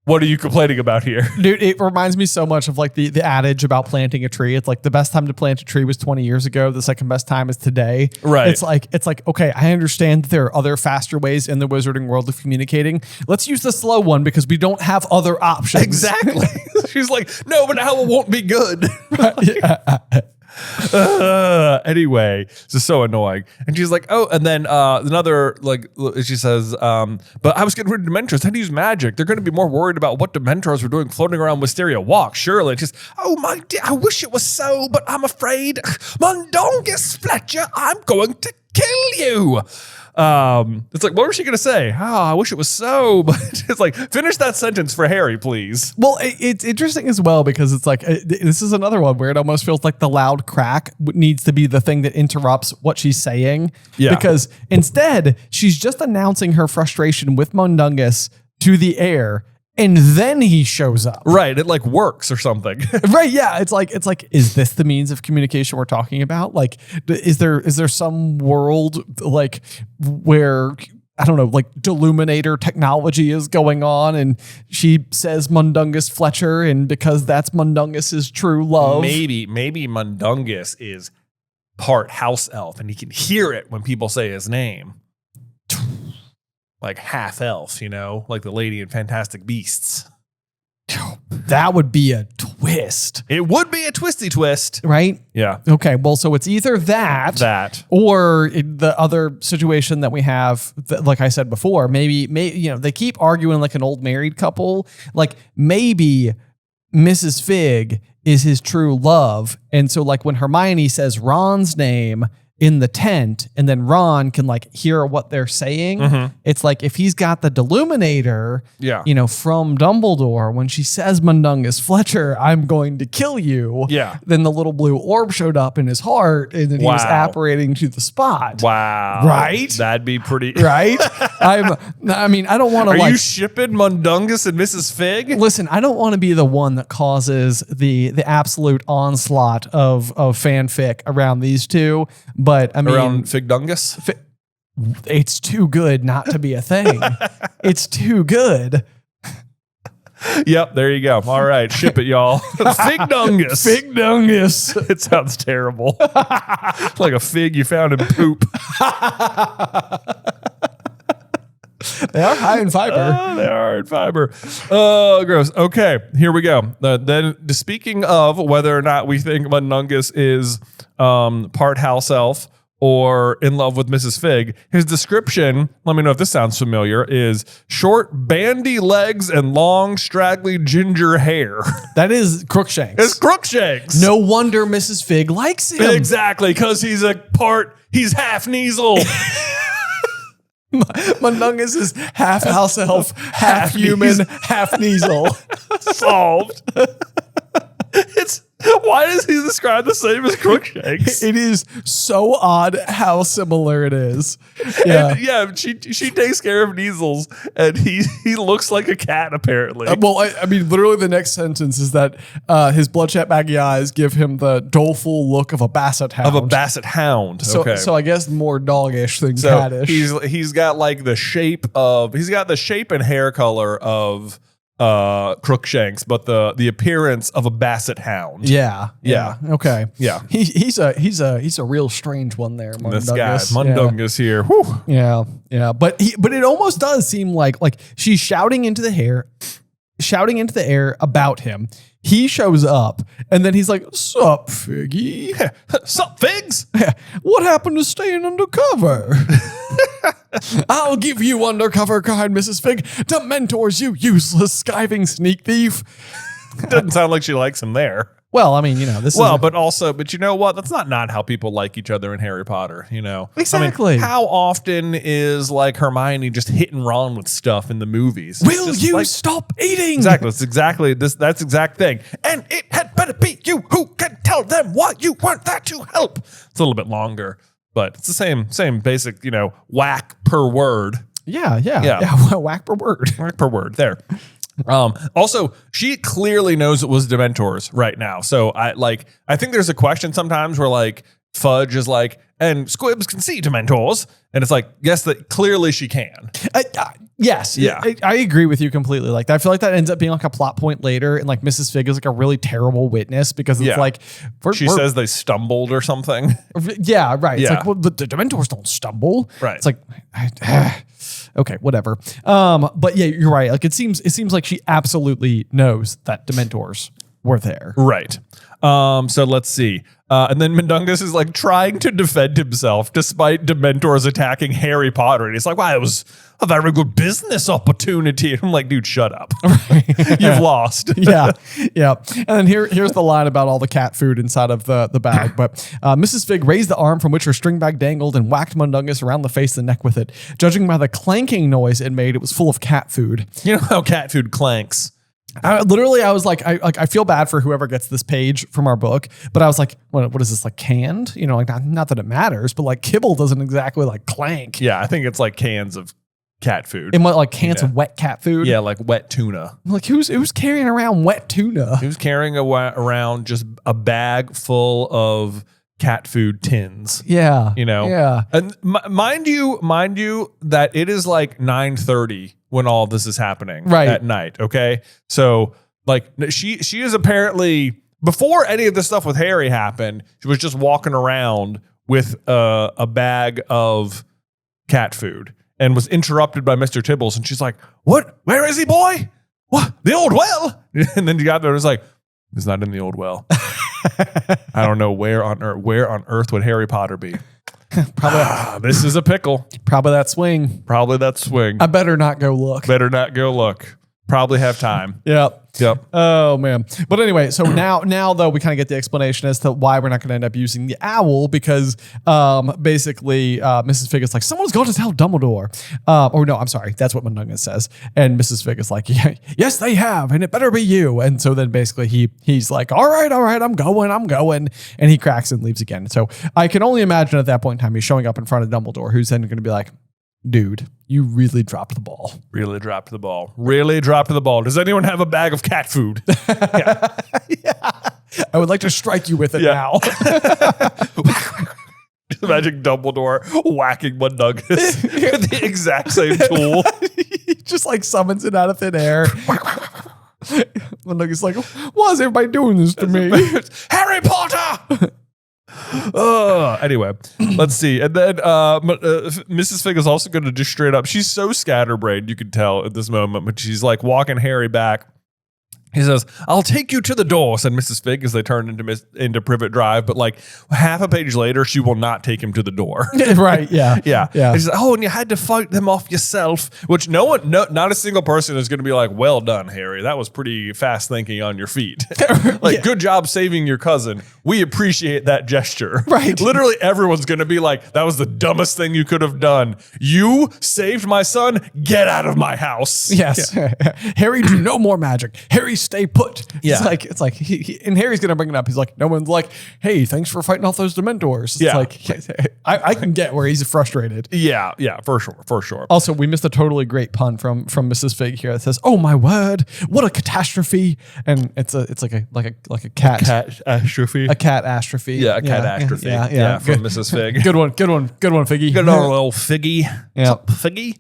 [SPEAKER 1] what are you complaining about here?
[SPEAKER 2] Dude, it reminds me so much of like the adage about planting a tree. It's like the best time to plant a tree was 20 years ago. The second best time is today.
[SPEAKER 1] Right.
[SPEAKER 2] It's like, okay, I understand that there are other faster ways in the wizarding world of communicating. Let's use the slow one because we don't have other options.
[SPEAKER 1] Exactly. She's like, no, but now it won't be good. Anyway, it's just so annoying. And she's like, oh, and then another, like, she says, but I was getting rid of Dementors. How to use magic? They're going to be more worried about what Dementors were doing floating around Wisteria Walk. Surely. Just, oh my dear, I wish it was so, but I'm afraid. Mundungus Fletcher, I'm going to kill you. It's like, what was she going to say? Oh, I wish it was so, but it's like, finish that sentence for Harry, please.
[SPEAKER 2] Well, it's interesting as well because it's like, this is another one where it almost feels like the loud crack needs to be the thing that interrupts what she's saying.
[SPEAKER 1] Yeah.
[SPEAKER 2] Because instead, she's just announcing her frustration with Mundungus to the air. And then he shows up.
[SPEAKER 1] Right. It like works or something.
[SPEAKER 2] Right. Yeah. It's like, is this the means of communication we're talking about? Like, is there some world like where, I don't know, like Deluminator technology is going on and she says Mundungus Fletcher and because that's Mundungus's true love.
[SPEAKER 1] Maybe Mundungus is part house elf and he can hear it when people say his name. Like half elf, you know, like the lady in Fantastic Beasts.
[SPEAKER 2] That would be a twist.
[SPEAKER 1] It would be a twisty twist.
[SPEAKER 2] Right?
[SPEAKER 1] Yeah.
[SPEAKER 2] Okay. Well, so it's either that. Or the other situation that we have, like I said before, maybe, you know, they keep arguing like an old married couple. Like maybe Mrs. Fig is his true love. And so like when Hermione says Ron's name in the tent and then Ron can like hear what they're saying. It's like if he's got the Deluminator, you know, from Dumbledore, when she says Mundungus Fletcher, I'm going to kill you.
[SPEAKER 1] Yeah.
[SPEAKER 2] Then the little blue orb showed up in his heart and then he was apparating to the spot.
[SPEAKER 1] Wow.
[SPEAKER 2] Right?
[SPEAKER 1] That'd be pretty.
[SPEAKER 2] Right? I mean, I don't want to
[SPEAKER 1] Are
[SPEAKER 2] like.
[SPEAKER 1] you shipping Mundungus and Mrs. Fig?
[SPEAKER 2] Listen, I don't want to be the one that causes the absolute onslaught of fanfic around these two. But I mean,
[SPEAKER 1] around Figdungus?
[SPEAKER 2] It's too good not to be a thing. It's too good.
[SPEAKER 1] Yep, there you go. All right, ship it, y'all. Figdungus.
[SPEAKER 2] Figdungus.
[SPEAKER 1] It sounds terrible. Like a fig you found in poop.
[SPEAKER 2] They are high in fiber.
[SPEAKER 1] They are in fiber. Oh, gross. Okay, here we go. Then speaking of whether or not we think Mundungus is part house elf or in love with Mrs. Fig, his description, let me know if this sounds familiar, is short, bandy legs and long, straggly ginger hair.
[SPEAKER 2] That is Crookshanks.
[SPEAKER 1] It's Crookshanks.
[SPEAKER 2] No wonder Mrs. Fig likes him.
[SPEAKER 1] Exactly, because he's he's half Kneasel.
[SPEAKER 2] Mundungus is half house elf, half human, half Kneasel.
[SPEAKER 1] Solved. Why does he describe the same as Crookshanks?
[SPEAKER 2] It is so odd how similar it is. Yeah,
[SPEAKER 1] and yeah. She takes care of Kneasels, and he looks like a cat apparently.
[SPEAKER 2] Well, I mean, literally the next sentence is that his bloodshot baggy eyes give him the doleful look of a basset hound.
[SPEAKER 1] Okay.
[SPEAKER 2] So I guess more doggish than
[SPEAKER 1] So
[SPEAKER 2] cattish.
[SPEAKER 1] he's got like the shape and hair color of Crookshanks, but the appearance of a basset hound.
[SPEAKER 2] Yeah. Okay.
[SPEAKER 1] Yeah.
[SPEAKER 2] He's a real strange one there. Mundungus.
[SPEAKER 1] This guy, Mundungus here. Whew.
[SPEAKER 2] Yeah. But it almost does seem like she's shouting into the air about him. He shows up and then he's like, "Sup, Figgy?
[SPEAKER 1] Sup, Figs?
[SPEAKER 2] What happened to staying undercover?" "I'll give you undercover, kind Mrs. Fig. Dementors, you useless, skiving sneak thief."
[SPEAKER 1] Doesn't sound like she likes him there.
[SPEAKER 2] Well, I mean, you know, this is...
[SPEAKER 1] But you know what? That's not how people like each other in Harry Potter, you know?
[SPEAKER 2] Exactly.
[SPEAKER 1] I mean, how often is like Hermione just hitting Ron with stuff in the movies?
[SPEAKER 2] Will you stop eating?
[SPEAKER 1] Exactly. That's exact thing. And it had better be you who can tell them why you weren't there to help. It's a little bit longer, but it's the same basic, you know, whack per word.
[SPEAKER 2] Yeah. Whack per word.
[SPEAKER 1] Whack per word. There. Also, she clearly knows it was Dementors right now. So I think there's a question sometimes where like Fudge is like, and Squibs can see Dementors, and it's like, yes, that clearly she can.
[SPEAKER 2] Yes.
[SPEAKER 1] Yeah.
[SPEAKER 2] I agree with you completely. Like, I feel like that ends up being like a plot point later, and like Mrs. Fig is like a really terrible witness because it's like
[SPEAKER 1] she says they stumbled or something.
[SPEAKER 2] Yeah, right. It's
[SPEAKER 1] Yeah.
[SPEAKER 2] like, well, the Dementors don't stumble.
[SPEAKER 1] Right.
[SPEAKER 2] It's like, okay, whatever. But yeah, you're right. Like it seems like she absolutely knows that Dementors were there.
[SPEAKER 1] Right. So let's see. And then Mundungus is like trying to defend himself despite Dementors attacking Harry Potter. And he's like, wow, it was a very good business opportunity. And I'm like, dude, shut up. You've lost.
[SPEAKER 2] Yeah. And then here's the line about all the cat food inside of the bag. But Mrs. Fig raised the arm from which her string bag dangled and whacked Mundungus around the face and neck with it. Judging by the clanking noise it made, it was full of cat food.
[SPEAKER 1] You know how cat food clanks.
[SPEAKER 2] I was like, I feel bad for whoever gets this page from our book, but I was like, what is this, like canned? You know, like not that it matters, but like kibble doesn't exactly like clank.
[SPEAKER 1] Yeah, I think it's like cans of cat food.
[SPEAKER 2] And what, like cans of wet cat food?
[SPEAKER 1] Yeah, like wet tuna.
[SPEAKER 2] I'm like, who's carrying around wet tuna?
[SPEAKER 1] Who's carrying around just a bag full of cat food tins?
[SPEAKER 2] Yeah.
[SPEAKER 1] You know?
[SPEAKER 2] Yeah.
[SPEAKER 1] And mind you that it is like 9:30 when all this is happening at night. Okay. So like she is apparently, before any of this stuff with Harry happened, she was just walking around with a bag of cat food and was interrupted by Mr. Tibbles. And she's like, what? Where is he, boy? What? The old well? And then you got there and was like, he's not in the old well. I don't know where on earth would Harry Potter be. Probably this is a pickle.
[SPEAKER 2] Probably that swing.
[SPEAKER 1] I
[SPEAKER 2] better not go look.
[SPEAKER 1] Probably have time.
[SPEAKER 2] Yep.
[SPEAKER 1] Yep.
[SPEAKER 2] Oh man. But anyway, so now though we kind of get the explanation as to why we're not going to end up using the owl, because basically Mrs. Fig is like, someone's going to tell Dumbledore. Or no, I'm sorry, that's what Mundungus says. And Mrs. Fig is like, yeah, yes, they have, and it better be you. And so then basically he's like, all right, I'm going. And he cracks and leaves again. So I can only imagine at that point in time he's showing up in front of Dumbledore, who's then going to be like, dude, you really dropped the ball.
[SPEAKER 1] Really dropped the ball. Does anyone have a bag of cat food?
[SPEAKER 2] Yeah. I would like to strike you with it now.
[SPEAKER 1] Just imagine Dumbledore whacking Mundungus with the exact same tool.
[SPEAKER 2] He just like summons it out of thin air. Mundungus is like, why is everybody doing this to me?
[SPEAKER 1] Harry Potter! Anyway, let's see. And then Mrs. Fig is also going to just straight up, she's so scatterbrained, you can tell at this moment, but she's like walking Harry back. He says, I'll take you to the door, said Mrs. Fig as they turned into Privet Drive. But like half a page later, she will not take him to the door.
[SPEAKER 2] Right. Yeah.
[SPEAKER 1] Yeah. And she says, oh, and you had to fight them off yourself, which not a single person is going to be like, well done, Harry. That was pretty fast thinking on your feet. Like, good job saving your cousin. We appreciate that gesture.
[SPEAKER 2] Right.
[SPEAKER 1] Literally everyone's going to be like, that was the dumbest thing you could have done. You saved my son. Get out of my house.
[SPEAKER 2] Yes. Yeah. Harry, do no more magic. Harry, stay put.
[SPEAKER 1] Yeah.
[SPEAKER 2] It's like and Harry's gonna bring it up. He's like, no one's like, hey, thanks for fighting off those Dementors. It's like, I can get where he's frustrated.
[SPEAKER 1] Yeah, for sure.
[SPEAKER 2] Also, we missed a totally great pun from Mrs. Fig here that says, "Oh my word, what a catastrophe!" And it's like a cat
[SPEAKER 1] astrophe.
[SPEAKER 2] A cat astrophe.
[SPEAKER 1] Yeah, a cat astrophe. Yeah, from Mrs. Fig.
[SPEAKER 2] Good one, Figgy.
[SPEAKER 1] Good old little Figgy.
[SPEAKER 2] Yeah,
[SPEAKER 1] Figgy.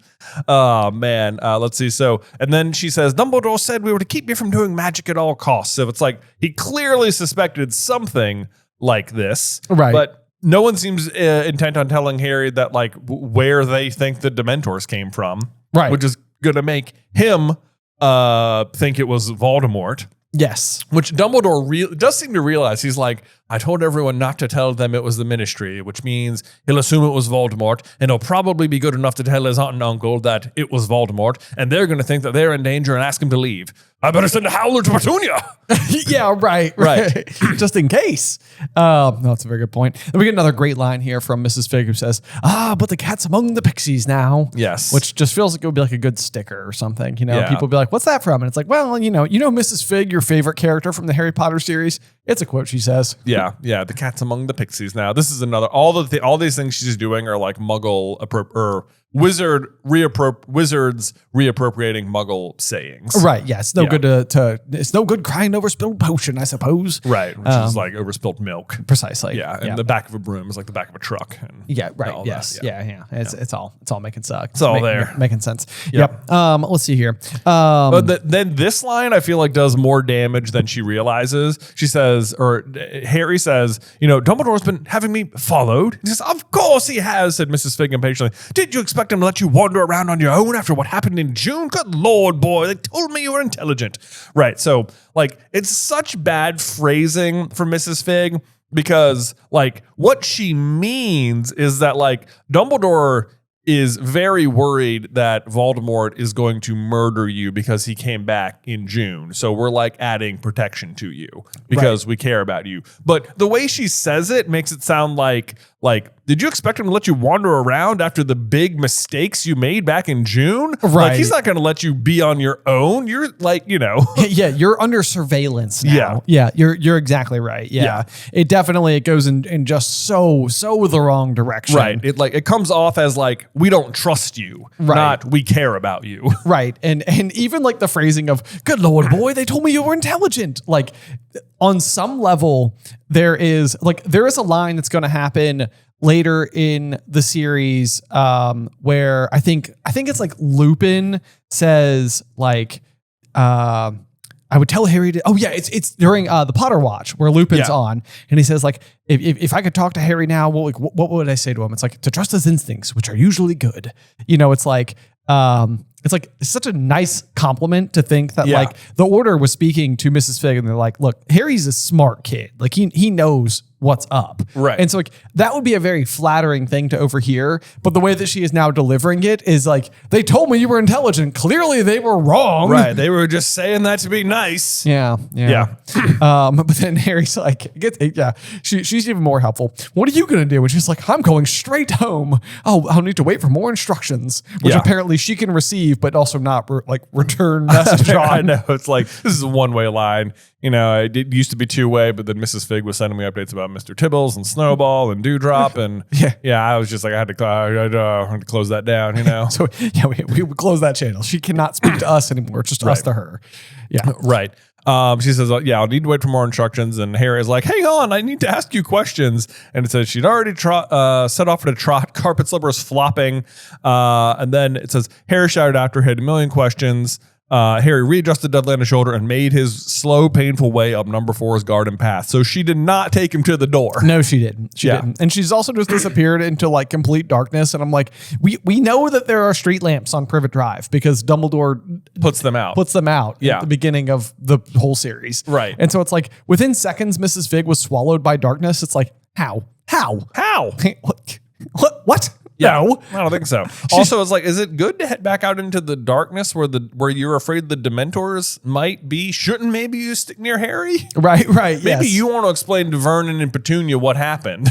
[SPEAKER 1] Oh man, let's see. So, and then she says, Dumbledore said we were to keep you from doing magic at all costs. So it's like he clearly suspected something like this,
[SPEAKER 2] right?
[SPEAKER 1] But no one seems intent on telling Harry that like where they think the Dementors came from,
[SPEAKER 2] right?
[SPEAKER 1] Which is gonna make him think it was Voldemort.
[SPEAKER 2] Yes.
[SPEAKER 1] Which Dumbledore does seem to realize. He's like, I told everyone not to tell them it was the Ministry, which means he'll assume it was Voldemort, and he'll probably be good enough to tell his aunt and uncle that it was Voldemort, and they're going to think that they're in danger and ask him to leave. I better send a howler to Petunia.
[SPEAKER 2] Yeah, right. Just in case. No, that's a very good point. Then we get another great line here from Mrs. Fig who says, but the cat's among the pixies now.
[SPEAKER 1] Yes.
[SPEAKER 2] Which just feels like it would be like a good sticker or something. You know,
[SPEAKER 1] Yeah.
[SPEAKER 2] people be like, what's that from? And it's like, well, you know, Mrs. Fig, your favorite character from the Harry Potter series. It's a quote she says.
[SPEAKER 1] Yeah. The cat's among the pixies now. This is another, all these things she's doing are like Muggle or wizards reappropriating Muggle sayings.
[SPEAKER 2] Right. Yeah. It's no good it's no good crying over spilled potion, I suppose.
[SPEAKER 1] Right. Which is like overspilled milk.
[SPEAKER 2] Precisely.
[SPEAKER 1] Yeah. And the back of a broom is like the back of a truck. And
[SPEAKER 2] right. Yes.
[SPEAKER 1] That,
[SPEAKER 2] yeah. It's all making sense.
[SPEAKER 1] It's all there.
[SPEAKER 2] Making sense.
[SPEAKER 1] Yep.
[SPEAKER 2] Let's see here.
[SPEAKER 1] But then this line I feel like does more damage than she realizes. She says, or Harry says, Dumbledore's been having me followed. He says, of course he has, said Mrs. Fig impatiently. Did you expect expect them to let you wander around on your own after what happened in June? Good Lord, boy, they told me you were intelligent. Right, so, like, it's such bad phrasing for Mrs. Fig because, like, what she means is that, like, Dumbledore is very worried that Voldemort is going to murder you because he came back in June. So we're like adding protection to you because we care about you. But the way she says it makes it sound like, did you expect him to let you wander around after the big mistakes you made back in June?
[SPEAKER 2] Right.
[SPEAKER 1] Like, he's not going to let you be on your own. You're like, you know.
[SPEAKER 2] Yeah, you're under surveillance now.
[SPEAKER 1] Yeah.
[SPEAKER 2] Yeah, you're exactly right. Yeah. It definitely goes in just so the wrong direction.
[SPEAKER 1] Right. It comes off as like, we don't trust you, not we care about you.
[SPEAKER 2] Right. And even like the phrasing of, good Lord, boy, they told me you were intelligent. Like, on some level, there is a line that's going to happen later in the series where I think it's like Lupin says like, I would tell Harry to, it's during the Potter Watch where Lupin's on, and he says like, if I could talk to Harry now, what would I say to him? It's like, to trust his instincts, which are usually good. You know, it's like such a nice compliment to think that like the Order was speaking to Mrs. Fig and they're like, look, Harry's a smart kid. Like he knows what's up.
[SPEAKER 1] Right.
[SPEAKER 2] And so like that would be a very flattering thing to overhear. But the way that she is now delivering it is like, they told me you were intelligent. Clearly they were wrong.
[SPEAKER 1] Right. They were just saying that to be nice.
[SPEAKER 2] Yeah. But then Harry's like, she's even more helpful. What are you going to do? And she's like, I'm going straight home. Oh, I'll need to wait for more instructions, which apparently she can receive, but also not return message on.
[SPEAKER 1] I know. It's like, this is a one-way line. You know, it used to be two-way, but then Mrs. Fig was sending me updates about Mr. Tibbles and Snowball and Dewdrop. And I was just like, I had to close that down, you know?
[SPEAKER 2] So we would close that channel. She cannot speak to us anymore. It's just us to her. Yeah.
[SPEAKER 1] Right. She says, I'll need to wait for more instructions. And Harry is like, hang on, I need to ask you questions. And it says she'd already set off at a trot, carpet slippers flopping. And then it says, Harry shouted after, had a million questions. Harry readjusted Dudley on his shoulder and made his slow, painful way up number 4's garden path. So she did not take him to the door.
[SPEAKER 2] No, she didn't. She didn't. And she's also just disappeared into like complete darkness. And I'm like, we know that there are street lamps on Privet Drive because Dumbledore
[SPEAKER 1] puts them out
[SPEAKER 2] at the beginning of the whole series.
[SPEAKER 1] Right.
[SPEAKER 2] And so it's like within seconds, Mrs. Fig was swallowed by darkness. It's like, how? What?
[SPEAKER 1] Yeah,
[SPEAKER 2] no,
[SPEAKER 1] I don't think so. Also, it's like, is it good to head back out into the darkness where you're afraid the Dementors might be? Shouldn't maybe you stick near Harry?
[SPEAKER 2] Right.
[SPEAKER 1] Maybe you want to explain to Vernon and Petunia what happened.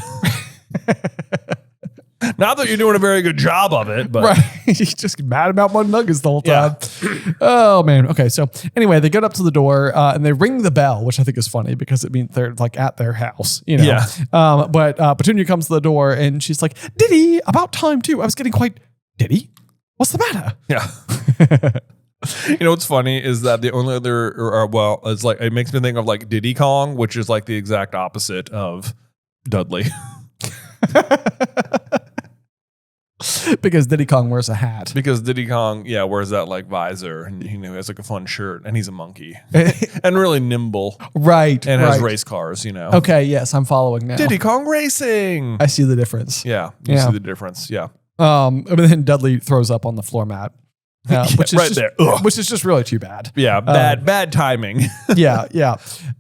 [SPEAKER 1] Not that you're doing a very good job of it, but
[SPEAKER 2] he's just mad about mud nuggets the whole time. Yeah. Oh man. Okay. So anyway, they get up to the door and they ring the bell, which I think is funny because it means they're like at their house, you know?
[SPEAKER 1] Yeah.
[SPEAKER 2] But Petunia comes to the door and she's like, Diddy, about time too. I was getting quite, Diddy? What's the matter?
[SPEAKER 1] Yeah. You know what's funny is that the only other, it's like, it makes me think of like Diddy Kong, which is like the exact opposite of Dudley.
[SPEAKER 2] Because Diddy Kong wears a hat.
[SPEAKER 1] Because Diddy Kong, wears that like visor and he has like a fun shirt and he's a monkey and really nimble.
[SPEAKER 2] Right.
[SPEAKER 1] And has race cars, you know.
[SPEAKER 2] Okay. Yes. I'm following now.
[SPEAKER 1] Diddy Kong Racing.
[SPEAKER 2] I see the difference.
[SPEAKER 1] Yeah. You see the difference. Yeah.
[SPEAKER 2] And then Dudley throws up on the floor mat. Which is
[SPEAKER 1] there.
[SPEAKER 2] Which is just really too bad.
[SPEAKER 1] Yeah, bad timing.
[SPEAKER 2] Yeah.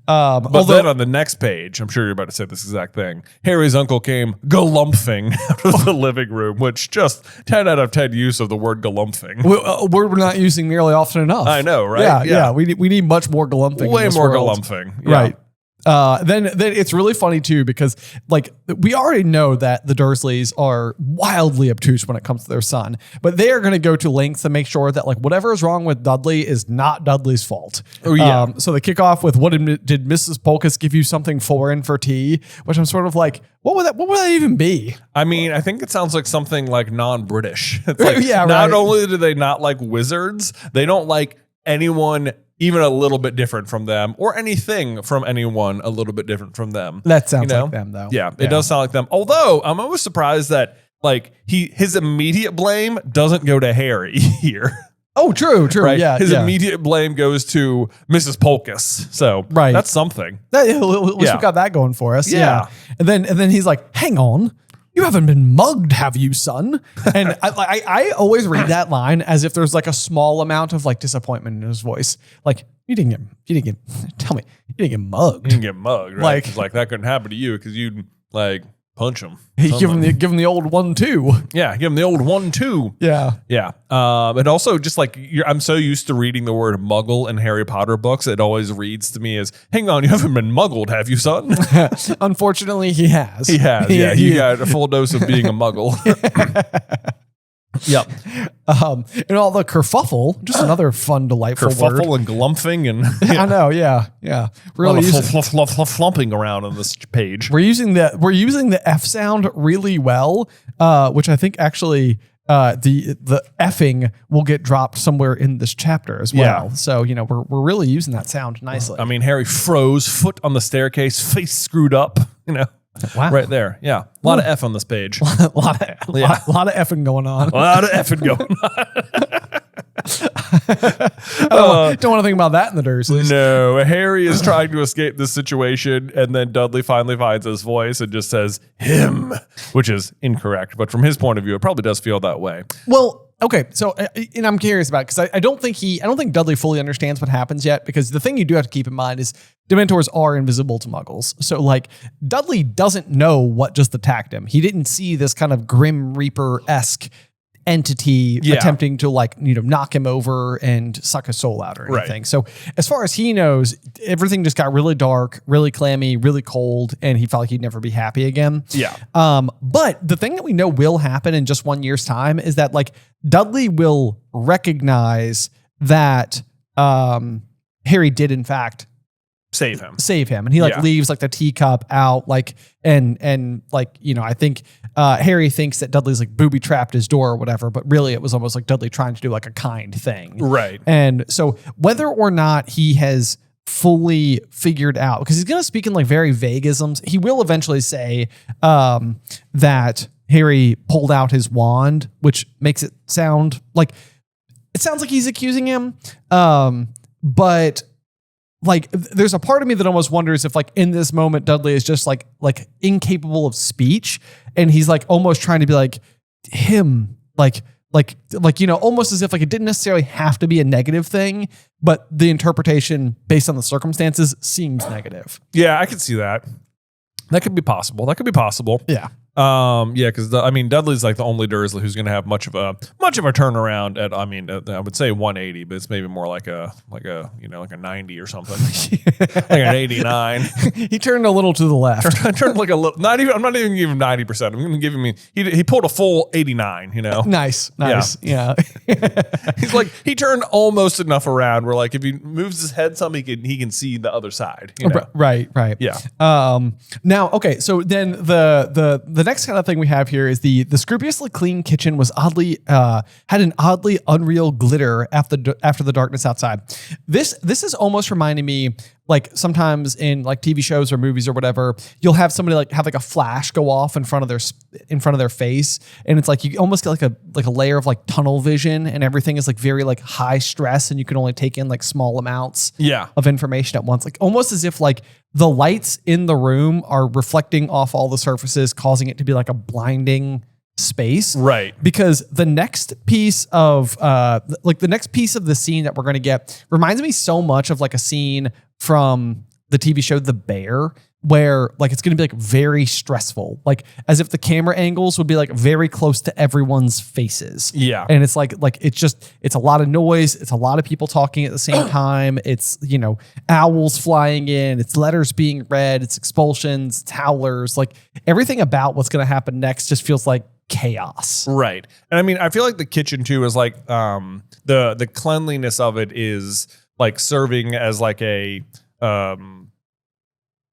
[SPEAKER 1] But then on the next page, I'm sure you're about to say this exact thing. Harry's uncle came galumphing out of the living room, which just 10 out of 10 use of the word galumphing.
[SPEAKER 2] We're not using nearly often enough.
[SPEAKER 1] I know, right?
[SPEAKER 2] Yeah. We need much more galumphing.
[SPEAKER 1] Way more galumphing. Yeah.
[SPEAKER 2] Right. Then it's really funny too because like we already know that the Dursleys are wildly obtuse when it comes to their son, but they are going to go to lengths to make sure that like whatever is wrong with Dudley is not Dudley's fault.
[SPEAKER 1] Oh yeah.
[SPEAKER 2] So they kick off with did Mrs. Polkus give you something foreign for tea? Which I'm sort of like, what would that even be?
[SPEAKER 1] I mean, I think it sounds like something like non-British. It's like,
[SPEAKER 2] yeah.
[SPEAKER 1] Not only do they not like wizards, they don't like anyone even a little bit different from them, or anything from anyone a little bit different from them.
[SPEAKER 2] That sounds like them, though.
[SPEAKER 1] Yeah, it does sound like them. Although I'm always surprised that like his immediate blame doesn't go to Harry here.
[SPEAKER 2] Oh, true.
[SPEAKER 1] Right?
[SPEAKER 2] Yeah,
[SPEAKER 1] his immediate blame goes to Mrs. Polkus. So that's something.
[SPEAKER 2] At least we got that going for us.
[SPEAKER 1] Yeah.
[SPEAKER 2] And then he's like, hang on. You haven't been mugged, have you, son? And I always read that line as if there's like a small amount of like disappointment in his voice. Like, you didn't get mugged.
[SPEAKER 1] You didn't get mugged, right?
[SPEAKER 2] Like-
[SPEAKER 1] 'Cause, like that couldn't happen to you because you'd like punch him.
[SPEAKER 2] Give him the old 1-2.
[SPEAKER 1] Yeah, give him the old 1-2.
[SPEAKER 2] Yeah.
[SPEAKER 1] Yeah. And also just like I'm so used to reading the word muggle in Harry Potter books, it always reads to me as, hang on, you haven't been muggled, have you, son?
[SPEAKER 2] Unfortunately, he has.
[SPEAKER 1] He has. Yeah. He got a full dose of being a muggle. Yep.
[SPEAKER 2] And all the kerfuffle, just another fun, delightful word.
[SPEAKER 1] Kerfuffle and glumphing and
[SPEAKER 2] I know, yeah. Really
[SPEAKER 1] flumping around on this page.
[SPEAKER 2] we're using the F sound really well, which I think actually the effing will get dropped somewhere in this chapter as well.
[SPEAKER 1] Yeah.
[SPEAKER 2] So, we're really using that sound nicely.
[SPEAKER 1] I mean, Harry froze, foot on the staircase, face screwed up,
[SPEAKER 2] Wow.
[SPEAKER 1] right there. Yeah. A lot of F on this page.
[SPEAKER 2] a lot of effing going on.
[SPEAKER 1] A lot of effing going on.
[SPEAKER 2] Don't want to think about that in the Dursleys.
[SPEAKER 1] No, Harry is trying to escape this situation, and then Dudley finally finds his voice and just says him, which is incorrect. But from his point of view, it probably does feel that way.
[SPEAKER 2] Well, okay, so and I'm curious about because I don't think Dudley fully understands what happens yet. Because the thing you do have to keep in mind is Dementors are invisible to Muggles. So like Dudley doesn't know what just attacked him. He didn't see this kind of Grim Reaper-esque entity attempting to knock him over and suck his soul out or anything. Right. So as far as he knows, everything just got really dark, really clammy, really cold, and he felt like he'd never be happy again.
[SPEAKER 1] Yeah.
[SPEAKER 2] But the thing that we know will happen in just 1 year's time is that like Dudley will recognize that Harry did in fact
[SPEAKER 1] save him.
[SPEAKER 2] And he leaves like the teacup out, and I think Harry thinks that Dudley's like booby trapped his door or whatever, but really it was almost like Dudley trying to do like a kind thing.
[SPEAKER 1] Right.
[SPEAKER 2] And so whether or not he has fully figured out, because he's going to speak in like very vague isms, he will eventually say that Harry pulled out his wand, which makes it sound like he's accusing him. But like, there's a part of me that almost wonders if like in this moment, Dudley is just like incapable of speech. And he's like almost trying to be like him, almost as if like it didn't necessarily have to be a negative thing, but the interpretation based on the circumstances seems negative.
[SPEAKER 1] Yeah, I could see that. That could be possible.
[SPEAKER 2] Yeah.
[SPEAKER 1] Because Dudley's like the only Dursley who's going to have much of a turnaround at. I would say 180, but it's maybe more like a 90 or something, like an 89.
[SPEAKER 2] He turned a little to the left.
[SPEAKER 1] I turned like a little. I'm not even giving 90%. I'm going to give him. He pulled a full 89.
[SPEAKER 2] Nice. Yeah.
[SPEAKER 1] He's like he turned almost enough around where like if he moves his head some, he can see the other side.
[SPEAKER 2] Right.
[SPEAKER 1] Yeah.
[SPEAKER 2] Now, okay. So then the next kind of thing we have here is the scrupulously clean kitchen was had an oddly unreal glitter after the darkness outside. This is almost reminding me like sometimes in like TV shows or movies or whatever, you'll have somebody like have like a flash go off in front of their face, and it's like you almost get like a layer of like tunnel vision, and everything is like very like high stress, and you can only take in like small amounts of information at once, like almost as if like the lights in the room are reflecting off all the surfaces, causing it to be like a blinding space.
[SPEAKER 1] Right.
[SPEAKER 2] Because the next piece of the scene that we're going to get reminds me so much of like a scene from the TV show The Bear, where like it's going to be like very stressful, like as if the camera angles would be like very close to everyone's faces.
[SPEAKER 1] Yeah.
[SPEAKER 2] And it's like it's a lot of noise. It's a lot of people talking at the same time. It's, owls flying in, it's letters being read, it's expulsions, it's howlers, like everything about what's going to happen next just feels like chaos.
[SPEAKER 1] Right. And I feel like the kitchen too is like the cleanliness of it is like serving as like a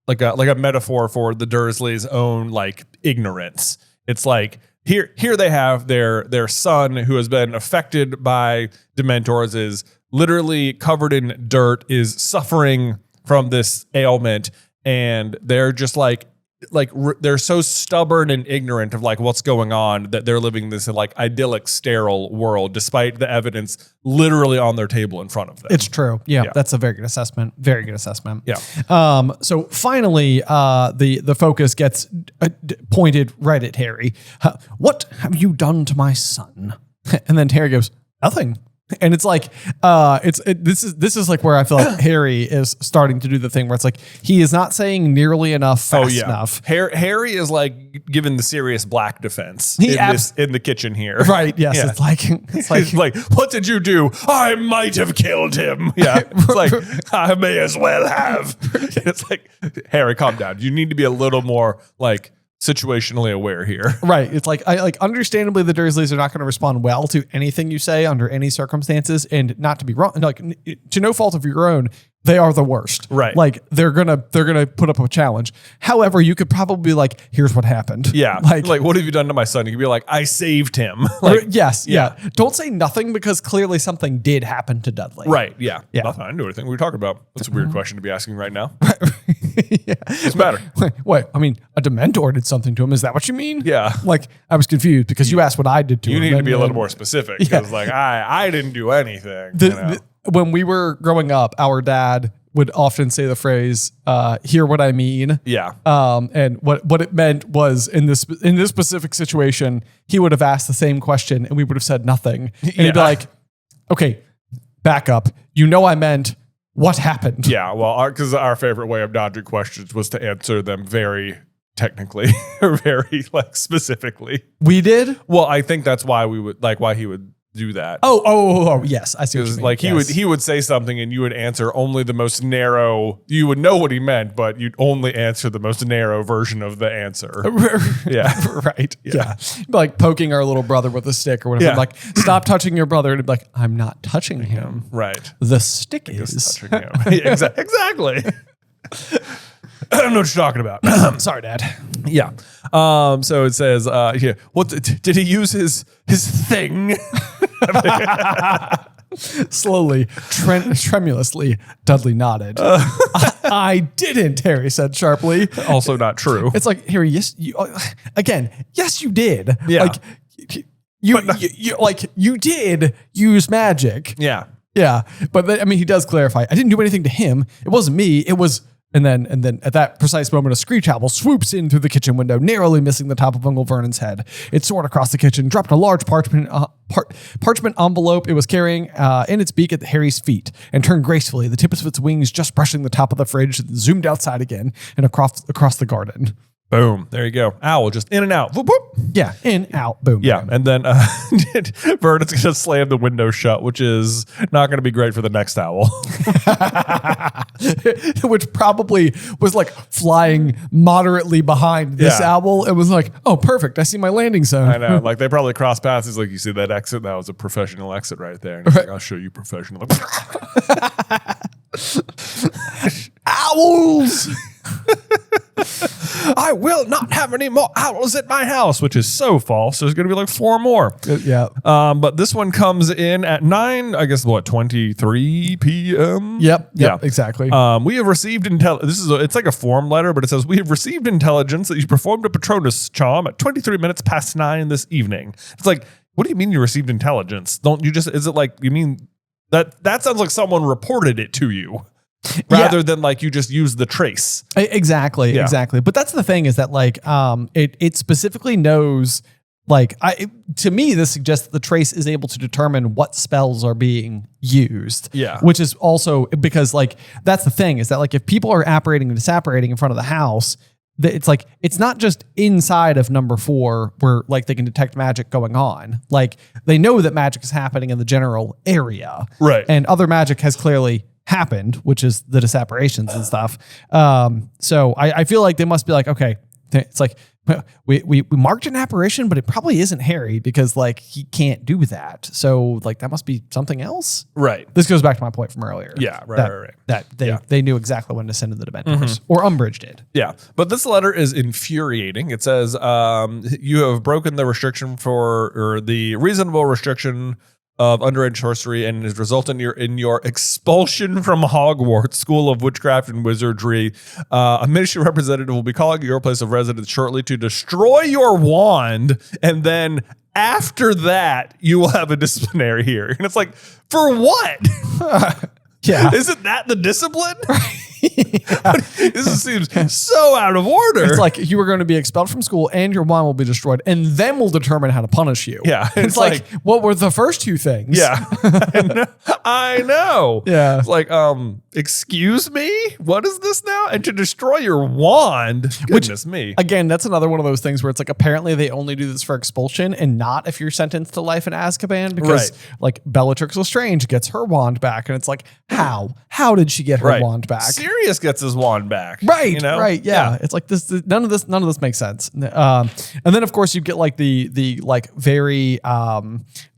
[SPEAKER 1] metaphor for the Dursleys' own like ignorance. It's like here they have their son who has been affected by Dementors, is literally covered in dirt, is suffering from this ailment, and they're just like they're so stubborn and ignorant of like what's going on that they're living this like idyllic, sterile world, despite the evidence literally on their table in front of them.
[SPEAKER 2] It's true. Yeah, that's a very good assessment. Very good assessment.
[SPEAKER 1] Yeah.
[SPEAKER 2] So finally, the focus gets pointed right at Harry. What have you done to my son? And then Harry goes, nothing. And it's like, this is like where I feel like Harry is starting to do the thing where it's like, he is not saying nearly enough fast enough.
[SPEAKER 1] Harry is like given the serious black defense in the kitchen here.
[SPEAKER 2] Right. Yes.
[SPEAKER 1] Yeah. It's like, what did you do? I might have killed him. Yeah. It's like, I may as well have. It's like, Harry, calm down. You need to be a little more like situationally aware here.
[SPEAKER 2] Right. It's like, understandably the Dursleys are not going to respond well to anything you say under any circumstances, and not to be wrong, like to no fault of your own, they are the worst.
[SPEAKER 1] Right.
[SPEAKER 2] Like they're going to put up a challenge. However, you could probably be like, here's what happened.
[SPEAKER 1] Yeah. Like what have you done to my son? You could be like, I saved him. Like,
[SPEAKER 2] yes. Yeah. Don't say nothing because clearly something did happen to Dudley.
[SPEAKER 1] Right. Yeah.
[SPEAKER 2] Yeah.
[SPEAKER 1] Nothing. I didn't do anything. What are we talking about? That's a weird question to be asking right now.
[SPEAKER 2] Yeah.
[SPEAKER 1] What's the matter?
[SPEAKER 2] Wait, I mean, a Dementor did something to him. Is that what you mean?
[SPEAKER 1] Yeah.
[SPEAKER 2] Like, I was confused because you asked what I did to him.
[SPEAKER 1] You need to be a little more specific because like, I didn't do anything.
[SPEAKER 2] When we were growing up, our dad would often say the phrase, hear what I mean.
[SPEAKER 1] Yeah.
[SPEAKER 2] And what it meant was in this specific situation, he would have asked the same question and we would have said nothing. And he'd be like, okay, back up. You know, I meant what happened.
[SPEAKER 1] Yeah. Well, because our favorite way of dodging questions was to answer them very technically or very like specifically.
[SPEAKER 2] We did?
[SPEAKER 1] Well, I think that's why why he would do that.
[SPEAKER 2] Oh, yes. I see what you mean.
[SPEAKER 1] Like he would say something and you would answer only the most narrow, you would know what he meant, but you'd only answer the most narrow version of the answer. Yeah.
[SPEAKER 2] Right. Yeah. Like poking our little brother with a stick or whatever.
[SPEAKER 1] Yeah.
[SPEAKER 2] Like, stop touching your brother. And he'd be like, I'm not touching him.
[SPEAKER 1] Right.
[SPEAKER 2] The stick is
[SPEAKER 1] touching him. Exactly. I don't know what you're talking about.
[SPEAKER 2] Sorry, Dad.
[SPEAKER 1] Yeah. So it says, what did he use his thing?
[SPEAKER 2] Slowly, tremulously, Dudley nodded. I didn't, Harry said sharply.
[SPEAKER 1] Also not true.
[SPEAKER 2] It's like, Harry, yes, yes, you did.
[SPEAKER 1] Yeah.
[SPEAKER 2] Like, you did use magic.
[SPEAKER 1] Yeah.
[SPEAKER 2] Yeah. But then, I mean, he does clarify. I didn't do anything to him. It wasn't me. It was... And then at that precise moment, a screech owl swoops in through the kitchen window, narrowly missing the top of Uncle Vernon's head. It soared across the kitchen, dropped a large parchment envelope it was carrying in its beak at Harry's feet, and turned gracefully, the tips of its wings just brushing the top of the fridge, and zoomed outside again and across the garden.
[SPEAKER 1] Boom. There you go. Owl just in and out. Whoop, whoop.
[SPEAKER 2] Yeah. In, out, boom.
[SPEAKER 1] Yeah. And then Vernon's going to slam the window shut, which is not going to be great for the next owl.
[SPEAKER 2] Which probably was like flying moderately behind this owl. It was like, oh, perfect. I see my landing zone.
[SPEAKER 1] I know. Like they probably crossed paths. He's like, you see that exit? That was a professional exit right there. And he's like, I'll show you professional.
[SPEAKER 2] Owls!
[SPEAKER 1] I will not have any more owls at my house, which is so false. There's going to be like 4 more.
[SPEAKER 2] Yeah.
[SPEAKER 1] But this one comes in at 23 p.m.
[SPEAKER 2] Yep. Yeah, exactly.
[SPEAKER 1] We have received it's like a form letter, but it says we have received intelligence that you performed a Patronus charm at 23 minutes past 9 this evening. It's like, what do you mean you received intelligence? Is it like, you mean that sounds like someone reported it to you? Rather than like you just use the trace.
[SPEAKER 2] Exactly. But that's the thing is that like it specifically knows like to me this suggests that the trace is able to determine what spells are being used.
[SPEAKER 1] Yeah.
[SPEAKER 2] Which is also because like that's the thing is that like if people are apparating and disapparating in front of the house, it's like it's not just inside of number 4 where like they can detect magic going on. Like they know that magic is happening in the general area.
[SPEAKER 1] Right.
[SPEAKER 2] And other magic has clearly happened, which is the disapparitions and stuff. So I feel like they must be like, okay, it's like we marked an apparition, but it probably isn't Harry because like he can't do that. So like that must be something else.
[SPEAKER 1] Right.
[SPEAKER 2] This goes back to my point from earlier.
[SPEAKER 1] Yeah. Right.
[SPEAKER 2] That they knew exactly when to send in the Dementors, or Umbridge did.
[SPEAKER 1] Yeah. But this letter is infuriating. It says, you have broken the restriction or the reasonable restriction of underage sorcery and is result in your expulsion from Hogwarts School of Witchcraft and Wizardry. A ministry representative will be calling at your place of residence shortly to destroy your wand, and then after that, you will have a disciplinary hearing. And it's like, for what?
[SPEAKER 2] Yeah.
[SPEAKER 1] Isn't that the discipline? This seems so out of order.
[SPEAKER 2] It's like you were going to be expelled from school and your wand will be destroyed, and then we'll determine how to punish you.
[SPEAKER 1] Yeah.
[SPEAKER 2] It's like, what were the first two things?
[SPEAKER 1] Yeah. I know.
[SPEAKER 2] Yeah.
[SPEAKER 1] It's like, excuse me? What is this now? And to destroy your wand? Goodness me.
[SPEAKER 2] Again, that's another one of those things where it's like, apparently they only do this for expulsion and not if you're sentenced to life in Azkaban, because like Bellatrix Lestrange gets her wand back, and it's like, how did she get her wand back?
[SPEAKER 1] Sirius gets his wand back.
[SPEAKER 2] Right.
[SPEAKER 1] You know?
[SPEAKER 2] Right. Yeah. It's like this. None of this makes sense. And then of course you get like the like very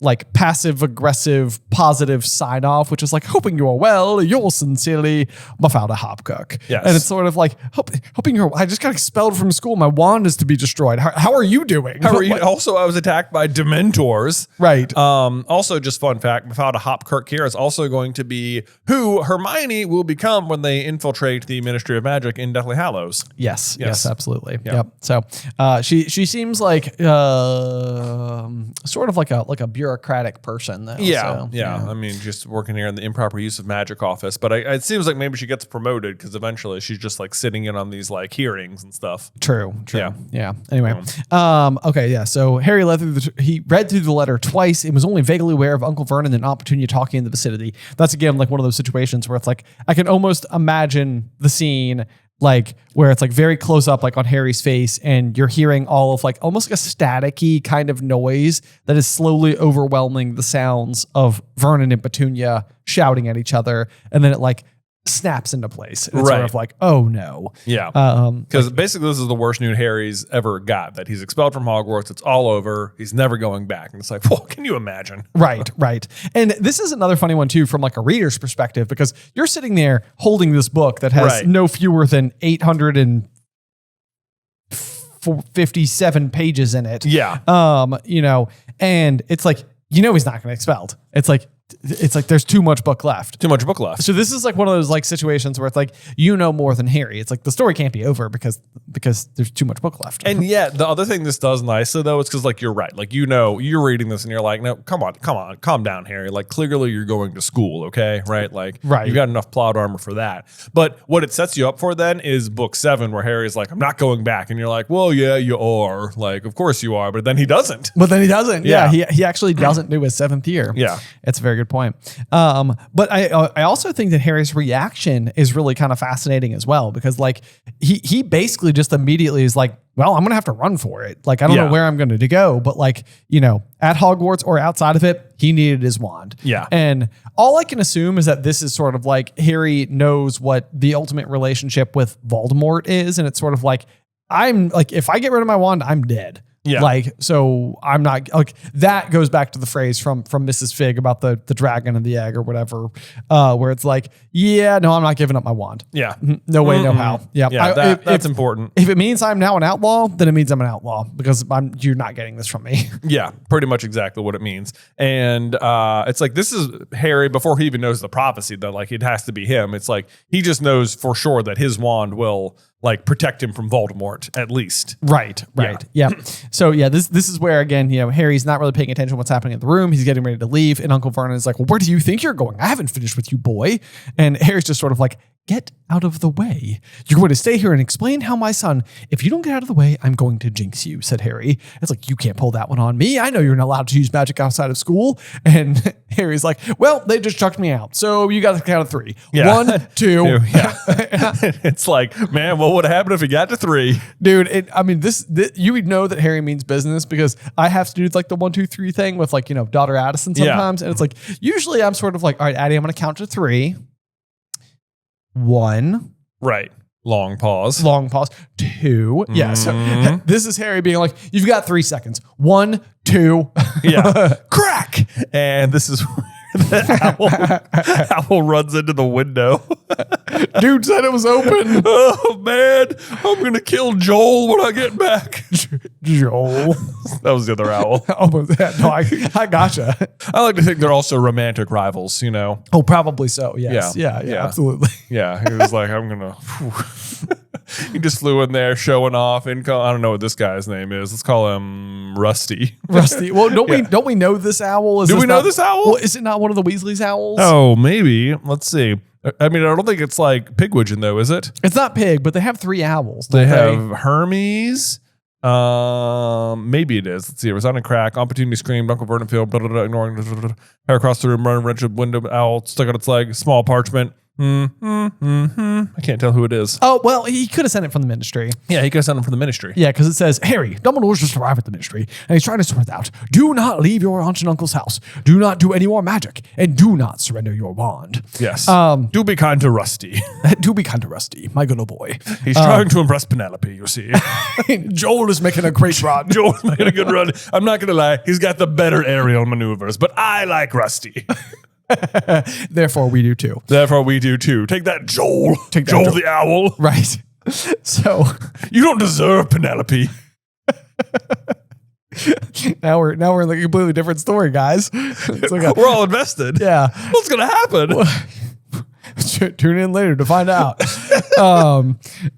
[SPEAKER 2] like passive aggressive positive sign off, which is like, hoping you are well. Yours sincerely, Mafalda Hopcook.
[SPEAKER 1] Yes.
[SPEAKER 2] And it's sort of like hoping you're. I just got expelled from school. My wand is to be destroyed. How are you doing?
[SPEAKER 1] How are you? Also, I was attacked by Dementors.
[SPEAKER 2] Right.
[SPEAKER 1] Also, just fun fact: Mafalda Hopkirk here is also going to be who Hermione will become when they infiltrate the Ministry of Magic in Deathly Hallows.
[SPEAKER 2] Yes, absolutely.
[SPEAKER 1] Yeah.
[SPEAKER 2] Yep. So she seems like sort of like a bureaucratic person though.
[SPEAKER 1] Yeah,
[SPEAKER 2] So,
[SPEAKER 1] I mean, just working here in the improper use of magic office. But it seems like maybe she gets promoted because eventually she's just like sitting in on these like hearings and stuff.
[SPEAKER 2] True.
[SPEAKER 1] Yeah.
[SPEAKER 2] Anyway, okay, yeah. So Harry he read through the letter twice and was only vaguely aware of Uncle Vernon and Aunt Petunia talking in the vicinity. That's again like one of those situations where it's like I can almost imagine the scene like where it's like very close up like on Harry's face, and you're hearing all of like almost like a staticky kind of noise that is slowly overwhelming the sounds of Vernon and Petunia shouting at each other, and then it like snaps into place. And it's sort of like, oh no.
[SPEAKER 1] Yeah. Because basically this is the worst news Harry's ever got, that he's expelled from Hogwarts. It's all over. He's never going back. And it's like, well, can you imagine?
[SPEAKER 2] Right. And this is another funny one too, from like a reader's perspective, because you're sitting there holding this book that has no fewer than 857 pages in it.
[SPEAKER 1] Yeah.
[SPEAKER 2] You know, and it's like, he's not going to get expelled. It's like there's too much book left.
[SPEAKER 1] Too much book left.
[SPEAKER 2] So this is like one of those like situations where it's like, more than Harry. It's like the story can't be over because there's too much book left.
[SPEAKER 1] And yet the other thing this does nicely though is because like you're right. Like you're reading this and you're like, no, come on, calm down, Harry. Like clearly you're going to school, okay? Right? Like you've got enough plot armor for that. But what it sets you up for then is book 7 where Harry's like, I'm not going back. And you're like, well, yeah, you are. Like, of course you are. But then he doesn't.
[SPEAKER 2] Yeah. He actually doesn't do his 7th year.
[SPEAKER 1] Yeah.
[SPEAKER 2] It's a very good point. But I also think that Harry's reaction is really kind of fascinating as well, because like he basically just immediately is like, well, I'm going to have to run for it. Like, I don't know where I'm going to go, but like, at Hogwarts or outside of it, he needed his wand.
[SPEAKER 1] Yeah.
[SPEAKER 2] And all I can assume is that this is sort of like Harry knows what the ultimate relationship with Voldemort is. And it's sort of like, I'm like, if I get rid of my wand, I'm dead.
[SPEAKER 1] Yeah.
[SPEAKER 2] Like, so I'm not like, that goes back to the phrase from Mrs. Fig about the dragon and the egg or whatever, where it's like, yeah, no, I'm not giving up my wand.
[SPEAKER 1] Yeah.
[SPEAKER 2] No way, no how. Yeah.
[SPEAKER 1] That's important.
[SPEAKER 2] If it means I'm now an outlaw, then it means I'm an outlaw, because you're not getting this from me.
[SPEAKER 1] Yeah, pretty much exactly what it means. And it's like, this is Harry before he even knows the prophecy that like it has to be him. It's like, he just knows for sure that his wand will like protect him from Voldemort at least.
[SPEAKER 2] Right. Yeah. So yeah, this is where again, Harry's not really paying attention to what's happening in the room. He's getting ready to leave, and Uncle Vernon is like, well, where do you think you're going? I haven't finished with you, boy. And Harry's just sort of like, get out of the way. You're going to stay here and explain how my son, if you don't get out of the way, I'm going to jinx you, said Harry. It's like, you can't pull that one on me. I know you're not allowed to use magic outside of school. And Harry's like, well, they just chucked me out. So you got to count of 3.
[SPEAKER 1] Yeah.
[SPEAKER 2] 1, 2.
[SPEAKER 1] Yeah. It's like, man, what would have happened if he got to 3?
[SPEAKER 2] Dude, this you would know that Harry means business, because I have to do like the 1, 2, 3 thing with like, daughter Addison sometimes. And it's like, usually I'm sort of like, all right, Addie, I'm going to count to 3. 1.
[SPEAKER 1] Right. Long pause.
[SPEAKER 2] 2. Yeah. So this is Harry being like, you've got 3 seconds. 1, 2.
[SPEAKER 1] Yeah. Crack. And this is Owl runs into the window.
[SPEAKER 2] Dude said it was open.
[SPEAKER 1] Oh man, I'm gonna kill Joel when I get back.
[SPEAKER 2] Joel.
[SPEAKER 1] That was the other owl.
[SPEAKER 2] Almost. No, I gotcha.
[SPEAKER 1] I like to think they're also romantic rivals, you know?
[SPEAKER 2] Oh, probably so. Yes.
[SPEAKER 1] Yeah.
[SPEAKER 2] Yeah. Absolutely.
[SPEAKER 1] Yeah, he was like, I'm gonna. He just flew in there showing off. I don't know what this guy's name is. Let's call him Rusty.
[SPEAKER 2] Rusty. Well, don't we know this owl?
[SPEAKER 1] Do we know this owl?
[SPEAKER 2] Well, is it not one of the Weasley's owls?
[SPEAKER 1] Oh, maybe. Let's see. I mean, I don't think it's like Pigwidgeon though, is it?
[SPEAKER 2] It's not Pig, but they have 3 owls.
[SPEAKER 1] They have Hermes. Maybe it is. Let's see. Resounding crack. Opportunity scream. Uncle Vernon field. Blah, blah, blah, ignoring. Hair across the room. Running wrench of window. Owl stuck on its leg. Small parchment. I can't tell who it is.
[SPEAKER 2] Oh, well, he could have sent it from the Ministry.
[SPEAKER 1] Yeah, he could have sent it from the Ministry.
[SPEAKER 2] Yeah, because it says, Harry, Dumbledore's just arrived at the Ministry, and he's trying to sort it out. Do not leave your aunt and uncle's house. Do not do any more magic, and do not surrender your wand.
[SPEAKER 1] Yes. Do be kind to Rusty.
[SPEAKER 2] Do be kind to Rusty, my good old boy.
[SPEAKER 1] He's trying to impress Penelope, you see.
[SPEAKER 2] Joel is making a great run.
[SPEAKER 1] Joel's making a good run. I'm not going to lie. He's got the better aerial maneuvers, but I like Rusty.
[SPEAKER 2] Therefore, we do too.
[SPEAKER 1] Therefore, we do too. Take that, Joel.
[SPEAKER 2] Take that,
[SPEAKER 1] Joel the owl.
[SPEAKER 2] Right. So
[SPEAKER 1] you don't deserve Penelope.
[SPEAKER 2] now we're in like a completely different story, guys. It's like
[SPEAKER 1] we're all invested.
[SPEAKER 2] Yeah.
[SPEAKER 1] What's gonna happen?
[SPEAKER 2] Tune in later to find out.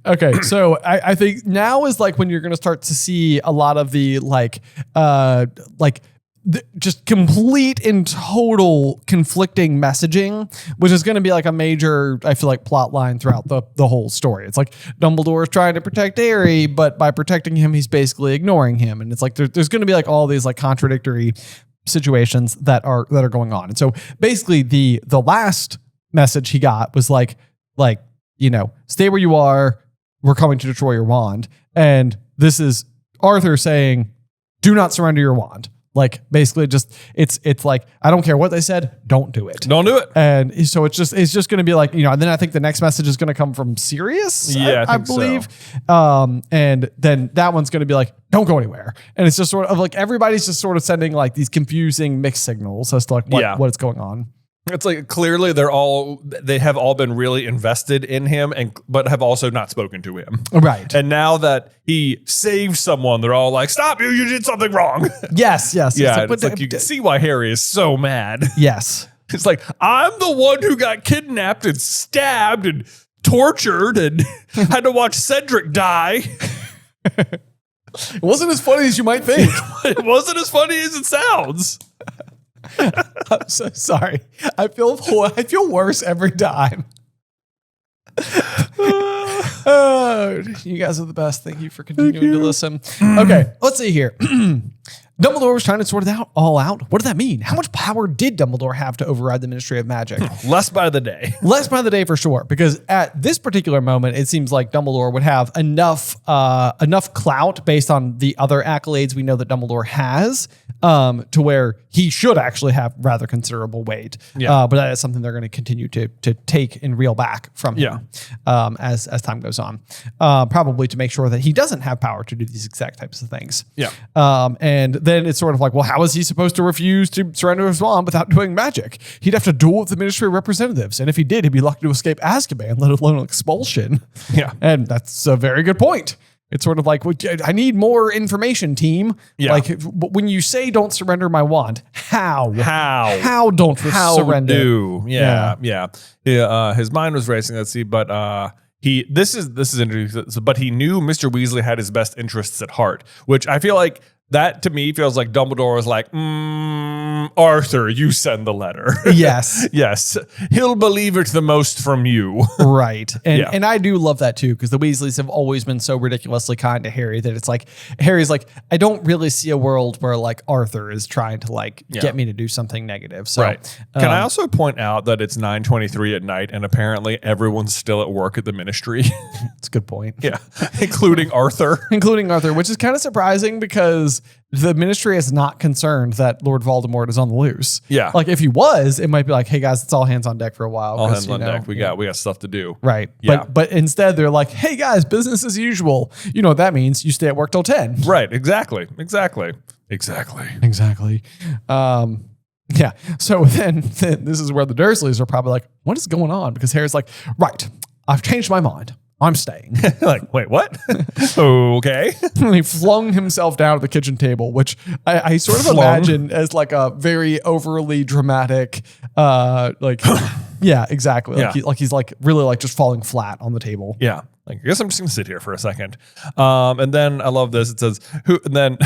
[SPEAKER 2] Okay, so I think now is like when you're going to start to see a lot of the just complete and total conflicting messaging, which is going to be like a major, I feel like, plot line throughout the whole story. It's like Dumbledore is trying to protect Harry, but by protecting him, he's basically ignoring him. And it's like there's going to be like all these like contradictory situations that are going on. And so basically the last message he got was like, stay where you are. We're coming to destroy your wand. And this is Arthur saying, do not surrender your wand. Like basically just, it's like, I don't care what they said. Don't do it.
[SPEAKER 1] Don't do it.
[SPEAKER 2] And so it's just going to be like, and then I think the next message is going to come from Sirius.
[SPEAKER 1] Yeah,
[SPEAKER 2] I believe. So. And then that one's going to be like, don't go anywhere. And it's just sort of like, everybody's just sort of sending like these confusing mixed signals as to like what is going on.
[SPEAKER 1] It's like clearly they have all been really invested in him but have also not spoken to him.
[SPEAKER 2] Right.
[SPEAKER 1] And now that he saved someone, they're all like, stop you did something wrong.
[SPEAKER 2] Yes.
[SPEAKER 1] Yeah. It's like you can see why Harry is so mad.
[SPEAKER 2] Yes.
[SPEAKER 1] It's like, I'm the one who got kidnapped and stabbed and tortured and had to watch Cedric die.
[SPEAKER 2] It wasn't as funny as you might think.
[SPEAKER 1] It wasn't as funny as it sounds.
[SPEAKER 2] I'm so sorry. I feel worse every time. You guys are the best. Thank you for continuing to listen. Okay, let's see here. Dumbledore was trying to sort it all out. What does that mean? How much power did Dumbledore have to override the Ministry of Magic?
[SPEAKER 1] Less by the day.
[SPEAKER 2] Less by the day for sure. Because at this particular moment, it seems like Dumbledore would have enough clout based on the other accolades we know that Dumbledore has to where he should actually have rather considerable weight. Yeah. But that is something they're going to continue to take and reel back from him as time goes on. Probably to make sure that he doesn't have power to do these exact types of things.
[SPEAKER 1] Yeah.
[SPEAKER 2] And then it's sort of like, well, how is he supposed to refuse to surrender his wand without doing magic? He'd have to duel with the Ministry of Representatives. And if he did, he'd be lucky to escape Azkaban, let alone expulsion. Yeah. And that's a very good point. It's sort of like, I need more information, team. Yeah. Like when you say don't surrender my wand, how don't surrender?
[SPEAKER 1] Yeah. His mind was racing. Let's see, but this is interesting. But he knew Mr. Weasley had his best interests at heart, which I feel like that to me feels like Dumbledore was like, Arthur, you send the letter.
[SPEAKER 2] Yes.
[SPEAKER 1] Yes. He'll believe it the most from you.
[SPEAKER 2] Right. And I do love that too, because the Weasleys have always been so ridiculously kind to Harry that it's like, Harry's like, I don't really see a world where like Arthur is trying to like get me to do something negative. So,
[SPEAKER 1] right. Can I also point out that it's 9:23 at night and apparently everyone's still at work at the Ministry?
[SPEAKER 2] That's a good point.
[SPEAKER 1] Yeah. Including Arthur.
[SPEAKER 2] Which is kind of surprising because the Ministry is not concerned that Lord Voldemort is on the loose. Yeah. Like if he was, it might be like, hey guys, it's all hands on deck for a while.
[SPEAKER 1] All hands on deck. We got stuff to do.
[SPEAKER 2] Right. Yeah. But instead they're like, hey guys, business as usual. You know what that means? You stay at work till 10.
[SPEAKER 1] Right. Exactly.
[SPEAKER 2] Yeah. So then this is where the Dursleys are probably like, what is going on? Because Harry's like, right, I've changed my mind. I'm staying.
[SPEAKER 1] Like, wait, what? Okay.
[SPEAKER 2] And he flung himself down at the kitchen table, which I sort of imagine as like a very overly dramatic, like, yeah, exactly.
[SPEAKER 1] Yeah.
[SPEAKER 2] He's like really like just falling flat on the table.
[SPEAKER 1] Yeah. Like, I guess I'm just gonna sit here for a second. And then I love this. It says, "Who?" And then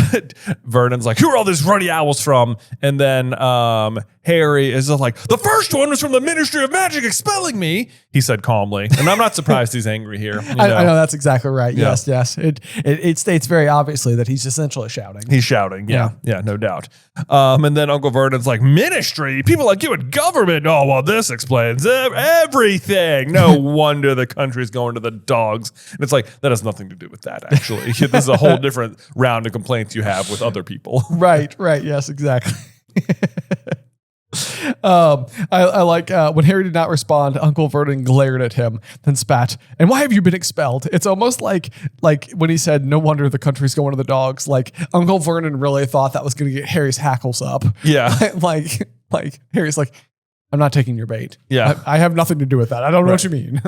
[SPEAKER 1] Vernon's like, "Who are all these ruddy owls from?" And then Harry is just like, "The first one was from the Ministry of Magic expelling me," he said calmly. And I'm not surprised he's angry here.
[SPEAKER 2] I know that's exactly right.
[SPEAKER 1] Yeah.
[SPEAKER 2] Yes. It states very obviously that he's essentially shouting.
[SPEAKER 1] He's shouting. Yeah, no doubt. And then Uncle Vernon's like, "Ministry? People like you in government? Oh, well, this explains everything. No wonder the country's going to the dogs." And it's like, that has nothing to do with that, actually. This is a whole different round of complaints you have with other people.
[SPEAKER 2] Right. Yes, exactly. I like when Harry did not respond, Uncle Vernon glared at him, then spat, "And why have you been expelled?" It's almost like when he said, "No wonder the country's going to the dogs." Like Uncle Vernon really thought that was going to get Harry's hackles up.
[SPEAKER 1] Yeah.
[SPEAKER 2] like Harry's like, "I'm not taking your bait.
[SPEAKER 1] Yeah.
[SPEAKER 2] I have nothing to do with that. I don't know what you mean."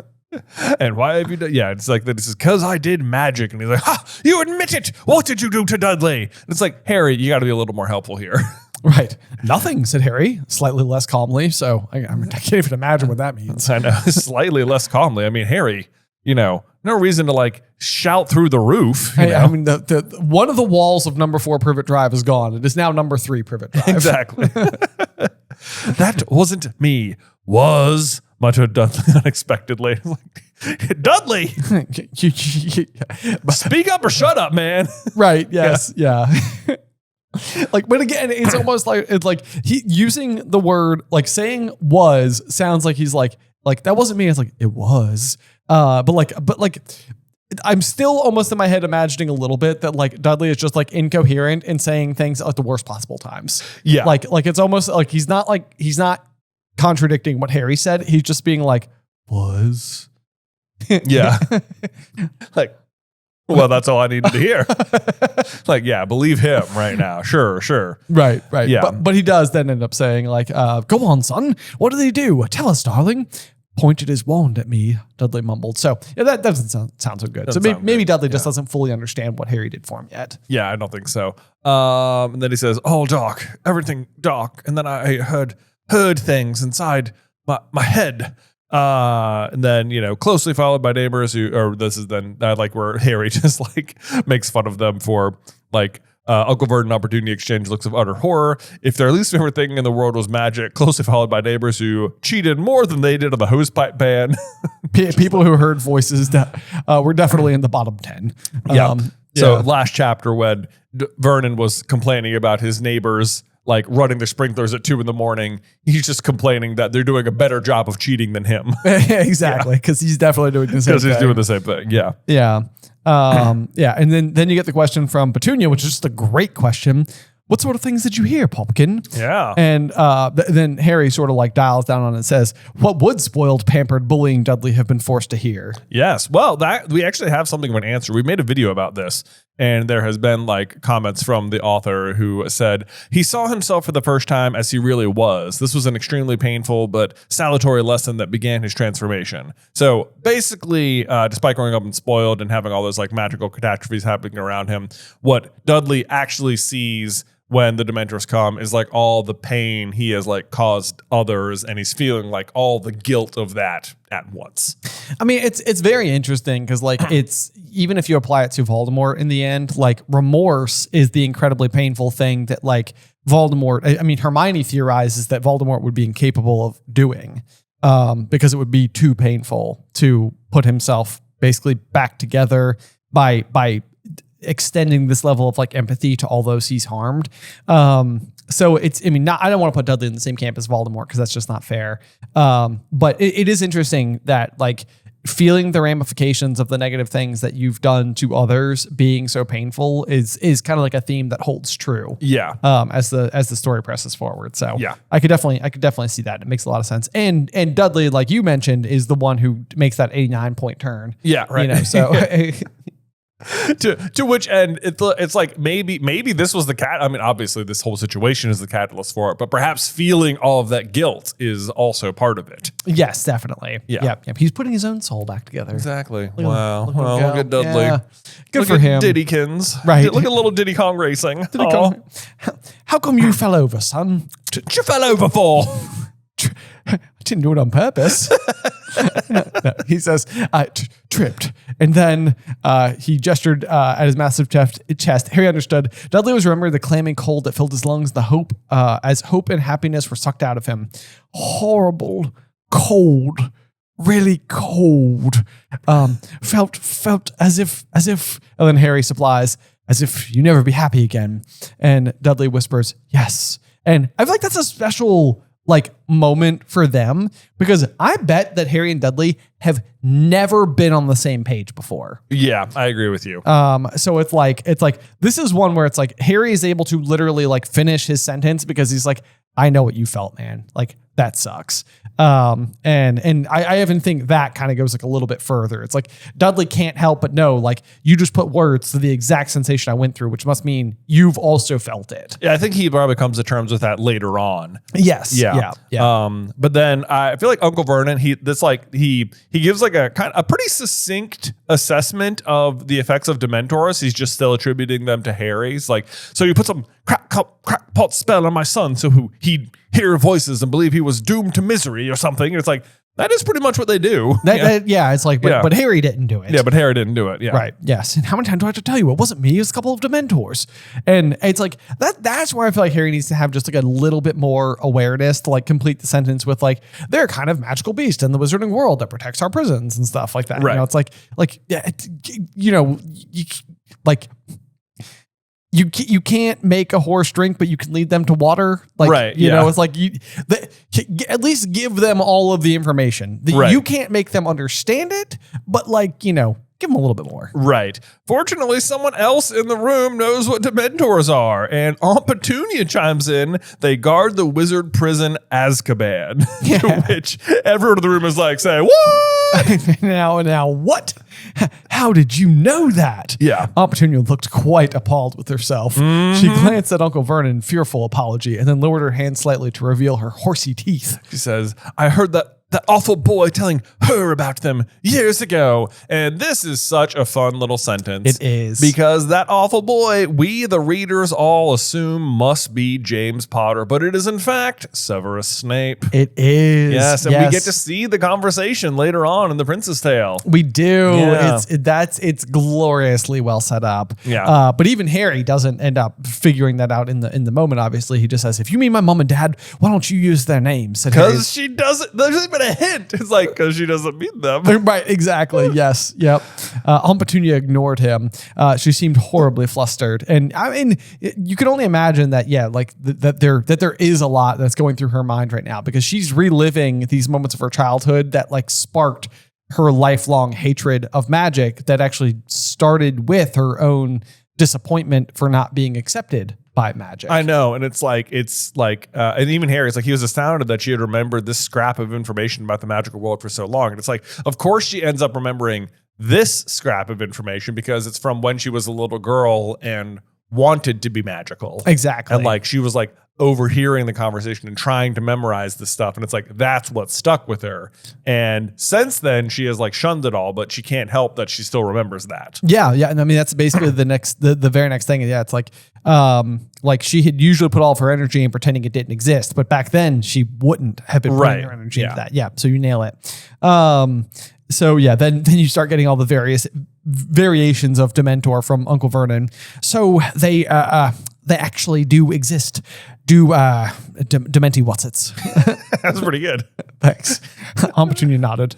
[SPEAKER 1] And why have you done? Yeah, it's like this is because I did magic. And he's like, "Ha! You admit it. What did you do to Dudley?" And it's like, Harry, you got to be a little more helpful here.
[SPEAKER 2] Right. "Nothing," said Harry, slightly less calmly. So I can't even imagine what that means.
[SPEAKER 1] I know, slightly less calmly. I mean, Harry, no reason to like shout through the roof.
[SPEAKER 2] Hey, I mean, the one of the walls of number 4 Privet Drive is gone. It is now number 3 Privet Drive.
[SPEAKER 1] Exactly. "That wasn't me. Was," muttered Dudley unexpectedly. Like, "Dudley, speak up or shut up, man."
[SPEAKER 2] Right. Yes. Yeah. Like, but again, it's almost like he using the word, like saying "was" sounds like he's like that wasn't me. It's like it was. But I'm still almost in my head imagining a little bit that like Dudley is just like incoherent and saying things at the worst possible times.
[SPEAKER 1] Yeah.
[SPEAKER 2] Like it's almost like he's not contradicting what Harry said. He's just being like, "Was."
[SPEAKER 1] Yeah. Like, well, that's all I needed to hear. Like, yeah, believe him right now. Sure.
[SPEAKER 2] Right.
[SPEAKER 1] Yeah.
[SPEAKER 2] But he does then end up saying like, "Go on, son. What did he do? Tell us, darling." "Pointed his wand at me," Dudley mumbled. So yeah, that doesn't sound so good. Maybe Dudley just doesn't fully understand what Harry did for him yet.
[SPEAKER 1] Yeah, I don't think so. And then he says, "All dark, everything dark." And then I heard things inside my head. And then, closely followed by neighbors this is then like where Harry just like makes fun of them for like, Uncle Vernon opportunity exchange looks of utter horror. "If their least favorite thing in the world was magic," closely followed by neighbors who cheated more than they did on the hosepipe ban.
[SPEAKER 2] People who heard voices that were definitely in the bottom 10.
[SPEAKER 1] So last chapter when Vernon was complaining about his neighbors like running their sprinklers at 2 a.m, he's just complaining that they're doing a better job of cheating than him.
[SPEAKER 2] Exactly. Because he's definitely doing the same thing.
[SPEAKER 1] Because he's doing the same thing. Yeah.
[SPEAKER 2] Yeah. And then you get the question from Petunia, which is just a great question. "What sort of things did you hear, Pumpkin?"
[SPEAKER 1] Yeah.
[SPEAKER 2] And then Harry sort of like dials down on it and says, "What would spoiled, pampered, bullying Dudley have been forced to hear?"
[SPEAKER 1] Yes. Well, that we actually have something of an answer. We made a video about this, and there has been like comments from the author who said he saw himself for the first time as he really was. This was an extremely painful but salutary lesson that began his transformation. So basically, despite growing up and spoiled and having all those like magical catastrophes happening around him, what Dudley actually sees when the Dementors come is like all the pain he has like caused others, and he's feeling like all the guilt of that at once.
[SPEAKER 2] I mean, it's very interesting because like it's, even if you apply it to Voldemort in the end, like remorse is the incredibly painful thing that like Voldemort, I mean, Hermione theorizes that Voldemort would be incapable of doing because it would be too painful to put himself basically back together by extending this level of like empathy to all those he's harmed. So it's, I mean, I don't want to put Dudley in the same camp as Voldemort because that's just not fair. But it is interesting that like feeling the ramifications of the negative things that you've done to others being so painful is kind of like a theme that holds true.
[SPEAKER 1] Yeah.
[SPEAKER 2] As the story presses forward. So
[SPEAKER 1] yeah,
[SPEAKER 2] I could definitely see that. It makes a lot of sense. And Dudley, like you mentioned, is the one who makes that 89-point turn.
[SPEAKER 1] Yeah. Right.
[SPEAKER 2] So
[SPEAKER 1] To which end it's like maybe this was the cat. I mean, obviously this whole situation is the catalyst for it, but perhaps feeling all of that guilt is also part of it.
[SPEAKER 2] Yes, definitely.
[SPEAKER 1] Yeah.
[SPEAKER 2] Yep. He's putting his own soul back together.
[SPEAKER 1] Exactly.
[SPEAKER 2] Look
[SPEAKER 1] Wow.
[SPEAKER 2] at him
[SPEAKER 1] Well,
[SPEAKER 2] go.
[SPEAKER 1] look at Dudley.
[SPEAKER 2] Yeah. Good
[SPEAKER 1] Look
[SPEAKER 2] for
[SPEAKER 1] at
[SPEAKER 2] him.
[SPEAKER 1] Diddykins.
[SPEAKER 2] Right.
[SPEAKER 1] Look at little Diddy Kong racing.
[SPEAKER 2] Diddy Kong. How come you fell over, son?
[SPEAKER 1] What you fell over for?
[SPEAKER 2] I didn't do it on purpose. No, he says, tripped. And then he gestured at his massive chest. Harry understood. Dudley was remembering the clamming cold that filled his lungs, the hope, as hope and happiness were sucked out of him. Horrible, cold, really cold. Felt as if, and then Harry supplies, as if you never be happy again. And Dudley whispers, yes. And I feel like that's a special moment for them, because I bet that Harry and Dudley have never been on the same page before.
[SPEAKER 1] Yeah, I agree with you.
[SPEAKER 2] So it's like this is one where it's like Harry is able to literally finish his sentence because he's like, I know what you felt, man. That sucks. And I even think that kind of goes a little bit further. It's like Dudley can't help but know, you just put words to the exact sensation I went through, which must mean you've also felt it.
[SPEAKER 1] Yeah, I think he probably comes to terms with that later on.
[SPEAKER 2] Yes.
[SPEAKER 1] Yeah. But then I feel like Uncle Vernon, he gives a pretty succinct assessment of the effects of Dementors. He's just still attributing them to Harry. He's like, so you put some crackpot spell on my son so he'd hear voices and believe he was doomed to misery or something. And it's like, that is pretty much what they do.
[SPEAKER 2] It's like, but Harry didn't do it.
[SPEAKER 1] Yeah, but Harry didn't do it. Yeah.
[SPEAKER 2] Right. Yes. And how many times do I have to tell you? It wasn't me. It was a couple of Dementors. And it's like, that's where I feel like Harry needs to have just a little bit more awareness to complete the sentence with they're a kind of magical beast in the wizarding world that protects our prisons and stuff like that.
[SPEAKER 1] Right.
[SPEAKER 2] You can't make a horse drink, but you can lead them to water. It's like at least give them all of the information. You can't make them understand it, but give them a little bit more.
[SPEAKER 1] Right. Fortunately, someone else in the room knows what Dementors are, and Aunt Petunia chimes in. They guard the wizard prison Azkaban, to which everyone in the room is say, what?
[SPEAKER 2] now what? How did you know that?
[SPEAKER 1] Yeah.
[SPEAKER 2] Aunt Petunia looked quite appalled with herself. Mm-hmm. She glanced at Uncle Vernon in fearful apology and then lowered her hand slightly to reveal her horsey teeth.
[SPEAKER 1] She says, I heard that awful boy telling her about them years ago. And this is such a fun little sentence.
[SPEAKER 2] It is.
[SPEAKER 1] Because that awful boy, we the readers all assume must be James Potter, but it is in fact Severus Snape.
[SPEAKER 2] It is.
[SPEAKER 1] Yes, and we get to see the conversation later on in The Prince's Tale.
[SPEAKER 2] We do.
[SPEAKER 1] Yeah.
[SPEAKER 2] It's gloriously well set up.
[SPEAKER 1] Yeah.
[SPEAKER 2] But even Harry doesn't end up figuring that out in the moment, obviously. He just says, if you mean my mom and dad, why don't you use their names?
[SPEAKER 1] Because she doesn't. There's even a hint. It's because she doesn't mean them.
[SPEAKER 2] Right, exactly. Yes. Yep. Aunt Petunia ignored him. She seemed horribly flustered. And I mean, you can only imagine that, that there is a lot that's going through her mind right now, because she's reliving these moments of her childhood that sparked her lifelong hatred of magic that actually started with her own disappointment for not being accepted by magic.
[SPEAKER 1] I know. And it's like, and even Harry's he was astounded that she had remembered this scrap of information about the magical world for so long. And it's of course she ends up remembering this scrap of information because it's from when she was a little girl and wanted to be magical.
[SPEAKER 2] Exactly.
[SPEAKER 1] And she was overhearing the conversation and trying to memorize this stuff. And it's that's what stuck with her. And since then she has shunned it all, but she can't help that she still remembers that.
[SPEAKER 2] Yeah. Yeah. And I mean, that's basically the very next thing. Yeah. It's she had usually put all of her energy in pretending it didn't exist, but back then she wouldn't have been putting her energy into that. Yeah. So you nail it. So yeah, then you start getting all the various variations of Dementor from Uncle Vernon. So they actually do exist. Dementi whatsits.
[SPEAKER 1] That's pretty good.
[SPEAKER 2] Thanks. Aunt Petunia nodded.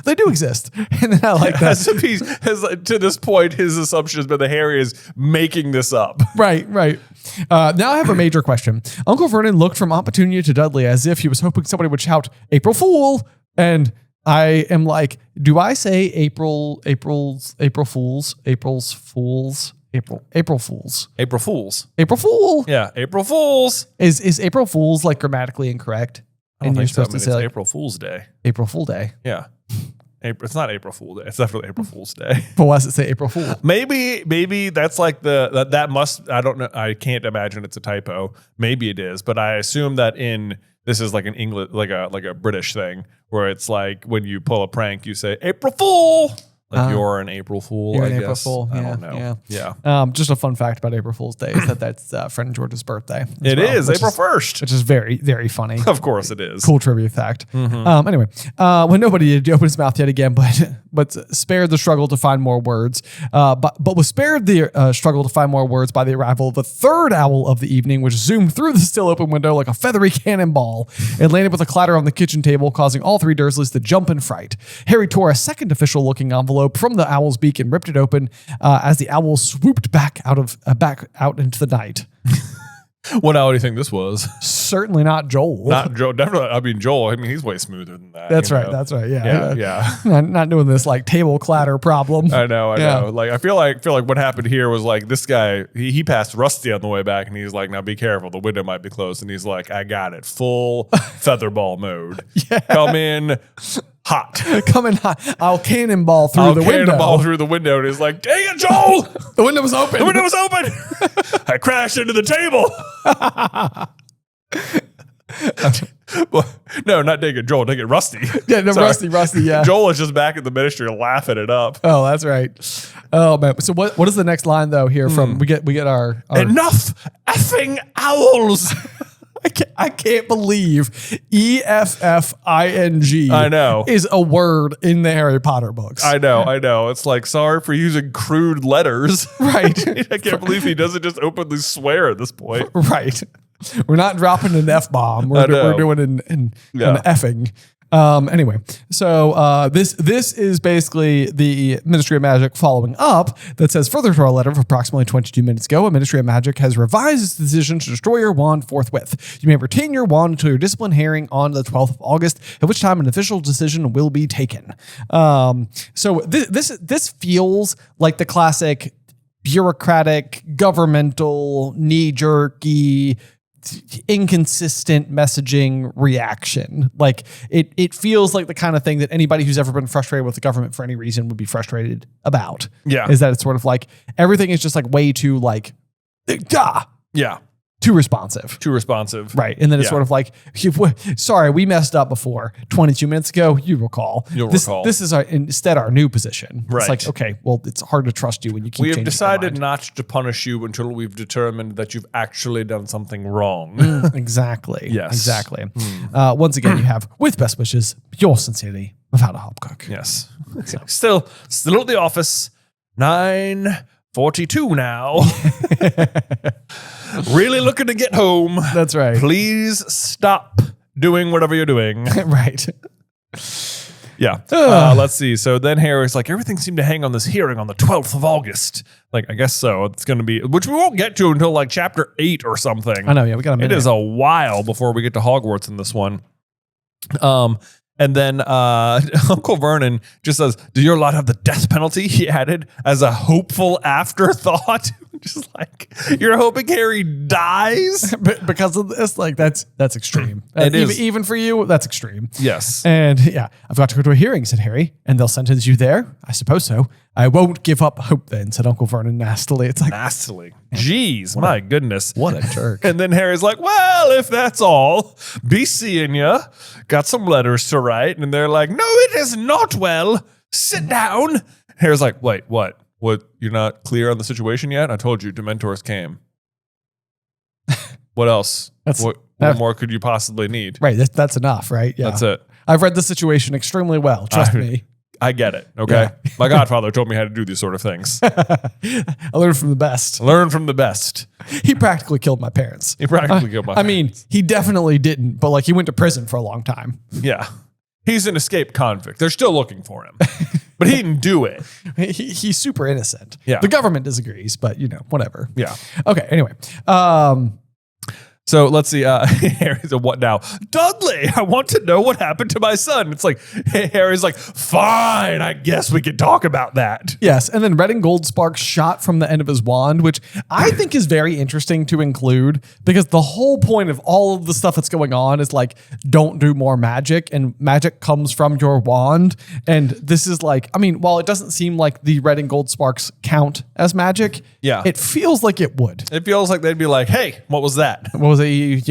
[SPEAKER 2] They do exist. And then I like that.
[SPEAKER 1] To this point, his assumption has been that Harry is making this up.
[SPEAKER 2] Right. Now I have a major question. Uncle Vernon looked from Aunt Petunia to Dudley as if he was hoping somebody would shout, April Fool! And I am do I say April Fools? April Fools? April Fools.
[SPEAKER 1] April Fools.
[SPEAKER 2] April Fool.
[SPEAKER 1] Yeah, April Fools.
[SPEAKER 2] Is April Fools grammatically incorrect?
[SPEAKER 1] I don't think so. It's April Fool's Day.
[SPEAKER 2] April Fool Day.
[SPEAKER 1] Yeah. April. It's not April Fool's Day. It's definitely April Fool's Day.
[SPEAKER 2] But why does it say April Fool?
[SPEAKER 1] Maybe that's like that must. I don't know. I can't imagine it's a typo. Maybe it is, but I assume that this is like an English, like a British thing where it's like when you pull a prank, you say April Fool. Like you're an April Fool, I guess.
[SPEAKER 2] April Fool.
[SPEAKER 1] I don't know.
[SPEAKER 2] Yeah. Just a fun fact about April Fool's Day is that's friend George's birthday.
[SPEAKER 1] It is April 1st.
[SPEAKER 2] Which is very, very funny.
[SPEAKER 1] Of course it is.
[SPEAKER 2] Cool trivia fact. Anyway, when nobody opened his mouth yet again, but spared the struggle to find more words, but was spared the struggle to find more words by the arrival of the third owl of the evening, which zoomed through the still open window like a feathery cannonball and landed with a clatter on the kitchen table, causing all three Dursleys to jump in fright. Harry tore a second official-looking envelope from the owl's beak and ripped it open as the owl swooped back out into the night.
[SPEAKER 1] What owl do you think this was?
[SPEAKER 2] Certainly not Joel.
[SPEAKER 1] Not Joel. Definitely. I mean, Joel. I mean, he's way smoother than that.
[SPEAKER 2] That's right. That's right. Yeah.
[SPEAKER 1] Yeah.
[SPEAKER 2] Not doing this like table clatter problem.
[SPEAKER 1] I know. Like I feel like what happened here was like this guy. He passed Rusty on the way back, and he's like, "Now be careful. The window might be closed." And he's like, "I got it. Full featherball mode. Come in." Hot.
[SPEAKER 2] Coming hot. I'll cannonball through the window.
[SPEAKER 1] Cannonball through the window. And he's like, dang it, Joel.
[SPEAKER 2] The window was open.
[SPEAKER 1] The window was open. I crashed into the table. Well, no, not dang it, Joel. Dang it, Rusty.
[SPEAKER 2] Yeah, no, Rusty, yeah.
[SPEAKER 1] Joel is just back in the ministry laughing it up.
[SPEAKER 2] Oh, that's right. Oh, man. So what is the next line, though, here from, we get our
[SPEAKER 1] enough effing owls.
[SPEAKER 2] I can't believe EFFING
[SPEAKER 1] I know.
[SPEAKER 2] is a word in the Harry Potter books.
[SPEAKER 1] I know. It's like, sorry for using crude letters.
[SPEAKER 2] Right.
[SPEAKER 1] I can't believe he doesn't just openly swear at this point.
[SPEAKER 2] Right. We're not dropping an F-bomb. We're doing an effing. Anyway, so this is basically the Ministry of Magic following up that says, further to our letter of approximately 22 minutes ago, a Ministry of Magic has revised its decision to destroy your wand forthwith. You may retain your wand until your discipline hearing on the 12th of August, at which time an official decision will be taken. So this feels like the classic bureaucratic, governmental, knee-jerky, inconsistent messaging reaction. Like it feels like the kind of thing that anybody who's ever been frustrated with the government for any reason would be frustrated about. Yeah. Is that it's sort of like everything is just like way too like,
[SPEAKER 1] yeah.
[SPEAKER 2] Too responsive. Right. And then it's sort of like, sorry, we messed up before 22 minutes ago. You'll recall. This is instead our new position. Right. It's like, okay, well, it's hard to trust you when you keep changing.
[SPEAKER 1] We have decided not to punish you until we've determined that you've actually done something wrong.
[SPEAKER 2] Exactly.
[SPEAKER 1] Yes.
[SPEAKER 2] Exactly. Once again, you have, with best wishes, yours sincerely, without a Hopcock.
[SPEAKER 1] Yes. Still at the office. 9:42 now. Really looking to get home.
[SPEAKER 2] That's right.
[SPEAKER 1] Please stop doing whatever you're doing.
[SPEAKER 2] Right.
[SPEAKER 1] Yeah. Let's see. So then Harry's like, everything seemed to hang on this hearing on the 12th of August. Like, I guess so. It's going to be, which we won't get to until like chapter 8 or something.
[SPEAKER 2] I know. Yeah, we got a minute.
[SPEAKER 1] It is a while before we get to Hogwarts in this one. And then Uncle Vernon just says, do your lot have the death penalty? He added as a hopeful afterthought. Just like, you're hoping Harry dies?
[SPEAKER 2] Because of this? Like, that's extreme. Even for you, that's extreme.
[SPEAKER 1] Yes.
[SPEAKER 2] And yeah, I've got to go to a hearing, said Harry, and they'll sentence you there? I suppose so. I won't give up hope then, said Uncle Vernon nastily. It's like,
[SPEAKER 1] nastily. Jeez, my goodness.
[SPEAKER 2] What a jerk.
[SPEAKER 1] And then Harry's like, well, if that's all, be seeing ya. Got some letters to write. And they're like, no, it is not well. Sit down. Harry's like, wait, what? What? You're not clear on the situation yet? I told you, Dementors came. What else? What more could you possibly need?
[SPEAKER 2] Right. That's enough, right? Yeah.
[SPEAKER 1] That's it.
[SPEAKER 2] I've read the situation extremely well. Trust me.
[SPEAKER 1] I get it. Okay. Yeah. My godfather told me how to do these sort of things.
[SPEAKER 2] I learned from the best.
[SPEAKER 1] Learn from the best.
[SPEAKER 2] He practically killed my parents.
[SPEAKER 1] I
[SPEAKER 2] mean, he definitely didn't, but like he went to prison for a long time.
[SPEAKER 1] Yeah. He's an escaped convict. They're still looking for him. But he didn't do it.
[SPEAKER 2] He's super innocent.
[SPEAKER 1] Yeah.
[SPEAKER 2] The government disagrees, but whatever.
[SPEAKER 1] Yeah.
[SPEAKER 2] Okay. Anyway.
[SPEAKER 1] So let's see. Harry's a what now? Dudley, I want to know what happened to my son. It's like Harry's like, fine, I guess we can talk about that.
[SPEAKER 2] Yes, and then red and gold sparks shot from the end of his wand, which I think is very interesting to include because the whole point of all of the stuff that's going on is like, don't do more magic, and magic comes from your wand. And this is like, I mean, while it doesn't seem like the red and gold sparks count as magic, it feels like it would.
[SPEAKER 1] It feels like they'd be like, hey, what was that?
[SPEAKER 2] What was it? You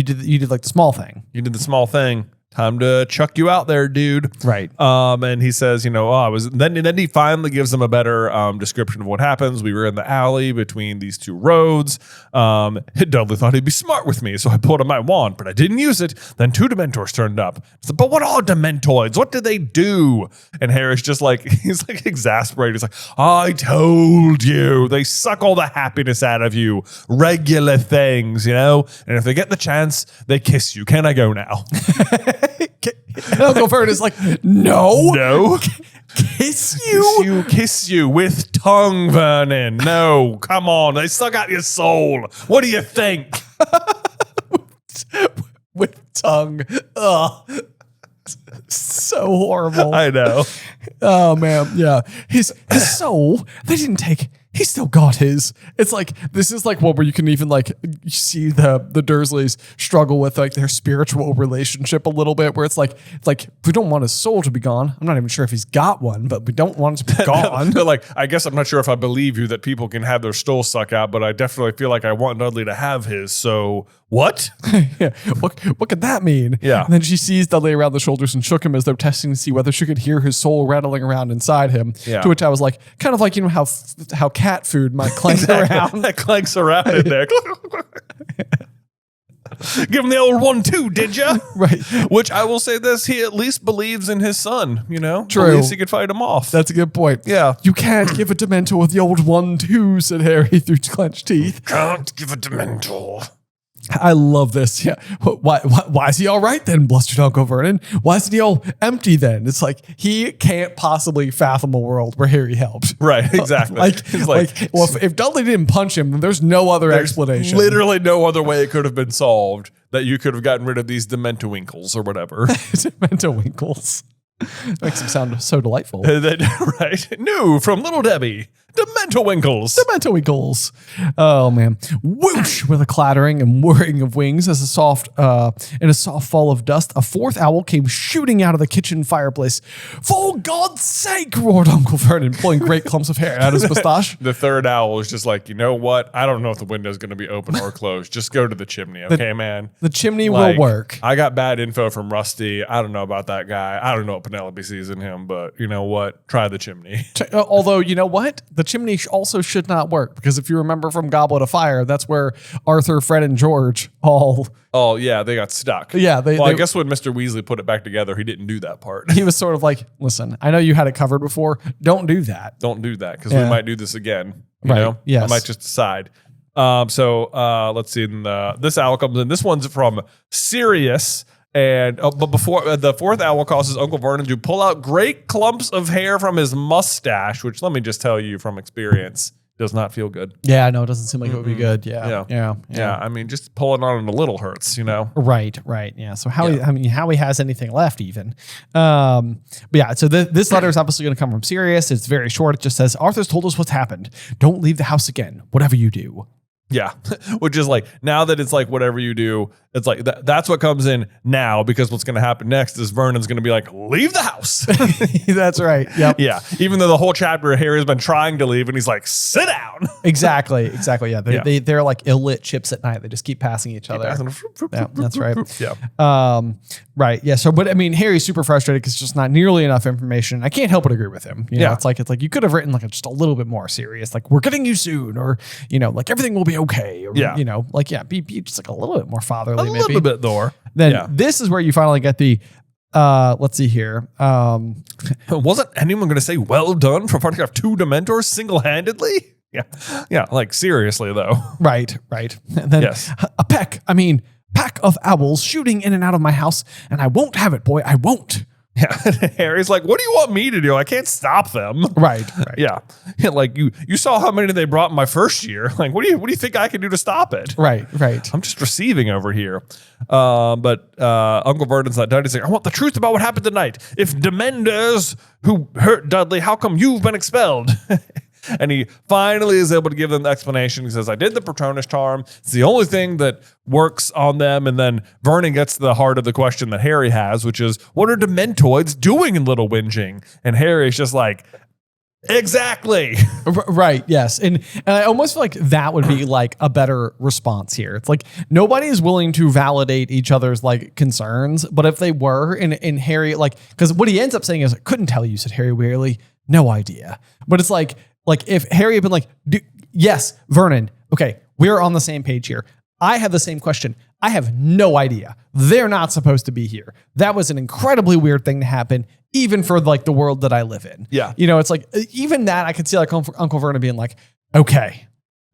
[SPEAKER 2] did like the small thing.
[SPEAKER 1] You did the small thing. Time to chuck you out there, dude.
[SPEAKER 2] Right.
[SPEAKER 1] And he says, then he finally gives them a better description of what happens. We were in the alley between these two roads. Dudley thought he'd be smart with me, so I pulled out my wand, but I didn't use it. Then 2 Dementors turned up. I said, but what are Dementoids? What did they do? And Harry's just like, he's like exasperated. He's like, I told you, they suck all the happiness out of you. Regular things, And if they get the chance, they kiss you. Can I go now?
[SPEAKER 2] Uncle Vern is like, no.
[SPEAKER 1] Kiss you with tongue, Vernon. No, come on. They suck out your soul. What do you think?
[SPEAKER 2] with tongue. Ugh. So horrible.
[SPEAKER 1] I know.
[SPEAKER 2] Oh man, yeah. His soul, they didn't take. He still got his. It's like, this is like one where you can even like see the Dursleys struggle with like their spiritual relationship a little bit, where it's like we don't want his soul to be gone. I'm not even sure if he's got one, but we don't want it to be gone.
[SPEAKER 1] But like, I guess I'm not sure if I believe you that people can have their soul suck out, but I definitely feel like I want Dudley to have his. So what?
[SPEAKER 2] Yeah. What could that mean?
[SPEAKER 1] Yeah.
[SPEAKER 2] And then she sees Dudley around the shoulders and shook him as though testing to see whether she could hear his soul rattling around inside him.
[SPEAKER 1] Yeah.
[SPEAKER 2] To which I was like, kind of like, how cat food might clank around.
[SPEAKER 1] That clanks around in there. Give him the old 1-2, did ya?
[SPEAKER 2] Right.
[SPEAKER 1] Which I will say this, he at least believes in his son,
[SPEAKER 2] True.
[SPEAKER 1] Believes he could fight him off.
[SPEAKER 2] That's a good point.
[SPEAKER 1] Yeah.
[SPEAKER 2] You can't give a Dementor with the old 1-2, said Harry through clenched teeth.
[SPEAKER 1] Can't give a Dementor.
[SPEAKER 2] I love this. Yeah. Why is he all right then, blustered Uncle Vernon? Why isn't he all empty then? It's like, he can't possibly fathom a world where Harry helped.
[SPEAKER 1] Right, exactly.
[SPEAKER 2] If Dudley didn't punch him, then there's no other explanation.
[SPEAKER 1] Literally no other way it could have been solved that you could have gotten rid of these Dementowinkles or whatever.
[SPEAKER 2] Dementowinkles. Makes him sound so delightful.
[SPEAKER 1] Right? New from Little Debbie. Dementowinkles.
[SPEAKER 2] Dementowinkles. Oh man. Whoosh, with a clattering and whirring of wings as in a soft fall of dust, a 4th owl came shooting out of the kitchen fireplace. For God's sake, roared Uncle Vernon, pulling great clumps of hair out of his moustache.
[SPEAKER 1] The 3rd owl was just like, you know what? I don't know if the window's going to be open or closed. Just go to the chimney, okay, man?
[SPEAKER 2] The chimney will work.
[SPEAKER 1] I got bad info from Rusty. I don't know about that guy. I don't know what Penelope sees in him, but you know what? Try the chimney.
[SPEAKER 2] Although, you know what? The chimney also should not work, because if you remember from Goblet of Fire, that's where Arthur, Fred, and George all...
[SPEAKER 1] Oh, yeah, they got stuck.
[SPEAKER 2] Yeah.
[SPEAKER 1] I guess when Mr. Weasley put it back together, he didn't do that part.
[SPEAKER 2] He was sort of like, listen, I know you had it covered before. Don't do that.
[SPEAKER 1] Don't do that, because we might do this again. You know?
[SPEAKER 2] Yes.
[SPEAKER 1] I might just decide. So let's see. This owl comes in. This one's from Sirius. But before the 4th owl causes Uncle Vernon to pull out great clumps of hair from his mustache, which let me just tell you from experience, does not feel good.
[SPEAKER 2] Yeah, no, it doesn't seem like it would be good. Yeah.
[SPEAKER 1] I mean, just pulling on it a little hurts,
[SPEAKER 2] Right. Yeah. So how he has anything left even. But yeah, so this letter is obviously going to come from Sirius. It's very short. It just says, Arthur's told us what's happened. Don't leave the house again, whatever you do.
[SPEAKER 1] Yeah, which is like, now that it's like whatever you do, it's like that's what comes in now, because what's going to happen next is Vernon's going to be like, leave the house.
[SPEAKER 2] That's right. Yep.
[SPEAKER 1] Yeah. Even though the whole chapter Harry's been trying to leave and he's like, sit down.
[SPEAKER 2] Exactly. Yeah. They're like ill-lit chips at night. They just keep passing each other. Yeah, that's right.
[SPEAKER 1] Yeah.
[SPEAKER 2] Right. Yeah. So, but I mean, Harry's super frustrated because it's just not nearly enough information. I can't help but agree with him. You know, it's like you could have written like just a little bit more serious, like we're getting you soon, or like everything will be okay. Or, be just like a little bit more fatherly.
[SPEAKER 1] A little bit more.
[SPEAKER 2] Then this is where you finally get the, let's see here.
[SPEAKER 1] Wasn't anyone going to say well done for fighting off 2 Dementors single-handedly? Yeah. Like seriously though.
[SPEAKER 2] Right. And then a pack of owls shooting in and out of my house, and I won't have it, boy. I won't.
[SPEAKER 1] Yeah. Harry's like, what do you want me to do? I can't stop them.
[SPEAKER 2] Right.
[SPEAKER 1] Yeah. Like you saw how many they brought in my first year. Like, what do you think I can do to stop it?
[SPEAKER 2] Right.
[SPEAKER 1] I'm just receiving over here. But Uncle Vernon's like, Dudley's like, I want the truth about what happened tonight. If Demenders who hurt Dudley, how come you've been expelled? And he finally is able to give them the explanation. He says, I did the Patronus charm. It's the only thing that works on them. And then Vernon gets to the heart of the question that Harry has, which is, what are Dementoids doing in Little Whinging? And Harry's just like, exactly.
[SPEAKER 2] Right. Yes. And I almost feel like that would be like a better response here. It's like nobody is willing to validate each other's like concerns. But if they were, and Harry, like, because what he ends up saying is, I couldn't tell you, said Harry wearily. No idea. But it's like if Harry had been like, yes, Vernon, okay, we're on the same page here. I have the same question. I have no idea. They're not supposed to be here. That was an incredibly weird thing to happen, even for like the world that I live in.
[SPEAKER 1] Yeah.
[SPEAKER 2] You know, it's like, even that I could see like Uncle Vernon being like, okay.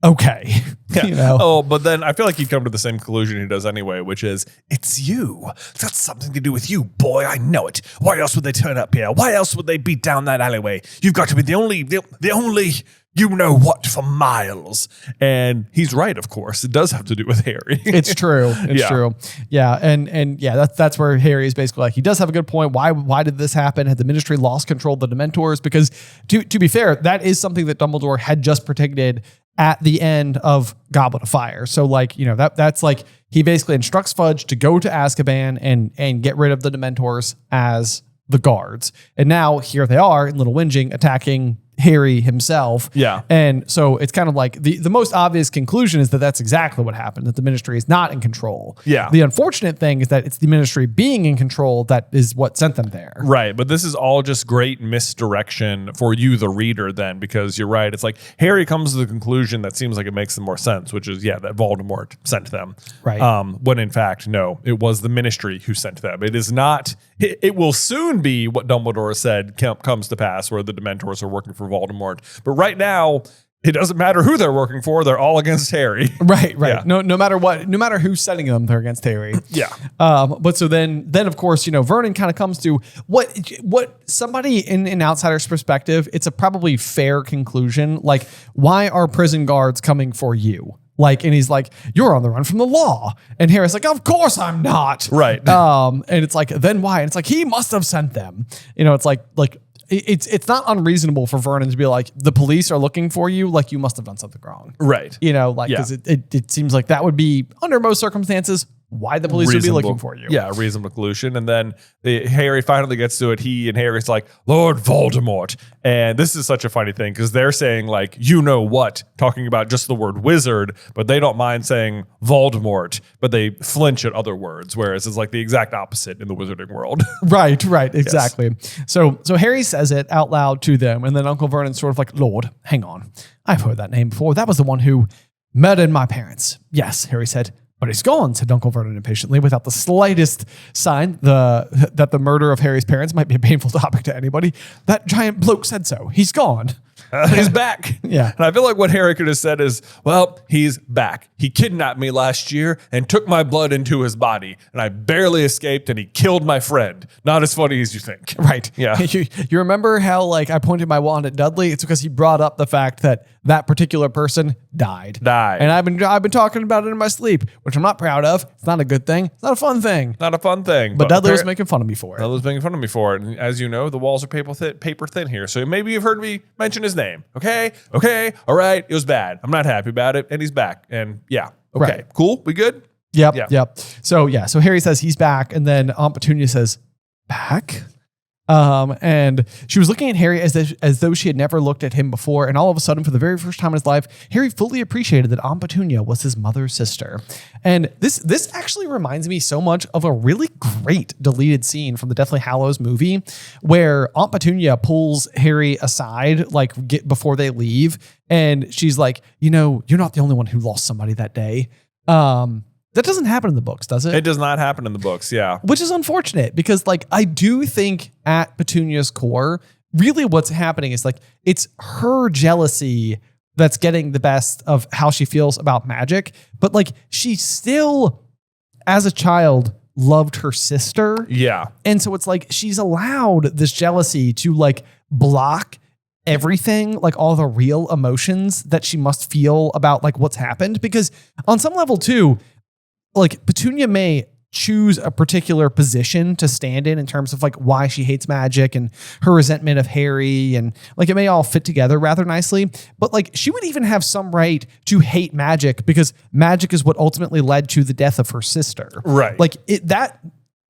[SPEAKER 1] Yeah.
[SPEAKER 2] You know?
[SPEAKER 1] Oh, but then I feel like he'd come to the same conclusion he does anyway, which is, it's you. It's got something to do with you, boy. I know it. Why else would they turn up here? Why else would they beat down that alleyway? You've got to be the only you know what for miles. And he's right, of course. It does have to do with Harry.
[SPEAKER 2] It's true. It's true. Yeah. And yeah, that's where Harry is basically like, he does have a good point. Why did this happen? Had the Ministry lost control of the Dementors? Because to be fair, that is something that Dumbledore had just predicted at the end of Goblet of Fire. So like, you know, that's like, he basically instructs Fudge to go to Azkaban and get rid of the Dementors as the guards. And now here they are in Little Whinging attacking Harry himself.
[SPEAKER 1] Yeah.
[SPEAKER 2] And so it's kind of like the most obvious conclusion is that that's exactly what happened, that the Ministry is not in control.
[SPEAKER 1] Yeah.
[SPEAKER 2] The unfortunate thing is that it's the Ministry being in control that is what sent them there.
[SPEAKER 1] Right. But this is all just great misdirection for you, the reader, then, because you're right. It's like Harry comes to the conclusion that seems like it makes them more sense, which is, that Voldemort sent them.
[SPEAKER 2] Right.
[SPEAKER 1] When in fact, no, it was the Ministry who sent them. It is not, it will soon be what Dumbledore said comes to pass, where the Dementors are working for Voldemort. But right now, it doesn't matter who they're working for. They're all against Harry.
[SPEAKER 2] Right.
[SPEAKER 1] Yeah.
[SPEAKER 2] No matter who's sending them, they're against Harry.
[SPEAKER 1] Yeah.
[SPEAKER 2] But so then of course, you know, Vernon kind of comes to what somebody in an outsider's perspective, it's a probably fair conclusion. Like, why are prison guards coming for you? Like, and he's like, you're on the run from the law. And Harry's like, of course I'm not.
[SPEAKER 1] Right.
[SPEAKER 2] And it's like, then why? And it's like, he must have sent them. You know, it's like it's not unreasonable for Vernon to be like, the police are looking for you. Like, you must have done something wrong.
[SPEAKER 1] Right.
[SPEAKER 2] You know, like, because it seems like that would be, under most circumstances, why the police would be looking for you.
[SPEAKER 1] Yeah, reasonable conclusion. And then Harry finally gets to it. He and Harry's like, Lord Voldemort. And this is such a funny thing because they're saying like, you know what, talking about just the word wizard, but they don't mind saying Voldemort, but they flinch at other words, whereas it's like the exact opposite in the wizarding world.
[SPEAKER 2] Right, exactly. Yes. So Harry says it out loud to them, and then Uncle Vernon's sort of like, Lord, hang on. I've heard that name before. That was the one who murdered my parents. Yes, Harry said. But he's gone, said Uncle Vernon impatiently, without the slightest sign that the murder of Harry's parents might be a painful topic to anybody. That giant bloke said so. He's gone.
[SPEAKER 1] He's back.
[SPEAKER 2] Yeah.
[SPEAKER 1] And I feel like what Harry could have said is, well, he's back. He kidnapped me last year and took my blood into his body, and I barely escaped, and he killed my friend. Not as funny as you think.
[SPEAKER 2] Right.
[SPEAKER 1] Yeah.
[SPEAKER 2] You remember how like I pointed my wand at Dudley? It's because he brought up the fact that particular person died. And I've been talking about it in my sleep, which I'm not proud of. It's not a good thing. It's not a fun thing.
[SPEAKER 1] Not a fun thing.
[SPEAKER 2] But Dudley was making fun of me for it.
[SPEAKER 1] Dudley was making fun of me for it. And as you know, the walls are paper thin here. So maybe you've heard me mention his name. Okay. All right. It was bad. I'm not happy about it. And he's back. And yeah. Okay.
[SPEAKER 2] Right.
[SPEAKER 1] Cool. We good?
[SPEAKER 2] Yep. So Harry says he's back. And then Aunt Petunia says, back? And she was looking at Harry as though she had never looked at him before. And all of a sudden, for the very first time in his life, Harry fully appreciated that Aunt Petunia was his mother's sister. And this actually reminds me so much of a really great deleted scene from the Deathly Hallows movie where Aunt Petunia pulls Harry aside, before they leave. And she's like, you know, you're not the only one who lost somebody that day. That doesn't happen in the books, does it?
[SPEAKER 1] It does not happen in the books, yeah.
[SPEAKER 2] Which is unfortunate because, I do think at Petunia's core, really what's happening is, it's her jealousy that's getting the best of how she feels about magic. But, she still, as a child, loved her sister.
[SPEAKER 1] Yeah.
[SPEAKER 2] And so it's like she's allowed this jealousy to like block everything, like all the real emotions that she must feel about like what's happened. Because on some level too, like Petunia may choose a particular position to stand in terms of like why she hates magic and her resentment of Harry, and like it may all fit together rather nicely, but like she would even have some right to hate magic because magic is what ultimately led to the death of her sister.
[SPEAKER 1] Right.
[SPEAKER 2] Like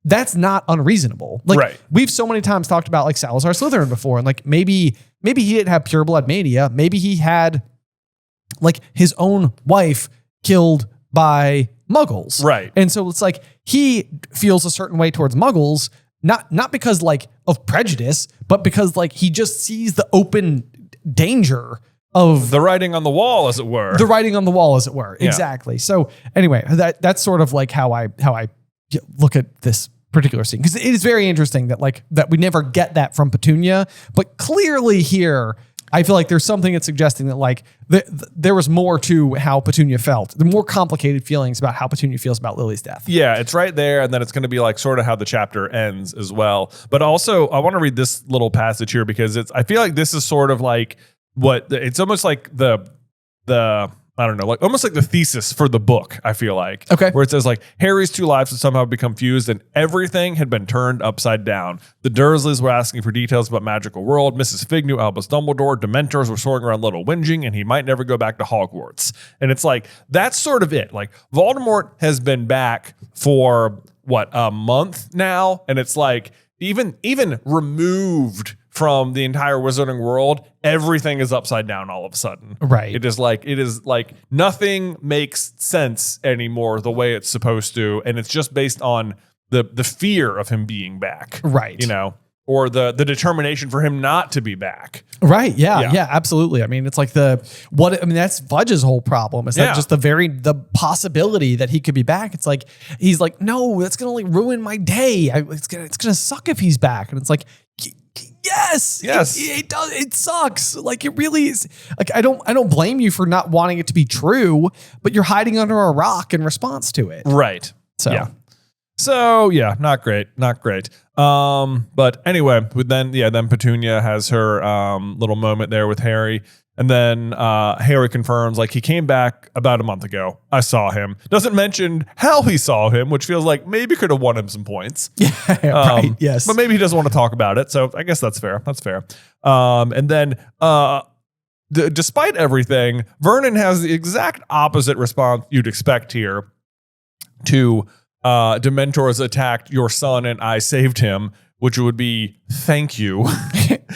[SPEAKER 2] that's not unreasonable. Like
[SPEAKER 1] right.
[SPEAKER 2] We've so many times talked about like Salazar Slytherin before, and like maybe he didn't have pure blood mania. Maybe he had like his own wife killed by Muggles.
[SPEAKER 1] Right.
[SPEAKER 2] And so it's like he feels a certain way towards Muggles, not because like of prejudice, but because like he just sees the open danger of
[SPEAKER 1] the writing on the wall, as it were.
[SPEAKER 2] The writing on the wall, as it were.
[SPEAKER 1] Yeah.
[SPEAKER 2] Exactly. So anyway, that's sort of like how I look at this particular scene, because it is very interesting that we never get that from Petunia, but clearly here I feel like there's something that's suggesting that like there was more to how Petunia felt, the more complicated feelings about how Petunia feels about Lily's death.
[SPEAKER 1] Yeah, it's right there, and then it's going to be like sort of how the chapter ends as well. But also, I want to read this little passage here because I feel like this is sort of like it's almost like the I don't know, like almost like the thesis for the book, I feel like.
[SPEAKER 2] Okay.
[SPEAKER 1] Where it says like, Harry's two lives had somehow become fused and everything had been turned upside down. The Dursleys were asking for details about magical world. Mrs. Fig knew Albus Dumbledore. Dementors were soaring around Little Whinging and he might never go back to Hogwarts. And it's like, that's sort of it. Like Voldemort has been back for a month now. And it's like, even removed from the entire wizarding world, everything is upside down all of a sudden.
[SPEAKER 2] Right.
[SPEAKER 1] It is like nothing makes sense anymore the way it's supposed to. And it's just based on the fear of him being back.
[SPEAKER 2] Right.
[SPEAKER 1] You know, or the determination for him not to be back.
[SPEAKER 2] Right. Yeah, absolutely. I mean, it's like that's Fudge's whole problem. Is that just the possibility that he could be back? It's like, he's like, no, that's going to like ruin my day. It's going to suck if he's back. And it's like, yes, it does. It sucks. Like it really is. Like I don't blame you for not wanting it to be true, but you're hiding under a rock in response to it.
[SPEAKER 1] Right. So yeah, not great. But anyway, then Petunia has her little moment there with Harry. And then Harry confirms, like, he came back about a month ago. I saw him. Doesn't mention how he saw him, which feels like maybe could have won him some points.
[SPEAKER 2] Yeah, right. Yes.
[SPEAKER 1] But maybe he doesn't want to talk about it. So I guess that's fair. And then despite everything, Vernon has the exact opposite response you'd expect here to Dementors attacked your son and I saved him, which would be thank you.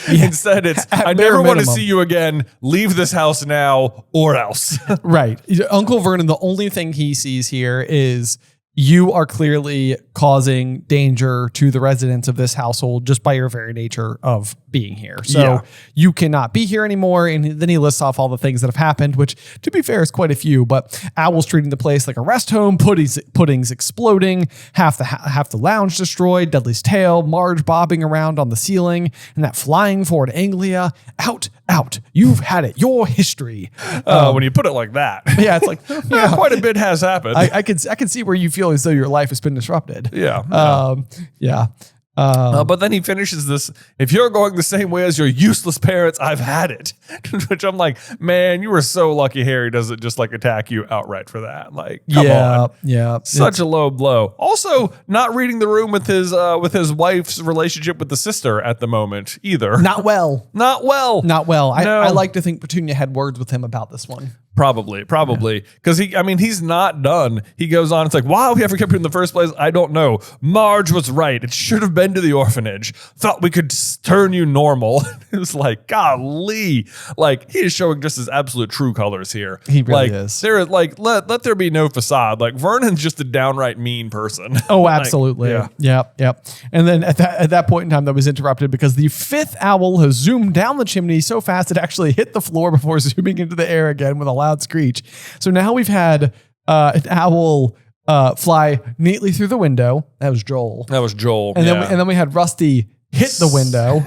[SPEAKER 1] Instead, it's I never want to see you again. Leave this house now or else.
[SPEAKER 2] Right. Uncle Vernon, the only thing he sees here is you are clearly causing danger to the residents of this household just by your very nature of being here. So you cannot be here anymore. And then he lists off all the things that have happened, which to be fair is quite a few, but owls treating the place like a rest home, puddings exploding, half the lounge destroyed, Dudley's tail, Marge bobbing around on the ceiling, and that flying forward Anglia, out, you've had it, your history.
[SPEAKER 1] When you put it like that.
[SPEAKER 2] Yeah, it's like,
[SPEAKER 1] quite a bit has happened.
[SPEAKER 2] I can see where you feel as though your life has been disrupted.
[SPEAKER 1] Yeah. But then he finishes this, if you're going the same way as your useless parents, I've had it. Which I'm like, man, you were so lucky Harry doesn't just like attack you outright for that. Like, come on.
[SPEAKER 2] Yeah.
[SPEAKER 1] Such a low blow. Also, not reading the room with his wife's relationship with the sister at the moment either.
[SPEAKER 2] Not well.
[SPEAKER 1] No.
[SPEAKER 2] I like to think Petunia had words with him about this one.
[SPEAKER 1] Probably. Because he's not done. He goes on, it's like, why we ever kept him in the first place? I don't know. Marge was right. It should have been to the orphanage. Thought we could turn you normal. It was like, golly. Like, he is showing just his absolute true colors here.
[SPEAKER 2] He really is.
[SPEAKER 1] There, like, let there be no facade. Like, Vernon's just a downright mean person.
[SPEAKER 2] Oh, absolutely.
[SPEAKER 1] Like,
[SPEAKER 2] Yep. And then at that point in time, that was interrupted because the fifth owl has zoomed down the chimney so fast it actually hit the floor before zooming into the air again with a loud screech. So now we've had an owl fly neatly through the window. That was Joel.
[SPEAKER 1] And
[SPEAKER 2] then we had Rusty hit the window.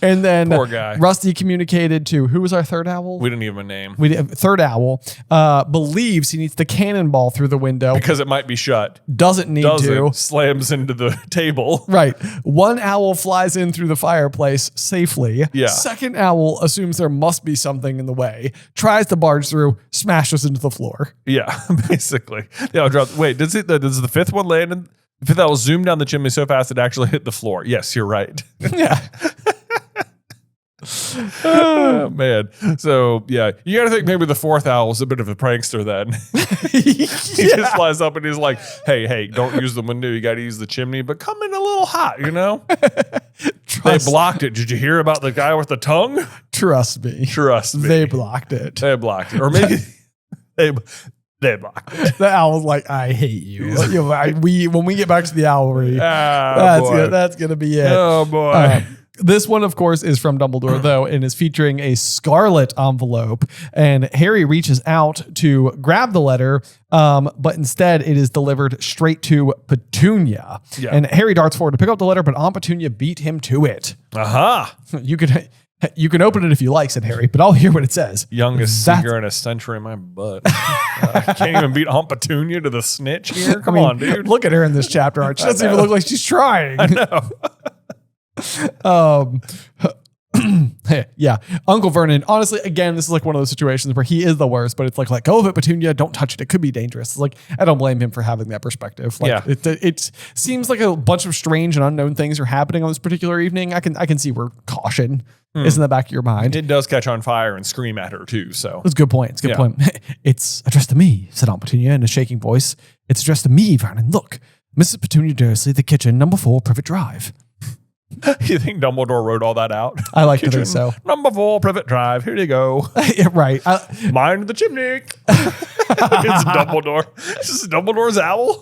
[SPEAKER 2] And then
[SPEAKER 1] Poor guy.
[SPEAKER 2] Rusty communicated to, who was our third owl?
[SPEAKER 1] We didn't give him a name.
[SPEAKER 2] Third owl believes he needs to cannonball through the window.
[SPEAKER 1] Because it might be shut.
[SPEAKER 2] Doesn't need to.
[SPEAKER 1] Slams into the table.
[SPEAKER 2] Right. One owl flies in through the fireplace safely.
[SPEAKER 1] Yeah.
[SPEAKER 2] Second owl assumes there must be something in the way, tries to barge through, smashes into the floor.
[SPEAKER 1] Yeah, basically. Yeah, wait, does the fifth one land in? The fifth owl zoomed down the chimney so fast it actually hit the floor. Yes, you're right.
[SPEAKER 2] Yeah.
[SPEAKER 1] Oh, man. So, yeah, you got to think maybe the fourth owl was a bit of a prankster then. He just flies up and he's like, hey, don't use the window. You got to use the chimney, but come in a little hot, you know? They blocked it. Did you hear about the guy with the tongue?
[SPEAKER 2] Trust me. They blocked it.
[SPEAKER 1] They blocked it. Or maybe they blocked it.
[SPEAKER 2] The owl's like, I hate you. When we get back to the owlery, that's gonna be it.
[SPEAKER 1] Oh, boy.
[SPEAKER 2] This one, of course, is from Dumbledore, though, and is featuring a scarlet envelope. And Harry reaches out to grab the letter, but instead it is delivered straight to Petunia. Yeah. And Harry darts forward to pick up the letter, but Aunt Petunia beat him to it.
[SPEAKER 1] Aha!
[SPEAKER 2] You can open it if you like, said Harry, but I'll hear what it says.
[SPEAKER 1] Youngest seeker in a century in my butt. I can't even beat Aunt Petunia to the snitch here. Come on, dude.
[SPEAKER 2] Look at her in this chapter art. She doesn't even look like she's trying.
[SPEAKER 1] I know.
[SPEAKER 2] Yeah, Uncle Vernon, honestly, again, this is like one of those situations where he is the worst, but it's like, let go of it, Petunia, don't touch it. It could be dangerous. It's like, I don't blame him for having that perspective. Like, it seems like a bunch of strange and unknown things are happening on this particular evening. I can see where caution is in the back of your mind.
[SPEAKER 1] It does catch on fire and scream at her too. So
[SPEAKER 2] it's a good point. It's a good point. It's addressed to me, said Aunt Petunia in a shaking voice. It's addressed to me, Vernon. Look, Mrs. Petunia Dursley, the kitchen, number 4, Privet Drive.
[SPEAKER 1] You think Dumbledore wrote all that out?
[SPEAKER 2] I like to think so.
[SPEAKER 1] Number 4, Privet Drive. Here you go.
[SPEAKER 2] Yeah, right.
[SPEAKER 1] Mind the chimney. It's Dumbledore. This is Dumbledore's owl.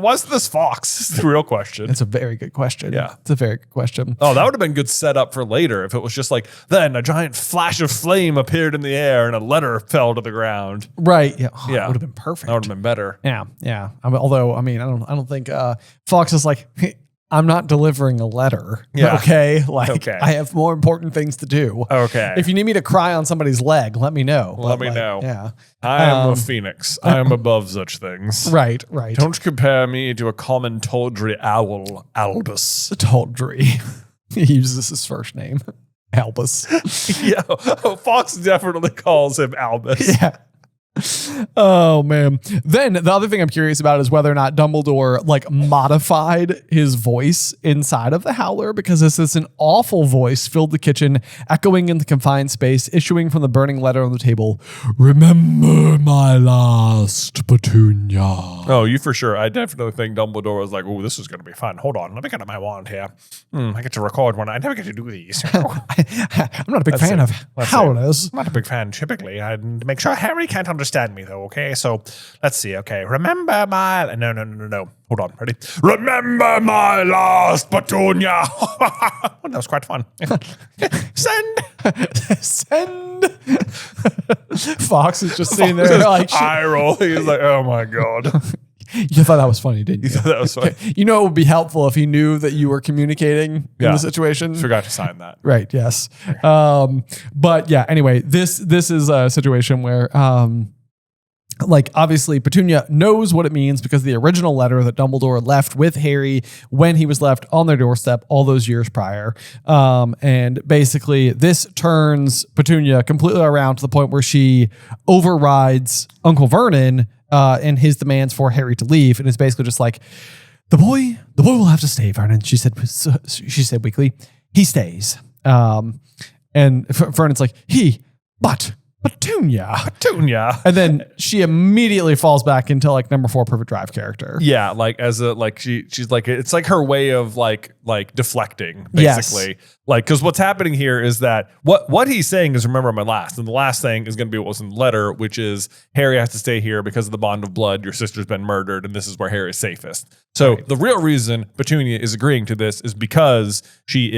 [SPEAKER 1] What's this fox? It's the real question.
[SPEAKER 2] It's a very good question.
[SPEAKER 1] Yeah.
[SPEAKER 2] It's a very good question.
[SPEAKER 1] Oh, that would have been good setup for later if it was just like, then a giant flash of flame appeared in the air and a letter fell to the ground.
[SPEAKER 2] Right. Yeah. Oh, that would have been perfect.
[SPEAKER 1] That would have been better.
[SPEAKER 2] Yeah. Yeah. I don't think Fox is like, hey, I'm not delivering a letter.
[SPEAKER 1] Yeah.
[SPEAKER 2] Okay. I have more important things to do.
[SPEAKER 1] Okay.
[SPEAKER 2] If you need me to cry on somebody's leg, let me know.
[SPEAKER 1] Let me know.
[SPEAKER 2] Yeah.
[SPEAKER 1] I am a phoenix. I am above such things.
[SPEAKER 2] Right.
[SPEAKER 1] Don't compare me to a common tawdry owl, Albus.
[SPEAKER 2] Tawdry. He uses his first name. Albus.
[SPEAKER 1] Yeah. Fox definitely calls him Albus.
[SPEAKER 2] Yeah. Oh man. Then the other thing I'm curious about is whether or not Dumbledore modified his voice inside of the Howler, because this is an awful voice filled the kitchen, echoing in the confined space, issuing from the burning letter on the table. Remember my last, Petunia.
[SPEAKER 1] Oh, you for sure. I definitely think Dumbledore was like, oh, this is going to be fun. Hold on. Let me get my wand here. I get to record one. I never get to do these.
[SPEAKER 2] I'm not a big fan of Howlers.
[SPEAKER 1] I'm not a big fan typically. I make sure Harry can't understand me though, okay? So let's see. Okay, remember my no. Hold on, ready? Remember my last Petunia. That was quite fun. Send.
[SPEAKER 2] Fox is just sitting there like
[SPEAKER 1] eye roll. He's like, oh my god.
[SPEAKER 2] You thought that was funny, didn't you?
[SPEAKER 1] You thought that was funny.
[SPEAKER 2] You know, it would be helpful if he knew that you were communicating in the situation.
[SPEAKER 1] Forgot to sign that.
[SPEAKER 2] Right. Yes. But yeah. Anyway, this is a situation where, obviously Petunia knows what it means because the original letter that Dumbledore left with Harry when he was left on their doorstep all those years prior. And basically this turns Petunia completely around to the point where she overrides Uncle Vernon and his demands for Harry to leave. And it's basically just like, the boy will have to stay, Vernon. She said weakly, he stays. And Vernon's like, but Petunia. And then she immediately falls back into number 4 Privet Drive character.
[SPEAKER 1] Yeah, she's like, it's like her way of deflecting, basically.
[SPEAKER 2] Yes.
[SPEAKER 1] Because what's happening here is that what he's saying is remember my last. And the last thing is going to be what was in the letter, which is Harry has to stay here because of the bond of blood. Your sister's been murdered, and this is where Harry is safest. So the real reason Petunia is agreeing to this is because she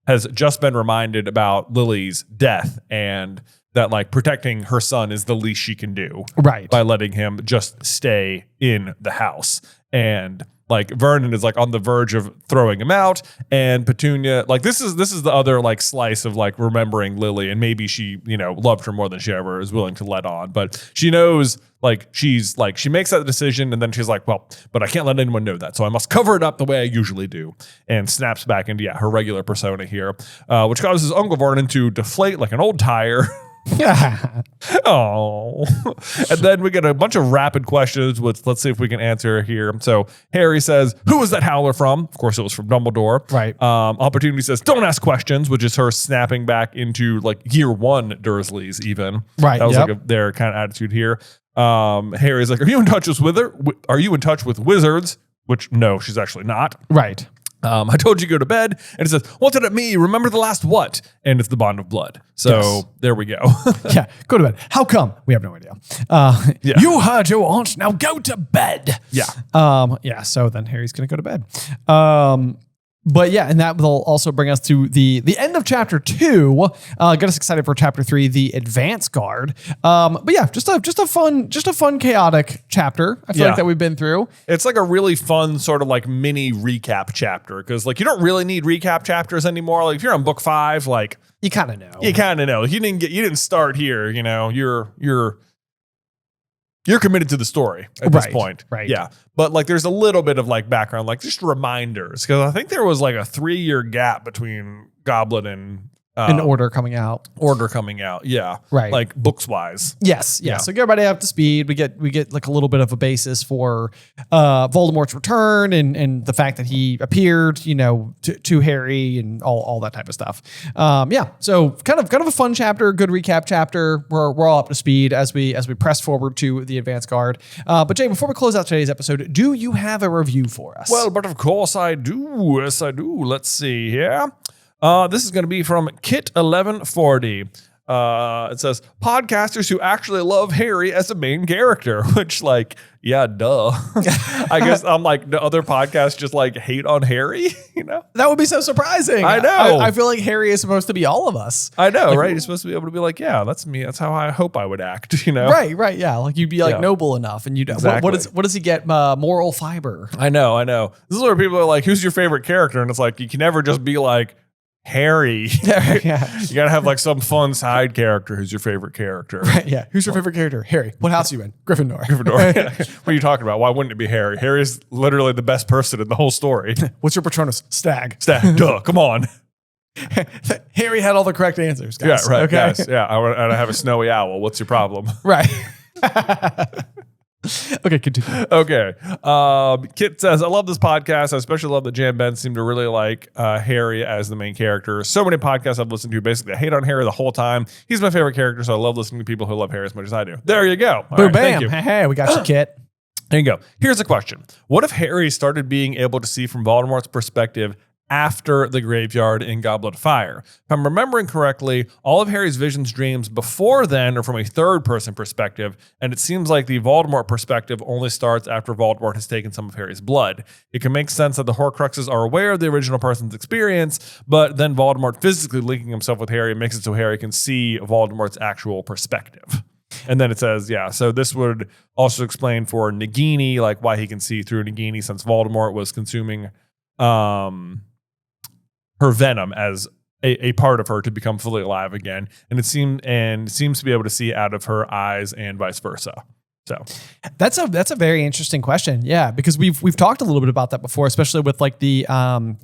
[SPEAKER 1] has just been reminded about Lily's death and that protecting her son is the least she can do.
[SPEAKER 2] Right.
[SPEAKER 1] By letting him just stay in the house. And like Vernon is like on the verge of throwing him out, and Petunia, like this is the other like slice of like remembering Lily, and maybe she, you know, loved her more than she ever is willing to let on, but she knows like she makes that decision, and then she's like, well, but I can't let anyone know that, so I must cover it up the way I usually do, and snaps back into her regular persona here, which causes Uncle Vernon to deflate like an old tire. Oh, and then we get a bunch of rapid questions, which let's see if we can answer here. So Harry says, "Who was that howler from?" Of course, it was from Dumbledore.
[SPEAKER 2] Right.
[SPEAKER 1] Opportunity says, "Don't ask questions," which is her snapping back into like year one Dursleys. Even
[SPEAKER 2] right.
[SPEAKER 1] That was like their kind of attitude here. Harry's like, "Are you in touch with wizards?" Which no, she's actually not.
[SPEAKER 2] Right.
[SPEAKER 1] I told you to go to bed, and it says, "What did it mean? Remember the last what?" And it's the bond of blood. So There we go.
[SPEAKER 2] Yeah, go to bed. How come? We have no idea. You heard your aunt. Now go to bed.
[SPEAKER 1] Yeah.
[SPEAKER 2] So then Harry's gonna go to bed. But yeah, and that will also bring us to the end of chapter 2. Get us excited for chapter 3, the advance guard. But yeah, just a fun chaotic chapter. I feel like that we've been through.
[SPEAKER 1] It's like a really fun sort of like mini recap chapter, because like you don't really need recap chapters anymore. Like if you're on book 5, like
[SPEAKER 2] you kind of know.
[SPEAKER 1] You didn't start here. You know, you're committed to the story at this point.
[SPEAKER 2] Right.
[SPEAKER 1] Yeah. But like there's a little bit of like background, like just reminders. Because I think there was like a 3-year gap between Goblet and
[SPEAKER 2] Order coming out.
[SPEAKER 1] Yeah.
[SPEAKER 2] Right.
[SPEAKER 1] Like books wise.
[SPEAKER 2] Yes. Yeah. So get everybody up to speed. We get like a little bit of a basis for Voldemort's return and the fact that he appeared, you know, to Harry and all that type of stuff. So kind of a fun chapter, good recap chapter. We're all up to speed as we press forward to the advance guard. But Jay, before we close out today's episode, do you have a review for us?
[SPEAKER 1] Well, but of course I do. Yes, I do. Let's see here. This is going to be from Kit1140. It says, podcasters who actually love Harry as a main character, which like, yeah, duh. I guess I'm like, the other podcasts just like hate on Harry, you know?
[SPEAKER 2] That would be so surprising.
[SPEAKER 1] I know.
[SPEAKER 2] I feel like Harry is supposed to be all of us.
[SPEAKER 1] I know, like, right? He's supposed to be able to be like, yeah, that's me. That's how I hope I would act, you know?
[SPEAKER 2] Right, yeah. Like you'd be like noble enough, and you'd
[SPEAKER 1] exactly.
[SPEAKER 2] What does he get? Moral fiber.
[SPEAKER 1] I know. This is where people are like, who's your favorite character? And it's like, you can never just be like, Harry.
[SPEAKER 2] Yeah.
[SPEAKER 1] You gotta have like some fun side character who's your favorite character.
[SPEAKER 2] Right, yeah. Who's your favorite character? Harry. What house are you in? Gryffindor.
[SPEAKER 1] Yeah. What are you talking about? Why wouldn't it be Harry? Harry's literally the best person in the whole story.
[SPEAKER 2] What's your Patronus? Stag.
[SPEAKER 1] Duh, come on.
[SPEAKER 2] Harry had all the correct answers, guys.
[SPEAKER 1] Yeah, right.
[SPEAKER 2] Okay.
[SPEAKER 1] Yes, yeah. I have a snowy owl. What's your problem?
[SPEAKER 2] Right. Okay, continue.
[SPEAKER 1] Okay. Kit says, I love this podcast. I especially love that Jan Ben seemed to really like Harry as the main character. So many podcasts I've listened to basically I hate on Harry the whole time. He's my favorite character, so I love listening to people who love Harry as much as I do. There you go.
[SPEAKER 2] Boom, right, bam. Hey, we got you, Kit.
[SPEAKER 1] There you go. Here's a question. What if Harry started being able to see from Voldemort's perspective after the graveyard in Goblet of Fire? If I'm remembering correctly, all of Harry's visions, dreams before then are from a third-person perspective, and it seems like the Voldemort perspective only starts after Voldemort has taken some of Harry's blood. It can make sense that the Horcruxes are aware of the original person's experience, but then Voldemort physically linking himself with Harry makes it so Harry can see Voldemort's actual perspective. And then it says, so this would also explain for Nagini, like why he can see through Nagini since Voldemort was consuming her venom as a part of her to become fully alive again, and it seems to be able to see out of her eyes and vice versa. So
[SPEAKER 2] that's a very interesting question, because we've talked a little bit about that before, especially with like the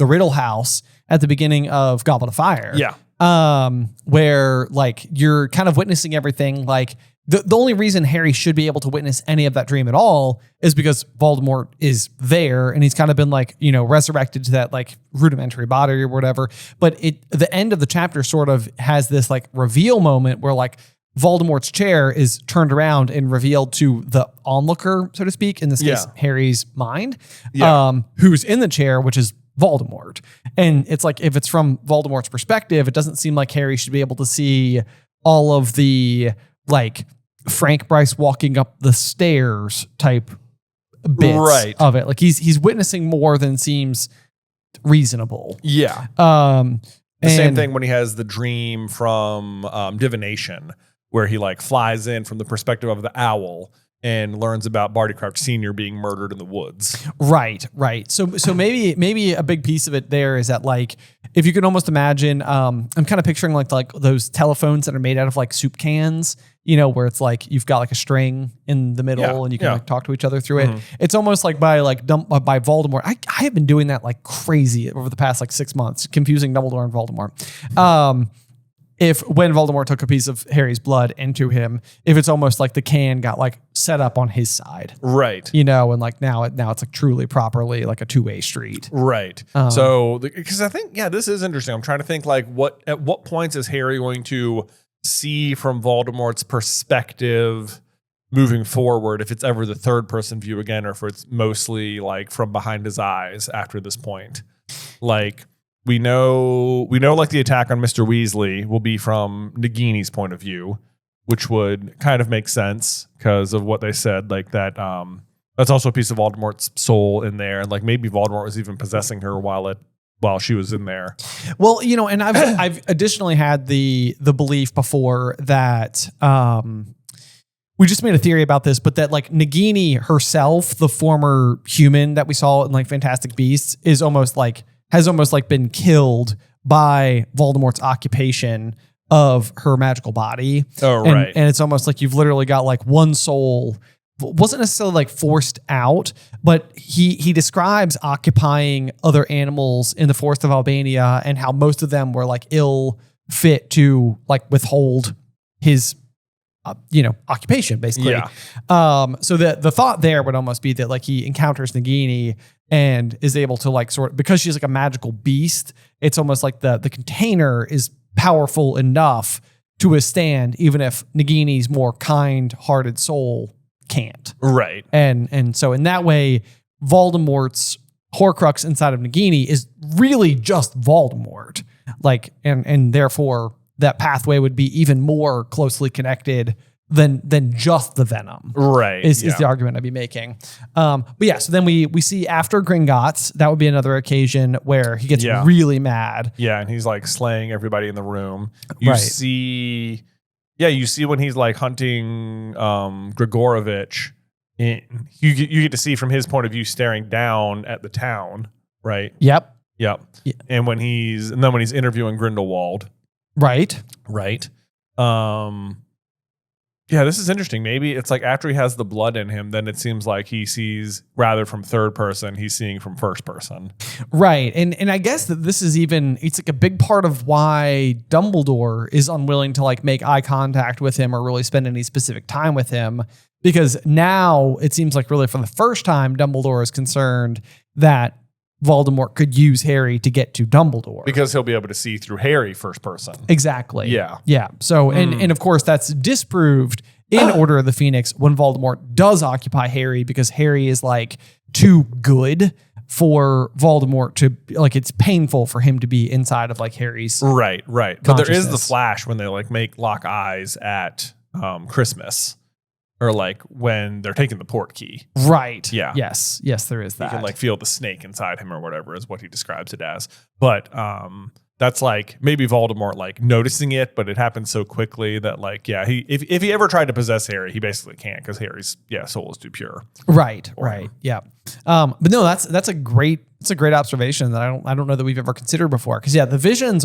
[SPEAKER 2] Riddle House at the beginning of Goblet of Fire, where like you're kind of witnessing everything. Like the only reason Harry should be able to witness any of that dream at all is because Voldemort is there and he's kind of been like, you know, resurrected to that like rudimentary body or whatever. But the end of the chapter sort of has this like reveal moment where like Voldemort's chair is turned around and revealed to the onlooker, so to speak, in this case, Harry's mind, who's in the chair, which is Voldemort. And it's like, if it's from Voldemort's perspective, it doesn't seem like Harry should be able to see all of the like Frank Bryce walking up the stairs type bits of it. Like he's witnessing more than seems reasonable.
[SPEAKER 1] Yeah. The same thing when he has the dream from divination, where he like flies in from the perspective of the owl and learns about Barty Crouch Sr. being murdered in the woods.
[SPEAKER 2] Right. So maybe a big piece of it there is that like, if you can almost imagine, I'm kind of picturing like those telephones that are made out of like soup cans, where it's like you've got like a string in the middle and you can like talk to each other through it. It's almost like by Voldemort. I have been doing that like crazy over the past like 6 months, confusing Dumbledore and Voldemort. When Voldemort took a piece of Harry's blood into him, if it's almost like the can got like set up on his side.
[SPEAKER 1] Right.
[SPEAKER 2] And like now it's like truly properly like a two-way street.
[SPEAKER 1] Right. So, because I think, this is interesting. I'm trying to think like at what points is Harry going to see from Voldemort's perspective moving forward, if it's ever the third person view again, or if it's mostly like from behind his eyes after this point. Like, we know like the attack on Mr. Weasley will be from Nagini's point of view, which would kind of make sense because of what they said, like that that's also a piece of Voldemort's soul in there, and like maybe Voldemort was even possessing her while she was in there.
[SPEAKER 2] Well, and I've additionally had the belief before that we just made a theory about this, but that like Nagini herself, the former human that we saw in like Fantastic Beasts, has almost like been killed by Voldemort's occupation of her magical body.
[SPEAKER 1] Oh,
[SPEAKER 2] and,
[SPEAKER 1] right.
[SPEAKER 2] And it's almost like you've literally got like one soul, wasn't necessarily like forced out, but he describes occupying other animals in the forest of Albania and how most of them were like ill fit to like withhold his occupation basically.
[SPEAKER 1] Yeah.
[SPEAKER 2] So the thought there would almost be that like he encounters Nagini and is able to like because she's like a magical beast, it's almost like the container is powerful enough to withstand even if Nagini's more kind-hearted soul can't.
[SPEAKER 1] Right.
[SPEAKER 2] And so in that way, Voldemort's Horcrux inside of Nagini is really just Voldemort. Like, and therefore that pathway would be even more closely connected than just the venom.
[SPEAKER 1] Right.
[SPEAKER 2] Is the argument I'd be making. But yeah, so then we see after Gringotts, that would be another occasion where he gets really mad.
[SPEAKER 1] Yeah, and he's like slaying everybody in the room. You see when he's like hunting Grigorovich, you get to see from his point of view staring down at the town, right?
[SPEAKER 2] Yep.
[SPEAKER 1] Yeah. And when he's interviewing Grindelwald.
[SPEAKER 2] Right.
[SPEAKER 1] Yeah, this is interesting. Maybe it's like after he has the blood in him, then it seems like he sees rather from third person, he's seeing from first person.
[SPEAKER 2] Right. And I guess that this is it's like a big part of why Dumbledore is unwilling to like make eye contact with him or really spend any specific time with him, because now it seems like really for the first time, Dumbledore is concerned that Voldemort could use Harry to get to Dumbledore.
[SPEAKER 1] Because he'll be able to see through Harry first person.
[SPEAKER 2] Exactly.
[SPEAKER 1] Yeah.
[SPEAKER 2] Yeah. So, and of course that's disproved in Order of the Phoenix when Voldemort does occupy Harry, because Harry is like too good for Voldemort to, like, it's painful for him to be inside of like Harry's.
[SPEAKER 1] Right. But there is the flash when they like lock eyes at Christmas. Or like when they're taking the port key.
[SPEAKER 2] Right.
[SPEAKER 1] Yeah.
[SPEAKER 2] Yes, there is that.
[SPEAKER 1] You can like feel the snake inside him or whatever is what he describes it as. But that's like maybe Voldemort like noticing it, but it happens so quickly that like, if he ever tried to possess Harry, he basically can't because Harry's soul is too pure.
[SPEAKER 2] Right. Yeah. But no, that's a great observation that I don't know that we've ever considered before. Cause the visions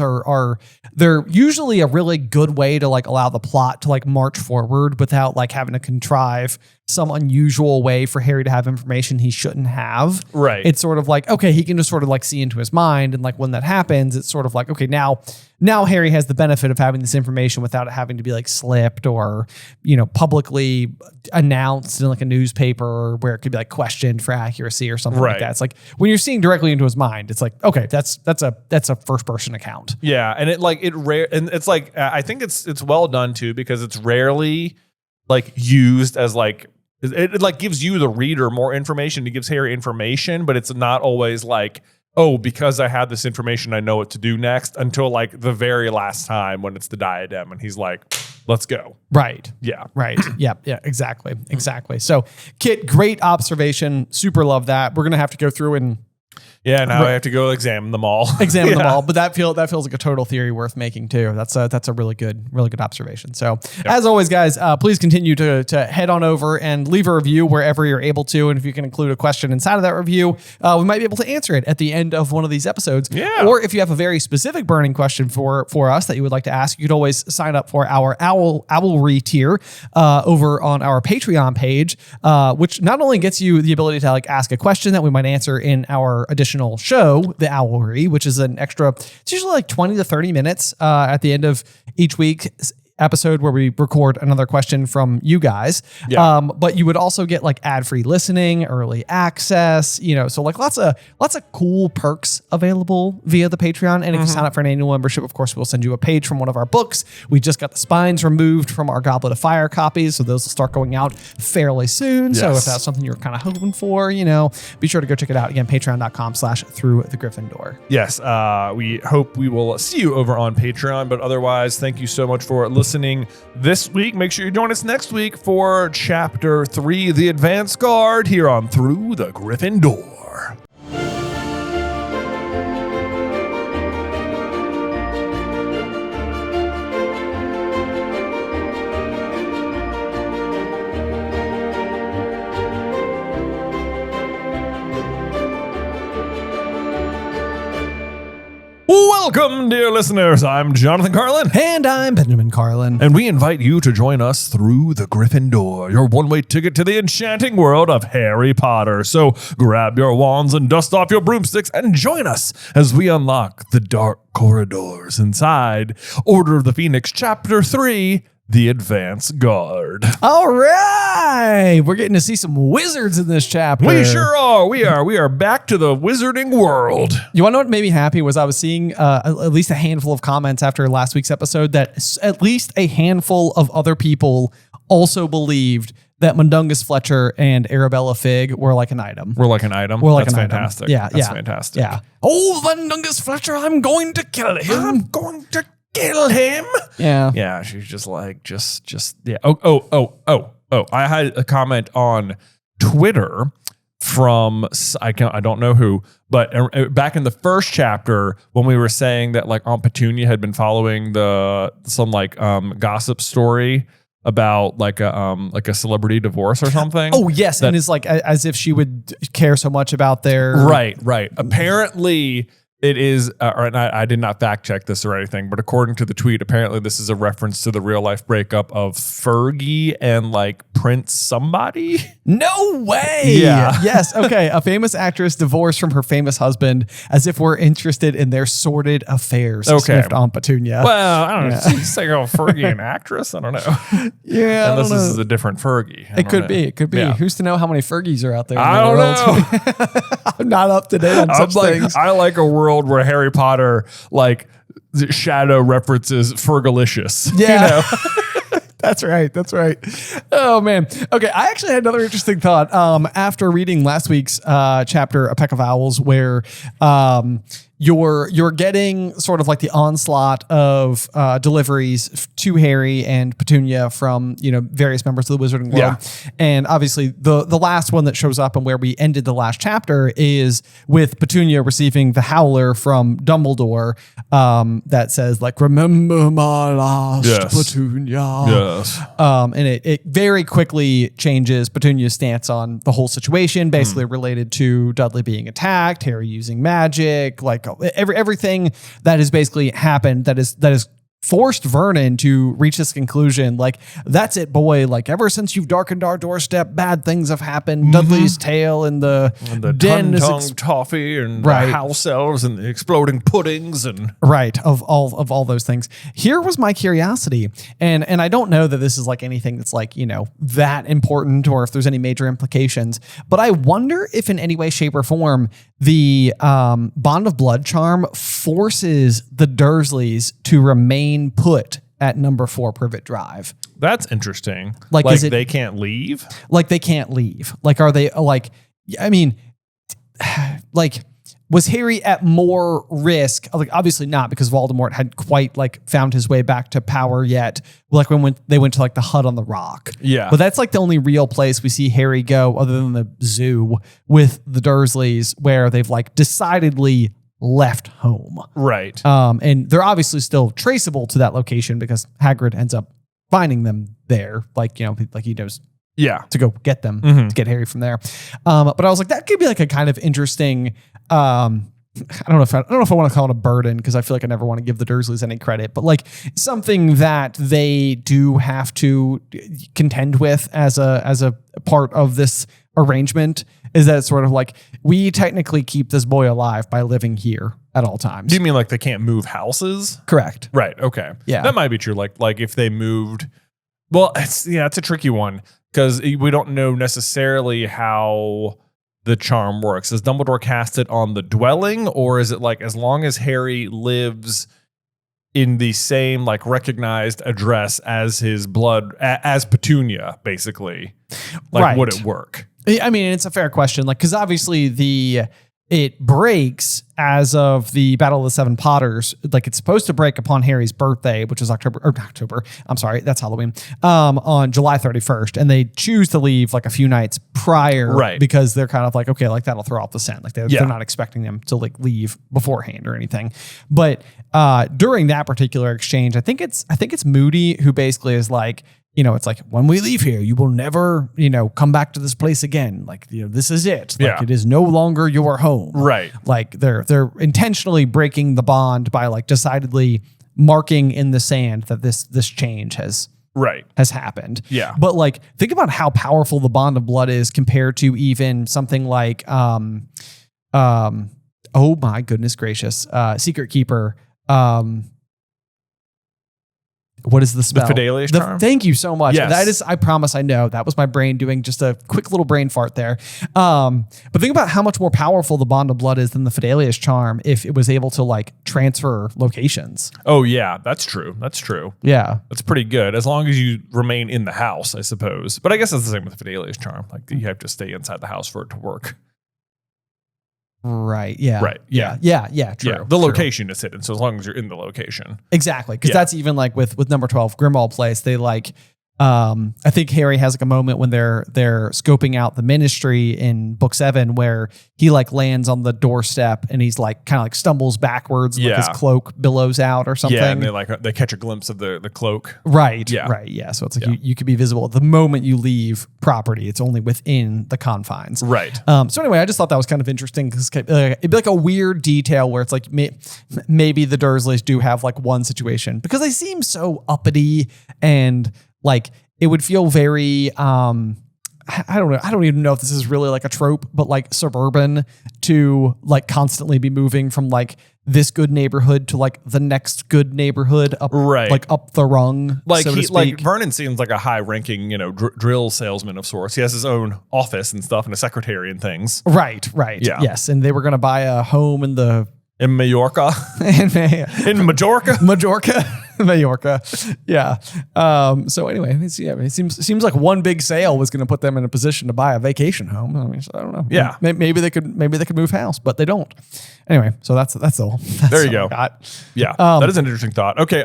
[SPEAKER 2] they're usually a really good way to like allow the plot to like march forward without like having to contrive some unusual way for Harry to have information he shouldn't have.
[SPEAKER 1] Right.
[SPEAKER 2] It's sort of like, okay, he can just sort of like see into his mind. And like when that happens, it's sort of like, okay, now Harry has the benefit of having this information without it having to be like slipped or, publicly announced in like a newspaper where it could be like questioned for accuracy or something like that. It's like when you're seeing directly into his mind, it's like, okay, that's a first person account.
[SPEAKER 1] Yeah. And it's like, I think it's well done too, because it's rarely like used as like, it like gives you the reader more information. It gives Harry information, but it's not always like, oh, because I have this information, I know what to do next, until like the very last time when it's the diadem and he's like, let's go.
[SPEAKER 2] Right.
[SPEAKER 1] Yeah.
[SPEAKER 2] Right. Yeah. Exactly. So Kit, great observation. Super love that. We're going to have to go through and
[SPEAKER 1] Yeah, now I have to go examine them all.
[SPEAKER 2] Examine them all, but that feels like a total theory worth making too. That's a really good observation. So as always, guys, please continue to head on over and leave a review wherever you're able to, and if you can include a question inside of that review, we might be able to answer it at the end of one of these episodes.
[SPEAKER 1] Yeah.
[SPEAKER 2] Or if you have a very specific burning question for us that you would like to ask, you could always sign up for our Owlry tier over on our Patreon page, which not only gets you the ability to like ask a question that we might answer in our additional show, the Owlry, which is an extra, it's usually like 20 to 30 minutes at the end of each week's episode where we record another question from you guys.
[SPEAKER 1] Yeah.
[SPEAKER 2] But you would also get like ad-free listening, early access, so like lots of cool perks available via the Patreon. And if you sign up for an annual membership, of course, we'll send you a page from one of our books. We just got the spines removed from our Goblet of Fire copies, so those will start going out fairly soon.
[SPEAKER 1] Yes.
[SPEAKER 2] So if that's something you're kind of hoping for, be sure to go check it out. Again, patreon.com/Through the Griffin Door.
[SPEAKER 1] Yes, we hope we will see you over on Patreon, but otherwise, thank you so much for listening this week. Make sure you join us next week for Chapter 3, The Advance Guard, here on Through the Griffin Door. Welcome, dear listeners. I'm Jonathan Carlin.
[SPEAKER 2] And I'm Benjamin Carlin.
[SPEAKER 1] And we invite you to join us through the Griffin Door, your one-way ticket to the enchanting world of Harry Potter. So grab your wands and dust off your broomsticks and join us as we unlock the dark corridors inside Order of the Phoenix, Chapter 3, The Advance Guard.
[SPEAKER 2] All right. We're getting to see some wizards in this chapter.
[SPEAKER 1] We sure are. We are back to the wizarding world.
[SPEAKER 2] You want to know what made me happy was I was seeing at least a handful of comments after last week's episode that at least a handful of other people also believed that Mundungus Fletcher and Arabella Figg were like an item.
[SPEAKER 1] We're like an item.
[SPEAKER 2] That's
[SPEAKER 1] fantastic.
[SPEAKER 2] Yeah,
[SPEAKER 1] That's fantastic.
[SPEAKER 2] Yeah. Oh, Mundungus Fletcher, I'm going to kill him.
[SPEAKER 1] I'm going to kill him.
[SPEAKER 2] Yeah.
[SPEAKER 1] Yeah, she's just like, yeah. Oh. I had a comment on Twitter from, I don't know who, but back in the first chapter when we were saying that like Aunt Petunia had been following some gossip story about like a celebrity divorce or something.
[SPEAKER 2] Oh yes, and it's like as if she would care so much about their
[SPEAKER 1] right. Apparently, it is, and I did not fact check this or anything, but according to the tweet, apparently this is a reference to the real life breakup of Fergie and like Prince somebody.
[SPEAKER 2] No way.
[SPEAKER 1] Yeah.
[SPEAKER 2] Yes. Okay. A famous actress divorced from her famous husband, as if we're interested in their sordid affairs.
[SPEAKER 1] Okay.
[SPEAKER 2] Sniffed Aunt Petunia.
[SPEAKER 1] Well, I don't know. She's like, Fergie, an actress? I don't know.
[SPEAKER 2] Yeah.
[SPEAKER 1] Unless this is a different Fergie.
[SPEAKER 2] It could be. It could be.
[SPEAKER 1] Yeah.
[SPEAKER 2] Who's to know how many Fergies are out there?
[SPEAKER 1] I don't know.
[SPEAKER 2] I'm not up to date on such things.
[SPEAKER 1] I like a world where Harry Potter like shadow references Fergalicious.
[SPEAKER 2] Yeah. That's right. Oh man. Okay. I actually had another interesting thought after reading last week's chapter, A Peck of Owls, where you're getting sort of like the onslaught of deliveries to Harry and Petunia from various members of the Wizarding World.
[SPEAKER 1] Yeah.
[SPEAKER 2] And obviously the last one that shows up and where we ended the last chapter is with Petunia receiving the Howler from Dumbledore that says like, "Remember my last Petunia."
[SPEAKER 1] Yes.
[SPEAKER 2] And it very quickly changes Petunia's stance on the whole situation, basically related to Dudley being attacked, Harry using magic, like everything that has basically happened that is forced Vernon to reach this conclusion. Like, that's it, boy. Like, ever since you've darkened our doorstep, bad things have happened. Dudley's tail in the den is
[SPEAKER 1] toffee and the house elves and the exploding puddings and
[SPEAKER 2] of all those things. Here was my curiosity, and I don't know that this is like anything that's like that important or if there's any major implications, but I wonder if in any way, shape, or form the Bond of Blood charm forces the Dursleys to remain put at number 4 Privet Drive.
[SPEAKER 1] That's interesting.
[SPEAKER 2] Like is it,
[SPEAKER 1] they can't leave? Like
[SPEAKER 2] they can't leave. Like, are they like, I mean, like was Harry at more risk? Like, obviously not, because Voldemort hadn't quite like found his way back to power yet. Like when they went to like the hut on the rock.
[SPEAKER 1] Yeah.
[SPEAKER 2] But that's like the only real place we see Harry go other than the zoo with the Dursleys, where they've like decidedly left home.
[SPEAKER 1] Right.
[SPEAKER 2] And they're obviously still traceable to that location because Hagrid ends up finding them there. Like, you know, like he knows to go get them, to get Harry from there. But I was like, that could be like a kind of interesting, I don't know if I want to call it a burden, because I feel like I never want to give the Dursleys any credit, but like something that they do have to contend with as a part of this arrangement is that it's sort of like, we technically keep this boy alive by living here at all times.
[SPEAKER 1] Do you mean like they can't move houses?
[SPEAKER 2] Correct.
[SPEAKER 1] Right. Okay.
[SPEAKER 2] Yeah.
[SPEAKER 1] That might be true. Like if they moved, well, it's a tricky one, because we don't know necessarily how the charm works. Does Dumbledore cast it on the dwelling, or is it like as long as Harry lives in the same like recognized address as his blood, as Petunia, basically? Like,
[SPEAKER 2] right.
[SPEAKER 1] Would it work?
[SPEAKER 2] I mean, it's a fair question. Like, because obviously it breaks as of the Battle of the Seven Potters. Like, it's supposed to break upon Harry's birthday, which is October. I'm sorry, that's Halloween. On July 31st, and they choose to leave like a few nights prior,
[SPEAKER 1] right? Because
[SPEAKER 2] they're kind of like, okay, like that'll throw off the scent. Like they're not expecting them to like leave beforehand or anything. But during that particular exchange, I think it's Moody who basically is like, you know, it's like, when we leave here, you will never, you know, come back to this place again. Like, you know, this is it. Like, it is no longer your home.
[SPEAKER 1] Right.
[SPEAKER 2] Like they're intentionally breaking the bond by like decidedly marking in the sand that this change has happened.
[SPEAKER 1] Yeah.
[SPEAKER 2] But like, think about how powerful the bond of blood is compared to even something like, oh my goodness gracious, Secret Keeper. What is the spell?
[SPEAKER 1] The Fidelius charm?
[SPEAKER 2] Thank you so much.
[SPEAKER 1] Yes.
[SPEAKER 2] That is, I promise I know. That was my brain doing just a quick little brain fart there. But think about how much more powerful the bond of blood is than the Fidelius charm if it was able to like transfer locations.
[SPEAKER 1] Oh, yeah, that's true. That's true.
[SPEAKER 2] Yeah.
[SPEAKER 1] That's pretty good. As long as you remain in the house, I suppose. But I guess it's the same with the Fidelius charm. Like, you have to stay inside the house for it to work.
[SPEAKER 2] Right. Yeah.
[SPEAKER 1] Right.
[SPEAKER 2] Yeah. True.
[SPEAKER 1] Yeah. The location is hidden. So as long as you're in the location.
[SPEAKER 2] Exactly. Because that's even like with number 12, Grimmauld Place, they like, I think Harry has like a moment when they're scoping out the Ministry in book 7 where he like lands on the doorstep and he's like kind of like stumbles backwards, like his cloak billows out or something.
[SPEAKER 1] Yeah, and they catch a glimpse of the cloak.
[SPEAKER 2] Right.
[SPEAKER 1] Yeah.
[SPEAKER 2] Right. Yeah. So it's like you could be visible the moment you leave property. It's only within the confines.
[SPEAKER 1] Right.
[SPEAKER 2] So anyway, I just thought that was kind of interesting because it'd be like a weird detail where it's like maybe the Dursleys do have like one situation because they seem so uppity and like it would feel very, I don't know. I don't even know if this is really like a trope, but like suburban to like constantly be moving from like this good neighborhood to like the next good neighborhood up, like up the rung.
[SPEAKER 1] Like
[SPEAKER 2] so to speak.
[SPEAKER 1] like Vernon seems like a high ranking, you know, drill salesman of sorts. He has his own office and stuff and a secretary and things.
[SPEAKER 2] Right.
[SPEAKER 1] Yeah.
[SPEAKER 2] Yes. And they were going to buy a home in
[SPEAKER 1] Mallorca. In Majorca.
[SPEAKER 2] Majorca. Yeah. So anyway, it seems like one big sale was going to put them in a position to buy a vacation home. I mean, so I don't know.
[SPEAKER 1] Yeah.
[SPEAKER 2] Maybe they could move house, but they don't. Anyway, so that's all.
[SPEAKER 1] There you go. Yeah. That is an interesting thought. Okay.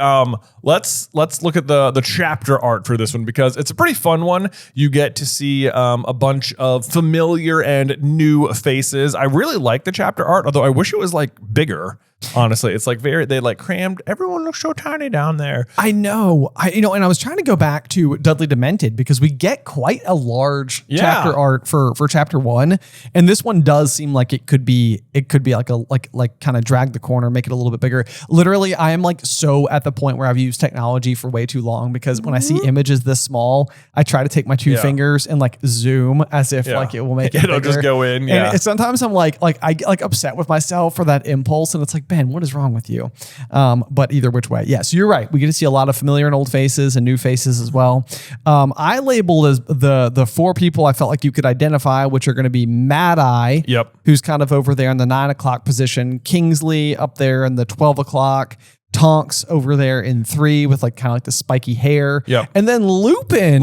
[SPEAKER 1] Let's look at the chapter art for this one because it's a pretty fun one. You get to see a bunch of familiar and new faces. I really like the chapter art, although I wish it was like bigger. Honestly, it's like they like crammed. Everyone looks so tiny down there.
[SPEAKER 2] I know. And I was trying to go back to Dudley Demented because we get quite a large chapter art for chapter 1, and this one does seem like it could be like kind of drag the corner, make it a little bit bigger. Literally, I am like so at the point where I've used technology for way too long because when I see images this small, I try to take my two fingers and like zoom as if like it will make it
[SPEAKER 1] It'll
[SPEAKER 2] bigger.
[SPEAKER 1] just go in. Yeah.
[SPEAKER 2] And sometimes I'm like I get like upset with myself for that impulse, and it's like, Ben, what is wrong with you? But either which way, so you're right. We get to see a lot of familiar and old faces and new faces as well. I labeled as the 4 people I felt like you could identify, which are going to be Mad Eye, who's kind of over there in the 9 o'clock position, Kingsley up there in the 12 o'clock, Tonks over there in 3 with like kind of like the spiky hair.
[SPEAKER 1] Yep.
[SPEAKER 2] And then Lupin,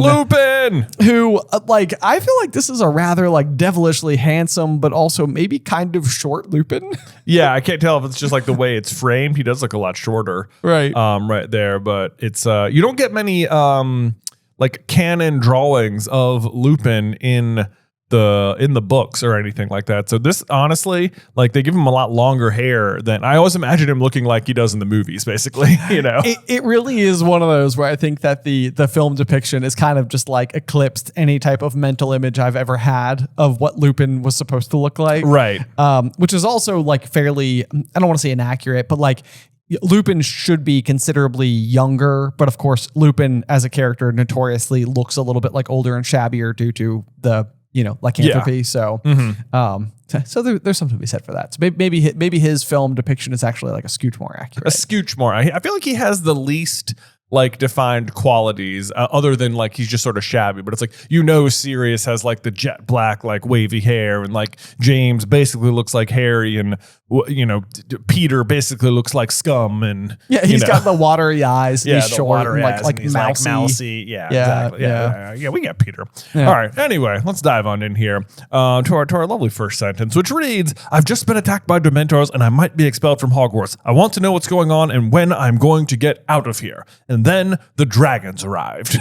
[SPEAKER 2] who like, I feel like this is a rather like devilishly handsome, but also maybe kind of short Lupin.
[SPEAKER 1] Yeah, I can't tell if it's just like the way it's framed. He does look a lot shorter,
[SPEAKER 2] right
[SPEAKER 1] there. But it's you don't get many like canon drawings of Lupin in the books or anything like that. So this, honestly, like they give him a lot longer hair than I always imagine him looking like he does in the movies, basically. You know,
[SPEAKER 2] it really is one of those where I think that the film depiction is kind of just like eclipsed any type of mental image I've ever had of what Lupin was supposed to look like.
[SPEAKER 1] Right.
[SPEAKER 2] Which is also like fairly, I don't want to say inaccurate, but like Lupin should be considerably younger, but of course Lupin as a character notoriously looks a little bit like older and shabbier due to the lycanthropy. So, so there's something to be said for that. So maybe his film depiction is actually like a scooch more accurate.
[SPEAKER 1] A scooch more. I feel like he has the least like defined qualities other than like he's just sort of shabby, but it's like, Sirius has like the jet black, like wavy hair, and like James basically looks like Harry, and Peter basically looks like Scum, and
[SPEAKER 2] he's got the watery eyes.
[SPEAKER 1] Yeah,
[SPEAKER 2] he's short and like
[SPEAKER 1] mousy. Yeah, exactly. Yeah, we got Peter. Yeah. All right. Anyway, let's dive on in here to our lovely first sentence, which reads: "I've just been attacked by Dementors, and I might be expelled from Hogwarts. I want to know what's going on and when I'm going to get out of here." And then the dragons arrived.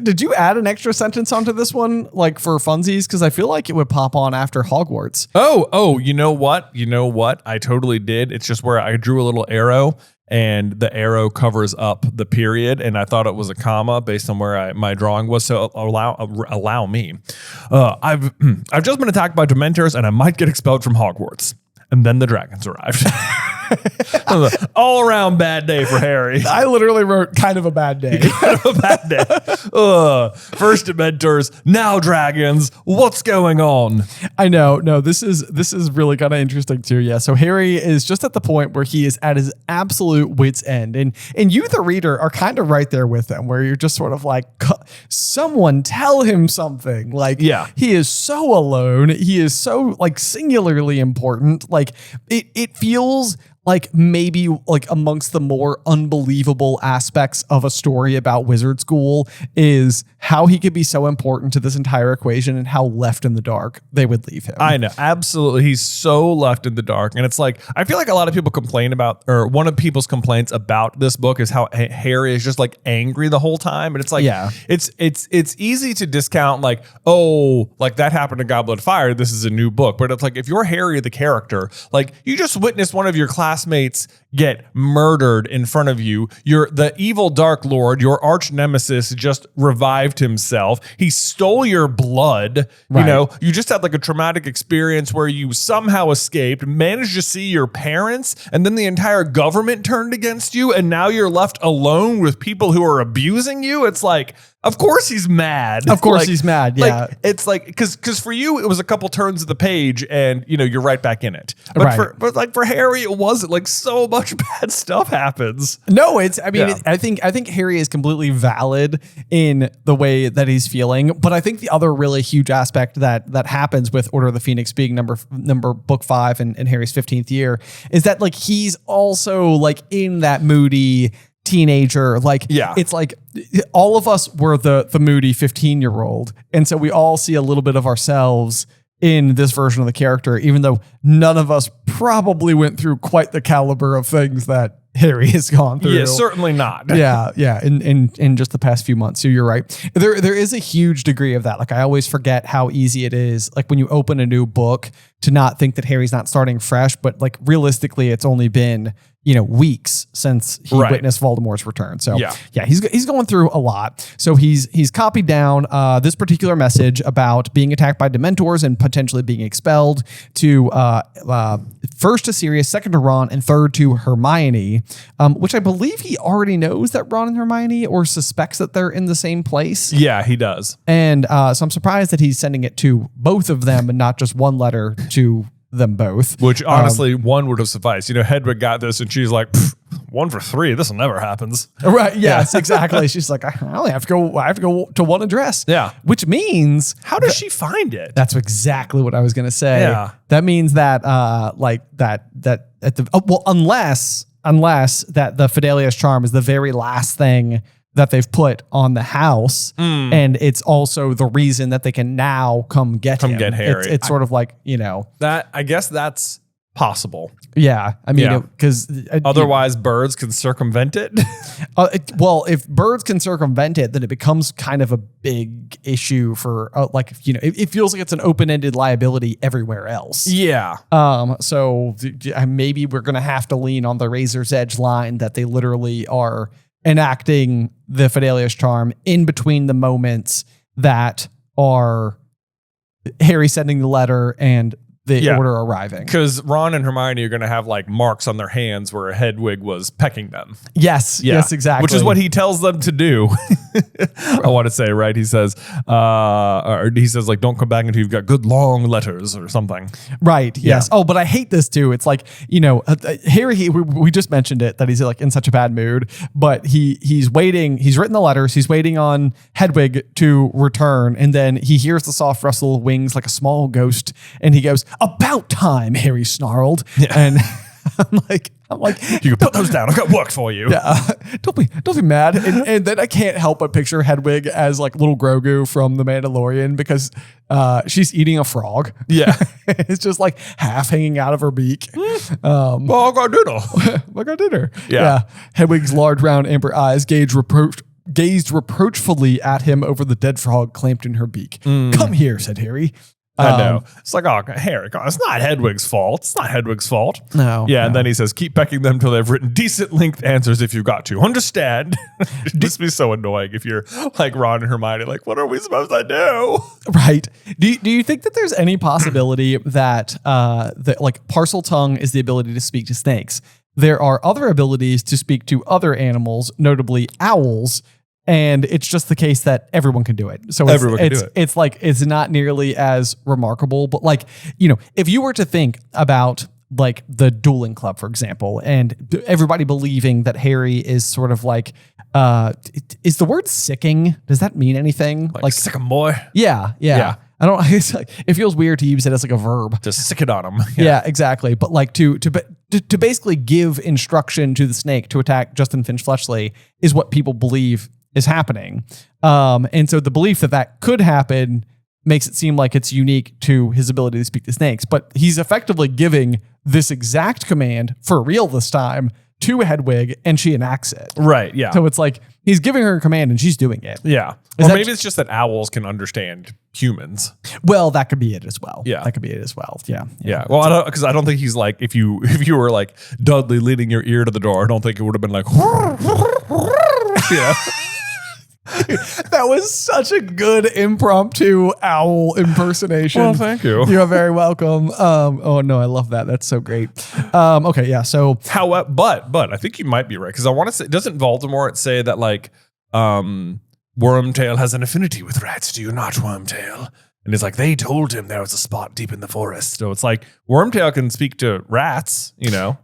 [SPEAKER 2] Did you add an extra sentence onto this one, like for funsies? Because I feel like it would pop on after Hogwarts.
[SPEAKER 1] Oh, you know what? I totally did. It's just where I drew a little arrow, and the arrow covers up the period, and I thought it was a comma based on where my drawing was. So allow me. I've just been attacked by Dementors, and I might get expelled from Hogwarts. And then the dragons arrived. All around bad day for Harry.
[SPEAKER 2] I literally wrote kind of a bad day.
[SPEAKER 1] First Dementors, now dragons. What's going on?
[SPEAKER 2] I know. No, this is really kind of interesting too. Yeah. So Harry is just at the point where he is at his absolute wit's end. And you, the reader, are kind of right there with him, where you're just sort of like, someone tell him something. Like, he is so alone. He is so like singularly important. Like it feels like maybe like amongst the more unbelievable aspects of a story about wizard school is how he could be so important to this entire equation and how left in the dark they would leave him.
[SPEAKER 1] I know. Absolutely. He's so left in the dark. And it's like, I feel like a lot of people complain about, or one of people's complaints about this book is how Harry is just like angry the whole time. And it's like, it's easy to discount like, oh, like that happened to Goblet of Fire. This is a new book. But it's like, if you're Harry, the character, like you just witnessed one of your classmates get murdered in front of you. The evil Dark Lord, your arch nemesis, just revived himself. He stole your blood. Right. You just had like a traumatic experience where you somehow escaped, managed to see your parents, and then the entire government turned against you, and now you're left alone with people who are abusing you. It's like, of course he's mad.
[SPEAKER 2] Of course he's mad. Yeah.
[SPEAKER 1] Like, it's like, because for you, it was a couple turns of the page and, you're right back in it. But for Harry, it wasn't. Like, so much bad stuff happens.
[SPEAKER 2] No, I think Harry is completely valid in the way that he's feeling. But I think the other really huge aspect that happens with Order of the Phoenix being number book 5 and Harry's 15th year is that like he's also like in that moody teenager. Like, it's like all of us were the moody 15-year-old. And so we all see a little bit of ourselves in this version of the character, even though none of us probably went through quite the caliber of things that Harry has gone through.
[SPEAKER 1] Yeah, certainly not.
[SPEAKER 2] Yeah. In just the past few months. So you're right. There is a huge degree of that. Like I always forget how easy it is. Like when you open a new book to not think that Harry's not starting fresh, but like realistically, it's only been weeks since he witnessed Voldemort's return. So he's going through a lot. So he's copied down this particular message about being attacked by Dementors and potentially being expelled to first to Sirius, second to Ron, and third to Hermione, which I believe he already knows that Ron and Hermione, or suspects that they're in the same place.
[SPEAKER 1] Yeah, he does.
[SPEAKER 2] And so I'm surprised that he's sending it to both of them and not just one letter to them both.
[SPEAKER 1] Which honestly, one would have sufficed. Hedwig got this and she's like, 1 for 3. This never happens.
[SPEAKER 2] Right. Yes, exactly. She's like, I only have to go to one address.
[SPEAKER 1] Yeah.
[SPEAKER 2] Which means,
[SPEAKER 1] how does she find it?
[SPEAKER 2] That's exactly what I was going to say.
[SPEAKER 1] Yeah.
[SPEAKER 2] That means that unless that the Fidelius charm is the very last thing that they've put on the house, and it's also the reason that they can now come get
[SPEAKER 1] Harry.
[SPEAKER 2] It's sort of like,
[SPEAKER 1] that, I guess that's possible.
[SPEAKER 2] Yeah, I mean, because
[SPEAKER 1] otherwise birds can circumvent it.
[SPEAKER 2] Well, if birds can circumvent it, then it becomes kind of a big issue for it feels like it's an open-ended liability everywhere else.
[SPEAKER 1] Yeah.
[SPEAKER 2] So maybe we're gonna have to lean on the razor's edge line that they literally are enacting the Fidelius charm in between the moments that are Harry sending the letter and the order arriving.
[SPEAKER 1] Because Ron and Hermione are going to have like marks on their hands where Hedwig was pecking them.
[SPEAKER 2] Yes, exactly.
[SPEAKER 1] Which is what he tells them to do. I want to say, right? He says, like, don't come back until you've got good long letters or something.
[SPEAKER 2] Right. Yes. Oh, but I hate this too. It's like, Harry, we just mentioned it, that he's like in such a bad mood, but he's waiting. He's written the letters. He's waiting on Hedwig to return. And then he hears the soft rustle of wings like a small ghost. And he goes, "About time," Harry snarled. Yeah. And I'm like,
[SPEAKER 1] you can put those down. I've got work for you.
[SPEAKER 2] Yeah, don't be mad. And then I can't help but picture Hedwig as like little Grogu from The Mandalorian, because she's eating a frog.
[SPEAKER 1] Yeah,
[SPEAKER 2] it's just like half hanging out of her beak.
[SPEAKER 1] I got dinner.
[SPEAKER 2] I got dinner.
[SPEAKER 1] Yeah.
[SPEAKER 2] Hedwig's large round amber eyes gazed reproachfully at him over the dead frog clamped in her beak. "Come here," said Harry.
[SPEAKER 1] I know. It's like, oh, Harry, it's not Hedwig's fault. It's not Hedwig's fault.
[SPEAKER 2] No.
[SPEAKER 1] Yeah, and then he says, keep pecking them till they've written decent length answers if you've got to. Understand? It'd just be so annoying if you're like Ron and Hermione, like, what are we supposed to do?
[SPEAKER 2] Right. Do you think that there's any possibility that like parcel tongue is the ability to speak to snakes? There are other abilities to speak to other animals, notably owls. And it's just the case that everyone can do it. So everyone can do it. It's like, it's not nearly as remarkable, but like, if you were to think about like the dueling club, for example, and everybody believing that Harry is sort of like, is the word sicking? Does that mean anything?
[SPEAKER 1] Like sick 'em boy?
[SPEAKER 2] Yeah. I don't. It's like, it feels weird to use it as like a verb.
[SPEAKER 1] To sick it on him.
[SPEAKER 2] Yeah, exactly. But like to basically give instruction to the snake to attack Justin Finch Fletchley is what people believe is happening. And so the belief that could happen makes it seem like it's unique to his ability to speak to snakes, but he's effectively giving this exact command for real this time to Hedwig, and she enacts it.
[SPEAKER 1] Right, yeah.
[SPEAKER 2] So it's like he's giving her a command and she's doing it.
[SPEAKER 1] Yeah. Or maybe it's just that owls can understand humans.
[SPEAKER 2] Well, that could be it as well.
[SPEAKER 1] Yeah.
[SPEAKER 2] That could be it as well. Yeah.
[SPEAKER 1] Yeah. Well, I don't think he's like, if you were like Dudley leading your ear to the door, I don't think it would have been like, yeah.
[SPEAKER 2] That was such a good impromptu owl impersonation.
[SPEAKER 1] Well, thank you.
[SPEAKER 2] You're very welcome. Oh no, I love that. That's so great. Okay, yeah. So
[SPEAKER 1] but I think you might be right, because I want to say, doesn't Voldemort say that like Wormtail has an affinity with rats? Do you not, Wormtail? And it's like, they told him there was a spot deep in the forest. So it's like Wormtail can speak to rats,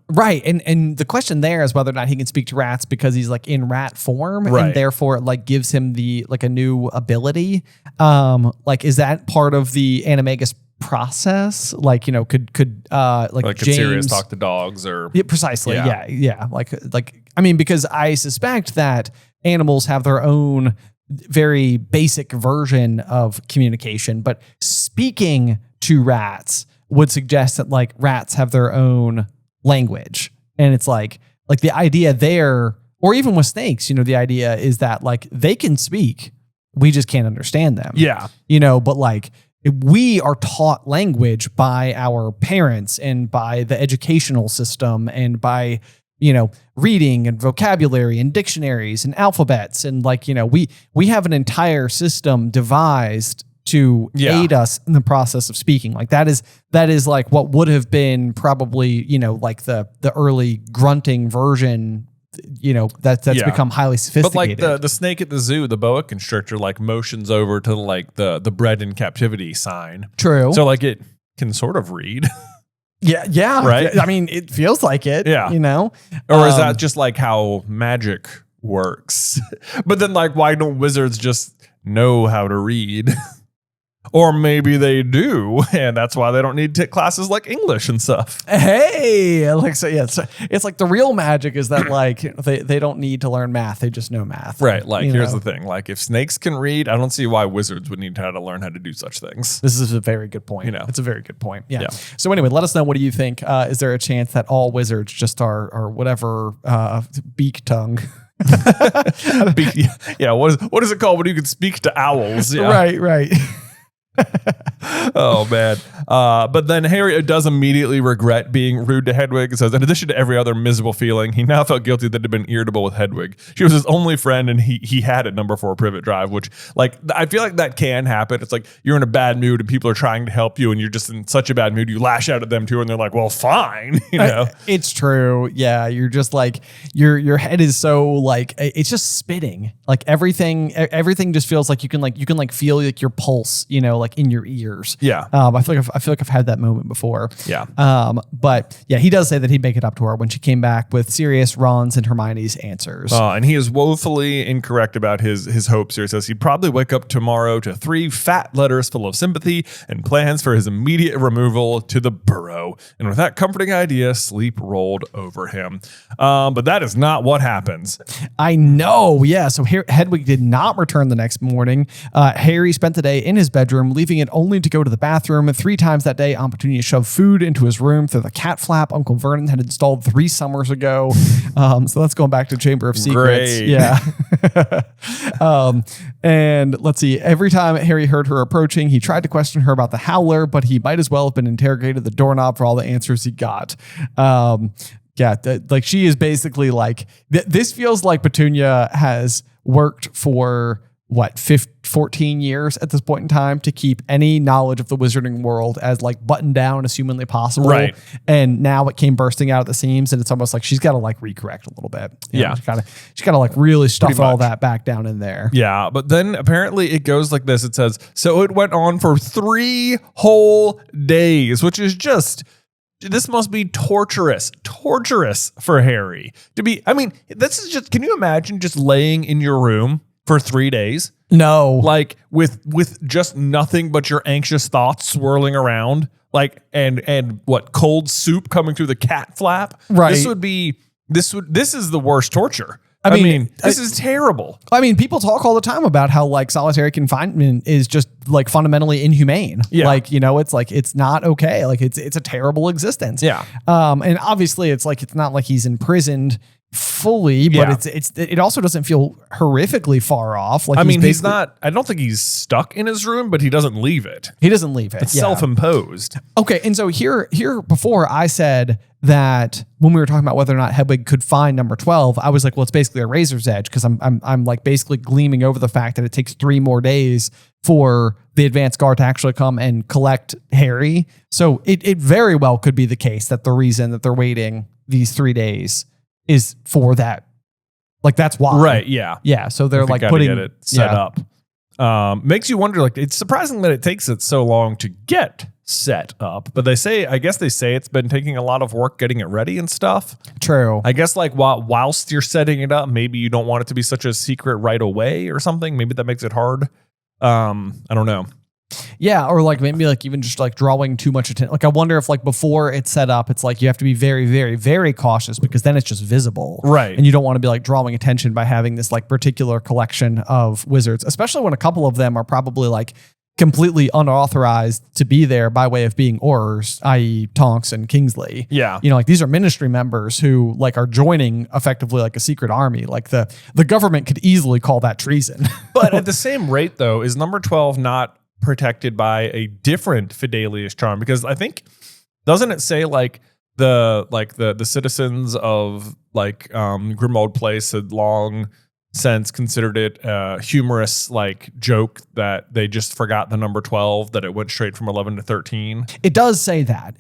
[SPEAKER 2] Right. And the question there is whether or not he can speak to rats because he's like in rat form,
[SPEAKER 1] right,
[SPEAKER 2] and therefore it like gives him like a new ability. Like, is that part of the animagus process? Like, could
[SPEAKER 1] James
[SPEAKER 2] Sirius
[SPEAKER 1] talk to dogs or?
[SPEAKER 2] Yeah, precisely. Yeah. Like, I mean, because I suspect that animals have their own very basic version of communication, but speaking to rats would suggest that like rats have their own language. And it's like the idea there, or even with snakes, the idea is that like they can speak, we just can't understand them.
[SPEAKER 1] Yeah.
[SPEAKER 2] But like we are taught language by our parents and by the educational system and by reading and vocabulary and dictionaries and alphabets. And like, we have an entire system devised to aid us in the process of speaking. Like that is like what would have been probably, like the early grunting version, that's become highly sophisticated.
[SPEAKER 1] But like the snake at the zoo, the boa constrictor, like motions over to like the bred in captivity sign.
[SPEAKER 2] True.
[SPEAKER 1] So like it can sort of read.
[SPEAKER 2] Yeah.
[SPEAKER 1] Right.
[SPEAKER 2] I mean, it feels like it.
[SPEAKER 1] Yeah. Or is that just like how magic works? But then like, why don't wizards just know how to read? Or maybe they do, and that's why they don't need classes like English and stuff.
[SPEAKER 2] Hey, like so, yeah. It's like the real magic is that like they don't need to learn math; they just know math.
[SPEAKER 1] Right. Like here's the thing: like if snakes can read, I don't see why wizards would need to learn how to do such things.
[SPEAKER 2] This is a very good point. It's a very good point. Yeah.
[SPEAKER 1] Yeah.
[SPEAKER 2] So anyway, let us know. What do you think? Is there a chance that all wizards just are whatever beak tongue?
[SPEAKER 1] Yeah. What is it called when you can speak to owls? Yeah.
[SPEAKER 2] Right.
[SPEAKER 1] Oh man. But then Harry does immediately regret being rude to Hedwig. It says, in addition to every other miserable feeling, he now felt guilty that he'd been irritable with Hedwig. She was his only friend, and he had at number 4 Privet Drive, which like I feel like that can happen. It's like you're in a bad mood and people are trying to help you and you're just in such a bad mood. You lash out at them too, and they're like, well, fine.
[SPEAKER 2] It's true. Yeah. You're just like your head is so like it's just spitting. Like everything just feels like you can feel like your pulse, like in your ears.
[SPEAKER 1] Yeah.
[SPEAKER 2] I feel like I've had that moment before.
[SPEAKER 1] Yeah.
[SPEAKER 2] But yeah, he does say that he'd make it up to her when she came back with Sirius, Ron's, and Hermione's answers.
[SPEAKER 1] And he is woefully incorrect about his hopes here. He says he'd probably wake up tomorrow to 3 fat letters full of sympathy and plans for his immediate removal to the burrow. And with that comforting idea, sleep rolled over him. But that is not what happens.
[SPEAKER 2] I know. Yeah. So Hedwig did not return the next morning. Harry spent the day in his bedroom, leaving it only to go to the bathroom. 3 times that day, Aunt Petunia shoved food into his room through the cat flap Uncle Vernon had installed 3 summers ago. So that's going back to Chamber of Secrets.
[SPEAKER 1] Great.
[SPEAKER 2] Yeah. And let's see. Every time Harry heard her approaching, he tried to question her about the howler, but he might as well have been interrogated the doorknob for all the answers he got. Yeah, like she is basically like, this feels like Petunia has worked for 14 years at this point in time to keep any knowledge of the wizarding world as like buttoned down as humanly possible.
[SPEAKER 1] Right.
[SPEAKER 2] And now it came bursting out at the seams, and it's almost like she's got to like recorrect a little bit.
[SPEAKER 1] Yeah.
[SPEAKER 2] She's got to like really stuff all that back down in there.
[SPEAKER 1] Yeah. But then apparently it goes like this. It says, so it went on for 3 whole days, which is just, this must be torturous for Harry to be. I mean, this is just, can you imagine just laying in your room for 3 days?
[SPEAKER 2] No.
[SPEAKER 1] Like with just nothing but your anxious thoughts swirling around, like, and what, cold soup coming through the cat flap?
[SPEAKER 2] Right.
[SPEAKER 1] This is the worst torture.
[SPEAKER 2] I mean,
[SPEAKER 1] this is terrible.
[SPEAKER 2] I mean, people talk all the time about how like solitary confinement is just like fundamentally inhumane.
[SPEAKER 1] Yeah.
[SPEAKER 2] Like, it's like, it's not okay. Like it's a terrible existence.
[SPEAKER 1] Yeah.
[SPEAKER 2] And obviously it's like, it's not like he's imprisoned fully, but it also doesn't feel horrifically far off. Like,
[SPEAKER 1] I mean, he's not, I don't think he's stuck in his room, but he doesn't leave it.
[SPEAKER 2] He doesn't leave it.
[SPEAKER 1] It's self-imposed.
[SPEAKER 2] Okay. And so here before I said that when we were talking about whether or not Hedwig could find number 12, I was like, well, it's basically a razor's edge, because I'm like basically gleaming over the fact that it takes 3 more days for the advanced guard to actually come and collect Harry. So it very well could be the case that the reason that they're waiting these 3 days is for that. Like, that's why.
[SPEAKER 1] Right. Yeah.
[SPEAKER 2] Yeah. So they're like putting
[SPEAKER 1] get it set up. Makes you wonder, like, it's surprising that it takes it so long to get set up, but I guess they say it's been taking a lot of work getting it ready and stuff.
[SPEAKER 2] True.
[SPEAKER 1] I guess like whilst you're setting it up, maybe you don't want it to be such a secret right away or something. Maybe that makes it hard. I don't know.
[SPEAKER 2] Yeah, or like maybe like even just like drawing too much attention. Like, I wonder if like before it's set up, it's like you have to be very, very, very cautious, because then it's just visible.
[SPEAKER 1] Right.
[SPEAKER 2] And you don't want to be like drawing attention by having this like particular collection of wizards, especially when a couple of them are probably like completely unauthorized to be there by way of being Aurors, i.e. Tonks and Kingsley.
[SPEAKER 1] Yeah.
[SPEAKER 2] Like these are ministry members who like are joining effectively like a secret army. Like the government could easily call that treason.
[SPEAKER 1] But at the same rate though, is number 12 not protected by a different Fidelius charm? Because I think, doesn't it say like the citizens of like Grimmauld Place had long since considered it a humorous like joke that they just forgot the number 12, that it went straight from 11 to 13?
[SPEAKER 2] It does say that.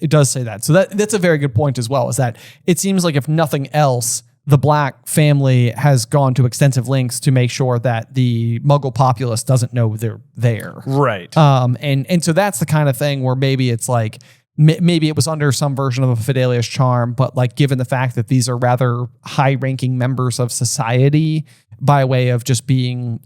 [SPEAKER 2] So that's a very good point as well, is that it seems like if nothing else, the Black family has gone to extensive lengths to make sure that the Muggle populace doesn't know they're there.
[SPEAKER 1] Right.
[SPEAKER 2] And so that's the kind of thing where maybe it's like, maybe it was under some version of a Fidelius charm, but like given the fact that these are rather high-ranking members of society, by way of just being,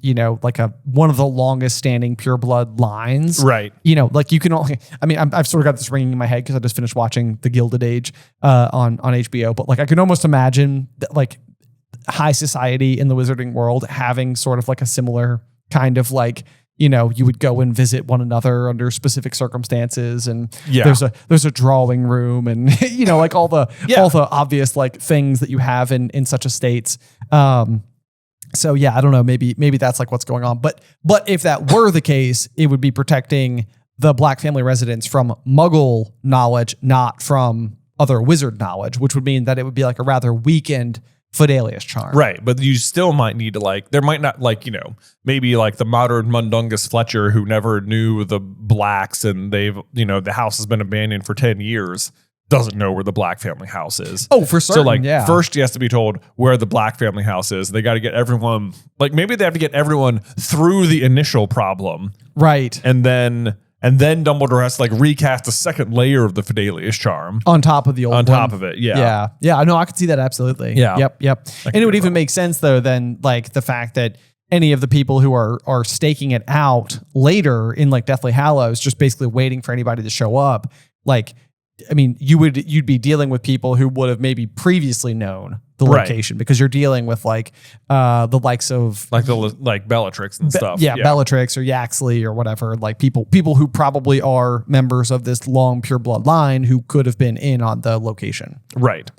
[SPEAKER 2] like one of the longest standing pureblood lines.
[SPEAKER 1] Right.
[SPEAKER 2] Like you can only, I've sort of got this ringing in my head because I just finished watching The Gilded Age on HBO, but like I can almost imagine that like high society in the wizarding world having sort of like a similar kind of like, you would go and visit one another under specific circumstances, and there's a drawing room, and like all the obvious like things that you have in such estates. So yeah, I don't know, maybe that's like what's going on. But if that were the case, it would be protecting the Black family residents from Muggle knowledge, not from other wizard knowledge, which would mean that it would be like a rather weakened Fidelius charm.
[SPEAKER 1] Right, but you still might need to like, there might not like, maybe like the modern Mundungus Fletcher who never knew the Blacks and they've, the house has been abandoned for 10 years, doesn't know where the Black family house is.
[SPEAKER 2] Oh, for certain,
[SPEAKER 1] so like first he has to be told where the Black family house is. They got to get everyone, like maybe they have to get everyone through the initial problem.
[SPEAKER 2] Right.
[SPEAKER 1] And then Dumbledore has to like recast a second layer of the Fidelius charm
[SPEAKER 2] on top of the old one.
[SPEAKER 1] On top of it, yeah.
[SPEAKER 2] I know, I could see that absolutely.
[SPEAKER 1] Yeah.
[SPEAKER 2] Yep. And it would even make sense though then like the fact that any of the people who are staking it out later in like Deathly Hallows, just basically waiting for anybody to show up, like, you'd be dealing with people who would have maybe previously known the location, because you're dealing with like the likes of
[SPEAKER 1] like Bellatrix and stuff.
[SPEAKER 2] Yeah, Bellatrix or Yaxley or whatever, like people who probably are members of this long pureblood line who could have been in on the location.
[SPEAKER 1] Right.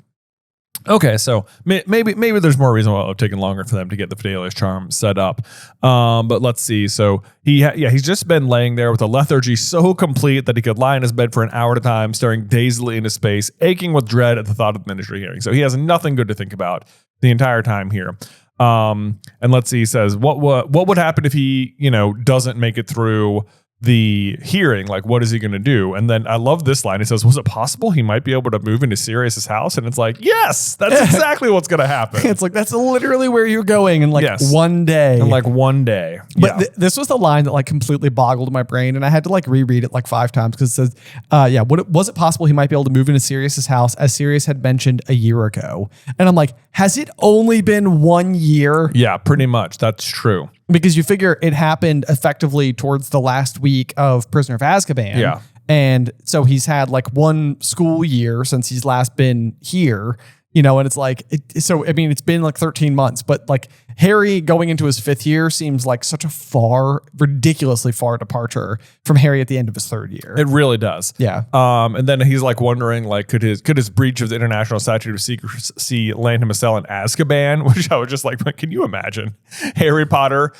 [SPEAKER 1] Okay, so maybe there's more reason why it would have taken longer for them to get the Fidelius charm set up. But let's see. So he's just been laying there with a lethargy so complete that he could lie in his bed for an hour at a time, staring dazedly into space, aching with dread at the thought of the ministry hearing. So he has nothing good to think about the entire time here. And let's see. He says, what would happen if he doesn't make it through the hearing? Like, what is he going to do? And then I love this line. He says, was it possible he might be able to move into Sirius's house? And it's like, yes, that's exactly what's going to happen.
[SPEAKER 2] It's like, that's literally where you're going in like one day.
[SPEAKER 1] In like one day.
[SPEAKER 2] But this was the line that like completely boggled my brain, and I had to like reread it like 5 times because it says, was it possible he might be able to move into Sirius's house as Sirius had mentioned a year ago? And I'm like, has it only been 1 year?
[SPEAKER 1] Yeah, pretty much. That's true.
[SPEAKER 2] Because you figure it happened effectively towards the last week of Prisoner of Azkaban.
[SPEAKER 1] Yeah.
[SPEAKER 2] And so he's had like 1 school year since he's last been here, and it's like, it's been like 13 months, but like Harry going into his 5th year seems like such a ridiculously far departure from Harry at the end of his 3rd year.
[SPEAKER 1] It really does.
[SPEAKER 2] Yeah.
[SPEAKER 1] And then he's like wondering, like, could his breach of the international statute of secrecy land him a cell in Azkaban? Which I was just like, can you imagine? Harry Potter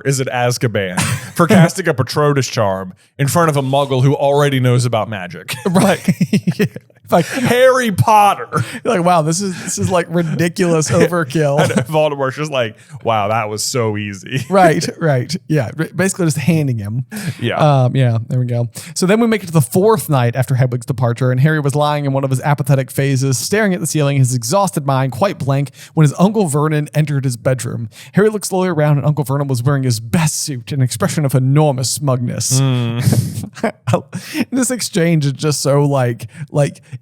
[SPEAKER 1] is at Azkaban for casting a Patronus charm in front of a Muggle who already knows about magic.
[SPEAKER 2] Right.
[SPEAKER 1] Like Harry Potter.
[SPEAKER 2] You're like, wow, this is like ridiculous overkill.
[SPEAKER 1] And Voldemort's just like, wow, that was so easy.
[SPEAKER 2] Right. Yeah. Basically just handing him.
[SPEAKER 1] Yeah.
[SPEAKER 2] There we go. So then we make it to the 4th night after Hedwig's departure, and Harry was lying in one of his apathetic phases, staring at the ceiling, his exhausted mind quite blank, when his Uncle Vernon entered his bedroom. Harry looked slowly around, and Uncle Vernon was wearing his best suit, an expression of enormous smugness. This exchange is just so like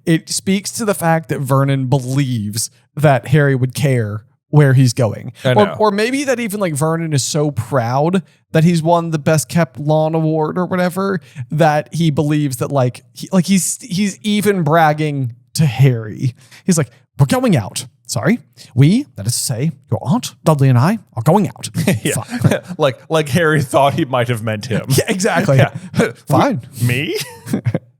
[SPEAKER 2] it speaks to the fact that Vernon believes that Harry would care where he's going. Or maybe that even like Vernon is so proud that he's won the best kept lawn award or whatever, that he believes that he's even bragging to Harry. He's like, we're going out. Sorry, that is to say, your aunt, Dudley, and I are going out.
[SPEAKER 1] Yeah. like Harry thought he might have meant him.
[SPEAKER 2] Yeah, exactly. Yeah. Fine.
[SPEAKER 1] Me?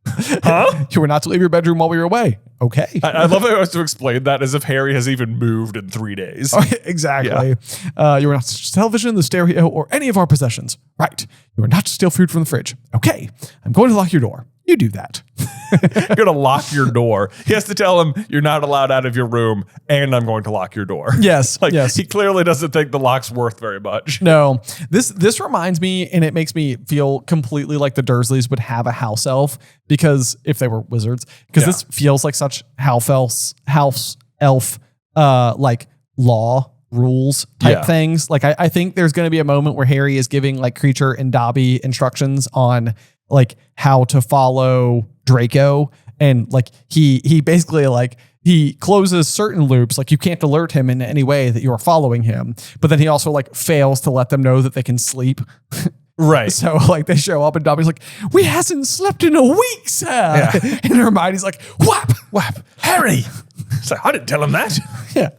[SPEAKER 1] Huh?
[SPEAKER 2] You were not to leave your bedroom while we were away. Okay.
[SPEAKER 1] I love how I was to explain that as if Harry has even moved in 3 days.
[SPEAKER 2] Oh, exactly. Yeah. You were not to steal television, the stereo, or any of our possessions. Right. You were not to steal food from the fridge. Okay. I'm going to lock your door. You do that.
[SPEAKER 1] You're going to lock your door. He has to tell him you're not allowed out of your room, and I'm going to lock your door.
[SPEAKER 2] Yes.
[SPEAKER 1] Yes. He clearly doesn't think the lock's worth very much.
[SPEAKER 2] No. This reminds me, and it makes me feel completely like the Dursleys would have a house elf, because if they were wizards, because this feels like such house elf like law rules type things. Like I think there's going to be a moment where Harry is giving like Creature and Dobby instructions on like how to follow Draco, and like he basically like he closes certain loops, like you can't alert him in any way that you're following him. But then he also like fails to let them know that they can sleep.
[SPEAKER 1] Right.
[SPEAKER 2] So like they show up and Dobby's like, we hasn't slept in a week, sir. Yeah. And Hermione's like, whap,
[SPEAKER 1] whap, Harry. It's like, I didn't tell him that.
[SPEAKER 2] Yeah.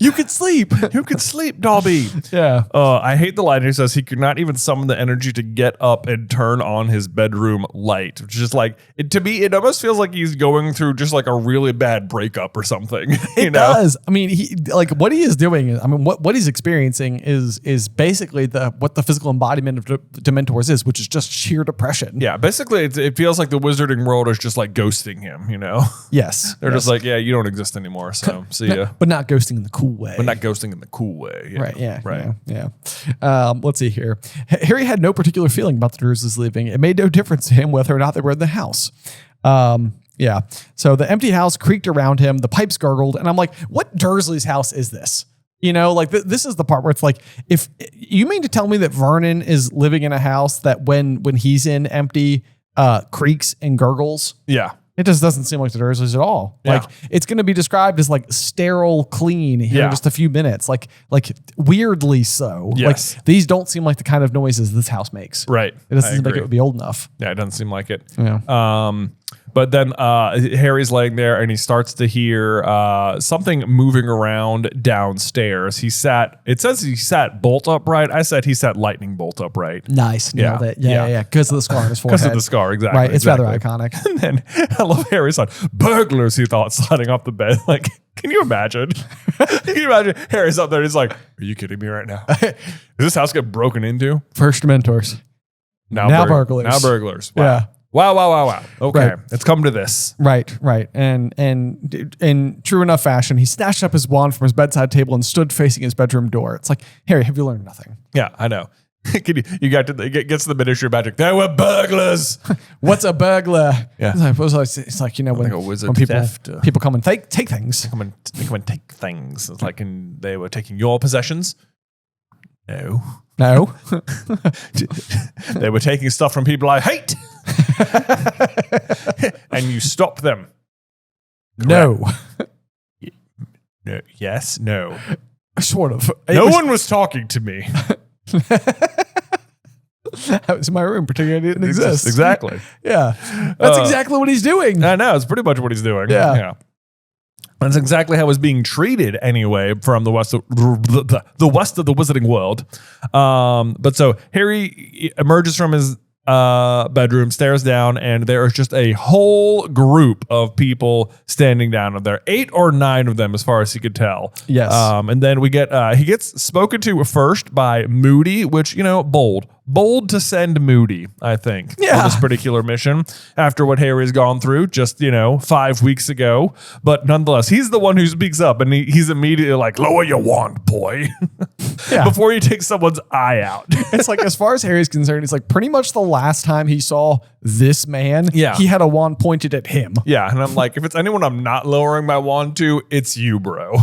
[SPEAKER 2] You could sleep.
[SPEAKER 1] You could sleep, Dobby.
[SPEAKER 2] Yeah.
[SPEAKER 1] I hate the line. He says he could not even summon the energy to get up and turn on his bedroom light, which is like, to me, it almost feels like he's going through just like a really bad breakup or something.
[SPEAKER 2] It does. I mean, he like what he is doing is, I mean, what he's experiencing is basically what the physical embodiment of Dementors is, which is just sheer depression.
[SPEAKER 1] Yeah. Basically, it feels like the wizarding world is just like ghosting him, you know?
[SPEAKER 2] Yes.
[SPEAKER 1] They're just like, yeah, you don't exist anymore. So see ya.
[SPEAKER 2] But not ghosting in the cool way.
[SPEAKER 1] But not ghosting in the cool way.
[SPEAKER 2] Right. Yeah.
[SPEAKER 1] Right.
[SPEAKER 2] Yeah. Let's see here. Harry had no particular feeling about the Dursleys leaving. It made no difference to him whether or not they were in the house. Yeah. So the empty house creaked around him. The pipes gurgled. And I'm like, what Dursley's house is this? You know, like this is the part where it's like, if you mean to tell me that Vernon is living in a house that when he's in empty, creaks and gurgles.
[SPEAKER 1] Yeah.
[SPEAKER 2] It just doesn't seem like the Dursleys at all.
[SPEAKER 1] Yeah.
[SPEAKER 2] Like it's going to be described as like sterile clean here in just a few minutes. Like weirdly so.
[SPEAKER 1] Yes.
[SPEAKER 2] Like these don't seem like the kind of noises this house makes.
[SPEAKER 1] Right.
[SPEAKER 2] It doesn't seem like it would be old enough.
[SPEAKER 1] Yeah, it doesn't seem like it.
[SPEAKER 2] Yeah.
[SPEAKER 1] But then Harry's laying there and he starts to hear something moving around downstairs. It says he sat bolt upright. I said he sat lightning bolt upright.
[SPEAKER 2] Nice. Nailed it. Yeah. Because of the scar on his forehead.
[SPEAKER 1] Because of the scar, exactly.
[SPEAKER 2] Right. It's rather iconic.
[SPEAKER 1] And then I love Harry's son. Burglars, he thought, sliding off the bed. Like, can you imagine? Can you imagine Harry's up there? He's like, are you kidding me right now? Does this house get broken into?
[SPEAKER 2] First Dementors. Now burglars.
[SPEAKER 1] Now burglars. Wow.
[SPEAKER 2] Yeah.
[SPEAKER 1] Wow. Okay.
[SPEAKER 2] Right.
[SPEAKER 1] It's come to this.
[SPEAKER 2] Right. And in true enough fashion, he snatched up his wand from his bedside table and stood facing his bedroom door. It's like, Harry, have you learned nothing?
[SPEAKER 1] Yeah, I know. You got to gets to the Ministry of Magic. There were burglars.
[SPEAKER 2] What's a burglar?
[SPEAKER 1] Yeah.
[SPEAKER 2] It's like, you know, when people come and take things.
[SPEAKER 1] They come and take things. It's like they were taking your possessions. No. They were taking stuff from people I hate. And you stopped them.
[SPEAKER 2] No.
[SPEAKER 1] No. Yes. No.
[SPEAKER 2] Sort of.
[SPEAKER 1] No one was talking to me.
[SPEAKER 2] That was in my room, pretending I didn't exist.
[SPEAKER 1] Exactly.
[SPEAKER 2] Yeah. That's exactly what he's doing.
[SPEAKER 1] I know. It's pretty much what he's doing.
[SPEAKER 2] Yeah.
[SPEAKER 1] That's exactly how it's being treated anyway from the west of the west of the wizarding world. But so Harry emerges from his bedroom, stares down, and there is just a whole group of people standing down there. 8 or 9 of them, as far as he could tell.
[SPEAKER 2] Yes.
[SPEAKER 1] And then we get he gets spoken to first by Moody, which, you know, bold to send Moody, I think, for this particular mission after what Harry's gone through just, 5 weeks ago. But nonetheless, he's the one who speaks up, and he's immediately like, lower your wand, boy. Before you take someone's eye out.
[SPEAKER 2] It's like, as far as Harry's concerned, it's like pretty much the last time he saw this man, he had a wand pointed at him.
[SPEAKER 1] Yeah. And I'm like, if it's anyone I'm not lowering my wand to, it's you, bro.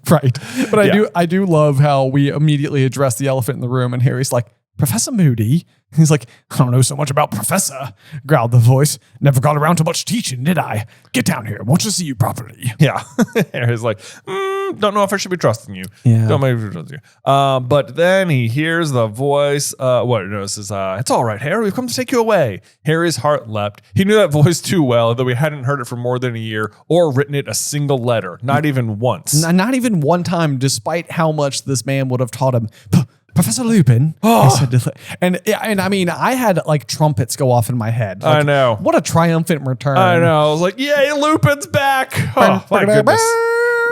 [SPEAKER 2] Right. But I do love how we immediately address the elephant in the room, and Harry's like, Professor Moody. He's like, I don't know so much about Professor, growled the voice. Never got around to much teaching, did I? Get down here. I want to see you properly.
[SPEAKER 1] Yeah. Harry's like, don't know if I should be trusting you.
[SPEAKER 2] Yeah.
[SPEAKER 1] Don't maybe trust you. But then he hears the voice. It's all right, Harry. We've come to take you away. Harry's heart leapt. He knew that voice too well, though he hadn't heard it for more than a year or written it a single letter, not even once.
[SPEAKER 2] Not even one time, despite how much this man would have taught him. Professor Lupin. And I mean, I had like trumpets go off in my head. Like,
[SPEAKER 1] I know.
[SPEAKER 2] What a triumphant return.
[SPEAKER 1] I know. I was like, yay, Lupin's back. Oh, my goodness.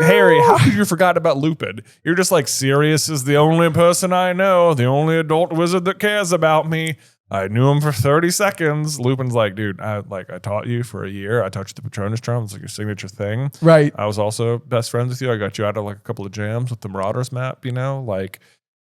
[SPEAKER 1] Harry, how could you forgot about Lupin? You're just like, Sirius is the only person I know, the only adult wizard that cares about me. I knew him for 30 seconds. Lupin's like, dude, I taught you for a year. I taught you the Patronus charm. It's like your signature thing.
[SPEAKER 2] Right.
[SPEAKER 1] I was also best friends with you. I got you out of like a couple of jams with the Marauders map,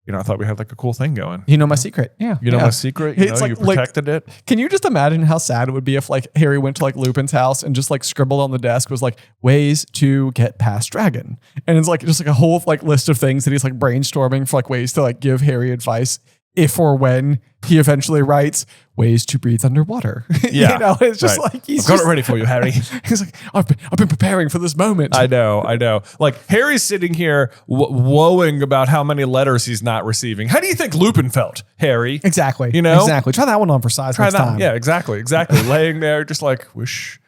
[SPEAKER 1] I thought we had like a cool thing going.
[SPEAKER 2] You know my secret. Yeah.
[SPEAKER 1] You know my secret. You protected it.
[SPEAKER 2] Can you just imagine how sad it would be if like Harry went to like Lupin's house and just like scribbled on the desk was like ways to get past dragon. And it's like just like a whole like list of things that he's like brainstorming for like ways to like give Harry advice if or when he eventually writes ways to breathe underwater.
[SPEAKER 1] Yeah.
[SPEAKER 2] You know, it's just like,
[SPEAKER 1] I've got it ready for you, Harry.
[SPEAKER 2] He's like, I've been preparing for this moment.
[SPEAKER 1] I know. Like, Harry's sitting here woeing about how many letters he's not receiving. How do you think Lupin felt, Harry?
[SPEAKER 2] Exactly.
[SPEAKER 1] You know?
[SPEAKER 2] Exactly. Try that one on for size next time.
[SPEAKER 1] Yeah, exactly. Laying there just like, wish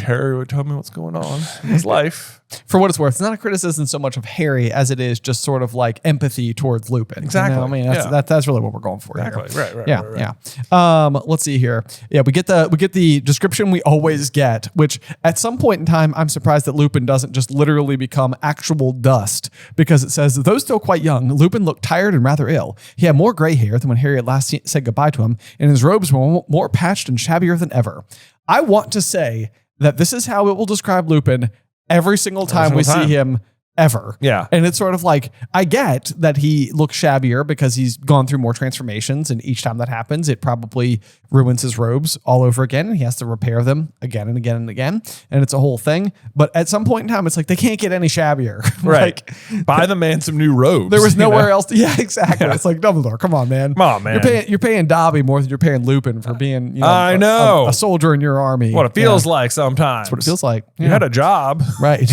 [SPEAKER 1] Harry would tell me what's going on in his life.
[SPEAKER 2] For what it's worth, it's not a criticism so much of Harry as it is just sort of like empathy towards Lupin.
[SPEAKER 1] Exactly.
[SPEAKER 2] You know? I mean, that's really what we're going for.
[SPEAKER 1] Exactly.
[SPEAKER 2] Here.
[SPEAKER 1] Right.
[SPEAKER 2] Yeah. Let's see here. Yeah, we get the description we always get, which at some point in time, I'm surprised that Lupin doesn't just literally become actual dust, because it says, though still quite young, Lupin looked tired and rather ill. He had more gray hair than when Harry had last said goodbye to him, and his robes were more patched and shabbier than ever. I want to say that this is how it will describe Lupin every single time we see him ever.
[SPEAKER 1] Yeah.
[SPEAKER 2] And it's sort of like, I get that he looks shabbier because he's gone through more transformations, and each time that happens, it probably ruins his robes all over again, and he has to repair them again and again and again, and it's a whole thing. But at some point in time, it's like, they can't get any shabbier.
[SPEAKER 1] Right. Buy the man some new robes.
[SPEAKER 2] There was nowhere else to, yeah, exactly. Yeah. It's like, Dumbledore, come on, man.
[SPEAKER 1] Come on, man.
[SPEAKER 2] You're paying Dobby more than you're paying Lupin for being,
[SPEAKER 1] I know.
[SPEAKER 2] A soldier in your army.
[SPEAKER 1] What it feels like sometimes.
[SPEAKER 2] That's what it feels like.
[SPEAKER 1] You had a job.
[SPEAKER 2] Right.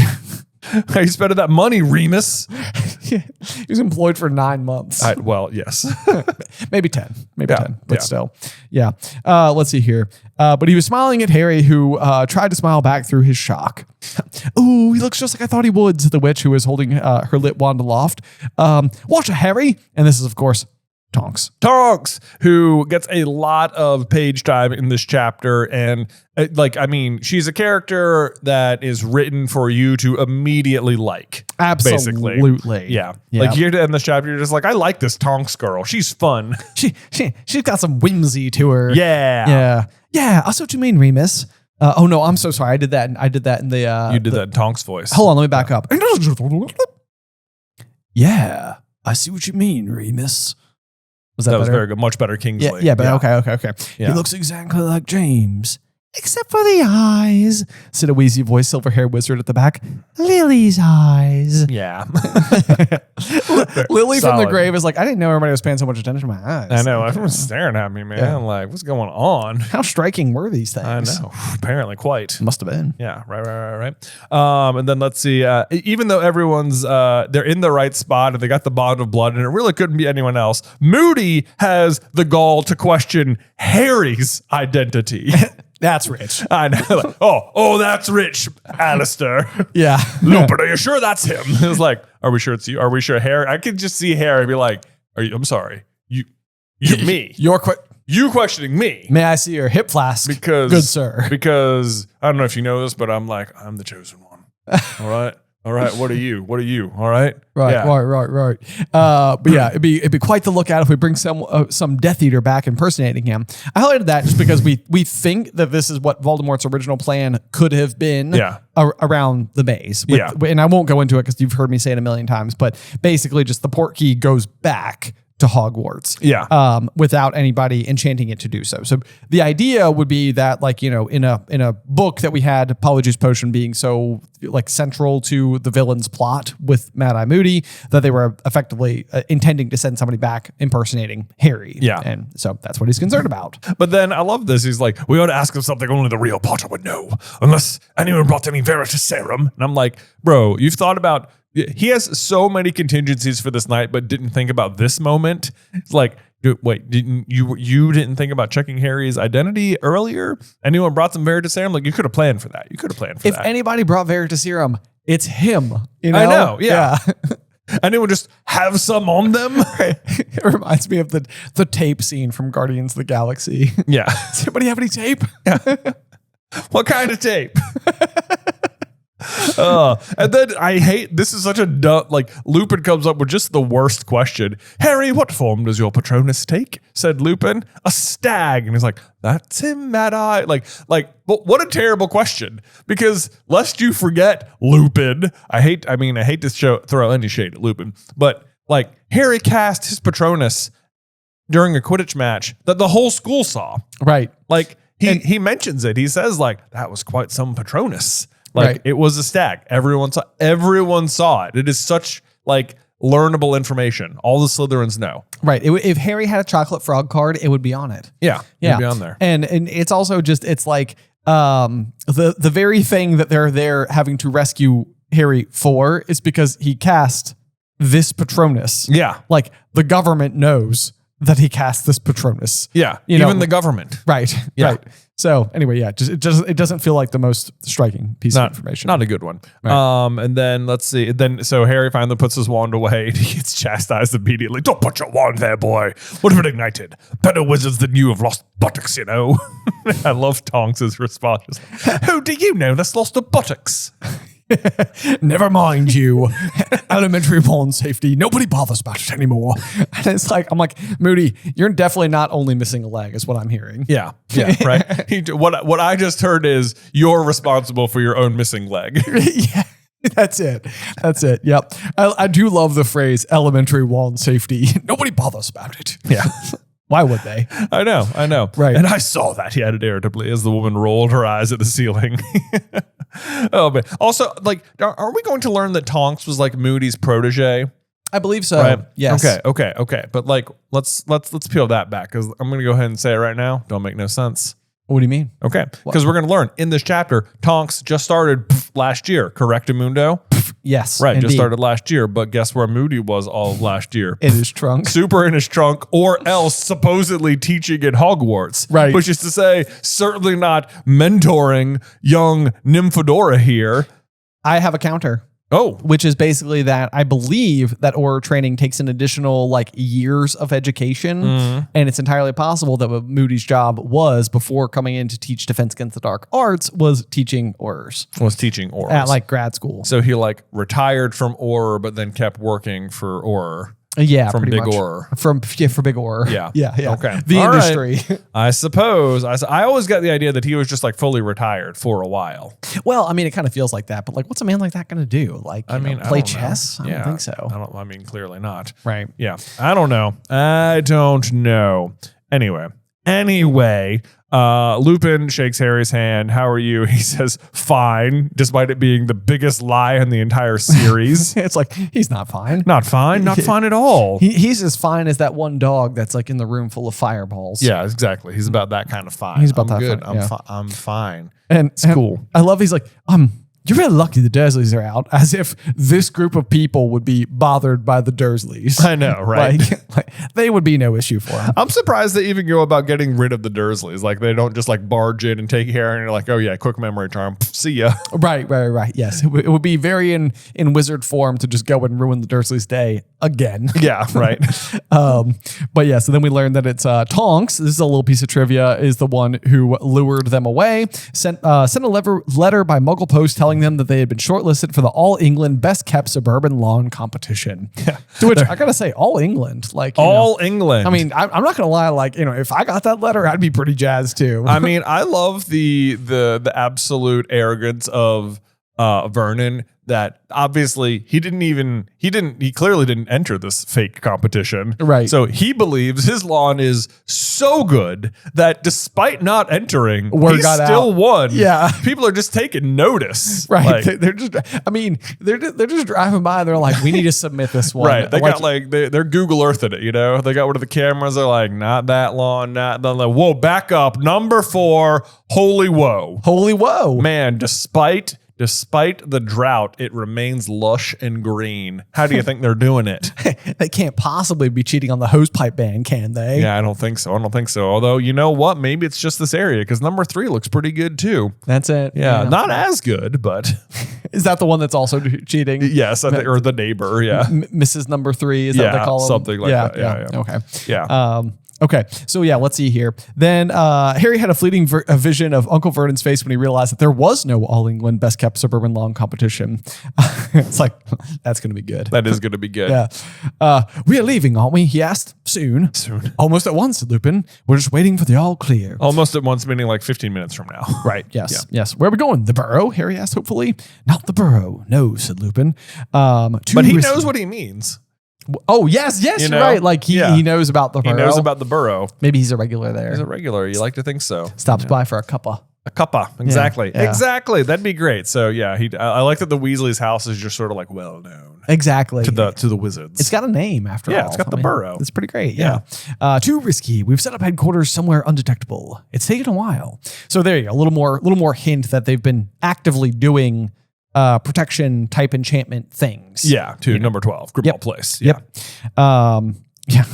[SPEAKER 1] How you spending that money, Remus?
[SPEAKER 2] He was employed for 9 months.
[SPEAKER 1] Well, yes.
[SPEAKER 2] Maybe 10. Maybe 10. But still. Yeah. Let's see here. But he was smiling at Harry, who tried to smile back through his shock. Ooh, he looks just like I thought he would, said the witch, who was holding her lit wand aloft. Watch it, Harry. And this is, of course, Tonks, who gets a lot of page time in this chapter. And she's a character that is written for you to immediately like. Absolutely.
[SPEAKER 1] Basically. Yeah. Like, here to end this chapter, you're just like, I like this Tonks girl. She's fun.
[SPEAKER 2] She's got some whimsy to her.
[SPEAKER 1] Yeah.
[SPEAKER 2] Yeah. I see what you mean, Remus. Oh no, I'm so sorry. I did that in the
[SPEAKER 1] you did that in Tonks voice.
[SPEAKER 2] Hold on, let me back up. Yeah. I see what you mean, Remus.
[SPEAKER 1] That was very good. Much better, Kingsley.
[SPEAKER 2] Yeah, but okay. Yeah. He looks exactly like James. Except for the eyes, said a wheezy voice, silver-haired wizard at the back. Lily's eyes.
[SPEAKER 1] Yeah.
[SPEAKER 2] Lily from the grave is like, I didn't know everybody was paying so much attention to my eyes.
[SPEAKER 1] I know. Everyone's staring at me, man. Yeah. Like, what's going on?
[SPEAKER 2] How striking were these things?
[SPEAKER 1] I know. Apparently quite.
[SPEAKER 2] Must have been.
[SPEAKER 1] Yeah. Right. And then let's see. Even though everyone's, they're in the right spot and they got the bond of blood and it really couldn't be anyone else, Moody has the gall to question Harry's identity.
[SPEAKER 2] That's rich.
[SPEAKER 1] I know. Like, oh, that's rich, Alistair.
[SPEAKER 2] Yeah.
[SPEAKER 1] Lupin, are you sure that's him? It was like, are we sure it's you? Are we sure Harry? I could just see Harry be like, I'm sorry. You me. You questioning me.
[SPEAKER 2] May I see your hip flask?
[SPEAKER 1] Because,
[SPEAKER 2] good sir.
[SPEAKER 1] Because I don't know if you know this, but I'm the chosen one. All right. What are you? All right.
[SPEAKER 2] Right.
[SPEAKER 1] Yeah.
[SPEAKER 2] Right. But yeah, it'd be quite the lookout if we bring some Death Eater back impersonating him. I highlighted that just because we think that this is what Voldemort's original plan could have been. Around the maze. And I won't go into it because you've heard me say it a million times. But basically, just the Portkey goes back to Hogwarts.
[SPEAKER 1] Yeah.
[SPEAKER 2] Without anybody enchanting it to do so. So the idea would be that, like, in a book that we had Polyjuice Potion being so like central to the villain's plot with Mad Eye Moody, that they were effectively intending to send somebody back impersonating Harry.
[SPEAKER 1] Yeah.
[SPEAKER 2] And so that's what he's concerned about.
[SPEAKER 1] But then I love this. He's like, we ought to ask him something only the real Potter would know, unless anyone brought any Veritaserum. And I'm like, bro, you've thought about, he has so many contingencies for this night, but didn't think about this moment. It's like, wait, didn't you didn't think about checking Harry's identity earlier? Anyone brought some Veritaserum? Like, you could have planned for that. If
[SPEAKER 2] anybody brought Veritaserum, it's him. You know?
[SPEAKER 1] I know. Yeah. Anyone just have some on them?
[SPEAKER 2] It reminds me of the tape scene from Guardians of the Galaxy.
[SPEAKER 1] Yeah.
[SPEAKER 2] Does anybody have any tape?
[SPEAKER 1] What kind of tape? And then I hate, this is such a dumb, like, Lupin comes up with just the worst question. Harry, what form does your Patronus take? Said Lupin. A stag. And he's like, that's him, Mad Eye. Like, but what a terrible question. Because lest you forget, Lupin, I hate to throw any shade at Lupin, but like, Harry cast his Patronus during a Quidditch match that the whole school saw.
[SPEAKER 2] Right.
[SPEAKER 1] Like, he mentions it. He says, like, that was quite some Patronus. Like, It was a stag. Everyone saw it. It is such, like learnable information. All the Slytherins know.
[SPEAKER 2] Right. If Harry had a chocolate frog card, it would be on it.
[SPEAKER 1] Yeah.
[SPEAKER 2] Yeah.
[SPEAKER 1] It'd be on there.
[SPEAKER 2] And it's also just, it's like the very thing that they're there having to rescue Harry for is because he cast this Patronus.
[SPEAKER 1] Yeah.
[SPEAKER 2] Like the government knows that he cast this Patronus.
[SPEAKER 1] Yeah.
[SPEAKER 2] You
[SPEAKER 1] Even
[SPEAKER 2] know,
[SPEAKER 1] the government.
[SPEAKER 2] Right.
[SPEAKER 1] Yeah.
[SPEAKER 2] Right. So anyway, yeah, it doesn't feel like the most striking piece of information.
[SPEAKER 1] Not a good one.
[SPEAKER 2] Right.
[SPEAKER 1] And then let's see. So Harry finally puts his wand away and he gets chastised immediately. Don't put your wand there, boy. What if it ignited? Better wizards than you have lost buttocks, you know. I love Tonks's response. Who do you know that's lost a buttocks?
[SPEAKER 2] Never mind you. Elementary wand safety. Nobody bothers about it anymore. And it's like, I'm like, Moody, you're definitely not only missing a leg is what I'm hearing.
[SPEAKER 1] Yeah. Yeah. Right. What I just heard is you're responsible for your own missing leg.
[SPEAKER 2] Yeah. That's it. Yep. I do love the phrase elementary wand safety. Nobody bothers about it.
[SPEAKER 1] Yeah.
[SPEAKER 2] Why would they?
[SPEAKER 1] I know.
[SPEAKER 2] Right.
[SPEAKER 1] And I saw that, he added irritably as the woman rolled her eyes at the ceiling. Oh, man. Also, like, are we going to learn that Tonks was like Moody's protege?
[SPEAKER 2] I believe so.
[SPEAKER 1] Right?
[SPEAKER 2] Yes.
[SPEAKER 1] Okay. But like, let's peel that back because I'm going to go ahead and say it right now. Don't make no sense.
[SPEAKER 2] What do you mean?
[SPEAKER 1] Okay. Because we're going to learn in this chapter, Tonks just started last year, correct, Mundo?
[SPEAKER 2] Yes.
[SPEAKER 1] Right.
[SPEAKER 2] Indeed.
[SPEAKER 1] Just started last year. But guess where Moody was all of last year?
[SPEAKER 2] In his trunk.
[SPEAKER 1] Super in his trunk, or else supposedly teaching at Hogwarts.
[SPEAKER 2] Right.
[SPEAKER 1] Which is to say, certainly not mentoring young Nymphadora here.
[SPEAKER 2] I have a counter.
[SPEAKER 1] Oh.
[SPEAKER 2] Which is basically that I believe that Auror training takes an additional like years of education. And it's entirely possible that what Moody's job was before coming in to teach Defense Against the Dark Arts was teaching Aurors.
[SPEAKER 1] Was teaching Aurors.
[SPEAKER 2] At like grad school.
[SPEAKER 1] So he like retired from Auror, but then kept working for Auror.
[SPEAKER 2] Yeah,
[SPEAKER 1] from
[SPEAKER 2] pretty
[SPEAKER 1] Big
[SPEAKER 2] much.
[SPEAKER 1] Auror.
[SPEAKER 2] For Big Auror.
[SPEAKER 1] Yeah. Okay.
[SPEAKER 2] The
[SPEAKER 1] All
[SPEAKER 2] industry.
[SPEAKER 1] Right. I suppose. I always got the idea that he was just like fully retired for a while.
[SPEAKER 2] Well, I mean, it kind of feels like that, but like, what's a man like that going to do? Like,
[SPEAKER 1] I mean,
[SPEAKER 2] play
[SPEAKER 1] I don't know.
[SPEAKER 2] chess? I don't think so.
[SPEAKER 1] I mean, clearly not.
[SPEAKER 2] Right.
[SPEAKER 1] Yeah. I don't know. Anyway, Lupin shakes Harry's hand. How are you? He says, fine, despite it being the biggest lie in the entire series.
[SPEAKER 2] It's like, he's not fine.
[SPEAKER 1] Not fine at all.
[SPEAKER 2] He's as fine as that one dog that's like in the room full of fireballs.
[SPEAKER 1] Yeah, exactly. He's about that kind of fine.
[SPEAKER 2] He's about that
[SPEAKER 1] good.
[SPEAKER 2] fine, yeah.
[SPEAKER 1] I'm fine.
[SPEAKER 2] And
[SPEAKER 1] It's cool.
[SPEAKER 2] I love he's like, you're really lucky the Dursleys are out, as if this group of people would be bothered by the Dursleys.
[SPEAKER 1] I know, right?
[SPEAKER 2] Like they would be no issue for him.
[SPEAKER 1] I'm surprised they even go about getting rid of the Dursleys. Like they don't just like barge in and take Harry and you're like, oh yeah, quick memory charm. See ya.
[SPEAKER 2] Right. Yes. It would be very in wizard form to just go and ruin the Dursleys' day again.
[SPEAKER 1] Yeah, right.
[SPEAKER 2] But yeah, so then we learned that it's Tonks. This is a little piece of trivia, is the one who lured them away. Sent a letter by Muggle Post telling them that they had been shortlisted for the All England Best Kept Suburban Lawn Competition. Yeah. To which I gotta say, All England, like
[SPEAKER 1] All England.
[SPEAKER 2] I mean, I'm not gonna lie. Like if I got that letter, I'd be pretty jazzed too.
[SPEAKER 1] I mean, I love the absolute arrogance of Vernon. That obviously he clearly didn't enter this fake competition.
[SPEAKER 2] Right.
[SPEAKER 1] So he believes his lawn is so good that despite not entering, he still won.
[SPEAKER 2] Yeah.
[SPEAKER 1] People are just taking notice.
[SPEAKER 2] Right.
[SPEAKER 1] Like,
[SPEAKER 2] they're just driving by. They're like, we need to submit this one.
[SPEAKER 1] Right. They got like, they're Google Earthing it, you know? They got one of the cameras. They're like, not that lawn, not that. Like, whoa, back up. Number 4, holy woe.
[SPEAKER 2] Holy woe.
[SPEAKER 1] Man, despite the drought, it remains lush and green. How do you think they're doing it?
[SPEAKER 2] They can't possibly be cheating on the hosepipe ban, can they?
[SPEAKER 1] Yeah, I don't think so. Although, you know what? Maybe it's just this area because number 3 looks pretty good too.
[SPEAKER 2] That's it.
[SPEAKER 1] Yeah, not as good, but
[SPEAKER 2] is that the one that's also cheating?
[SPEAKER 1] Yes, I think, or the neighbor. Yeah,
[SPEAKER 2] Mrs. Number 3 is that what they call him?
[SPEAKER 1] Something like that. Yeah.
[SPEAKER 2] Okay.
[SPEAKER 1] Yeah.
[SPEAKER 2] Okay, so yeah, let's see here. Then Harry had a fleeting vision of Uncle Vernon's face when he realized that there was no All England Best Kept Suburban Lawn competition. It's like, that's going to be good.
[SPEAKER 1] That is going to be good.
[SPEAKER 2] Yeah. We are leaving, aren't we? He asked. Soon. Almost at once, said Lupin. We're just waiting for the all clear.
[SPEAKER 1] Almost at once, meaning like 15 minutes from now.
[SPEAKER 2] Right. Yes. Yeah. Yes. Where are we going? The Burrow? Harry asked hopefully. Not the Burrow. No, said Lupin.
[SPEAKER 1] But he knows what he means.
[SPEAKER 2] Oh, yes,
[SPEAKER 1] you
[SPEAKER 2] you're
[SPEAKER 1] know?
[SPEAKER 2] right. Like he knows about the Burrow.
[SPEAKER 1] He knows about the Burrow.
[SPEAKER 2] Maybe he's a regular there.
[SPEAKER 1] He's a regular. You like to think so.
[SPEAKER 2] Stops by for a cuppa.
[SPEAKER 1] A cuppa. Exactly.
[SPEAKER 2] Yeah.
[SPEAKER 1] Exactly. That'd be great. So yeah, I like that the Weasley's house is just sort of like well known.
[SPEAKER 2] Exactly.
[SPEAKER 1] To the wizards.
[SPEAKER 2] It's got a name after all.
[SPEAKER 1] Yeah, it's got the burrow.
[SPEAKER 2] It's pretty great. Yeah. Too risky. We've set up headquarters somewhere undetectable. It's taken a while. So there you go. A little more hint that they've been actively doing protection type enchantment things.
[SPEAKER 1] Yeah, to number 12, Grimmauld Place. Yeah.
[SPEAKER 2] Yep. Yeah.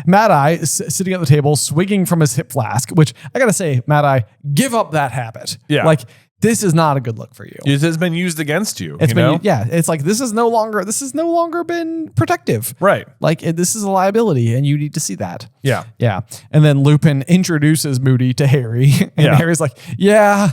[SPEAKER 2] Mad Eye sitting at the table, swigging from his hip flask, which I got to say, Mad Eye, give up that habit.
[SPEAKER 1] Yeah.
[SPEAKER 2] Like, this is not a good look for you.
[SPEAKER 1] It has been used against you.
[SPEAKER 2] It's been, yeah. It's like, this has no longer been protective.
[SPEAKER 1] Right.
[SPEAKER 2] Like, this is a liability and you need to see that.
[SPEAKER 1] Yeah.
[SPEAKER 2] Yeah. And then Lupin introduces Moody to Harry. And Harry's like, yeah,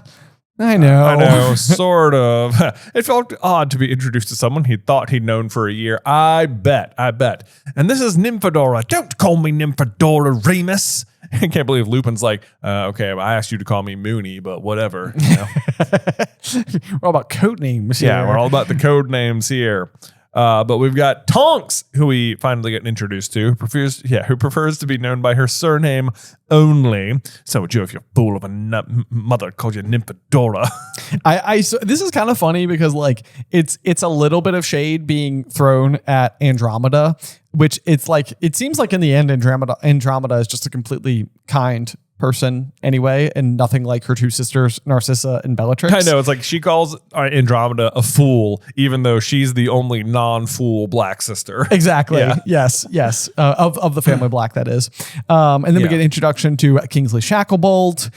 [SPEAKER 2] I know,
[SPEAKER 1] sort of. It felt odd to be introduced to someone he thought he'd known for a year. I bet. And this is Nymphadora. Don't call me Nymphadora, Remus. I can't believe Lupin's like, okay, I asked you to call me Moony, but whatever. You know?
[SPEAKER 2] We're all about code names here.
[SPEAKER 1] Yeah, we're all about the code names here. But we've got Tonks, who we finally get introduced to, who prefers to be known by her surname only. So would you, if your fool of a mother called you Nymphadora?
[SPEAKER 2] So this is kind of funny because like it's a little bit of shade being thrown at Andromeda, which it's like it seems like in the end Andromeda is just a completely kind person anyway, and nothing like her two sisters, Narcissa and Bellatrix.
[SPEAKER 1] I know. It's like she calls Andromeda a fool, even though she's the only non-fool black sister.
[SPEAKER 2] Exactly.
[SPEAKER 1] Yeah.
[SPEAKER 2] Yes. Of the family Black, that is. And then we get introduction to Kingsley Shacklebolt,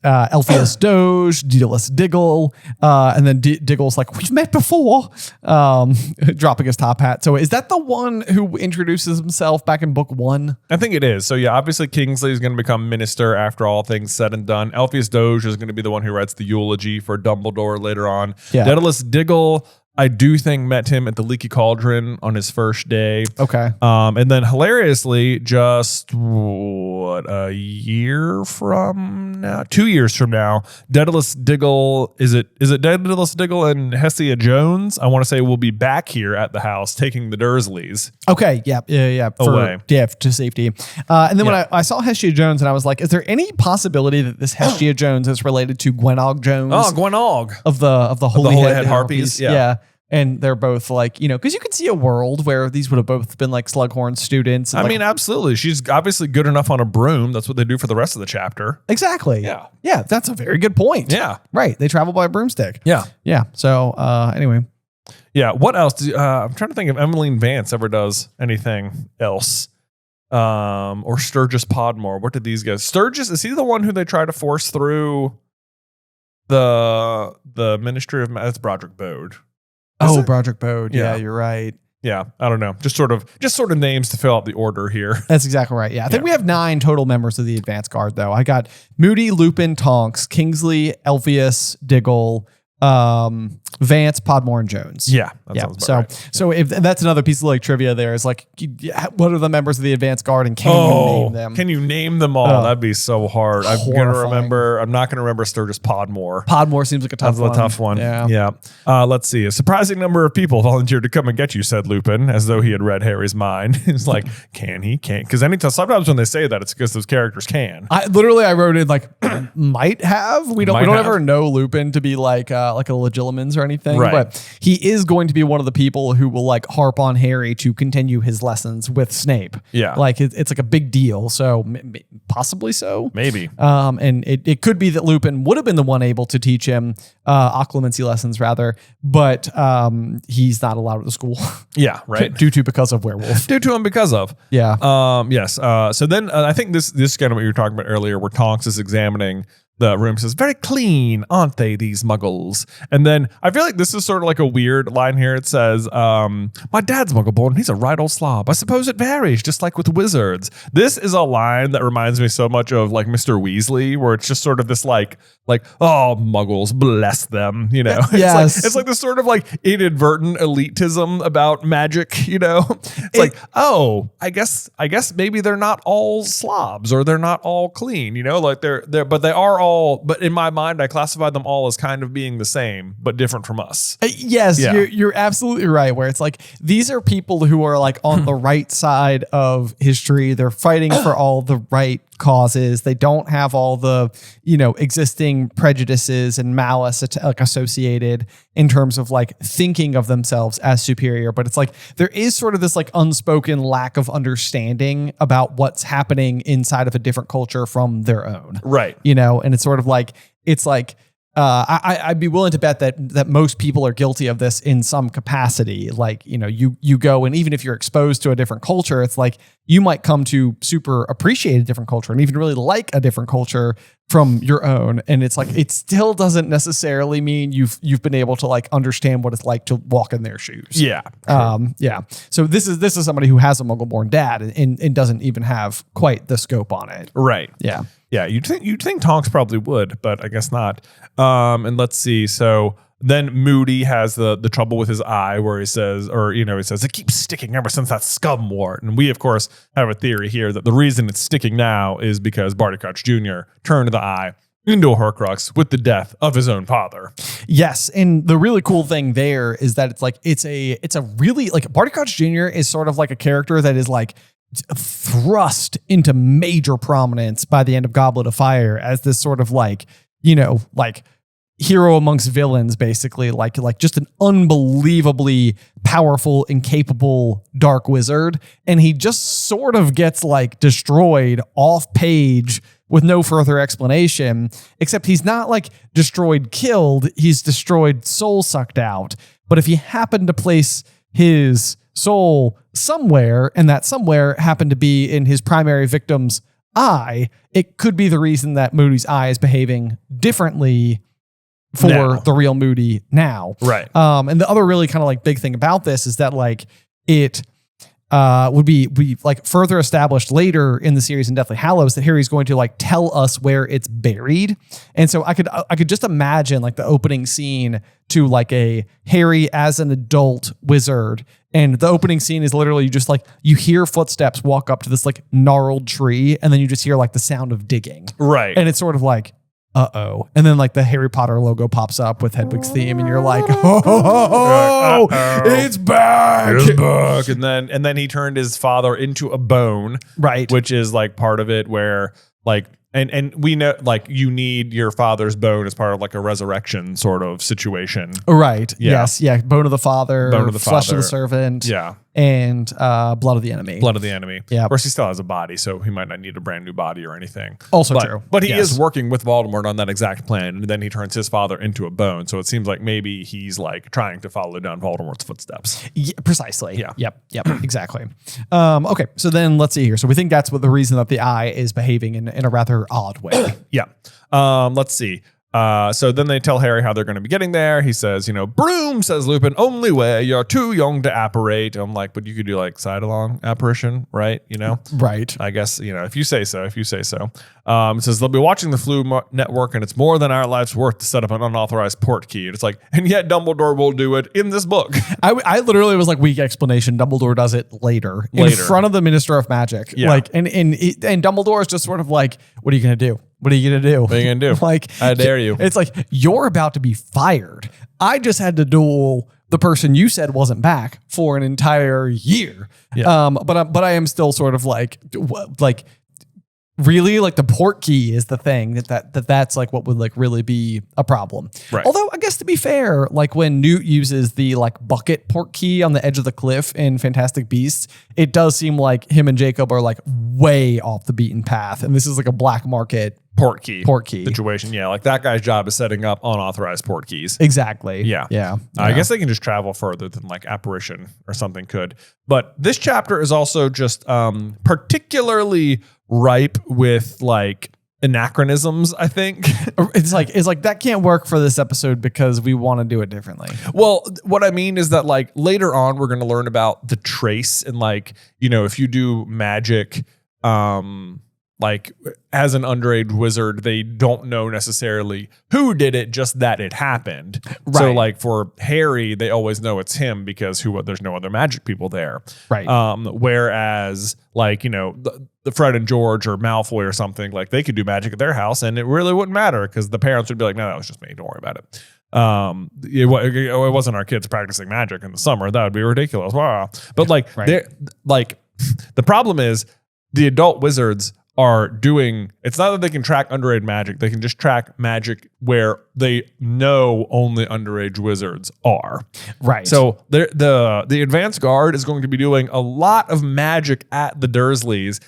[SPEAKER 2] Elphias Doge, Daedalus Diggle, and then Diggle's like, we've met before, dropping his top hat. So is that the one who introduces himself back in book 1?
[SPEAKER 1] I think it is. So yeah, obviously Kingsley is going to become minister after all things said and done. Elphias Doge is going to be the one who writes the eulogy for Dumbledore later on. Yeah. Daedalus Diggle, I do think met him at the Leaky Cauldron on his first day.
[SPEAKER 2] Okay.
[SPEAKER 1] And then hilariously, just a year from now, 2 years from now, Daedalus Diggle, is it Daedalus Diggle and Hessia Jones? I want to say will be back here at the house taking the Dursleys.
[SPEAKER 2] Okay. Yeah.
[SPEAKER 1] Away.
[SPEAKER 2] To safety. And then when I saw Hessia Jones and I was like, is there any possibility that this Hessia Jones is related to Gwenog Jones?
[SPEAKER 1] Oh, Gwenog.
[SPEAKER 2] Of the Holy
[SPEAKER 1] Head Harpies.
[SPEAKER 2] Yeah. And they're both like, because you could see a world where these would have both been like Slughorn students.
[SPEAKER 1] I mean, absolutely. She's obviously good enough on a broom. That's what they do for the rest of the chapter.
[SPEAKER 2] Exactly.
[SPEAKER 1] Yeah.
[SPEAKER 2] Yeah. That's a very good point.
[SPEAKER 1] Yeah.
[SPEAKER 2] Right. They travel by a broomstick.
[SPEAKER 1] Yeah.
[SPEAKER 2] Yeah. So anyway.
[SPEAKER 1] Yeah. What else? I'm trying to think if Emmeline Vance ever does anything else. Or Sturgis Podmore. What did these guys? Sturgis, is he the one who they try to force through the Ministry of That's Broderick Bode.
[SPEAKER 2] Broderick Bode. Yeah, you're right.
[SPEAKER 1] Yeah, I don't know. Just sort of names to fill out the order here.
[SPEAKER 2] That's exactly right. Yeah, I think we have 9 total members of the advance guard, though. I got Moody, Lupin, Tonks, Kingsley, Elphias, Diggle, Vance, Podmore, and Jones.
[SPEAKER 1] Yeah, that sounds about right.
[SPEAKER 2] So if that's another piece of like trivia, there is like, what are the members of the advance guard, and can you name them?
[SPEAKER 1] Can you name them all? That'd be so hard. I'm not gonna remember Sturgis Podmore.
[SPEAKER 2] Podmore seems like a tough one.
[SPEAKER 1] That's a tough one.
[SPEAKER 2] Yeah.
[SPEAKER 1] Let's see. A surprising number of people volunteered to come and get you, said Lupin, as though he had read Harry's mind. He's like, can he? Can't. Because sometimes when they say that, it's because those characters can.
[SPEAKER 2] I wrote in like might have. We don't ever know Lupin to be like a Legilimens or anything,
[SPEAKER 1] right.
[SPEAKER 2] But he is going to be one of the people who will like harp on Harry to continue his lessons with Snape.
[SPEAKER 1] Yeah.
[SPEAKER 2] Like it's like a big deal. So possibly so.
[SPEAKER 1] Maybe.
[SPEAKER 2] And it could be that Lupin would have been the one able to teach him occlumency lessons rather, but he's not allowed at the school.
[SPEAKER 1] Yeah. Right.
[SPEAKER 2] because of werewolf.
[SPEAKER 1] Due to him because of.
[SPEAKER 2] Yeah.
[SPEAKER 1] Yes. So then I think this is kind of what you were talking about earlier, where Tonks is examining the room, says, very clean, aren't they, these muggles? And then I feel like this is sort of like a weird line here. It says, my dad's muggle-born. He's a right old slob. I suppose it varies, just like with wizards. This is a line that reminds me so much of like Mr. Weasley, where it's just sort of this like, oh, muggles, bless them,
[SPEAKER 2] Yes.
[SPEAKER 1] It's like this sort of like inadvertent elitism about magic, It's like, oh, I guess maybe they're not all slobs, or they're not all clean, like they're but they are all, but in my mind, I classified them all as kind of being the same, but different from us.
[SPEAKER 2] Yes, yeah. You're absolutely right. Where it's like, these are people who are like on the right side of history. They're fighting for all the right causes. They don't have all the, you know, existing prejudices and malice like associated in terms of like thinking of themselves as superior. But it's like there is sort of this like unspoken lack of understanding about what's happening inside of a different culture from their own.
[SPEAKER 1] Right.
[SPEAKER 2] You know, and it's sort of like, it's like, I'd be willing to bet that most people are guilty of this in some capacity. Like, you know, you go, and even if you're exposed to a different culture, it's like you might come to super appreciate a different culture and even really like a different culture from your own. And it's like, it still doesn't necessarily mean you've been able to like understand what it's like to walk in their shoes.
[SPEAKER 1] Yeah.
[SPEAKER 2] Yeah. So this is somebody who has a Muggle-born dad and doesn't even have quite the scope on it.
[SPEAKER 1] Right.
[SPEAKER 2] Yeah.
[SPEAKER 1] Yeah, you'd think Tonks probably would, but I guess not. And let's see. So then Moody has the trouble with his eye, where he says, it keeps sticking ever since that scum wart. And we, of course, have a theory here that the reason it's sticking now is because Barty Crouch Jr. turned the eye into a Horcrux with the death of his own father.
[SPEAKER 2] Yes, and the really cool thing there is that it's a really like Barty Crouch Jr. is sort of like a character that is like thrust into major prominence by the end of Goblet of Fire as this sort of like, you know, like hero amongst villains, basically like just an unbelievably powerful and capable dark wizard. And he just sort of gets like destroyed off page with no further explanation, except he's not like destroyed, killed. He's destroyed, soul sucked out. But if you happen to place his soul somewhere, and that somewhere happened to be in his primary victim's eye, it could be the reason that Moody's eye is behaving differently for
[SPEAKER 1] now.
[SPEAKER 2] The real Moody now.
[SPEAKER 1] Right.
[SPEAKER 2] And the other really kind of like big thing about this is that like it would be like further established later in the series in Deathly Hallows that Harry's going to like tell us where it's buried. And so I could just imagine like the opening scene to like a Harry as an adult wizard. And the opening scene is literally just like you hear footsteps walk up to this like gnarled tree, and then you just hear like the sound of digging.
[SPEAKER 1] Right.
[SPEAKER 2] And it's sort of like, uh-oh. And then like the Harry Potter logo pops up with Hedwig's theme, and you're like, oh, it's back.
[SPEAKER 1] It's back. And then he turned his father into a bone.
[SPEAKER 2] Right.
[SPEAKER 1] Which is like part of it where like and we know like you need your father's bone as part of like a resurrection sort of situation.
[SPEAKER 2] Right.
[SPEAKER 1] Yeah.
[SPEAKER 2] Yes. Yeah. Bone of the father.
[SPEAKER 1] Bone of the
[SPEAKER 2] flesh
[SPEAKER 1] father.
[SPEAKER 2] of the servant.
[SPEAKER 1] Yeah.
[SPEAKER 2] And blood of the enemy.
[SPEAKER 1] Blood of the enemy.
[SPEAKER 2] Yeah.
[SPEAKER 1] Of course, he still has a body, so he might not need a brand new body or anything.
[SPEAKER 2] Also true.
[SPEAKER 1] But he
[SPEAKER 2] Yes.
[SPEAKER 1] is working with Voldemort on that exact plan, and then he turns his father into a bone. So it seems like maybe he's like trying to follow down Voldemort's footsteps.
[SPEAKER 2] Yeah, precisely.
[SPEAKER 1] Yeah.
[SPEAKER 2] Yep. Exactly. Okay. So then let's see here. So we think that's what the reason that the eye is behaving in a rather odd way.
[SPEAKER 1] Yeah. Let's see. So then they tell Harry how they're going to be getting there. He says, broom, says Lupin, only way, you're too young to apparate. I'm like, but you could do like side-along apparition, right?
[SPEAKER 2] Right.
[SPEAKER 1] I guess, if you say so. It says they'll be watching the Flu Network, and it's more than our life's worth to set up an unauthorized port key. And it's like, and yet Dumbledore will do it in this book.
[SPEAKER 2] I literally was like, weak explanation. Dumbledore does it later. In front of the Minister of Magic.
[SPEAKER 1] Yeah.
[SPEAKER 2] Like, and Dumbledore is just sort of like, what are you going to do? What are you going to do?
[SPEAKER 1] What are you going to do?
[SPEAKER 2] Like,
[SPEAKER 1] I dare you.
[SPEAKER 2] It's like, you're about to be fired. I just had to duel the person you said wasn't back for an entire year.
[SPEAKER 1] Yeah.
[SPEAKER 2] But I am still sort of like really like the port key is the thing that's like what would like really be a problem.
[SPEAKER 1] Right.
[SPEAKER 2] Although I guess to be fair, like when Newt uses the like bucket port key on the edge of the cliff in Fantastic Beasts, it does seem like him and Jacob are like way off the beaten path. And this is like a black market
[SPEAKER 1] port key
[SPEAKER 2] situation.
[SPEAKER 1] Yeah. Like that guy's job is setting up unauthorized port keys.
[SPEAKER 2] Exactly.
[SPEAKER 1] Yeah. I guess they can just travel further than like apparition or something could. But this chapter is also just particularly ripe with like anachronisms, I think.
[SPEAKER 2] It's like that can't work for this episode because we want to do it differently.
[SPEAKER 1] Well, what I mean is that like later on we're going to learn about the trace and like, if you do magic like as an underage wizard, they don't know necessarily who did it, just that it happened.
[SPEAKER 2] Right.
[SPEAKER 1] So like for Harry, they always know it's him because there's no other magic people there.
[SPEAKER 2] Right.
[SPEAKER 1] Whereas like, the Fred and George or Malfoy or something, like they could do magic at their house and it really wouldn't matter because the parents would be like, no, that was just me. Don't worry about it. It wasn't our kids practicing magic in the summer. That would be ridiculous. Wow. But like,
[SPEAKER 2] right.
[SPEAKER 1] the problem is the adult wizards are doing, it's not that they can track underage magic. They can just track magic where they know only underage wizards are.
[SPEAKER 2] Right.
[SPEAKER 1] So the advanced guard is going to be doing a lot of magic at the Dursleys,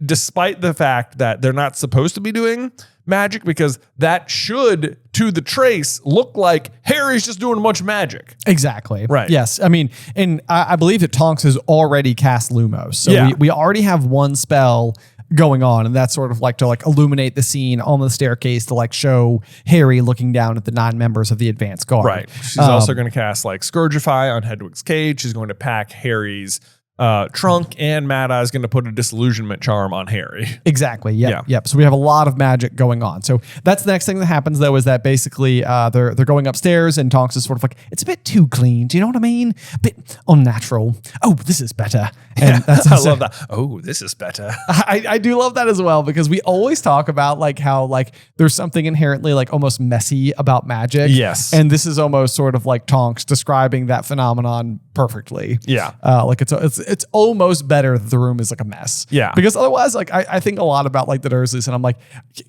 [SPEAKER 1] despite the fact that they're not supposed to be doing magic, because that should, to the trace, look like Harry's just doing a bunch of magic.
[SPEAKER 2] Exactly.
[SPEAKER 1] Right.
[SPEAKER 2] Yes. I mean, and I believe that Tonks has already cast Lumos. So
[SPEAKER 1] Yeah.
[SPEAKER 2] we already have one spell going on, and that's sort of like to like illuminate the scene on the staircase to like show Harry looking down at the 9 members of the advanced guard.
[SPEAKER 1] Right. She's also going to cast like Scourgify on Hedwig's cage. She's going to pack Harry's trunk, and Mad Eye's going to put a disillusionment charm on Harry.
[SPEAKER 2] Exactly. Yep. So we have a lot of magic going on. So that's the next thing that happens, though, is that basically they're going upstairs, and Tonks is sort of like, it's a bit too clean. Do you know what I mean? A bit unnatural. Oh, this is better. And that's
[SPEAKER 1] I love that. Oh, this is better.
[SPEAKER 2] I do love that as well, because we always talk about like how like there's something inherently like almost messy about magic.
[SPEAKER 1] Yes.
[SPEAKER 2] And this is almost sort of like Tonks describing that phenomenon perfectly.
[SPEAKER 1] Yeah.
[SPEAKER 2] Like it's almost better that the room is like a mess.
[SPEAKER 1] Yeah.
[SPEAKER 2] Because otherwise, like I think a lot about like the Dursleys, and I'm like,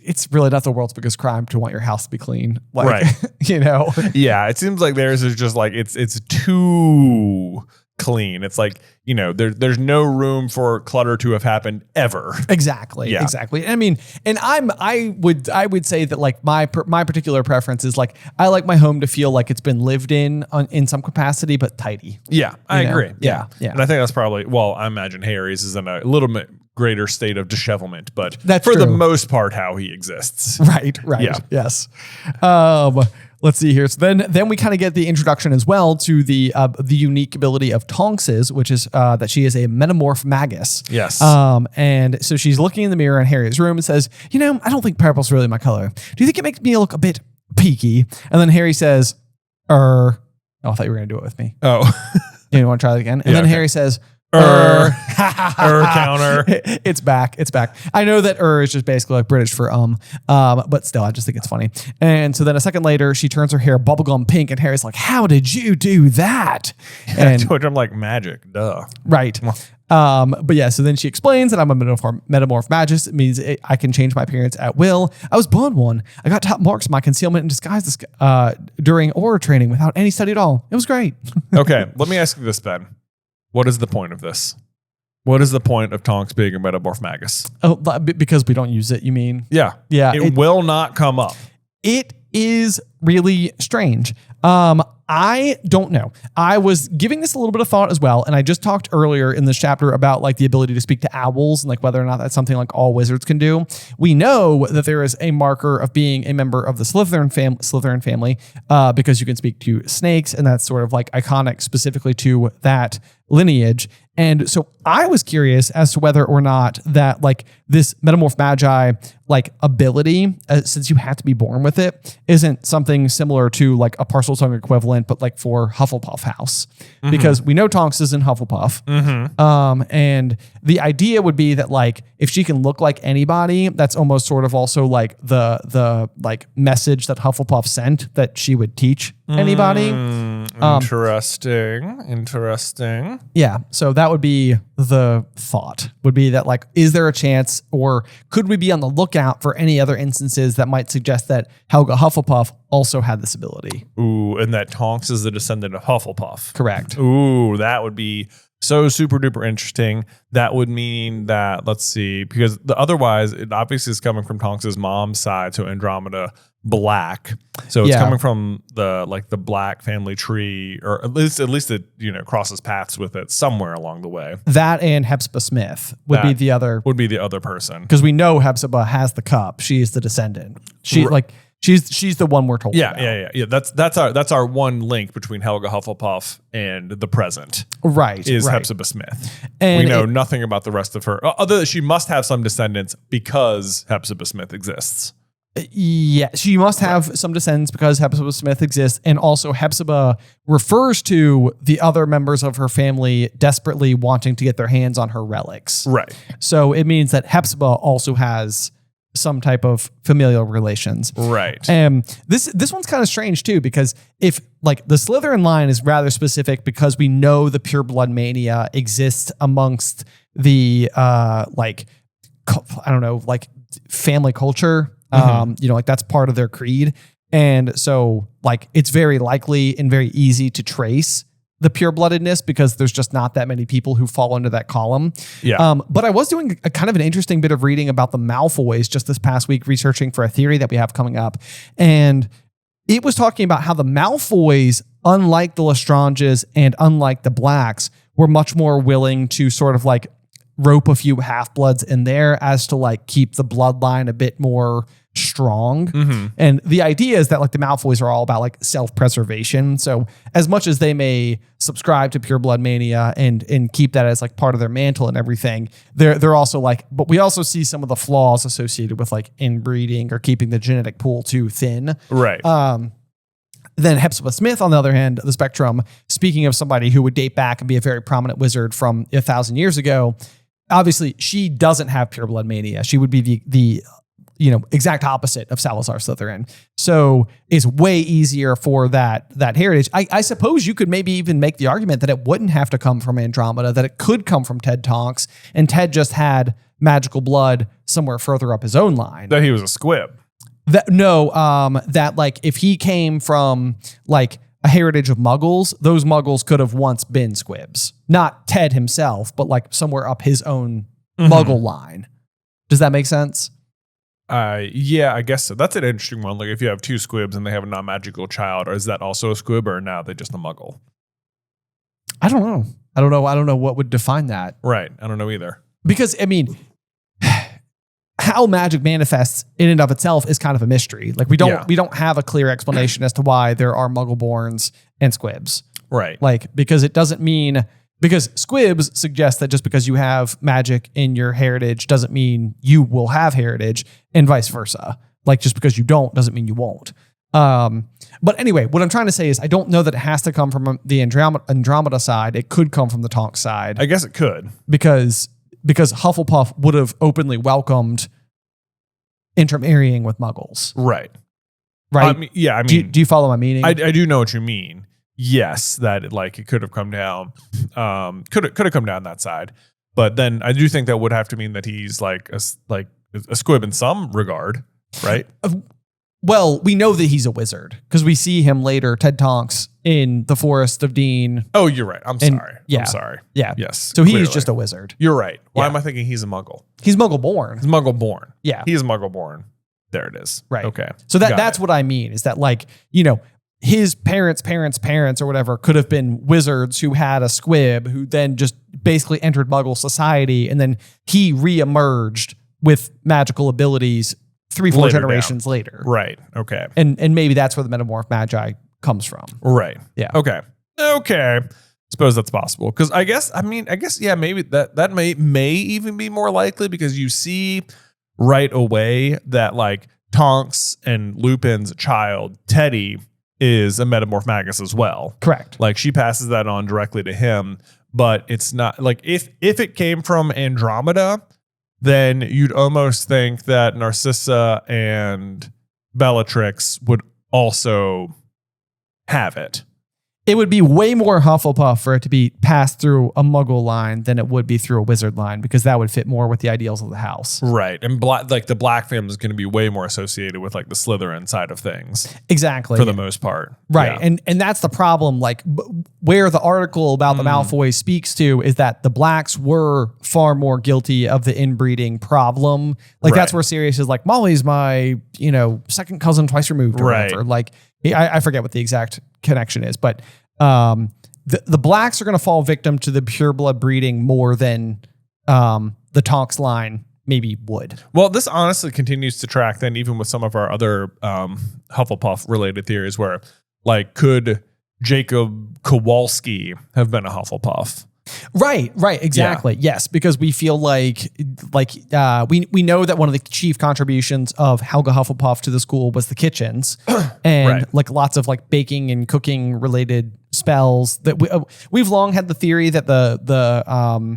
[SPEAKER 2] it's really not the world's biggest crime to want your house to be clean. Like,
[SPEAKER 1] Right.
[SPEAKER 2] you know?
[SPEAKER 1] Yeah. It seems like theirs is just like, it's too clean. It's like, you know, there's no room for clutter to have happened ever.
[SPEAKER 2] Exactly.
[SPEAKER 1] Yeah.
[SPEAKER 2] Exactly. I mean, and I would say that like my particular preference is like, I like my home to feel like it's been lived in some capacity, but tidy.
[SPEAKER 1] Yeah, I
[SPEAKER 2] You know?
[SPEAKER 1] agree.
[SPEAKER 2] Yeah.
[SPEAKER 1] And I think that's probably, well, I imagine Harry's is in a little bit greater state of dishevelment, but
[SPEAKER 2] That's
[SPEAKER 1] for the
[SPEAKER 2] true.
[SPEAKER 1] most part, how he exists.
[SPEAKER 2] Right.
[SPEAKER 1] Yeah.
[SPEAKER 2] Yes. Let's see here. So then we kind of get the introduction as well to the unique ability of Tonks's, which is that she is a metamorph magus.
[SPEAKER 1] Yes.
[SPEAKER 2] And so she's looking in the mirror in Harry's room and says, you know, I don't think purple's really my color. Do you think it makes me look a bit peaky? And then Harry says, oh, I thought you were going to do it with me.
[SPEAKER 1] Oh.
[SPEAKER 2] You want to try it again? And
[SPEAKER 1] Yeah,
[SPEAKER 2] then
[SPEAKER 1] okay.
[SPEAKER 2] Harry says,
[SPEAKER 1] counter.
[SPEAKER 2] It's back. I know that is just basically like British for but still, I just think it's funny. And so then a second later, she turns her hair bubblegum pink, and Harry's like, how did you do that? And
[SPEAKER 1] Which I'm like, magic, duh.
[SPEAKER 2] right. But yeah, so then she explains that I'm a metamorph magus. It means I can change my appearance at will. I was born one. I got top marks in my concealment and disguise during aura training without any study at all. It was great.
[SPEAKER 1] Okay, let me ask you this, Ben. What is the point of this? What is the point of Tonks being a metamorph magus?
[SPEAKER 2] Oh, because we don't use it, you mean?
[SPEAKER 1] Yeah.
[SPEAKER 2] Yeah.
[SPEAKER 1] It will not come up.
[SPEAKER 2] It is really strange. I don't know. I was giving this a little bit of thought as well, and I just talked earlier in this chapter about like the ability to speak to owls and like whether or not that's something like all wizards can do. We know that there is a marker of being a member of the Slytherin family because you can speak to snakes, and that's sort of like iconic specifically to that lineage. And so I was curious as to whether or not that like this metamorph magi like ability, since you have to be born with it, isn't something similar to like a parcel tongue equivalent, but like for Hufflepuff house, because we know Tonks is in Hufflepuff. And the idea would be that like if she can look like anybody, that's almost sort of also like the like message that Hufflepuff sent that she would teach anybody.
[SPEAKER 1] Interesting.
[SPEAKER 2] Yeah. So that would be the thought, would be that like, is there a chance, or could we be on the lookout for any other instances that might suggest that Helga Hufflepuff also had this ability?
[SPEAKER 1] Ooh, and that Tonks is the descendant of Hufflepuff.
[SPEAKER 2] Correct.
[SPEAKER 1] Ooh, that would be so super duper interesting. That would mean that, let's see, because otherwise it obviously is coming from Tonks's mom's side, so Andromeda Black. So it's coming from the Black family tree, or at least it, you know, crosses paths with it somewhere along the way.
[SPEAKER 2] That and Hepzibah Smith would be the other
[SPEAKER 1] person.
[SPEAKER 2] Because we know Hepzibah has the cup. She is the descendant. She's the one we're told about.
[SPEAKER 1] Yeah. That's our one link between Helga Hufflepuff and the present.
[SPEAKER 2] Right.
[SPEAKER 1] Is
[SPEAKER 2] right.
[SPEAKER 1] Hepzibah Smith.
[SPEAKER 2] And
[SPEAKER 1] we know nothing about the rest of her, other than she must have some descendants because Hepzibah Smith exists.
[SPEAKER 2] Yeah, she must have some descendants because Hepzibah Smith exists, and also Hepzibah refers to the other members of her family desperately wanting to get their hands on her relics.
[SPEAKER 1] Right.
[SPEAKER 2] So it means that Hepzibah also has some type of familial relations.
[SPEAKER 1] Right.
[SPEAKER 2] And this one's kind of strange too, because if like the Slytherin line is rather specific because we know the pure blood mania exists amongst the I don't know, like family culture. Like that's part of their creed. And so like it's very likely and very easy to trace the pure-bloodedness because there's just not that many people who fall into that column.
[SPEAKER 1] Yeah.
[SPEAKER 2] But I was doing a kind of an interesting bit of reading about the Malfoys just this past week, researching for a theory that we have coming up. And it was talking about how the Malfoys, unlike the Lestranges and unlike the Blacks, were much more willing to sort of like rope a few half-bloods in there as to like keep the bloodline a bit more strong. And the idea is that like the Malfoys are all about like self-preservation. So as much as they may subscribe to pure blood mania and keep that as like part of their mantle and everything, they're also like, but we also see some of the flaws associated with like inbreeding or keeping the genetic pool too thin.
[SPEAKER 1] Right.
[SPEAKER 2] Then Hepzibah Smith, on the other hand of the spectrum, speaking of somebody who would date back and be a very prominent wizard from 1,000 years ago, obviously she doesn't have pure blood mania. She would be the exact opposite of Salazar Slytherin. So it's way easier for that heritage. I suppose you could maybe even make the argument that it wouldn't have to come from Andromeda, that it could come from Ted Tonks, and Ted just had magical blood somewhere further up his own line.
[SPEAKER 1] That he was a squib.
[SPEAKER 2] That like if he came from like a heritage of muggles, those muggles could have once been squibs. Not Ted himself, but like somewhere up his own muggle line. Does that make sense?
[SPEAKER 1] Yeah, I guess so. That's an interesting one. Like if you have two squibs and they have a non-magical child, or is that also a squib, or now they're just a muggle?
[SPEAKER 2] I don't know. I don't know what would define that.
[SPEAKER 1] Right. I don't know either.
[SPEAKER 2] Because I mean, how magic manifests in and of itself is kind of a mystery. Like we don't have a clear explanation as to why there are Muggle-borns and squibs.
[SPEAKER 1] Right.
[SPEAKER 2] Like because squibs suggest that just because you have magic in your heritage doesn't mean you will have heritage, and vice versa. Like just because you don't doesn't mean you won't. But anyway, what I'm trying to say is I don't know that it has to come from the Andromeda side. It could come from the Tonks side.
[SPEAKER 1] I guess it could.
[SPEAKER 2] Because Hufflepuff would have openly welcomed intermarrying with Muggles.
[SPEAKER 1] Right.
[SPEAKER 2] Right? Do you follow my meaning?
[SPEAKER 1] I do know what you mean. Yes, that it could have come down. Could have come down that side. But then I do think that would have to mean that he's like a squib in some regard, right?
[SPEAKER 2] Well, we know that he's a wizard because we see him later, Ted Tonks, in the Forest of Dean.
[SPEAKER 1] Oh, you're right. I'm sorry.
[SPEAKER 2] Yeah.
[SPEAKER 1] I'm sorry.
[SPEAKER 2] Yeah.
[SPEAKER 1] Yes.
[SPEAKER 2] So he's just a wizard.
[SPEAKER 1] You're right. Why
[SPEAKER 2] Yeah.
[SPEAKER 1] am I thinking he's a muggle?
[SPEAKER 2] He's Muggle-born.
[SPEAKER 1] He's muggle-born.
[SPEAKER 2] Yeah.
[SPEAKER 1] He is muggle-born. There it is.
[SPEAKER 2] Right.
[SPEAKER 1] Okay.
[SPEAKER 2] So that's what I mean is that like, his parents' or whatever could have been wizards who had a squib who then just basically entered Muggle society, and then he re-emerged with magical abilities 3-4 generations later.
[SPEAKER 1] Right. Okay.
[SPEAKER 2] And maybe that's where the metamorph magi comes from.
[SPEAKER 1] Right.
[SPEAKER 2] Yeah.
[SPEAKER 1] Okay. Suppose that's possible. Because I guess, yeah, maybe that may even be more likely because you see right away that like Tonks and Lupin's child, Teddy, is a metamorph magus as well.
[SPEAKER 2] Correct.
[SPEAKER 1] Like she passes that on directly to him, but it's not like if it came from Andromeda, then you'd almost think that Narcissa and Bellatrix would also have it.
[SPEAKER 2] It would be way more Hufflepuff for it to be passed through a Muggle line than it would be through a wizard line, because that would fit more with the ideals of the house.
[SPEAKER 1] Right. And the Black family is going to be way more associated with like the Slytherin side of things.
[SPEAKER 2] Exactly.
[SPEAKER 1] For the most part.
[SPEAKER 2] Right.
[SPEAKER 1] Yeah.
[SPEAKER 2] And that's the problem. Like where the article about the Malfoys speaks to is that the Blacks were far more guilty of the inbreeding problem. Like that's where Sirius is like, Molly's my, second cousin twice removed or whatever. Like I forget what the exact connection is, but the Blacks are going to fall victim to the pure blood breeding more than the Tonks line maybe would.
[SPEAKER 1] Well, this honestly continues to track then even with some of our other Hufflepuff related theories where like could Jacob Kowalski have been a Hufflepuff?
[SPEAKER 2] Right, exactly. Yeah. Yes, because we feel like we know that one of the chief contributions of Helga Hufflepuff to the school was the kitchens, and like lots of like baking and cooking related spells. That we've long had the theory that the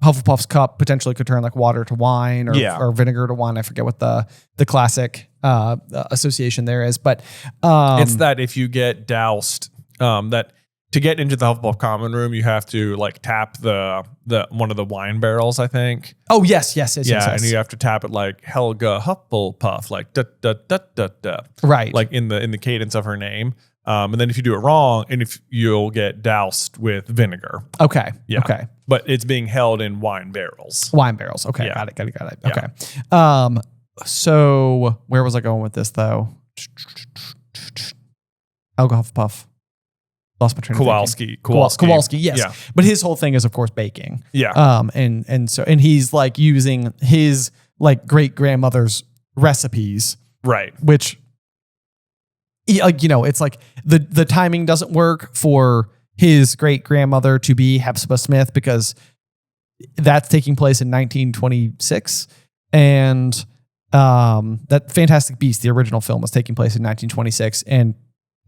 [SPEAKER 2] Hufflepuff's cup potentially could turn like water to wine or vinegar to wine. I forget what the classic association there is, but
[SPEAKER 1] it's that if you get doused, that to get into the Hufflepuff common room, you have to like tap the one of the wine barrels, I think.
[SPEAKER 2] Oh, yes.
[SPEAKER 1] And you have to tap it like Helga Hufflepuff, like da da da da da.
[SPEAKER 2] Right.
[SPEAKER 1] Like in the cadence of her name. And then if you do it wrong, you'll get doused with vinegar.
[SPEAKER 2] Okay.
[SPEAKER 1] Yeah.
[SPEAKER 2] Okay.
[SPEAKER 1] But it's being held in wine barrels.
[SPEAKER 2] Wine barrels. Okay.
[SPEAKER 1] Yeah.
[SPEAKER 2] Got it.
[SPEAKER 1] Yeah.
[SPEAKER 2] Okay. So where was I going with this though? Helga Hufflepuff. Lost my train of thinking. Kowalski, yes.
[SPEAKER 1] Yeah.
[SPEAKER 2] But his whole thing is, of course, baking.
[SPEAKER 1] Yeah.
[SPEAKER 2] And he's like using his like great grandmother's recipes.
[SPEAKER 1] Right.
[SPEAKER 2] Which, like, you know, it's like the timing doesn't work for his great grandmother to be Hepzibah Smith because that's taking place in 1926. And that Fantastic Beasts, the original film, was taking place in 1926. And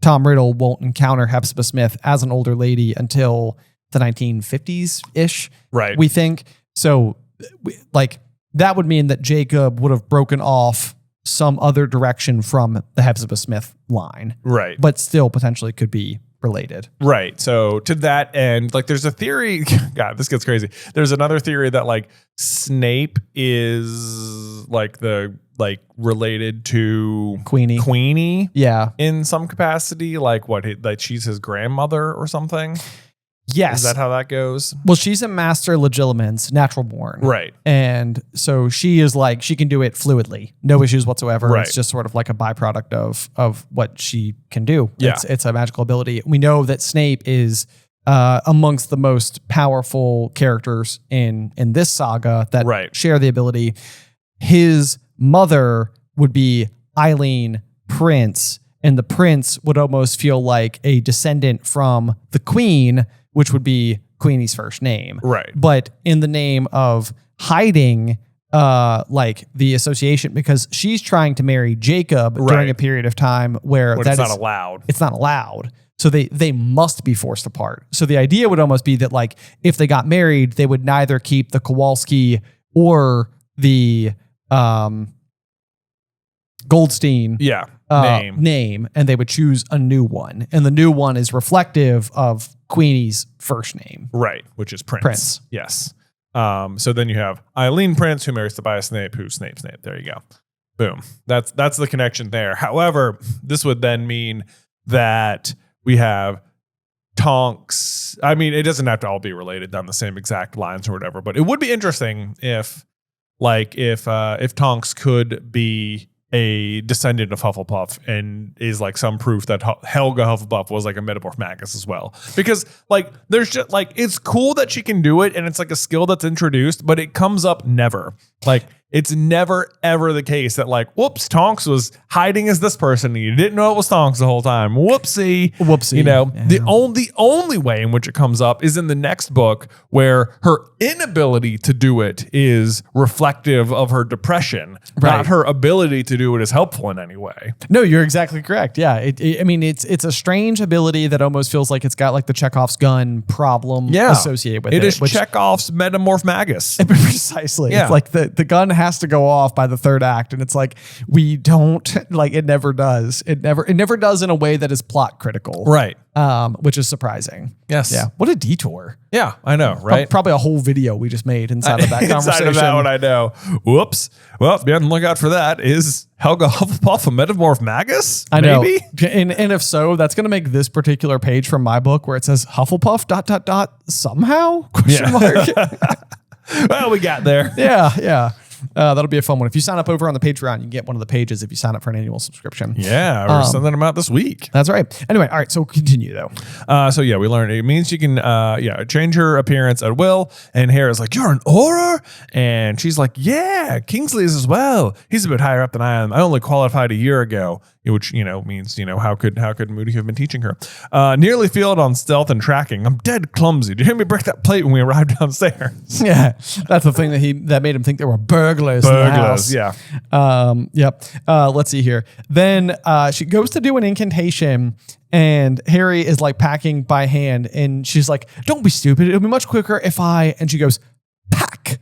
[SPEAKER 2] Tom Riddle won't encounter Hepzibah Smith as an older lady until the 1950s-ish,
[SPEAKER 1] right?
[SPEAKER 2] We think. So, like, that would mean that Jacob would have broken off some other direction from the Hepzibah Smith line.
[SPEAKER 1] Right.
[SPEAKER 2] But still potentially could be related.
[SPEAKER 1] Right. So to that end, like there's a theory, God, this gets crazy. There's another theory that like Snape is like related to Queenie.
[SPEAKER 2] Yeah.
[SPEAKER 1] In some capacity, like like she's his grandmother or something.
[SPEAKER 2] Yes.
[SPEAKER 1] Is that how that goes?
[SPEAKER 2] Well, she's a master legilimens, natural born.
[SPEAKER 1] Right.
[SPEAKER 2] And so she is like, she can do it fluidly, no issues whatsoever.
[SPEAKER 1] Right.
[SPEAKER 2] It's just sort of like a byproduct of what she can do.
[SPEAKER 1] Yeah.
[SPEAKER 2] It's a magical ability. We know that Snape is amongst the most powerful characters in this saga that share the ability. His mother would be Eileen Prince, and the prince would almost feel like a descendant from the queen, which would be Queenie's first name.
[SPEAKER 1] Right.
[SPEAKER 2] But in the name of hiding like the association, because she's trying to marry Jacob during a period of time where
[SPEAKER 1] it's not allowed.
[SPEAKER 2] It's not allowed. So they must be forced apart. So the idea would almost be that like if they got married, they would neither keep the Kowalski or the Goldstein name, and they would choose a new one. And the new one is reflective of Queenie's first name.
[SPEAKER 1] Right, which is Prince. Yes. So then you have Eileen Prince, who marries Tobias Snape, who's Snape. There you go. Boom. That's the connection there. However, this would then mean that we have Tonks. I mean, it doesn't have to all be related down the same exact lines or whatever, but it would be interesting if Tonks could be a descendant of Hufflepuff and is like some proof that Helga Hufflepuff was like a metamorph magus as well. Because like there's just like it's cool that she can do it and it's like a skill that's introduced, but it comes up never. Like it's never ever the case that like, whoops, Tonks was hiding as this person and you didn't know it was Tonks the whole time. Whoopsie. You know, the only way in which it comes up is in the next book where her inability to do it is reflective of her depression, not her ability to do it is helpful in any way.
[SPEAKER 2] No, you're exactly correct. Yeah. I mean, it's a strange ability that almost feels like it's got like the Chekhov's gun problem associated with it.
[SPEAKER 1] It is Chekhov's metamorph magus.
[SPEAKER 2] Precisely.
[SPEAKER 1] Yeah.
[SPEAKER 2] It's like the gun has to go off by the third act. And it's like, we don't like, it never does. It never does in a way that is plot critical.
[SPEAKER 1] Right.
[SPEAKER 2] Which is surprising.
[SPEAKER 1] Yes.
[SPEAKER 2] Yeah. What a detour.
[SPEAKER 1] Yeah, I know, right?
[SPEAKER 2] Probably a whole video we just made inside of that conversation.
[SPEAKER 1] Inside of that one, I know. Whoops. Well, be on the lookout for that. Is Helga Hufflepuff a metamorph magus?
[SPEAKER 2] I know.
[SPEAKER 1] Maybe?
[SPEAKER 2] And if so, that's going to make this particular page from my book where it says Hufflepuff ... somehow? Question mark.
[SPEAKER 1] Well, we got there.
[SPEAKER 2] Yeah. That'll be a fun one. If you sign up over on the Patreon, you can get one of the pages if you sign up for an annual subscription.
[SPEAKER 1] Yeah, we're sending them out this week.
[SPEAKER 2] That's right. Anyway, all right, so continue though.
[SPEAKER 1] So yeah, we learned it means you can change your appearance at will. And Hera's like, you're an aura? And she's like, yeah, Kingsley is as well. He's a bit higher up than I am. I only qualified a year ago. Which, means, how could Moody have been teaching her? Nearly failed on stealth and tracking. I'm dead clumsy. Did you hear me break that plate when we arrived downstairs?
[SPEAKER 2] Yeah, that's the thing that made him think there were burglars in the house.
[SPEAKER 1] Yeah.
[SPEAKER 2] Yep. Let's see here. Then she goes to do an incantation and Harry is like packing by hand and she's like, don't be stupid. It'll be much quicker if and she goes, pack.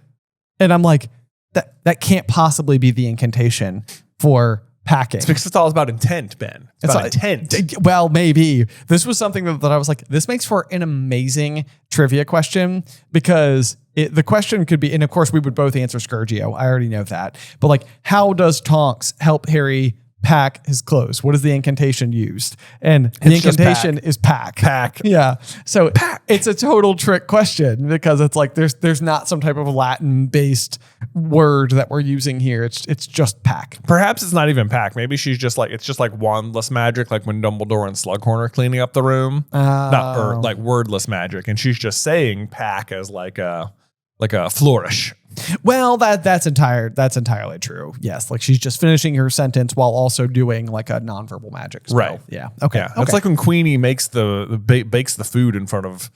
[SPEAKER 2] And I'm like, that can't possibly be the incantation for packing.
[SPEAKER 1] It's because it's all about intent, Ben. It's about intent.
[SPEAKER 2] Well, maybe. This was something that I was like, this makes for an amazing trivia question because the question could be, and of course we would both answer Scourgio. I already know that. But like, how does Tonks help Harry pack his clothes? What is the incantation used? And the incantation is pack.
[SPEAKER 1] Pack.
[SPEAKER 2] Yeah. So it's a total trick question because it's like there's not some type of Latin based word that we're using here. It's just pack.
[SPEAKER 1] Perhaps it's not even pack. Maybe she's just like, it's just like wandless magic, like when Dumbledore and Slughorn are cleaning up the room. Or like wordless magic. And she's just saying pack as like a flourish.
[SPEAKER 2] Well, that's entirely true. Yes, like she's just finishing her sentence while also doing like a nonverbal magic spell.
[SPEAKER 1] Right.
[SPEAKER 2] Yeah. Okay.
[SPEAKER 1] Yeah. It's like when Queenie makes bakes the food in front of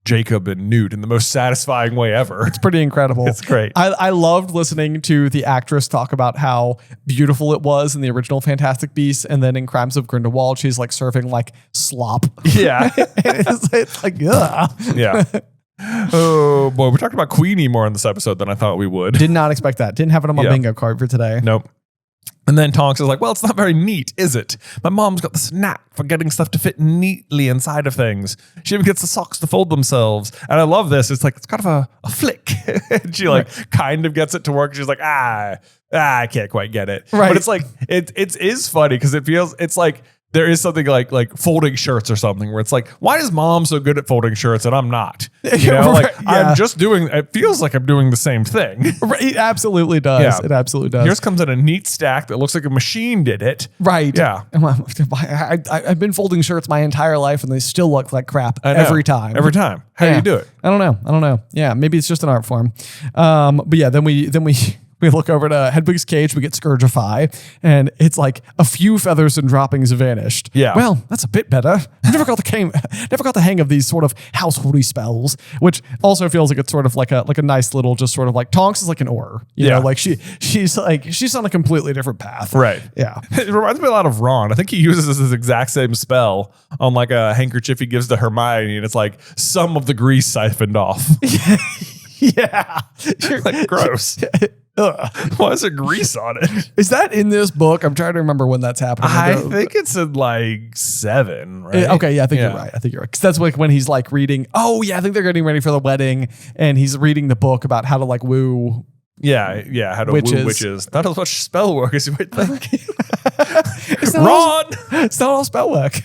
[SPEAKER 1] Jacob and Newt in the most satisfying way ever.
[SPEAKER 2] It's pretty incredible.
[SPEAKER 1] It's great.
[SPEAKER 2] I loved listening to the actress talk about how beautiful it was in the original Fantastic Beasts, and then in Crimes of Grindelwald, she's like serving like slop.
[SPEAKER 1] Yeah.
[SPEAKER 2] it's like, ugh.
[SPEAKER 1] Yeah. Oh boy, we talked about Queenie more in this episode than I thought we would.
[SPEAKER 2] Did not expect that. Didn't have it on my bingo card for today.
[SPEAKER 1] Nope. And then Tonks is like, well, it's not very neat, is it? My mom's got this knack for getting stuff to fit neatly inside of things. She even gets the socks to fold themselves. And I love this. It's like, it's kind of a flick. And she like kind of gets it to work. She's like, I can't quite get it.
[SPEAKER 2] Right.
[SPEAKER 1] But it's like, it is funny because it's like, there is something like folding shirts or something where it's like, why is mom so good at folding shirts and I'm not? You know, like I'm just doing, it feels like I'm doing the same thing.
[SPEAKER 2] Right, it absolutely does. Yeah. It absolutely does.
[SPEAKER 1] Yours comes in a neat stack that looks like a machine did it.
[SPEAKER 2] Right.
[SPEAKER 1] Yeah.
[SPEAKER 2] I've been folding shirts my entire life and they still look like crap every time.
[SPEAKER 1] Every time. How do you do it?
[SPEAKER 2] I don't know. Yeah, maybe it's just an art form. But yeah, then we look over to Hedwig's cage, we get Scourgify, and it's like a few feathers and droppings vanished.
[SPEAKER 1] Yeah.
[SPEAKER 2] Well, that's a bit better. I never got the hang of these sort of householdy spells, which also feels like it's sort of like a nice little just sort of like Tonks is like an Auror. You know, like she's on a completely different path.
[SPEAKER 1] Right.
[SPEAKER 2] Yeah.
[SPEAKER 1] It reminds me a lot of Ron. I think he uses this exact same spell on like a handkerchief he gives to Hermione, and it's like some of the grease siphoned off.
[SPEAKER 2] Yeah.
[SPEAKER 1] Like gross. Why is there grease on it?
[SPEAKER 2] Is that in this book? I'm trying to remember when that's happening.
[SPEAKER 1] I think it's in like 7, right?
[SPEAKER 2] Okay, yeah, I think you're right. Because that's like when he's like reading. Oh yeah, I think they're getting ready for the wedding, and he's reading the book about how to like woo.
[SPEAKER 1] Yeah, how to woo witches. Not as much spell work as you might think.
[SPEAKER 2] It's not all spell work.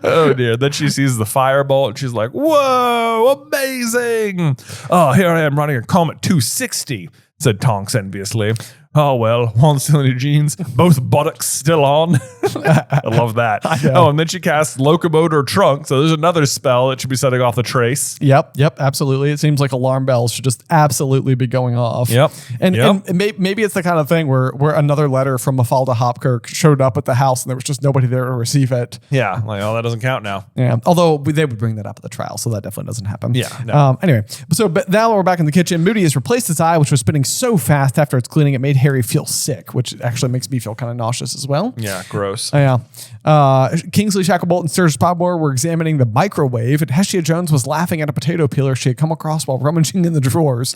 [SPEAKER 1] Oh dear. Then she sees the firebolt and she's like, whoa, amazing. Oh, here I am running a Comet 260, said Tonks enviously. Oh, well, one still in your jeans, both buttocks still on. I love that. Oh, and then she casts Locomotor Trunk. So there's another spell that should be setting off the trace.
[SPEAKER 2] Yep, absolutely. It seems like alarm bells should just absolutely be going off.
[SPEAKER 1] Yep.
[SPEAKER 2] And maybe it's the kind of thing where another letter from Mafalda Hopkirk showed up at the house and there was just nobody there to receive it.
[SPEAKER 1] Yeah, like, oh, that doesn't count now.
[SPEAKER 2] Yeah, although they would bring that up at the trial, so that definitely doesn't happen.
[SPEAKER 1] Yeah. No.
[SPEAKER 2] Anyway, but now we're back in the kitchen. Moody has replaced its eye, which was spinning so fast after its cleaning, it made Harry feel sick, which actually makes me feel kind of nauseous as well.
[SPEAKER 1] Yeah, gross.
[SPEAKER 2] Yeah. Kingsley Shacklebolt and Sturgis Podmore were examining the microwave, and Hestia Jones was laughing at a potato peeler she had come across while rummaging in the drawers.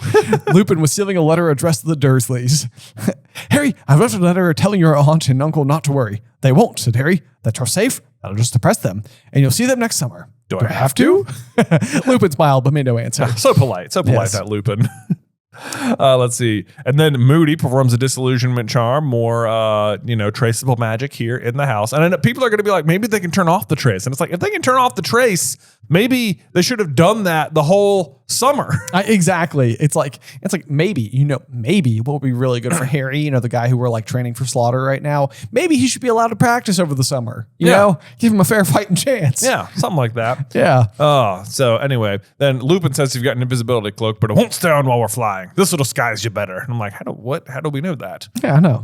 [SPEAKER 2] Lupin was sealing a letter addressed to the Dursleys. Harry, I wrote a letter telling your aunt and uncle not to worry. They won't, said Harry. That you're safe. That'll just depress them, and you'll see them next summer.
[SPEAKER 1] Do I have to?
[SPEAKER 2] Lupin smiled, but made no answer.
[SPEAKER 1] So polite. Yes. That Lupin. Let's see. And then Moody performs a disillusionment charm, more, traceable magic here in the house. And then people are going to be like, maybe they can turn off the trace. And it's like, if they can turn off the trace, maybe they should have done that the whole summer.
[SPEAKER 2] Exactly. It's like maybe what would be really good for Harry, the guy who we're like training for slaughter right now, maybe he should be allowed to practice over the summer, you know, give him a fair fighting chance.
[SPEAKER 1] Yeah. Something like that.
[SPEAKER 2] Yeah.
[SPEAKER 1] Oh, so anyway, then Lupin says you've got an invisibility cloak, but it won't stay on while we're flying. This will disguise you better. And I'm like, how do we know that?
[SPEAKER 2] Yeah, I know.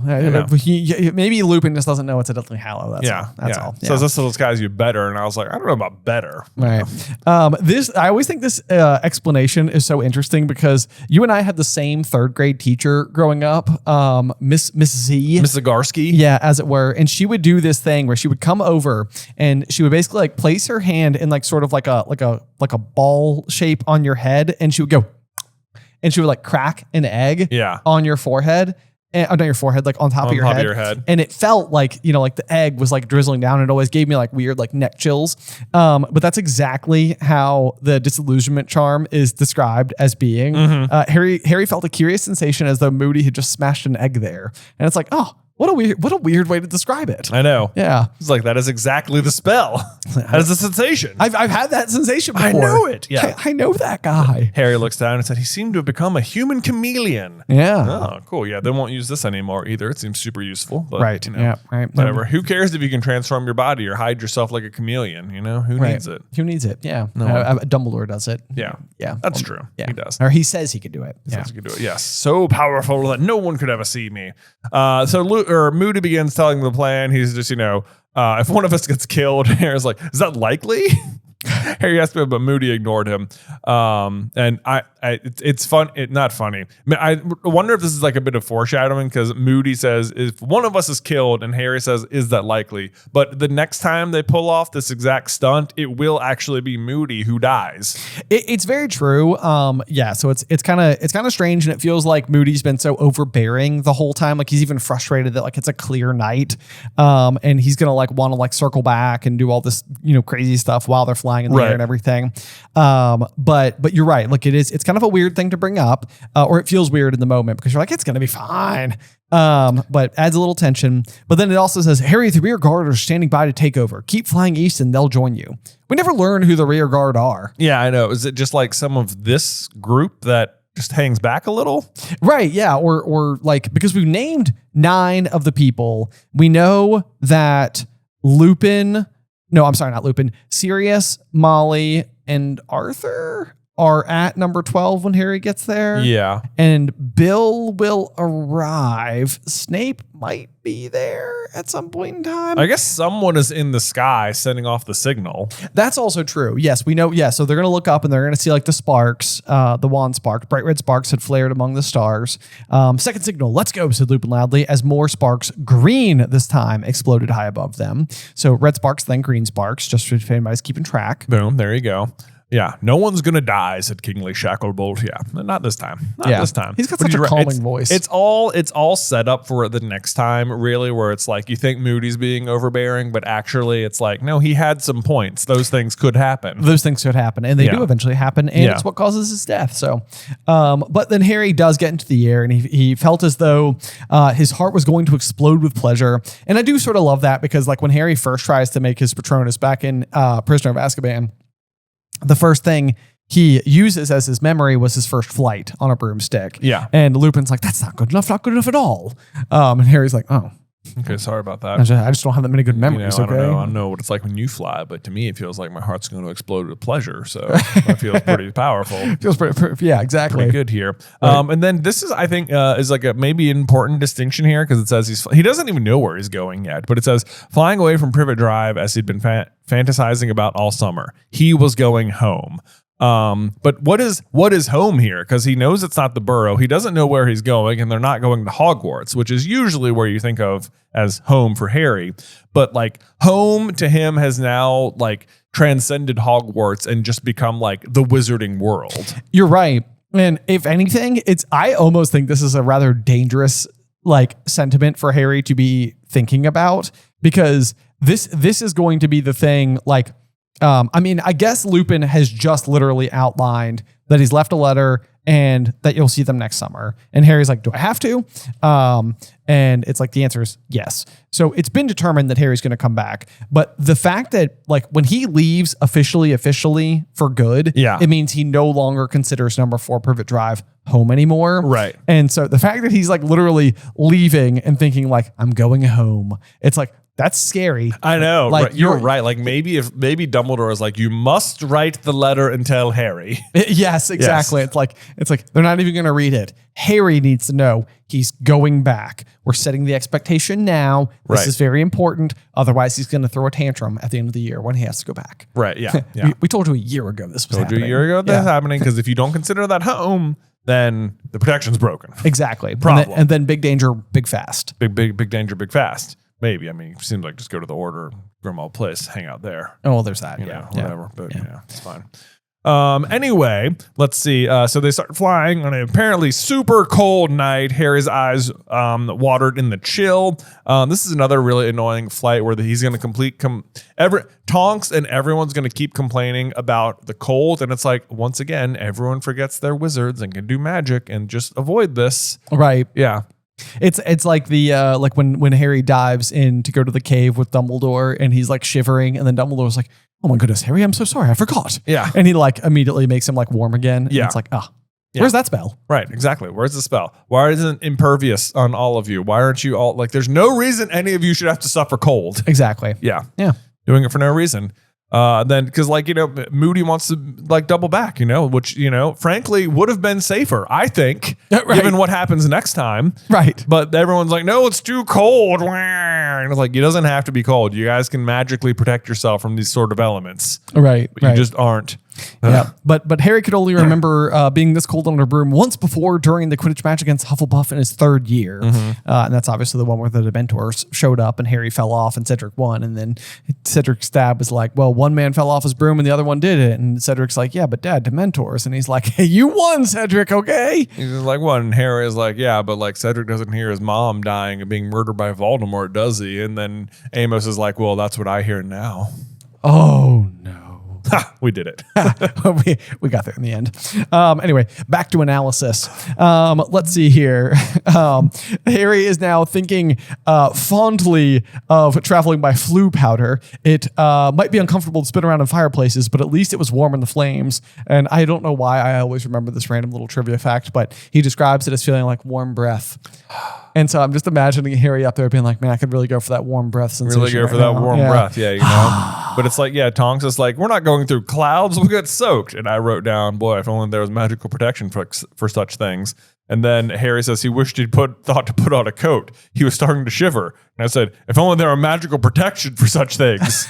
[SPEAKER 2] Maybe Lupin just doesn't know it's a Deathly Hallow. That's all.
[SPEAKER 1] So this will disguise you better. And I was like, I don't know about better.
[SPEAKER 2] Right. I always think this explanation is so interesting because you and I had the same third grade teacher growing up, Miss Z.
[SPEAKER 1] Miss Zagarsky.
[SPEAKER 2] Yeah, as it were. And she would do this thing where she would come over and she would basically like place her hand in like sort of like a ball shape on your head, and she would go, and she would like crack an egg on your forehead. not your forehead, like on top of your head. And it felt like, you know, like the egg was like drizzling down. It always gave me like weird, like neck chills. But that's exactly how the disillusionment charm is described as being. Harry felt a curious sensation as though Moody had just smashed an egg there. And it's like, oh, what a weird way to describe it.
[SPEAKER 1] I know.
[SPEAKER 2] Yeah.
[SPEAKER 1] It's like, that is exactly the spell. That is the sensation.
[SPEAKER 2] I've had that sensation before.
[SPEAKER 1] I know it. Yeah.
[SPEAKER 2] I know that guy.
[SPEAKER 1] Harry looks down and said, he seemed to have become a human chameleon.
[SPEAKER 2] Yeah.
[SPEAKER 1] Oh, cool. Yeah. They won't use this anymore either. It seems super useful. But,
[SPEAKER 2] Right.
[SPEAKER 1] You know,
[SPEAKER 2] Yeah. Right.
[SPEAKER 1] whatever. Who cares if you can transform your body or hide yourself like a chameleon? You know, who needs it?
[SPEAKER 2] Who needs it? Yeah.
[SPEAKER 1] No.
[SPEAKER 2] Dumbledore does it.
[SPEAKER 1] Yeah.
[SPEAKER 2] Yeah.
[SPEAKER 1] That's true.
[SPEAKER 2] Yeah.
[SPEAKER 1] He does.
[SPEAKER 2] Or he says he could do it.
[SPEAKER 1] He says he could do it. Yes. So powerful that no one could ever see me. So Moody begins telling the plan. He's just, you know, if one of us gets killed, Harry's like, is that likely? Harry asked me, but Moody ignored him. And it's fun. Not funny. I wonder if this is like a bit of foreshadowing, because Moody says, if one of us is killed, and Harry says, is that likely? But the next time they pull off this exact stunt, it will actually be Moody who dies.
[SPEAKER 2] It's very true. Yeah. So it's kind of strange, and it feels like Moody's been so overbearing the whole time. Like he's even frustrated that like it's a clear night, and he's gonna like want to like circle back and do all this, you know, crazy stuff while they're flying in the air and everything. But you're right. Like it's kind of a weird thing to bring up, or it feels weird in the moment because you're like, it's going to be fine. But adds a little tension. But then it also says, Harry, the rear guard are standing by to take over. Keep flying east and they'll join you. We never learn who the rear guard are.
[SPEAKER 1] Yeah, I know. Is it just like some of this group that just hangs back a little?
[SPEAKER 2] Right. Yeah. Or like, because we've named 9 of the people, we know that not Lupin, Sirius, Molly, and Arthur are at number 12 when Harry gets there.
[SPEAKER 1] Yeah.
[SPEAKER 2] And Bill will arrive. Snape might be there at some point in time.
[SPEAKER 1] I guess someone is in the sky sending off the signal.
[SPEAKER 2] That's also true. Yes, we know. Yeah, so they're going to look up and they're going to see like the sparks, the wand spark, bright red sparks had flared among the stars. Second signal, let's go, said Lupin loudly, as more sparks, green this time, exploded high above them. So red sparks, then green sparks, just if anybody's keeping track.
[SPEAKER 1] Boom, there you go. Yeah, no one's gonna die, said Kingly Shacklebolt. Yeah, not this time. Not this time.
[SPEAKER 2] He's got such a calming voice.
[SPEAKER 1] It's all set up for the next time, really, where it's like you think Moody's being overbearing, but actually it's like, no, he had some points. Those things could happen.
[SPEAKER 2] And they do eventually happen, and it's what causes his death. So, but then Harry does get into the air, and he felt as though his heart was going to explode with pleasure. And I do sort of love that, because like when Harry first tries to make his Patronus back in Prisoner of Azkaban, the first thing he uses as his memory was his first flight on a broomstick.
[SPEAKER 1] Yeah.
[SPEAKER 2] And Lupin's like, that's not good enough at all. And Harry's like, oh.
[SPEAKER 1] Okay, sorry about that.
[SPEAKER 2] I just don't have that many good memories.
[SPEAKER 1] I don't know what it's like when you fly, but to me, it feels like my heart's going to explode with pleasure. So that feels pretty powerful.
[SPEAKER 2] Feels pretty, yeah, exactly.
[SPEAKER 1] Pretty good here.
[SPEAKER 2] Right.
[SPEAKER 1] And then this is, I think, is like a maybe important distinction here, because it says he doesn't even know where he's going yet, but it says flying away from Privet Drive as he'd been fantasizing about all summer. He was going home. But what is home here? Because he knows it's not the Burrow. He doesn't know where he's going, and they're not going to Hogwarts, which is usually where you think of as home for Harry. But like home to him has now like transcended Hogwarts and just become like the wizarding world.
[SPEAKER 2] You're right. And if anything, I almost think this is a rather dangerous like sentiment for Harry to be thinking about, because this is going to be the thing like, I mean, I guess Lupin has just literally outlined that he's left a letter and that you'll see them next summer. And Harry's like, do I have to? And it's like, the answer is yes. So it's been determined that Harry's going to come back. But the fact that like when he leaves officially for good, it means he no longer considers number 4 Privet Drive home anymore.
[SPEAKER 1] Right.
[SPEAKER 2] And so the fact that he's like literally leaving and thinking like, I'm going home, it's like, that's scary.
[SPEAKER 1] I know.
[SPEAKER 2] Like
[SPEAKER 1] right. You're right. Like maybe Dumbledore is like, you must write the letter and tell Harry.
[SPEAKER 2] Yes, exactly. Yes. It's like they're not even going to read it. Harry needs to know he's going back. We're setting the expectation now. This is very important. Otherwise, he's going to throw a tantrum at the end of the year when he has to go back.
[SPEAKER 1] Right. Yeah. Yeah.
[SPEAKER 2] we told you a year ago this was happening.
[SPEAKER 1] A year ago this was happening, because if you don't consider that home, then the protection's broken.
[SPEAKER 2] Exactly.
[SPEAKER 1] Problem.
[SPEAKER 2] And then big danger, big fast.
[SPEAKER 1] Big danger, big fast. Maybe. I mean, it seems like just go to the Order, Grimmauld Place, hang out there.
[SPEAKER 2] Oh, well, there's that.
[SPEAKER 1] You know, whatever. But, it's fine. Anyway, let's see. So they start flying on an apparently super cold night. Harry's eyes watered in the chill. This is another really annoying flight where he's going to Tonks and everyone's going to keep complaining about the cold. And it's like, once again, everyone forgets they're wizards and can do magic and just avoid this.
[SPEAKER 2] Right.
[SPEAKER 1] Yeah.
[SPEAKER 2] It's like the like when Harry dives in to go to the cave with Dumbledore and he's like shivering and then Dumbledore's like, oh my goodness, Harry, I'm so sorry, I forgot.
[SPEAKER 1] Yeah.
[SPEAKER 2] And he like immediately makes him like warm again.
[SPEAKER 1] Yeah.
[SPEAKER 2] And it's like, where's that spell?
[SPEAKER 1] Right, exactly. Where's the spell? Why isn't it impervious on all of you? Why aren't you all like, there's no reason any of you should have to suffer cold.
[SPEAKER 2] Exactly.
[SPEAKER 1] Yeah.
[SPEAKER 2] Yeah.
[SPEAKER 1] Doing it for no reason. Then because like, Moody wants to like double back, which, frankly would have been safer, I think, given what happens next time.
[SPEAKER 2] Right.
[SPEAKER 1] But everyone's like, no, it's too cold. And it's like, it doesn't have to be cold. You guys can magically protect yourself from these sort of elements.
[SPEAKER 2] Right.
[SPEAKER 1] But you just aren't.
[SPEAKER 2] Yeah, but Harry could only remember being this cold under a broom once before during the Quidditch match against Hufflepuff in his third year. And that's obviously the one where the Dementors showed up and Harry fell off and Cedric won. And then Cedric Stab was like, well, one man fell off his broom and the other one did it. And Cedric's like, yeah, but Dad, Dementors. And he's like, hey, you won, Cedric, okay?
[SPEAKER 1] He's like, what? And Harry is like, yeah, but like Cedric doesn't hear his mom dying and being murdered by Voldemort, does he? And then Amos is like, well, that's what I hear now.
[SPEAKER 2] Oh, no.
[SPEAKER 1] We did it.
[SPEAKER 2] we got there in the end. Anyway, back to analysis. Let's see here. Harry is now thinking fondly of traveling by flue powder. It might be uncomfortable to spin around in fireplaces, but at least it was warm in the flames. And I don't know why I always remember this random little trivia fact, but he describes it as feeling like warm breath. And so I'm just imagining Harry up there being like, man, I could really go for that warm breath sensation.
[SPEAKER 1] Really go for that warm breath. Yeah, But it's like, yeah, Tonks is like, we're not going through clouds, we'll get soaked. And I wrote down, boy, if only there was magical protection for such things. And then Harry says he wished thought to put on a coat. He was starting to shiver. And I said, if only there were magical protection for such things.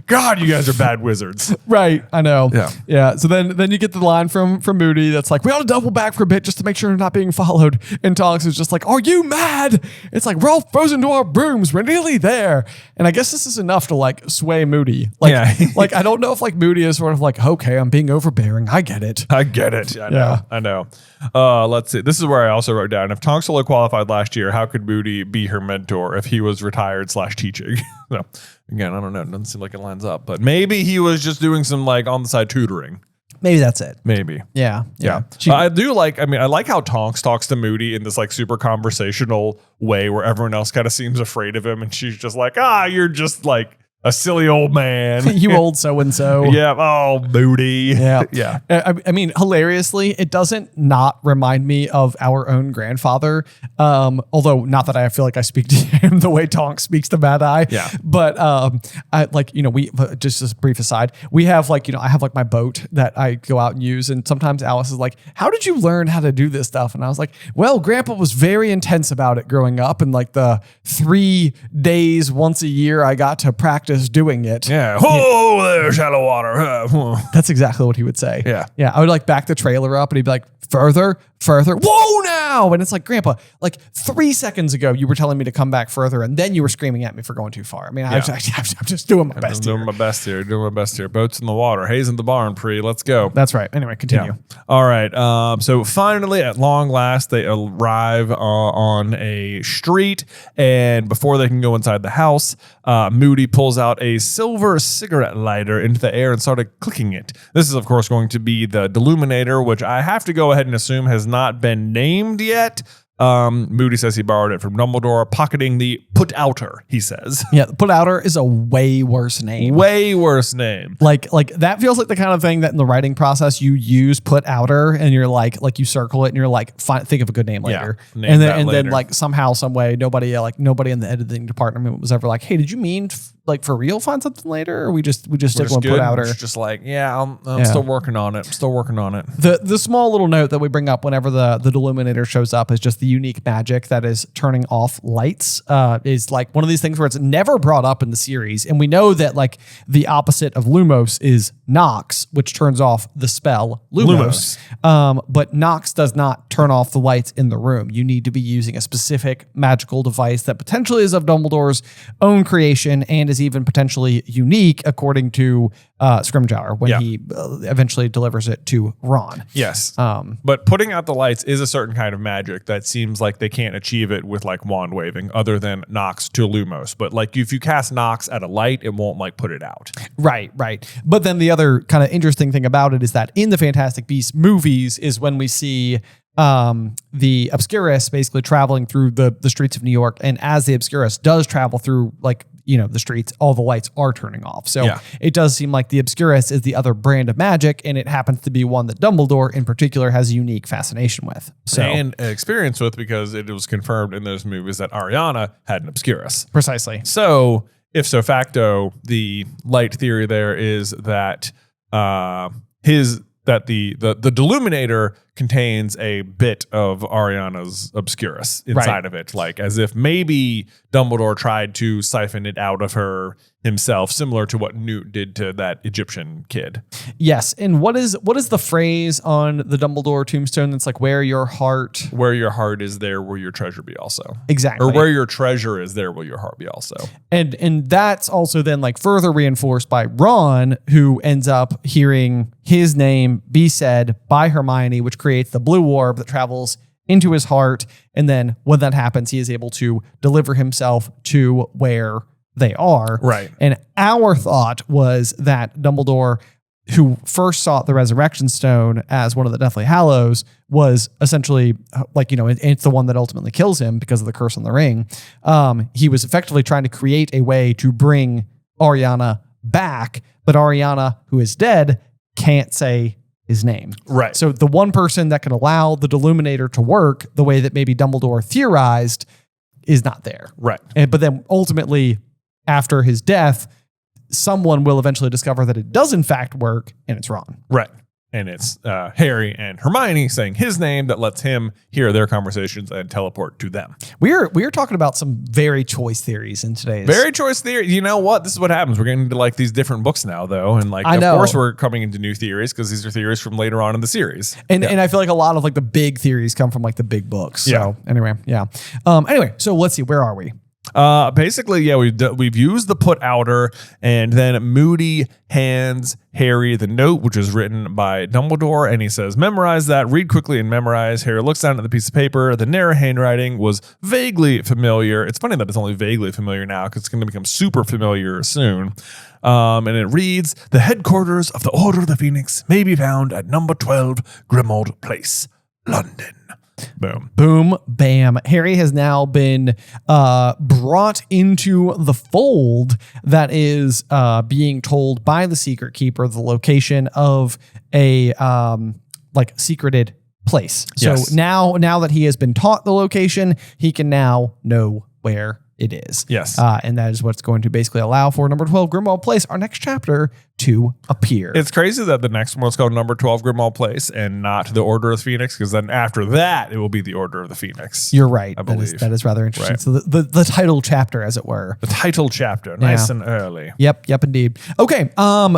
[SPEAKER 1] God, you guys are bad wizards.
[SPEAKER 2] Right, I know.
[SPEAKER 1] Yeah.
[SPEAKER 2] Yeah. So then you get the line from Moody that's like, we ought to double back for a bit just to make sure we're not being followed. And Tonks is just like, are you mad? It's like, we're all frozen to our brooms. We're nearly there. And I guess this is enough to like sway Moody. Like, like I don't know if like Moody is sort of like, okay, I'm being overbearing. I get it.
[SPEAKER 1] I know. I know. Let's see. This is where I also wrote down, if Tonks only qualified last year, how could Moody be her mentor if he was retired / teaching? So again, I don't know. It doesn't seem like it lines up, but maybe he was just doing some like on the side tutoring.
[SPEAKER 2] Maybe that's it.
[SPEAKER 1] Maybe.
[SPEAKER 2] Yeah.
[SPEAKER 1] I do like, I like how Tonks talks to Moody in this like super conversational way where everyone else kind of seems afraid of him. And she's just like, you're just like a silly old man.
[SPEAKER 2] You old so-and-so.
[SPEAKER 1] Yeah. Oh, Moody.
[SPEAKER 2] Yeah.
[SPEAKER 1] Yeah.
[SPEAKER 2] I mean, hilariously, it doesn't not remind me of our own grandfather. Although not that I feel like I speak to him the way Tonks speaks to Mad Eye.
[SPEAKER 1] Yeah.
[SPEAKER 2] But I like, we just as a brief aside, we have like, I have like my boat that I go out and use. And sometimes Alice is like, how did you learn how to do this stuff? And I was like, well, Grandpa was very intense about it growing up. And like the 3 days once a year I got to practice doing it.
[SPEAKER 1] Yeah. Oh, there's shallow water.
[SPEAKER 2] That's exactly what he would say.
[SPEAKER 1] Yeah.
[SPEAKER 2] Yeah. I would like back the trailer up and he'd be like, further. Whoa now. And it's like, Grandpa, like 3 seconds ago, you were telling me to come back further. And then you were screaming at me for going too far. I mean, I'm just doing my best here.
[SPEAKER 1] Doing my best here. Boats in the water. Hayes in the barn, let's go.
[SPEAKER 2] That's right. Anyway, continue.
[SPEAKER 1] Yeah. All right. So finally, at long last, they arrive on a street. And before they can go inside the house, Moody pulls out a silver cigarette lighter into the air and started clicking it. This is, of course, going to be the Deluminator, which I have to go ahead and assume has not been named yet. Moody says he borrowed it from Dumbledore, pocketing the put outer, he says.
[SPEAKER 2] Yeah, the put outer is a way worse name.
[SPEAKER 1] Way worse name.
[SPEAKER 2] Like that feels like the kind of thing that in the writing process you use put outer and you're like you circle it and you're like, think of a good name later.
[SPEAKER 1] Yeah,
[SPEAKER 2] and then like somehow, some way, nobody in the editing department was ever like, hey, did you mean like for real find something later? Or we just stick one put outer?
[SPEAKER 1] It's just like, I'm still working on it.
[SPEAKER 2] The small little note that we bring up whenever the Deluminator shows up is just the unique magic that is turning off lights. Is like one of these things where it's never brought up in the series, and we know that like the opposite of Lumos is Nox, which turns off the spell Lumos. But Nox does not turn off the lights in the room. You need to be using a specific magical device that potentially is of Dumbledore's own creation and is is even potentially unique, according to Scrimgeour, when he eventually delivers it to Ron.
[SPEAKER 1] Yes. But putting out the lights is a certain kind of magic that seems like they can't achieve it with like wand waving other than Nox to Lumos. But like if you cast Nox at a light, it won't like put it out.
[SPEAKER 2] Right. But then the other kind of interesting thing about it is that in the Fantastic Beasts movies is when we see the Obscurus basically traveling through the streets of New York. And as the Obscurus does travel through like, the streets, all the lights are turning off. So it does seem like the Obscurus is the other brand of magic, and it happens to be one that Dumbledore in particular has a unique fascination with. So
[SPEAKER 1] and experience with, because it was confirmed in those movies that Ariana had an Obscurus.
[SPEAKER 2] Precisely.
[SPEAKER 1] So if so facto, the light theory there is that the Deluminator contains a bit of Ariana's Obscurus inside of it, like as if maybe Dumbledore tried to siphon it out of her himself, similar to what Newt did to that Egyptian kid.
[SPEAKER 2] Yes. And what is the phrase on the Dumbledore tombstone that's like, where your heart
[SPEAKER 1] is, there will your treasure be also.
[SPEAKER 2] Exactly.
[SPEAKER 1] Or where your treasure is, there will your heart be also.
[SPEAKER 2] And that's also then like further reinforced by Ron, who ends up hearing his name be said by Hermione, which creates the blue orb that travels into his heart. And then when that happens, he is able to deliver himself to where they are.
[SPEAKER 1] Right.
[SPEAKER 2] And our thought was that Dumbledore, who first sought the Resurrection Stone as one of the Deathly Hallows, was essentially like, it's the one that ultimately kills him because of the curse on the ring. He was effectively trying to create a way to bring Ariana back, but Ariana, who is dead, can't say his name.
[SPEAKER 1] Right.
[SPEAKER 2] So the one person that can allow the Deluminator to work the way that maybe Dumbledore theorized is not there.
[SPEAKER 1] Right.
[SPEAKER 2] But then ultimately, after his death, someone will eventually discover that it does in fact work, and it's Ron.
[SPEAKER 1] Right. And it's Harry and Hermione saying his name that lets him hear their conversations and teleport to them.
[SPEAKER 2] We are talking about some very choice theories in today's.
[SPEAKER 1] Very choice theory. You know what? This is what happens. We're getting into like these different books now, though. And like, of course, we're coming into new theories because these are theories from later on in the series.
[SPEAKER 2] And I feel like a lot of like the big theories come from like the big books. So anyway. So let's see. Where are we?
[SPEAKER 1] Basically, we've used the put outer, and then Moody hands Harry the note, which is written by Dumbledore, and he says, memorize that, read quickly and memorize. Harry looks down at the piece of paper. The narrow handwriting was vaguely familiar. It's funny that it's only vaguely familiar now because it's going to become super familiar soon. And it reads, the headquarters of the Order of the Phoenix may be found at number 12 Grimmauld Place, London. Boom.
[SPEAKER 2] Boom, bam. Harry has now been brought into the fold that is being told by the Secret Keeper the location of a secreted place. So now that he has been taught the location, he can now know where it is.
[SPEAKER 1] Yes.
[SPEAKER 2] And that is what's going to basically allow for number 12 Grimmauld Place, our next chapter, to appear.
[SPEAKER 1] It's crazy that the next one's called number 12 Grimmauld Place and not the Order of the Phoenix, because then after that, it will be the Order of the Phoenix.
[SPEAKER 2] You're right.
[SPEAKER 1] I believe.
[SPEAKER 2] That is rather interesting.
[SPEAKER 1] Right.
[SPEAKER 2] So the title chapter, as it were.
[SPEAKER 1] The title chapter, nice and early.
[SPEAKER 2] Yep, indeed. Okay,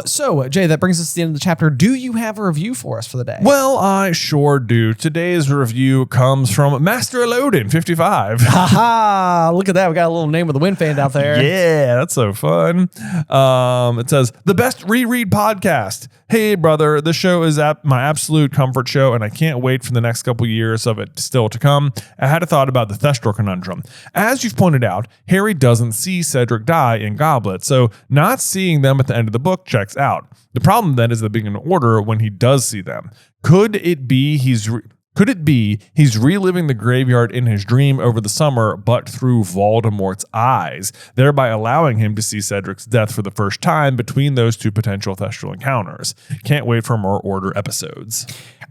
[SPEAKER 2] so Jay, that brings us to the end of the chapter. Do you have a review for us for the day?
[SPEAKER 1] Well, I sure do. Today's review comes from Master Elodin 55.
[SPEAKER 2] Haha, look at that. We got a little name of the wind fan out there.
[SPEAKER 1] Yeah, that's so fun. It says, the best reread podcast. Hey, brother, this show is my absolute comfort show, and I can't wait for the next couple years of it still to come. I had a thought about the Thestral conundrum. As you've pointed out, Harry doesn't see Cedric die in Goblet, so not seeing them at the end of the book checks out. The problem then is the beginning of Order when he does see them. Could it be he's reliving the graveyard in his dream over the summer, but through Voldemort's eyes, thereby allowing him to see Cedric's death for the first time between those two potential Thestral encounters? Can't wait for more Order episodes.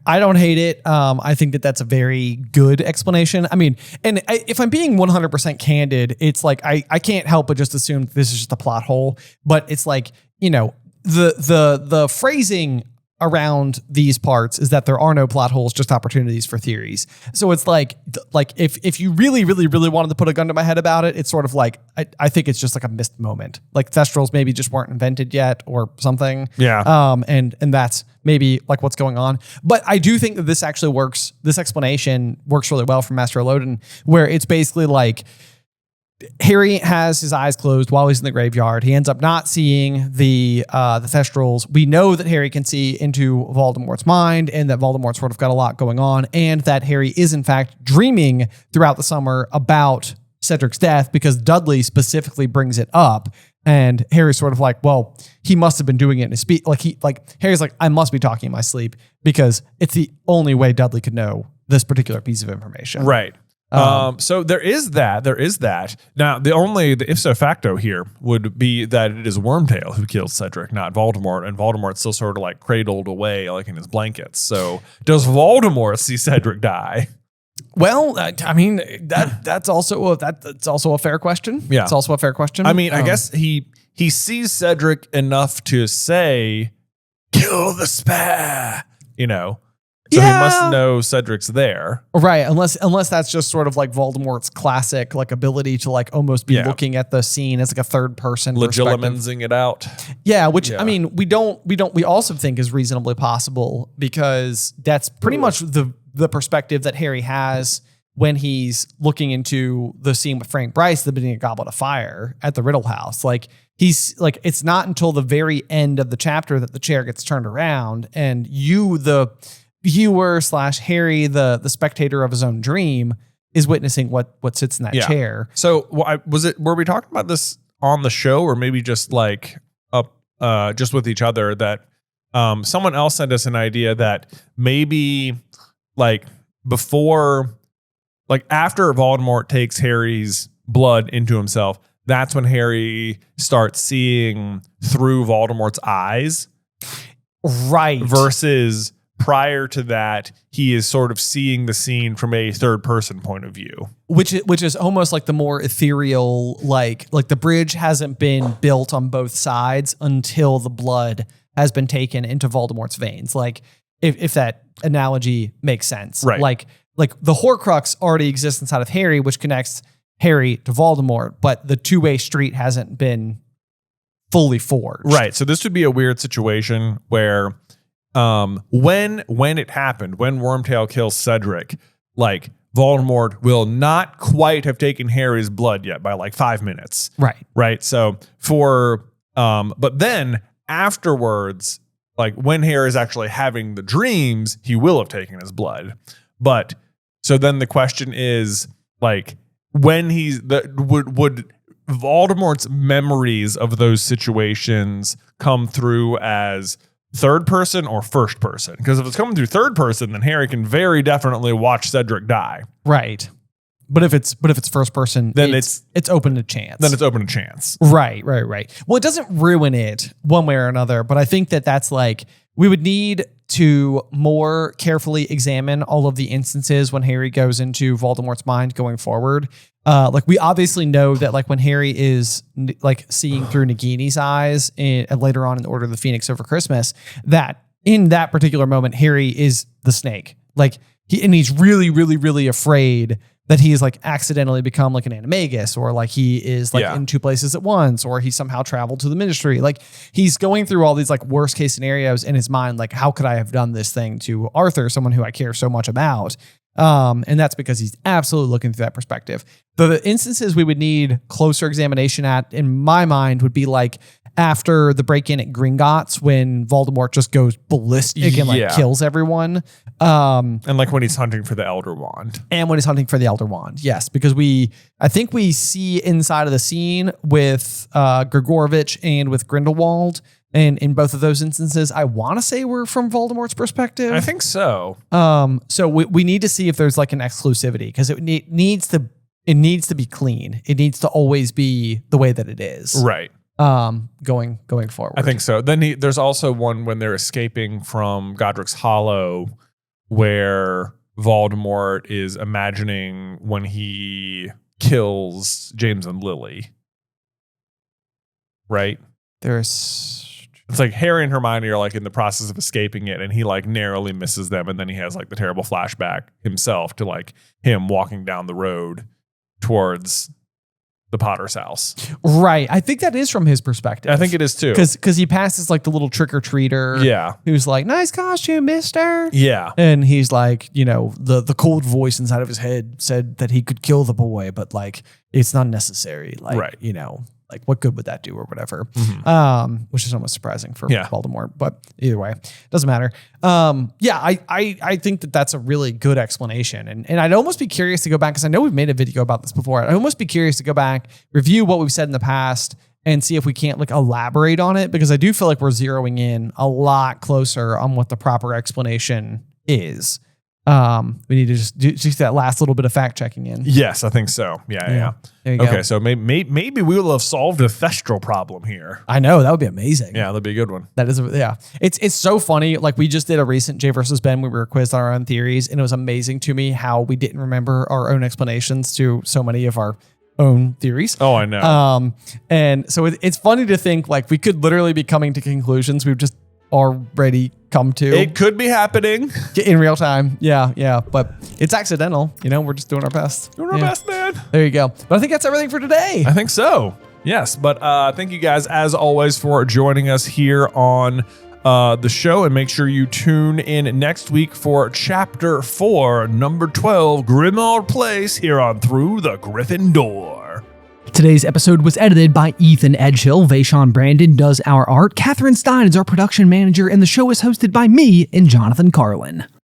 [SPEAKER 2] I don't hate it. I think that that's a very good explanation. I mean, if I'm being 100% candid, it's like I can't help but just assume this is just a plot hole. But it's like, the phrasing around these parts is that there are no plot holes, just opportunities for theories. So it's like if you really, really, really wanted to put a gun to my head about it, it's sort of like, I think it's just like a missed moment. Like Thestrals maybe just weren't invented yet or something.
[SPEAKER 1] Yeah.
[SPEAKER 2] And that's maybe like what's going on. But I do think that this actually works. This explanation works really well from Master Elodin, where it's basically like, Harry has his eyes closed while he's in the graveyard. He ends up not seeing the Thestrals. We know that Harry can see into Voldemort's mind and that Voldemort sort of got a lot going on, and that Harry is in fact dreaming throughout the summer about Cedric's death because Dudley specifically brings it up. And Harry's sort of like, well, he must have been doing it in his speech. Harry's like, I must be talking in my sleep because it's the only way Dudley could know this particular piece of information.
[SPEAKER 1] Right. So there is that. Now, the ipso facto here would be that it is Wormtail who kills Cedric, not Voldemort, and Voldemort's still sort of like cradled away, like in his blankets. So does Voldemort see Cedric die?
[SPEAKER 2] Well, I mean, that's also a fair question.
[SPEAKER 1] Yeah,
[SPEAKER 2] it's also a fair question.
[SPEAKER 1] I mean, I guess he sees Cedric enough to say, "Kill the spare," you know. So he must know Cedric's there.
[SPEAKER 2] Right, unless that's just sort of like Voldemort's classic like ability to like almost be looking at the scene as like a third person
[SPEAKER 1] Legilimensing it out.
[SPEAKER 2] Yeah, which I mean, we also think is reasonably possible because that's pretty much the perspective that Harry has when he's looking into the scene with Frank Bryce at the beginning of Goblet of Fire at the Riddle House. Like he's like, it's not until the very end of the chapter that the chair gets turned around and you, the viewer / Harry, the spectator of his own dream, is witnessing what sits in that chair.
[SPEAKER 1] So were we talking about this on the show or maybe just like just with each other that someone else sent us an idea that maybe like before, like after Voldemort takes Harry's blood into himself, that's when Harry starts seeing through Voldemort's eyes.
[SPEAKER 2] Right.
[SPEAKER 1] Versus prior to that, he is sort of seeing the scene from a third person point of view.
[SPEAKER 2] Which is almost like the more ethereal, like the bridge hasn't been built on both sides until the blood has been taken into Voldemort's veins. Like if that analogy makes sense.
[SPEAKER 1] Right.
[SPEAKER 2] Like the Horcrux already exists inside of Harry, which connects Harry to Voldemort, but the two-way street hasn't been fully forged.
[SPEAKER 1] Right. So this would be a weird situation where when it happened, when Wormtail kills Cedric, like Voldemort will not quite have taken Harry's blood yet by like 5 minutes.
[SPEAKER 2] Right.
[SPEAKER 1] Right. So but then afterwards, like when Harry is actually having the dreams, he will have taken his blood. But so then the question is like when would Voldemort's memories of those situations come through as third person or first person? Because if it's coming through third person, then Harry can very definitely watch Cedric die.
[SPEAKER 2] Right. But if it's first person,
[SPEAKER 1] then
[SPEAKER 2] it's open to chance.
[SPEAKER 1] Then it's open to chance.
[SPEAKER 2] Right. Well, it doesn't ruin it one way or another, but I think that's like we would need to more carefully examine all of the instances when Harry goes into Voldemort's mind going forward. Like we obviously know that like when Harry is like seeing through Nagini's eyes and later on in Order of the Phoenix over Christmas, that in that particular moment, Harry is the snake. Like he's really, really, really afraid that he's like accidentally become like an animagus or like he is like in two places at once or he somehow traveled to the ministry. Like he's going through all these like worst case scenarios in his mind. Like how could I have done this thing to Arthur, someone who I care so much about? And that's because he's absolutely looking through that perspective. The instances we would need closer examination at, in my mind, would be like after the break-in at Gringotts when Voldemort just goes ballistic and like kills everyone.
[SPEAKER 1] And like when he's hunting for the Elder Wand.
[SPEAKER 2] Yes, because I think we see inside of the scene with Grigorovich and with Grindelwald. And in both of those instances, I want to say we're from Voldemort's perspective.
[SPEAKER 1] I think so.
[SPEAKER 2] So we need to see if there's like an exclusivity because it needs to be clean. It needs to always be the way that it is.
[SPEAKER 1] Right.
[SPEAKER 2] Going forward.
[SPEAKER 1] I think so. Then there's also one when they're escaping from Godric's Hollow where Voldemort is imagining when he kills James and Lily. Right?
[SPEAKER 2] It's
[SPEAKER 1] like Harry and Hermione are like in the process of escaping it and he like narrowly misses them. And then he has like the terrible flashback himself to like him walking down the road towards the Potter's house.
[SPEAKER 2] Right. I think that is from his perspective.
[SPEAKER 1] I think it is too.
[SPEAKER 2] Because he passes like the little trick-or-treater.
[SPEAKER 1] Yeah.
[SPEAKER 2] Who's like, nice costume, mister.
[SPEAKER 1] Yeah.
[SPEAKER 2] And he's like, the cold voice inside of his head said that he could kill the boy, but like, it's not necessary. Like,
[SPEAKER 1] right.
[SPEAKER 2] Like what good would that do or whatever? Which is almost surprising for Voldemort, but either way, doesn't matter. I think that that's a really good explanation. And I'd almost be curious to go back, because I know we've made a video about this before. I'd almost be curious to go back, review what we've said in the past, and see if we can't like elaborate on it, because I do feel like we're zeroing in a lot closer on what the proper explanation is. We need to just do that last little bit of fact checking in.
[SPEAKER 1] Yes, I think so. Yeah.
[SPEAKER 2] There you go.
[SPEAKER 1] Okay, so maybe we will have solved a thestral problem here.
[SPEAKER 2] I know, that would be amazing.
[SPEAKER 1] Yeah, that'd be a good one.
[SPEAKER 2] That is, it's so funny. Like we just did a recent Jay versus Ben. We were quizzed on our own theories, and it was amazing to me how we didn't remember our own explanations to so many of our own theories.
[SPEAKER 1] Oh, I know.
[SPEAKER 2] And so it's funny to think like we could literally be coming to conclusions we've just already come to.
[SPEAKER 1] It could be happening
[SPEAKER 2] in real time. Yeah. But it's accidental. We're just doing our best.
[SPEAKER 1] Doing our best, man.
[SPEAKER 2] There you go. But I think that's everything for today.
[SPEAKER 1] I think so. Yes. But thank you guys, as always, for joining us here on the show. And make sure you tune in next week for Chapter 4, Number 12, Grimmauld Place, here on Through the Griffin Door.
[SPEAKER 3] Today's episode was edited by Ethan Edghill. Vaishon Brandon does our art. Catherine Stein is our production manager, and the show is hosted by me and Jonathan Carlin.